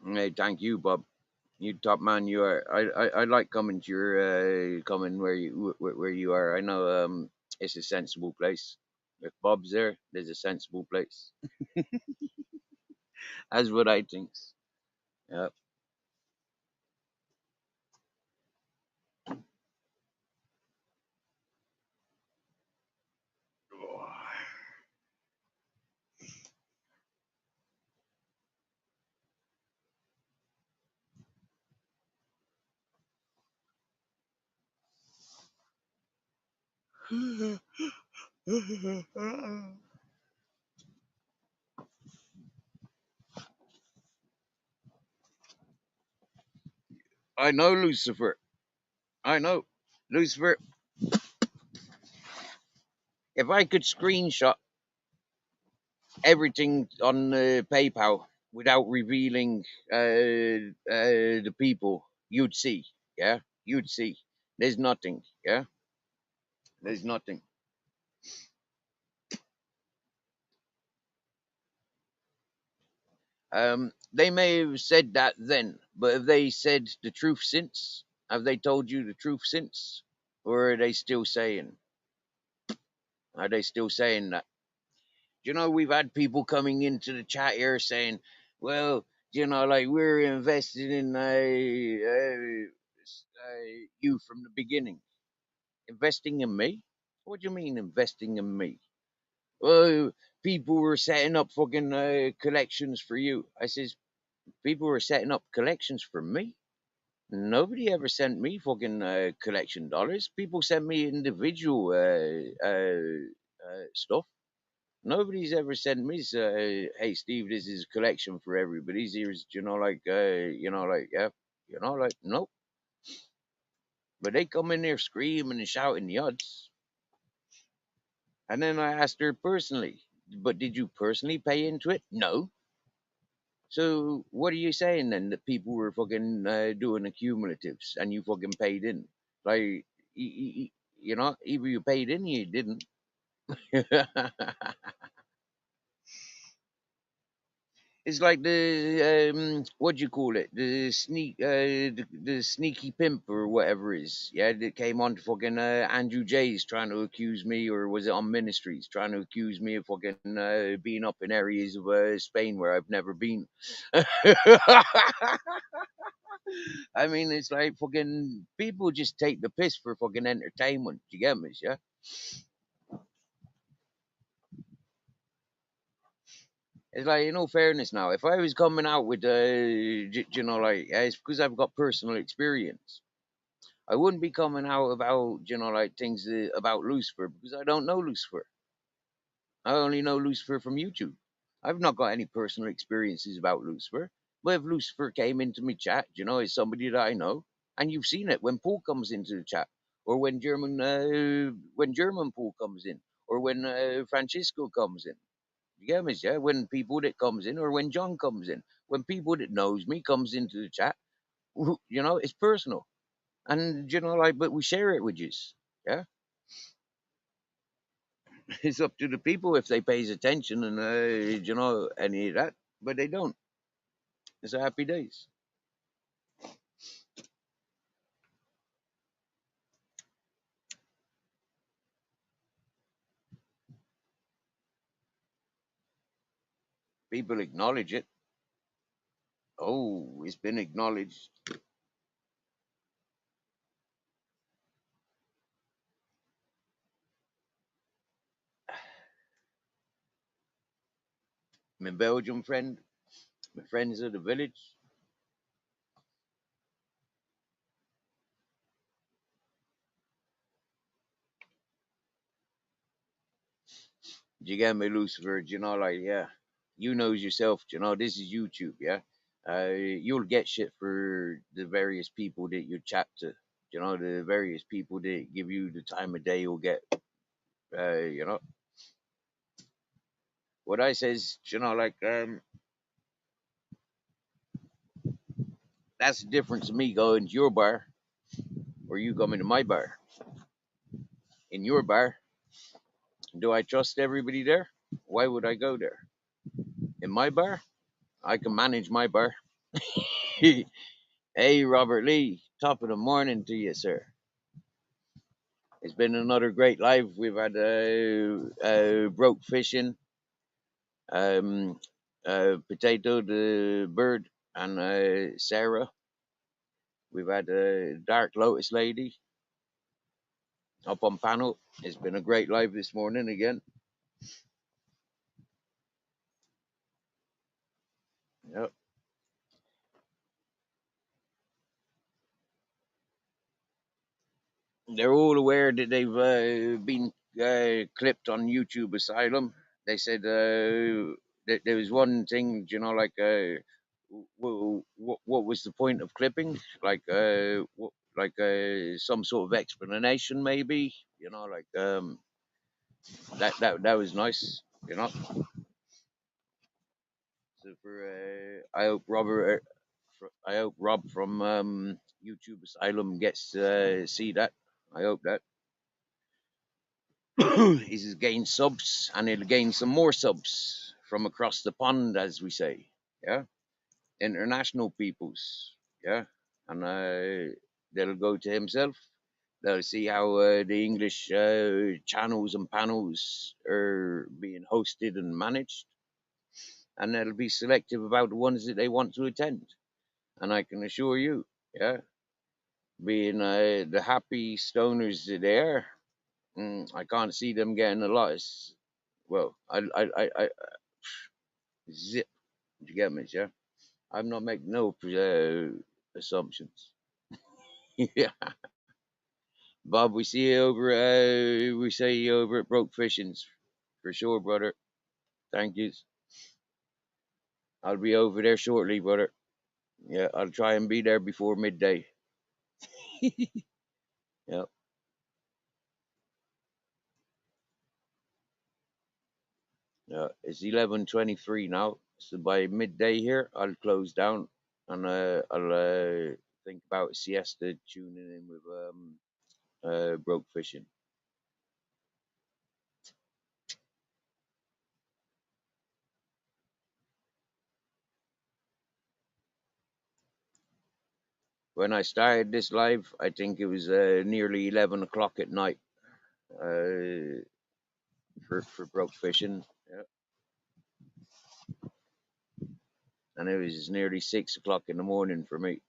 Hey, thank you, Bob. You top man, you are. I like coming to your coming where you are. I know it's a sensible place. If Bob's there, there's a sensible place. That's what I think. Yeah. I know, Lucifer. I know, Lucifer. If I could screenshot everything on PayPal without revealing the people, you'd see. Yeah, you'd see. There's nothing. Yeah, there's nothing. They may have said that then, but have they said the truth since? Have they told you the truth since, or are they still saying? Are they still saying that? You know, we've had people coming into the chat here saying, "Well, you know, like we're invested in you from the beginning." Investing in me? What do you mean investing in me? Well, people were setting up fucking collections for you. I says, people were setting up collections for me. Nobody ever sent me fucking collection dollars. People sent me individual stuff. Nobody's ever sent me, hey Steve, this is a collection for everybody's. Here's, yeah, nope. But they come in there screaming and shouting the odds. And then I asked her personally, but did you personally pay into it? No. So what are you saying then, that people were fucking doing accumulatives and you fucking paid in? Like, you know, either you paid in or you didn't. It's like the what do you call it? The sneaky pimp or whatever it is. Yeah, that came on to fucking Andrew J's trying to accuse me, or was it on Ministries trying to accuse me of fucking being up in areas of Spain where I've never been. I mean, it's like fucking people just take the piss for fucking entertainment. Do you get me? Yeah. It's like, in all fairness now, if I was coming out with, you know, like, it's because I've got personal experience. I wouldn't be coming out about, you know, like things about Lucifer because I don't know Lucifer. I only know Lucifer from YouTube. I've not got any personal experiences about Lucifer. But if Lucifer came into my chat, you know, is somebody that I know, and you've seen it when Paul comes into the chat, or when German Paul comes in, or when Francisco comes in. You get me, yeah? When people that comes in, or when John comes in, when people that knows me comes into the chat, You know, it's personal, and you know, like, but we share it with you. Yeah, it's up to the people if they pays attention and you know any of that, but they don't. It's a happy days. People acknowledge it. Oh, it's been acknowledged. My Belgian friend, my friends of the village. You get me, Lucifer? You know, like, yeah, you knows yourself. You know, this is YouTube. Yeah, you'll get shit for the various people that you chat to. You know, the various people that give you the time of day. You'll get. You know, what I says. You know, like, that's the difference of me going to your bar or you coming to my bar. In your bar, do I trust everybody there? Why would I go there? In my bar, I can manage my bar. Hey, Robert Lee, top of the morning to you, sir. It's been another great live. We've had broke fishing, um, Potato the bird, and Sarah. We've had Dark Lotus Lady up on panel. It's been a great live this morning again. Yep. They're all aware that they've been clipped on YouTube Asylum. They said that there was one thing, you know, like what was the point of clipping? Like some sort of explanation, maybe. You know, like that was nice. You know. So for I hope Rob from YouTube Asylum gets to see that. I hope that. He's gained subs and he'll gain some more subs from across the pond, as we say. Yeah, international peoples. Yeah, and they'll go to himself. They'll see how the English channels and panels are being hosted and managed, and they'll be selective about the ones that they want to attend. And I can assure you, yeah, being the happy stoners that they are, I can't see them getting a lot. Well, I zip. You get me, yeah? I'm not making no assumptions. Yeah, Bob, we say you over at Broke Fishings for sure, brother. Thank you. I'll be over there shortly, brother. Yeah, I'll try and be there before midday. Yeah, yeah. It's 11:23 now, so by midday here, I'll close down and I'll think about siesta, tuning in with Broke Fishing. When I started this live, I think it was nearly 11 o'clock at night for Broke Fishing. Yeah. And it was nearly 6 o'clock in the morning for me.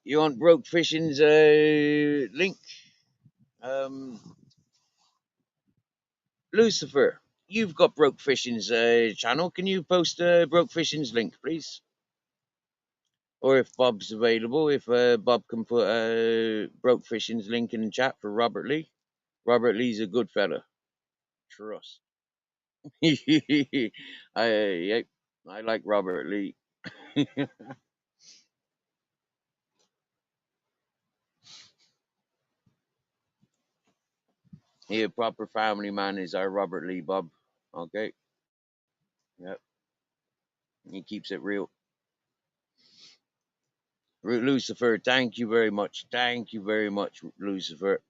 You want Broke Fishing's link? Lucifer, you've got Broke Fishing's channel. Can you post Broke Fishing's link, please? Or if Bob's available, if Bob can put Broke Fishing's link in the chat for Robert Lee. Robert Lee's a good fella. Trust. I like Robert Lee. He a proper family man is our Robert Lee, Bob. Okay. Yep. He keeps it real. Lucifer, thank you very much. Thank you very much, Lucifer.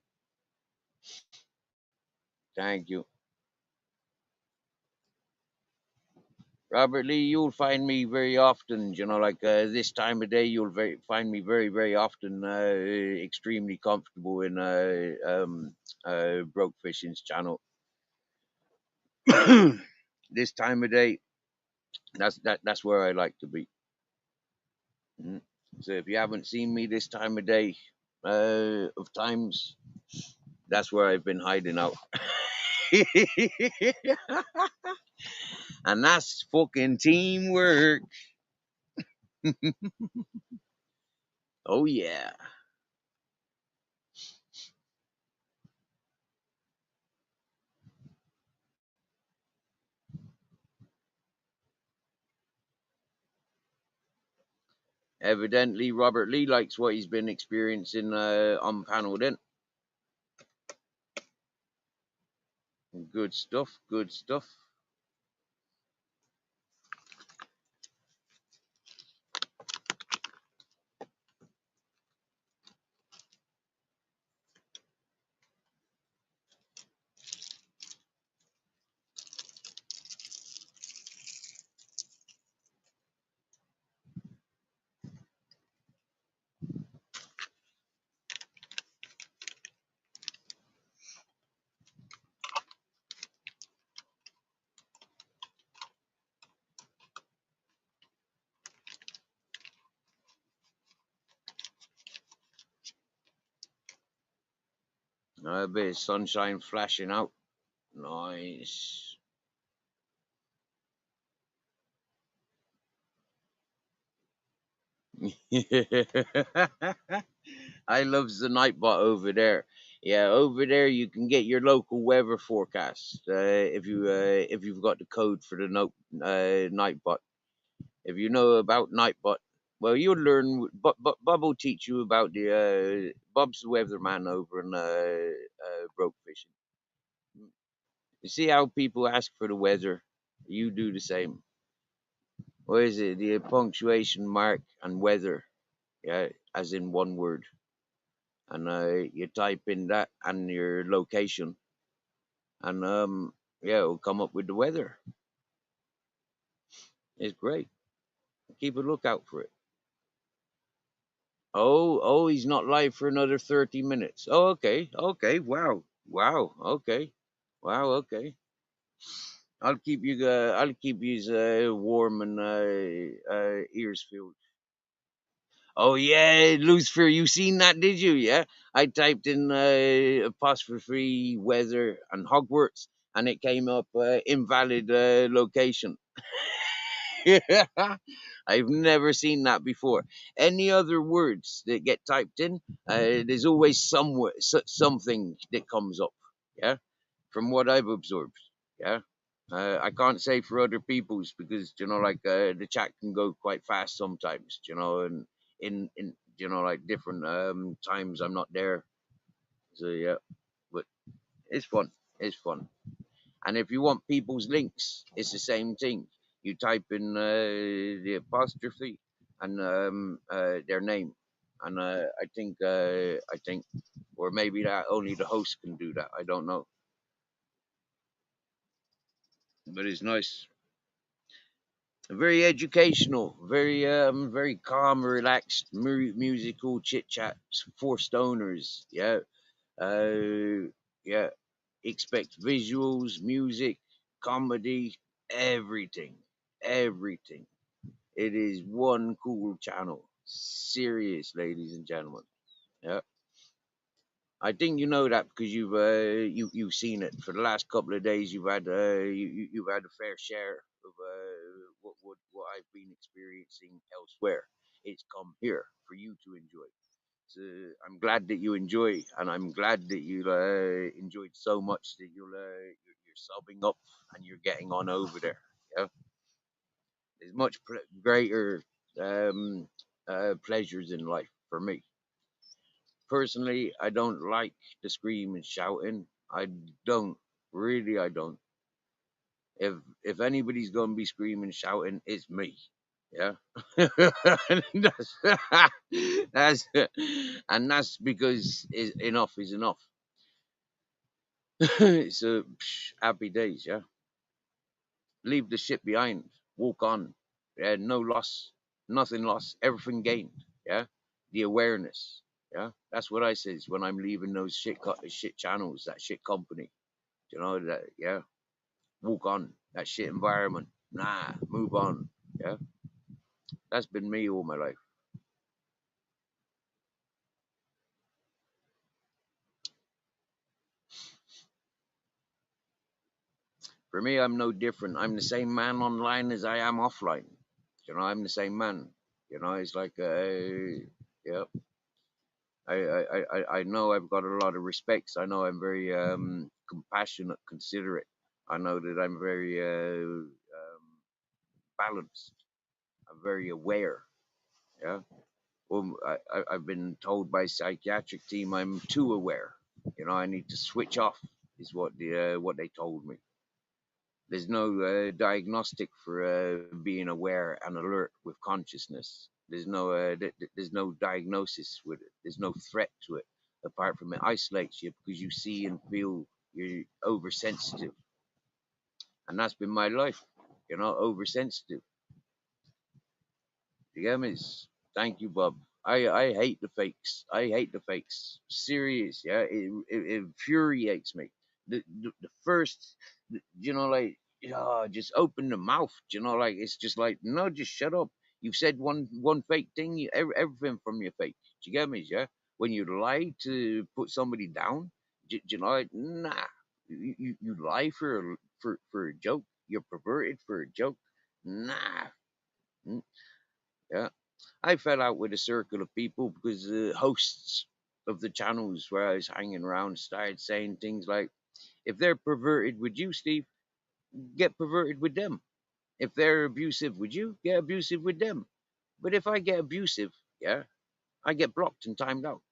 Thank you. Robert Lee, you'll find me very often, like this time of day, you'll find me very, very often extremely comfortable in Broke Fishing's channel. This time of day, that's where I like to be. Mhm. So if you haven't seen me this time of day of times, that's where I've been hiding out. And that's fucking teamwork. Oh yeah. Evidently, Robert Lee likes what he's been experiencing on panel. Then, good stuff. Good stuff. A bit of sunshine flashing out. Nice. I love the Nightbot over there. Yeah, over there you can get your local weather forecast if you've got the code for the Nightbot. If you know about Nightbot, well, you'll learn. But Bob will teach you about the Bob's the weatherman over in Broke Fishing. You see how people ask for the weather? You do the same. What is it? The punctuation mark and weather, yeah, as in one word. And you type in that and your location, and yeah, it'll come up with the weather. It's great. Keep a lookout for it. Oh, he's not live for another 30 minutes. Oh, okay. Wow. Okay. Wow. Okay. I'll keep you warm and ears filled. Oh yeah, Lucifer, you seen that? Did you? Yeah, I typed in apostrophe weather and Hogwarts, and it came up invalid location. I've never seen that before. Any other words that get typed in, there's always something that comes up. Yeah, from what I've absorbed. Yeah. I can't say for other people's because the chat can go quite fast sometimes, and in like different times I'm not there. So yeah, but it's fun. It's fun. And if you want people's links, it's the same thing. You type in the apostrophe and their name, and I think, or maybe that only the host can do that. I don't know, but it's nice. Very educational, very calm, relaxed, musical chit chat for stoners. Yeah, yeah. Expect visuals, music, comedy, everything, everything. It is one cool channel. Serious, ladies and gentlemen. Yeah. I think you know that because you've seen it for the last couple of days. You've had you've had a fair share of what I've been experiencing elsewhere. It's come here for you to enjoy. So I'm glad that you enjoy, and I'm glad that you enjoyed so much that you're subbing up and you're getting on over there. Yeah, there's much greater pleasures in life for me. Personally, I don't like the scream and shouting. I don't. Really, I don't. If anybody's gonna be screaming, shouting, it's me. Yeah, that's, that's because enough is enough. So happy days, yeah. Leave the shit behind, walk on. Yeah, no loss, nothing lost, everything gained. Yeah, the awareness. Yeah, that's what I says when I'm leaving those shit channels, that shit company. You know that? Yeah, walk on that shit environment. Nah, move on. Yeah, that's been me all my life. For me, I'm no different. I'm the same man online as I am offline. You know, I'm the same man. You know, it's like, yeah. I know I've got a lot of respects. I know I'm very compassionate, considerate. I know that I'm very balanced. I'm very aware. Yeah. Well, I've been told by psychiatric team I'm too aware. You know, I need to switch off. Is what they told me. There's no diagnostic for being aware and alert with consciousness. There's no there's no diagnosis with it. There's no threat to it apart from it isolates you because you see and feel you're oversensitive, and that's been my life. You know, oversensitive. You get me? Thank you, Bob. I hate the fakes. I hate the fakes. Serious, yeah. It infuriates me. The first, you know, like, just open the mouth. You know, like it's just like, no, just shut up. You've said one fake thing. Everything from your fake. Do you get me? Yeah. When you lie to put somebody down, you know, like, nah. You lie for a joke. You're perverted for a joke. Nah. Mm, yeah. I fell out with a circle of people because the hosts of the channels where I was hanging around started saying things like, if they're perverted with you, Steve, get perverted with them. If they're abusive with you, get abusive with them. But if I get abusive, yeah, I get blocked and timed out.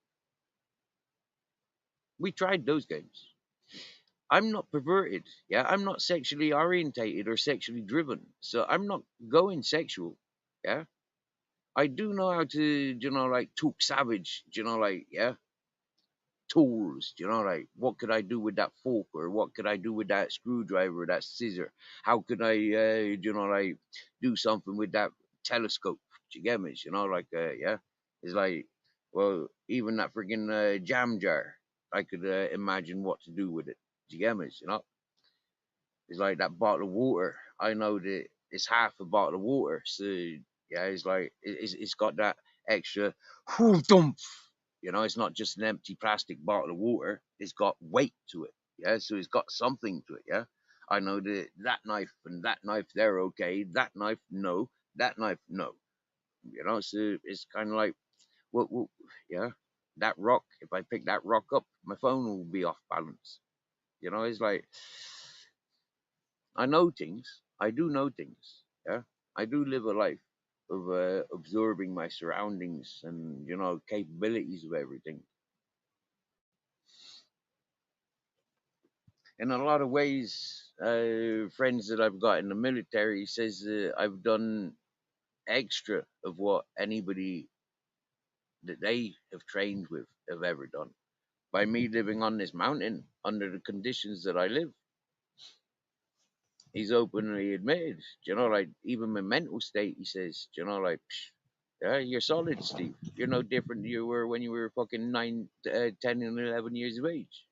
We tried those games. I'm not perverted. Yeah, I'm not sexually orientated or sexually driven. So I'm not going sexual. Yeah. I do know how to, like talk savage, like, yeah, tools, like what could I do with that fork or what could I do with that screwdriver, that scissor? How could I, like do something with that telescope? Do you get me? Like, yeah, it's like, well, even that freaking jam jar, I could imagine what to do with it. Do you get me? It's like that bottle of water. I know that it's half a bottle of water, so yeah, it's like it's got that extra dump. It's not just an empty plastic bottle of water. It's got weight to it. Yeah, so it's got something to it. Yeah, I know that that knife and that knife they're okay. That knife no. That knife no. So it's kind of like well, yeah, that rock. If I pick that rock up, my phone will be off balance. It's like I know things. I do know things. Yeah, I do live a life of absorbing my surroundings and capabilities of everything. In a lot of ways, friends that I've got in the military says I've done extra of what anybody that they have trained with have ever done by me living on this mountain under the conditions that I live. He's openly admitted, like even my mental state, he says, like, yeah, you're solid, Steve. You're no different than you were when you were fucking 9, 10, and 11 years of age.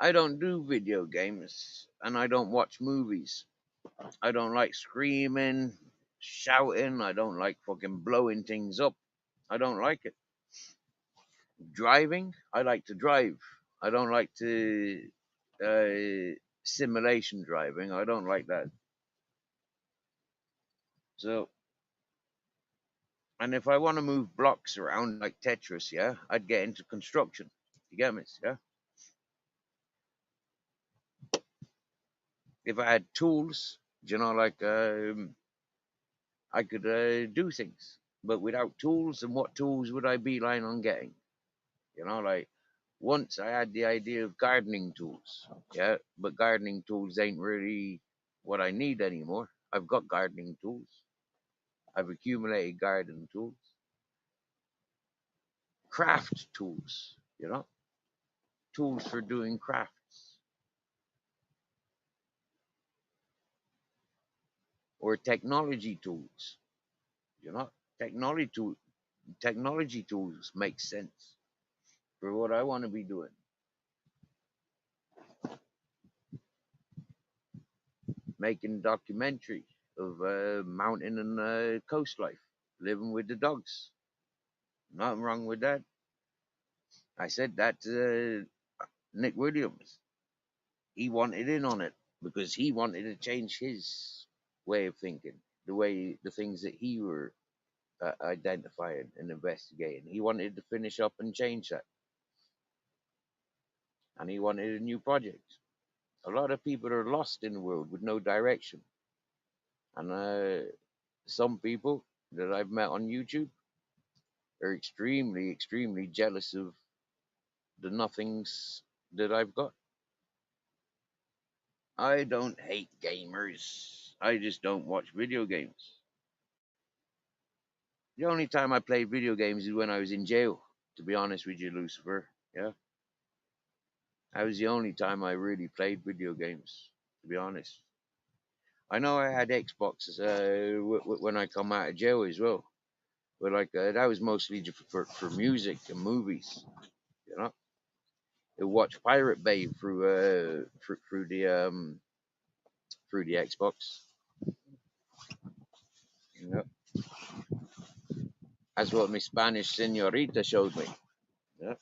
I don't do video games and I don't watch movies. I don't like screaming, shouting. I don't like fucking blowing things up. I don't like it. Driving, I like to drive. I don't like to simulation driving. I don't like that. So, and if I want to move blocks around like Tetris, yeah, I'd get into construction. You get me? Yeah. If I had tools, you know, like I could do things. But without tools, then what tools would I beeline on getting? You know, like once I had the idea of gardening tools, yeah, but gardening tools ain't really what I need anymore. I've got gardening tools. I've accumulated garden tools, craft tools, you know, tools for doing crafts, or technology tools, you know, technology tools make sense for what I want to be doing. Making documentary of mountain and coast life, living with the dogs. Nothing wrong with that. I said that to Nick Williams. He wanted in on it because he wanted to change his way of thinking, the things that he were identifying and investigating. He wanted to finish up and change that, and he wanted a new project. A lot of people are lost in the world with no direction, and some people that I've met on YouTube are extremely, extremely jealous of the nothings that I've got. I don't hate gamers. I just don't watch video games. The only time I played video games is when I was in jail, to be honest with you, Lucifer. Yeah. That was the only time I really played video games, to be honest. I know I had Xboxes when I come out of jail as well. But like that was mostly for music and movies, you know. I watch Pirate Bay through the Xbox. You know, that's what my Spanish senorita showed me. Yeah.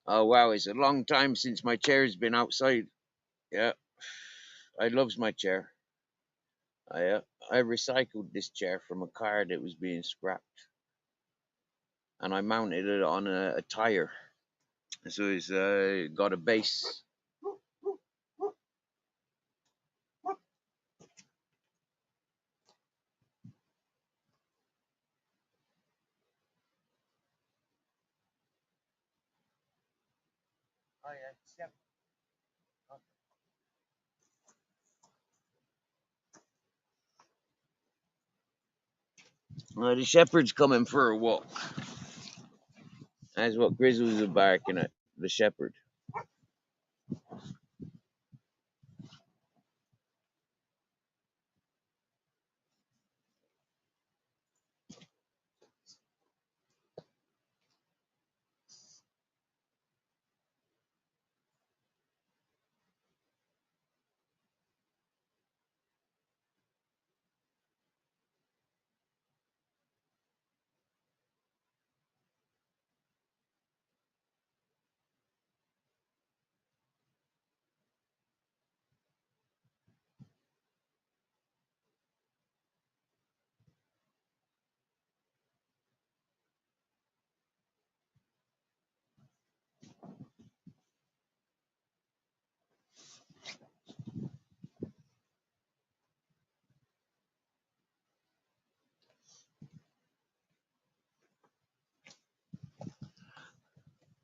Oh wow, it's a long time since my chair's been outside. Yeah, I loves my chair. I recycled this chair from a car that was being scrapped, and I mounted it on a tire, so it's got a base. Oh yeah, the shepherd's coming for a walk. That's what Grizzlies are barking at. The shepherd.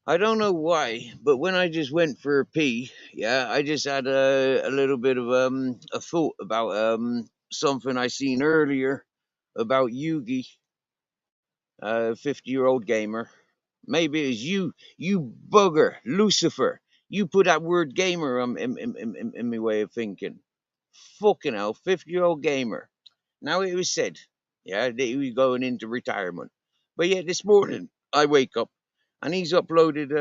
I don't know why, but when I just went for a pee, yeah, I just had a little bit of a thought about something I seen earlier about Yugi, 50-year-old gamer. Maybe it's you bugger, Lucifer. You put that word gamer in my way of thinking. Fucking hell, 50-year-old gamer. Now it was said Yeah, that he was going into retirement. But yeah, this morning I wake up and he's uploaded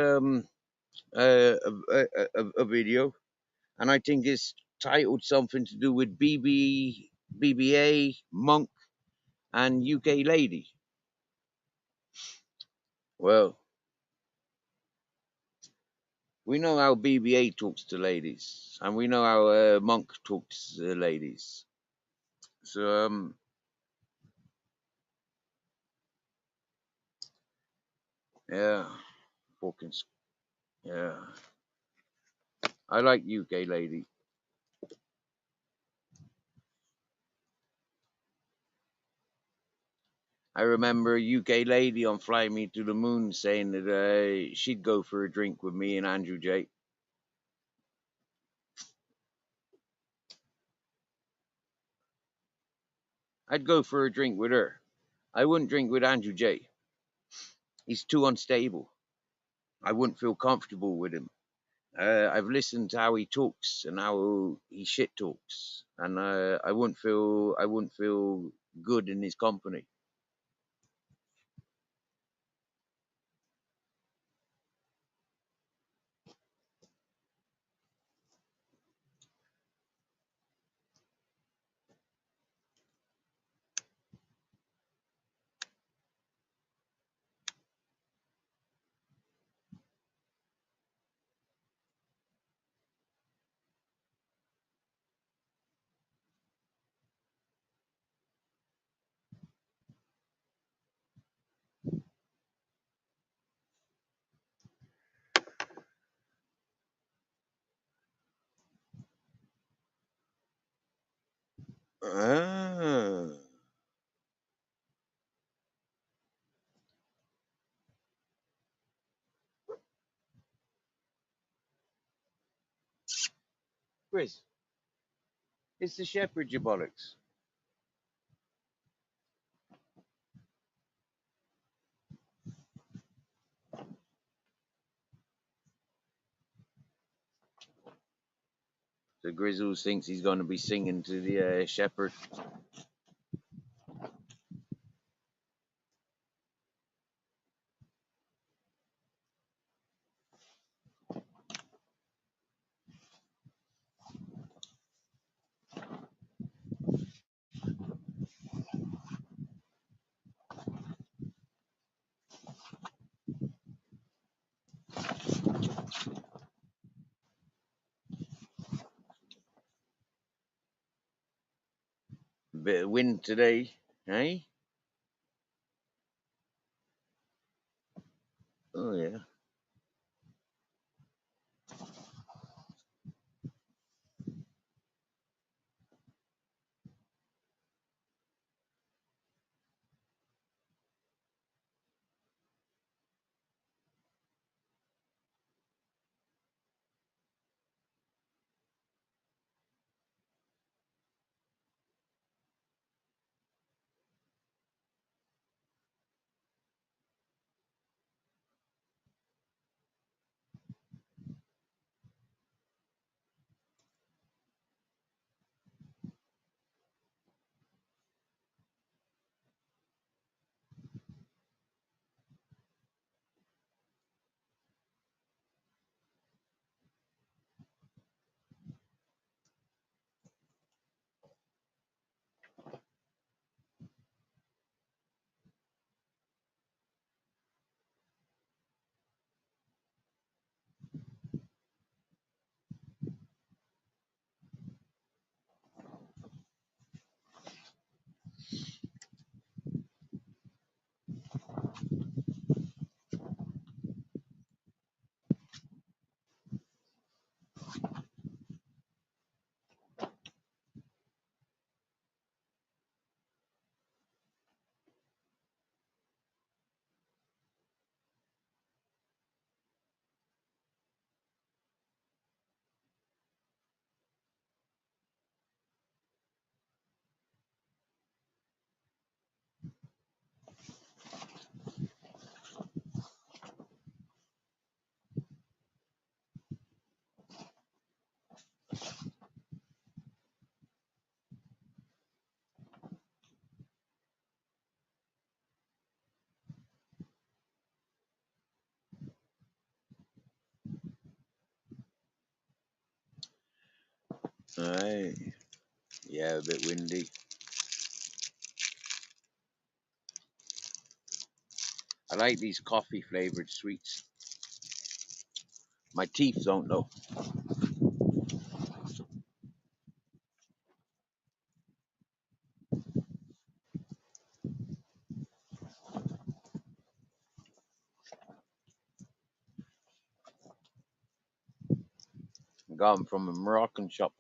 a video, and I think it's titled something to do with BBA, Monk, and UK Lady. Well, we know how BBA talks to ladies, and we know how Monk talks to ladies. So, yeah, fucking, yeah. I like UK Lady. I remember UK Lady on Fly Me to the Moon saying that she'd go for a drink with me and Andrew J. I'd go for a drink with her. I wouldn't drink with Andrew J. He's too unstable. I wouldn't feel comfortable with him. I've listened to how he talks and how he shit talks, and I wouldn't feel good in his company. Ah, Chris, it's the shepherd, you bollocks. So Grizzles thinks he's going to be singing to the shepherd. Bit of wind today, eh? Oh yeah. Aye. Yeah, a bit windy. I like these coffee flavored sweets. My teeth don't though. I got them from a Moroccan shop.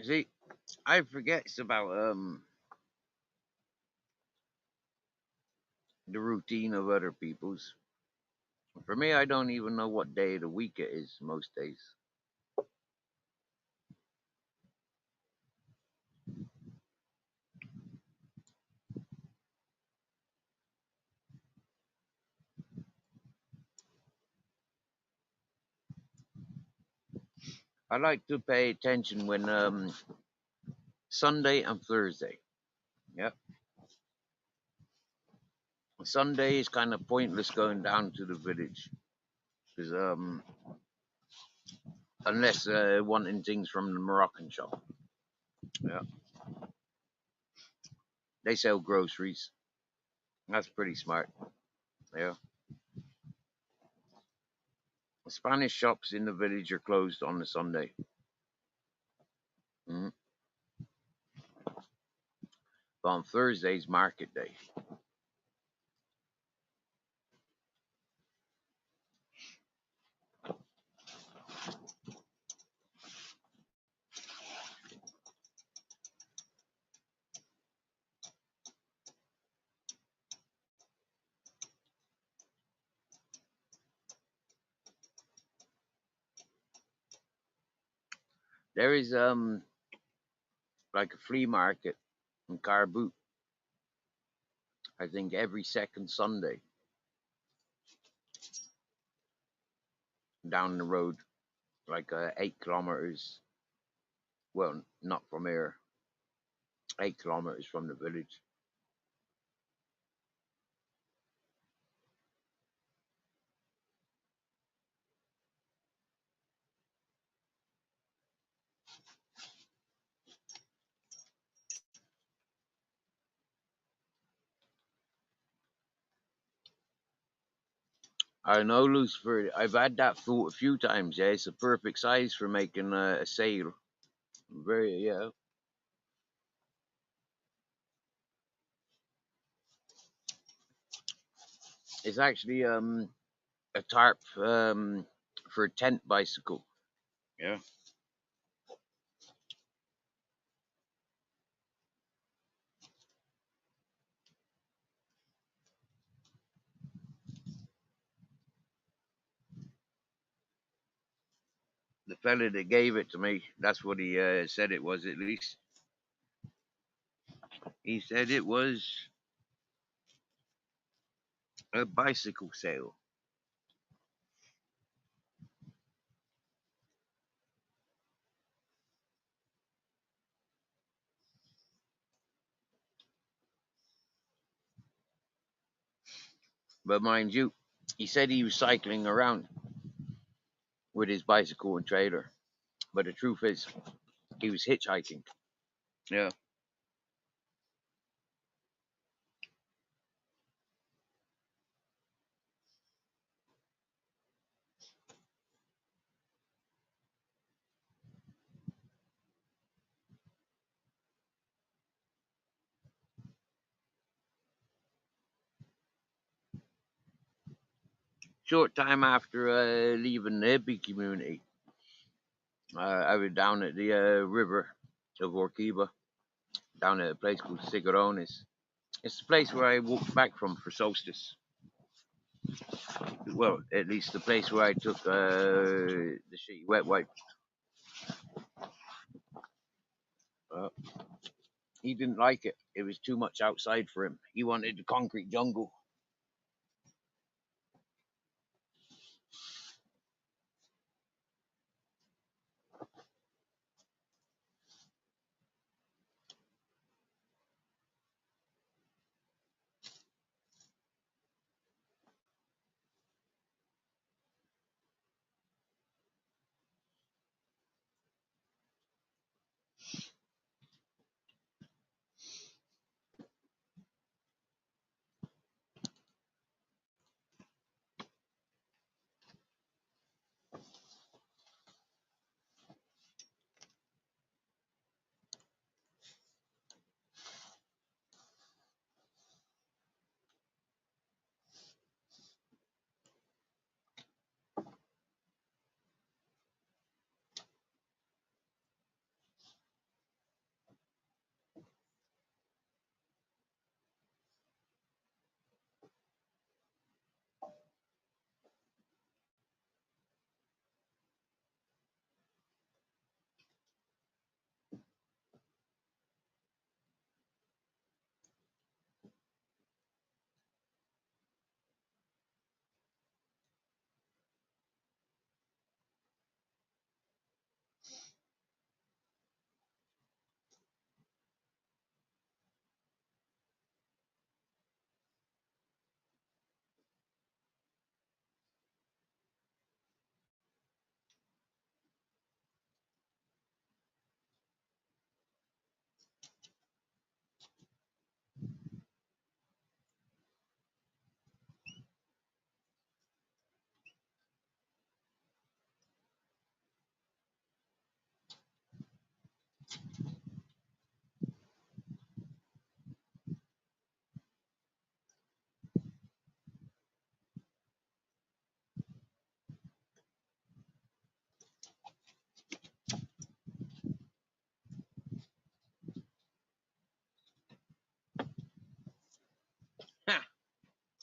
See, I forget about the routine of other people's. For me, I don't even know what day of the week it is most days. I like to pay attention when Sunday and Thursday. Yep. Sunday is kind of pointless going down to the village because unless wanting things from the Moroccan shop. Yeah, they sell groceries. That's pretty smart. Yeah. The Spanish shops in the village are closed on the Sunday. Mhm. on Thursday's market day. There is like a flea market in Carboot. I think every second Sunday down the road, like 8 kilometers. Well, not from here. 8 kilometers from the village. I know, Lucifer. I've had that thought a few times. Yeah, it's a perfect size for making a sail. Very, yeah. It's actually a tarp for a tent bicycle. Yeah. The fella that gave it to me, that's what he said it was. At least he said it was a bicycle sail. But mind you, he said he was cycling around with his bicycle and trailer. But the truth is, he was hitchhiking. Yeah. Short time after leaving the hippie community, I was down at the river of Orquiva, down at a place called Cigarones. It's the place where I walked back from for solstice. Well, at least the place where I took the shitty wet wipe. He didn't like it. It was too much outside for him. He wanted the concrete jungle.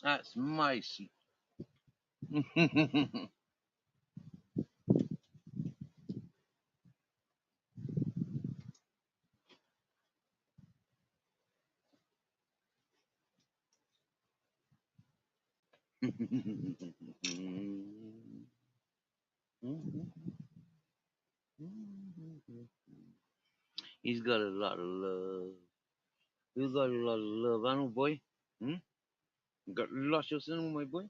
That's my seat. He's got a lot of love. You got a lot of love, I know, boy. Hmm? You got lots of sin, my boy.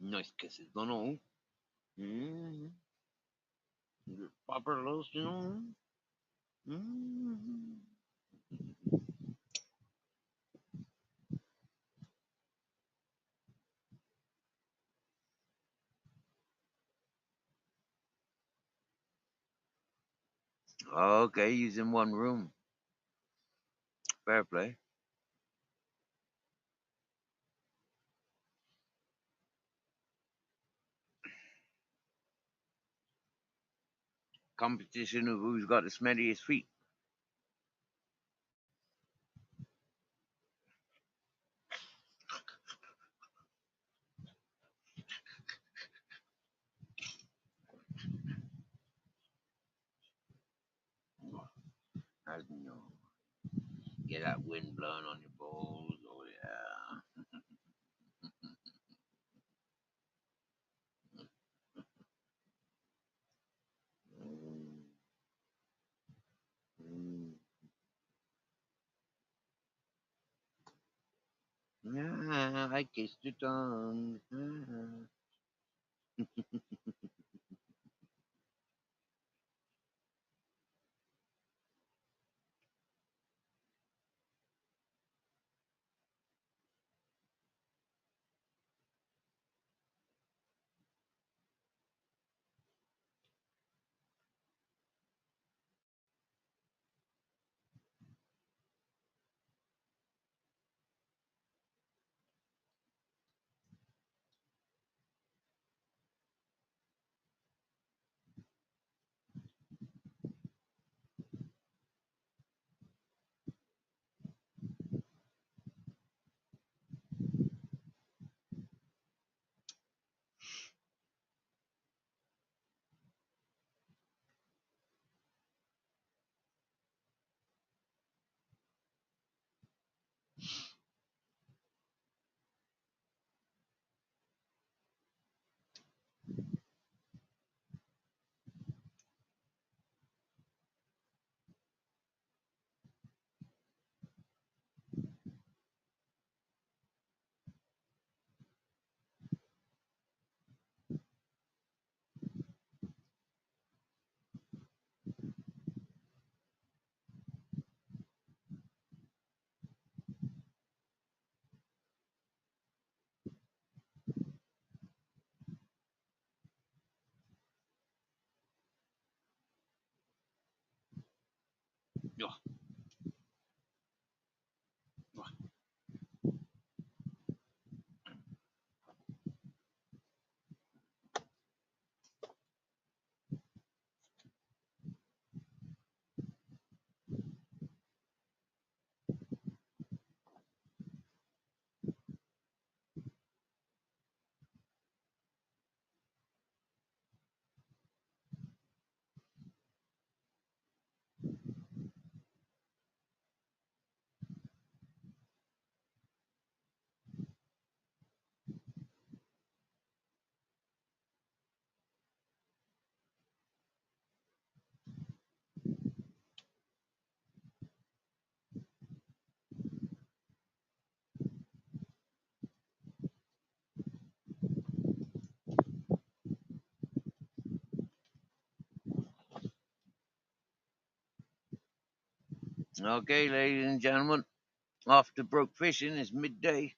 Nice kisses, don't know. Papa loves, you know. Okay, he's in one room. Fair play. Competition of who's got the smelliest feet. I don't know. Get that wind blowing on your balls. Oh yeah. Mm, mm. Yeah, I kissed your tongue. Okay, ladies and gentlemen, off to broke fishing. It's midday.